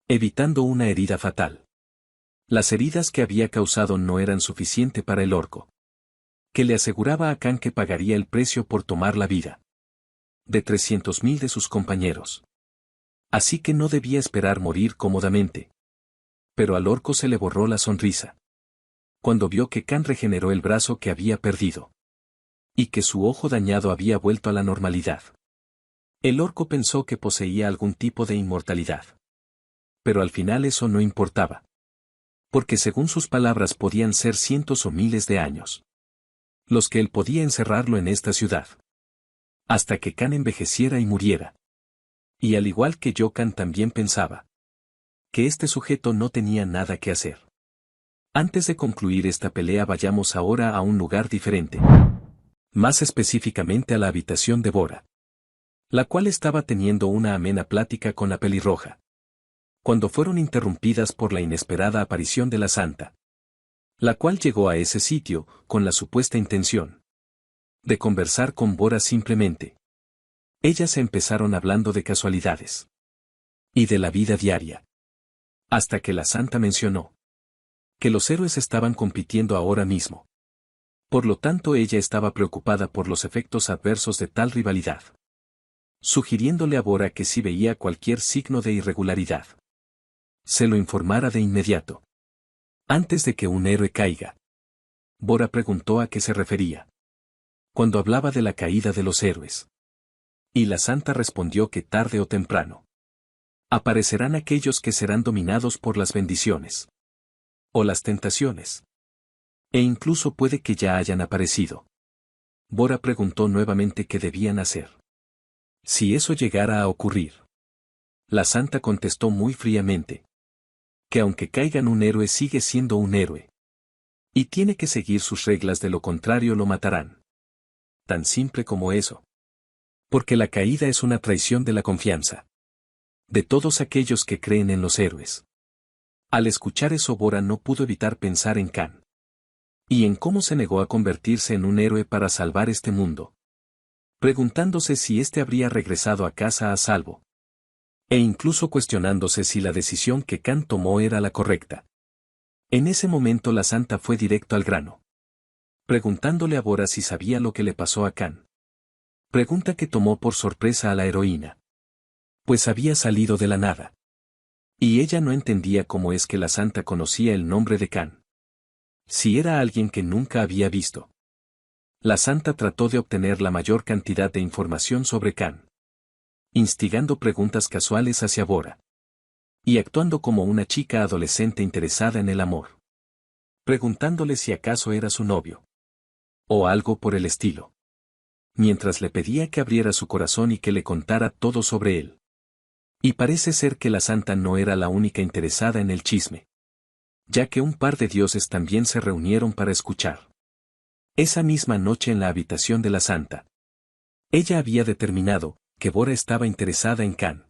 evitando una herida fatal. Las heridas que había causado no eran suficiente para el orco, que le aseguraba a Kan que pagaría el precio por tomar la vida de 300.000 de sus compañeros. Así que no debía esperar morir cómodamente. Pero al orco se le borró la sonrisa cuando vio que Kan regeneró el brazo que había perdido y que su ojo dañado había vuelto a la normalidad. El orco pensó que poseía algún tipo de inmortalidad. Pero al final eso no importaba. Porque según sus palabras podían ser cientos o miles de años los que él podía encerrarlo en esta ciudad, hasta que Kan envejeciera y muriera. Y al igual que yo, Kan también pensaba que este sujeto no tenía nada que hacer. Antes de concluir esta pelea, vayamos ahora a un lugar diferente. Más específicamente a la habitación de Bora, la cual estaba teniendo una amena plática con la pelirroja, cuando fueron interrumpidas por la inesperada aparición de la santa, la cual llegó a ese sitio con la supuesta intención de conversar con Bora simplemente. Ellas empezaron hablando de casualidades y de la vida diaria, hasta que la santa mencionó que los héroes estaban compitiendo ahora mismo. Por lo tanto, ella estaba preocupada por los efectos adversos de tal rivalidad, sugiriéndole a Bora que si veía cualquier signo de irregularidad, se lo informara de inmediato, antes de que un héroe caiga. Bora preguntó a qué se refería cuando hablaba de la caída de los héroes. Y la santa respondió que tarde o temprano aparecerán aquellos que serán dominados por las bendiciones o las tentaciones. E incluso puede que ya hayan aparecido. Bora preguntó nuevamente qué debían hacer si eso llegara a ocurrir. La santa contestó muy fríamente que aunque caigan, un héroe sigue siendo un héroe y tiene que seguir sus reglas, de lo contrario lo matarán. Tan simple como eso. Porque la caída es una traición de la confianza de todos aquellos que creen en los héroes. Al escuchar eso, Bora no pudo evitar pensar en Kan y en cómo se negó a convertirse en un héroe para salvar este mundo, preguntándose si éste habría regresado a casa a salvo, e incluso cuestionándose si la decisión que Kan tomó era la correcta. En ese momento la santa fue directo al grano, preguntándole a Bora si sabía lo que le pasó a Kan. Pregunta que tomó por sorpresa a la heroína, pues había salido de la nada. Y ella no entendía cómo es que la santa conocía el nombre de Kan, si era alguien que nunca había visto. La santa trató de obtener la mayor cantidad de información sobre Kan, instigando preguntas casuales hacia Bora y actuando como una chica adolescente interesada en el amor, preguntándole si acaso era su novio o algo por el estilo, mientras le pedía que abriera su corazón y que le contara todo sobre él. Y parece ser que la santa no era la única interesada en el chisme. ya que un par de dioses también se reunieron para escuchar. Esa misma noche en la habitación de la santa. Ella había determinado que Bora estaba interesada en Kan,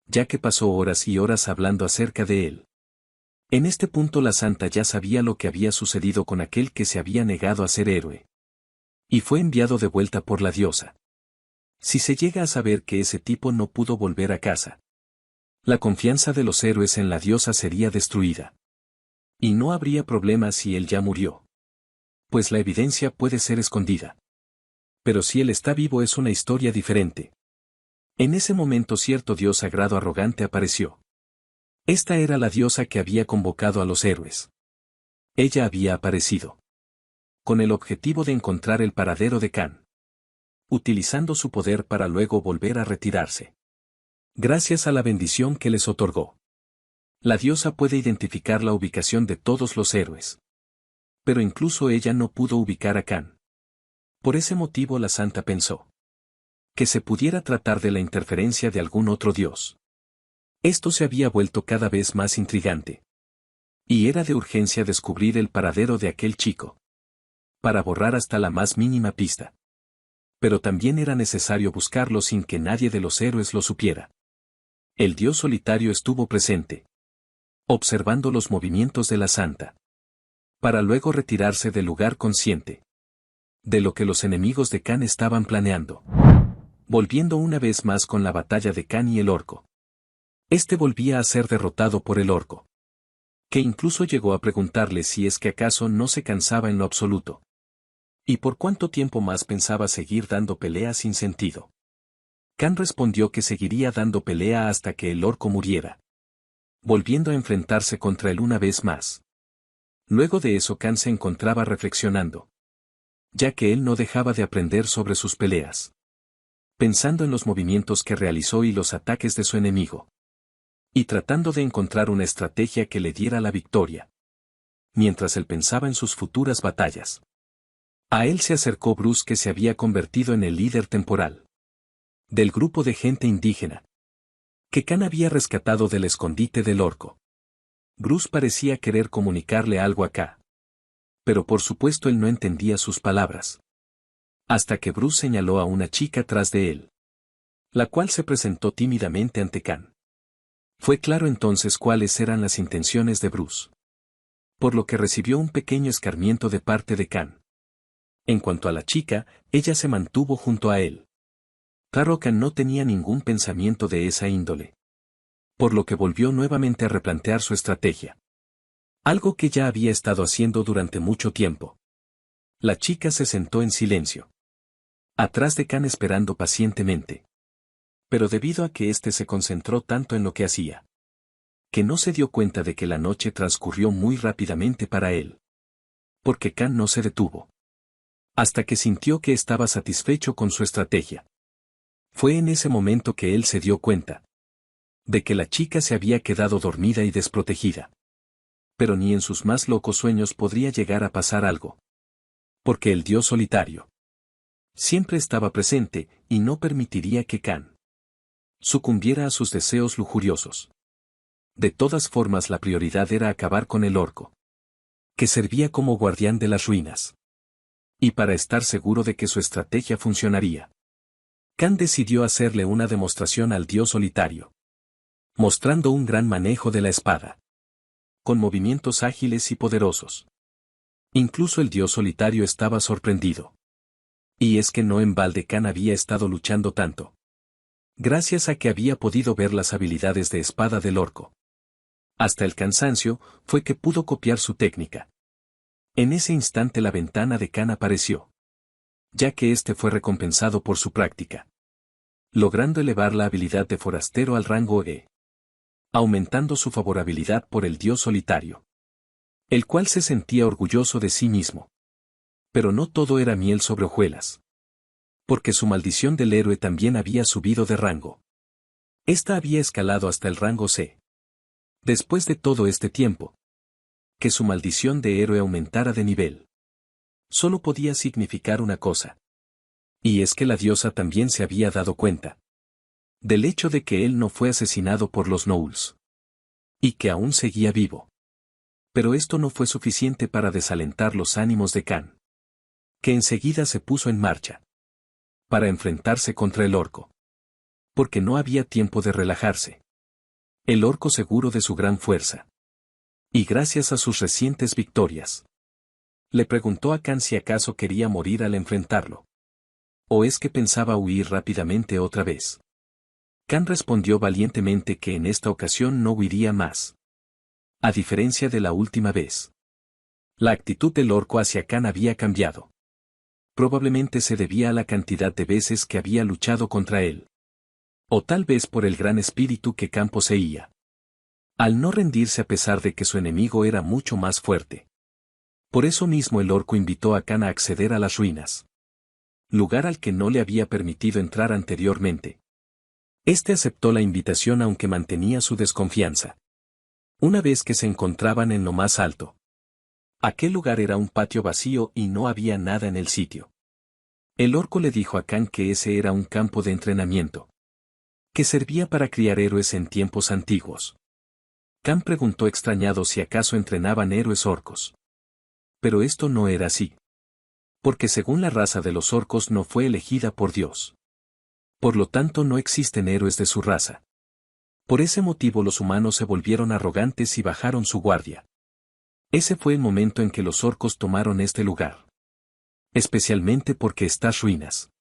ya que pasó horas y horas hablando acerca de él. En este punto la santa ya sabía lo que había sucedido con aquel que se había negado a ser héroe. Y fue enviado de vuelta por la diosa. Si se llega a saber que ese tipo no pudo volver a casa, la confianza de los héroes en la diosa sería destruida. Y no habría problema si él ya murió. Pues la evidencia puede ser escondida. Pero si él está vivo es una historia diferente. En ese momento cierto dios sagrado arrogante apareció. Esta era la diosa que había convocado a los héroes. Ella había aparecido con el objetivo de encontrar el paradero de Kan, utilizando su poder para luego volver a retirarse. Gracias a la bendición que les otorgó, la diosa puede identificar la ubicación de todos los héroes. Pero incluso ella no pudo ubicar a Kan. Por ese motivo la santa pensó que se pudiera tratar de la interferencia de algún otro dios. Esto se había vuelto cada vez más intrigante. Y era de urgencia descubrir el paradero de aquel chico, para borrar hasta la más mínima pista. Pero también era necesario buscarlo sin que nadie de los héroes lo supiera. El dios solitario estuvo presente, observando los movimientos de la santa, para luego retirarse del lugar consciente de lo que los enemigos de Kan estaban planeando. Volviendo una vez más con la batalla de Kan y el orco. Este volvía a ser derrotado por el orco, que incluso llegó a preguntarle si es que acaso no se cansaba en lo absoluto. ¿Y por cuánto tiempo más pensaba seguir dando pelea sin sentido? Kan respondió que seguiría dando pelea hasta que el orco muriera, volviendo a enfrentarse contra él una vez más. Luego de eso Kan se encontraba reflexionando, ya que él no dejaba de aprender sobre sus peleas, pensando en los movimientos que realizó y los ataques de su enemigo, y tratando de encontrar una estrategia que le diera la victoria. Mientras él pensaba en sus futuras batallas, a él se acercó Bruce, que se había convertido en el líder temporal del grupo de gente indígena que Kan había rescatado del escondite del orco. Bruce parecía querer comunicarle algo a K, pero por supuesto él no entendía sus palabras. Hasta que Bruce señaló a una chica tras de él, la cual se presentó tímidamente ante Kan. Fue claro entonces cuáles eran las intenciones de Bruce, por lo que recibió un pequeño escarmiento de parte de Kan. En cuanto a la chica, ella se mantuvo junto a él. Claro, Kan no tenía ningún pensamiento de esa índole, por lo que volvió nuevamente a replantear su estrategia. Algo que ya había estado haciendo durante mucho tiempo. La chica se sentó en silencio, atrás de Kan, esperando pacientemente. Pero debido a que éste se concentró tanto en lo que hacía, que no se dio cuenta de que la noche transcurrió muy rápidamente para él. Porque Kan no se detuvo, hasta que sintió que estaba satisfecho con su estrategia. Fue en ese momento que él se dio cuenta de que la chica se había quedado dormida y desprotegida. Pero ni en sus más locos sueños podría llegar a pasar algo. Porque el dios solitario siempre estaba presente y no permitiría que Kan sucumbiera a sus deseos lujuriosos. De todas formas, la prioridad era acabar con el orco, que servía como guardián de las ruinas. Y para estar seguro de que su estrategia funcionaría, Kan decidió hacerle una demostración al dios solitario, mostrando un gran manejo de la espada, con movimientos ágiles y poderosos. Incluso el dios solitario estaba sorprendido. Y es que no en balde Kan había estado luchando tanto, gracias a que había podido ver las habilidades de espada del orco. Hasta el cansancio, fue que pudo copiar su técnica. En ese instante la ventana de Kan apareció, ya que éste fue recompensado por su práctica, logrando elevar la habilidad de forastero al rango E, aumentando su favorabilidad por el dios solitario, el cual se sentía orgulloso de sí mismo. Pero no todo era miel sobre hojuelas, porque su maldición del héroe también había subido de rango. Esta había escalado hasta el rango C. Después de todo este tiempo, que su maldición de héroe aumentara de nivel, solo podía significar una cosa. Y es que la diosa también se había dado cuenta del hecho de que él no fue asesinado por los Gnolls, y que aún seguía vivo. Pero esto no fue suficiente para desalentar los ánimos de Khan, que enseguida se puso en marcha para enfrentarse contra el orco. Porque no había tiempo de relajarse. El orco, seguro de su gran fuerza, y gracias a sus recientes victorias, le preguntó a Khan si acaso quería morir al enfrentarlo. ¿O es que pensaba huir rápidamente otra vez? Khan respondió valientemente que en esta ocasión no huiría más. A diferencia de la última vez, la actitud del orco hacia Khan había cambiado. Probablemente se debía a la cantidad de veces que había luchado contra él. O tal vez por el gran espíritu que Khan poseía. Al no rendirse a pesar de que su enemigo era mucho más fuerte. Por eso mismo el orco invitó a Khan a acceder a las ruinas, lugar al que no le había permitido entrar anteriormente. Este aceptó la invitación aunque mantenía su desconfianza. Una vez que se encontraban en lo más alto, aquel lugar era un patio vacío y no había nada en el sitio. El orco le dijo a Khan que ese era un campo de entrenamiento, que servía para criar héroes en tiempos antiguos. Khan preguntó extrañado si acaso entrenaban héroes orcos. Pero esto no era así. Porque según la raza de los orcos no fue elegida por Dios. Por lo tanto no existen héroes de su raza. Por ese motivo los humanos se volvieron arrogantes y bajaron su guardia. Ese fue el momento en que los orcos tomaron este lugar. Especialmente porque estas ruinas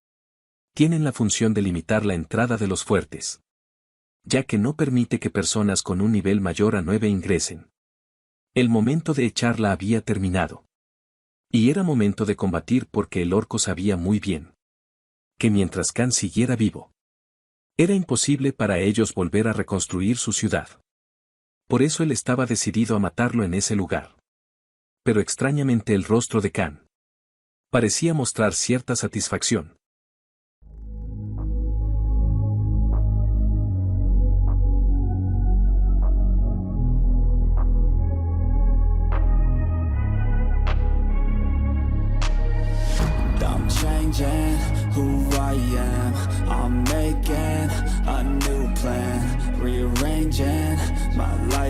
tienen la función de limitar la entrada de los fuertes, ya que no permite que personas con un nivel mayor a 9 ingresen. El momento de echarla había terminado. Y era momento de combatir porque el orco sabía muy bien que mientras Khan siguiera vivo, era imposible para ellos volver a reconstruir su ciudad. Por eso él estaba decidido a matarlo en ese lugar. Pero extrañamente el rostro de Khan parecía mostrar cierta satisfacción. Changing who I am, I'm making a new plan, rearranging my life.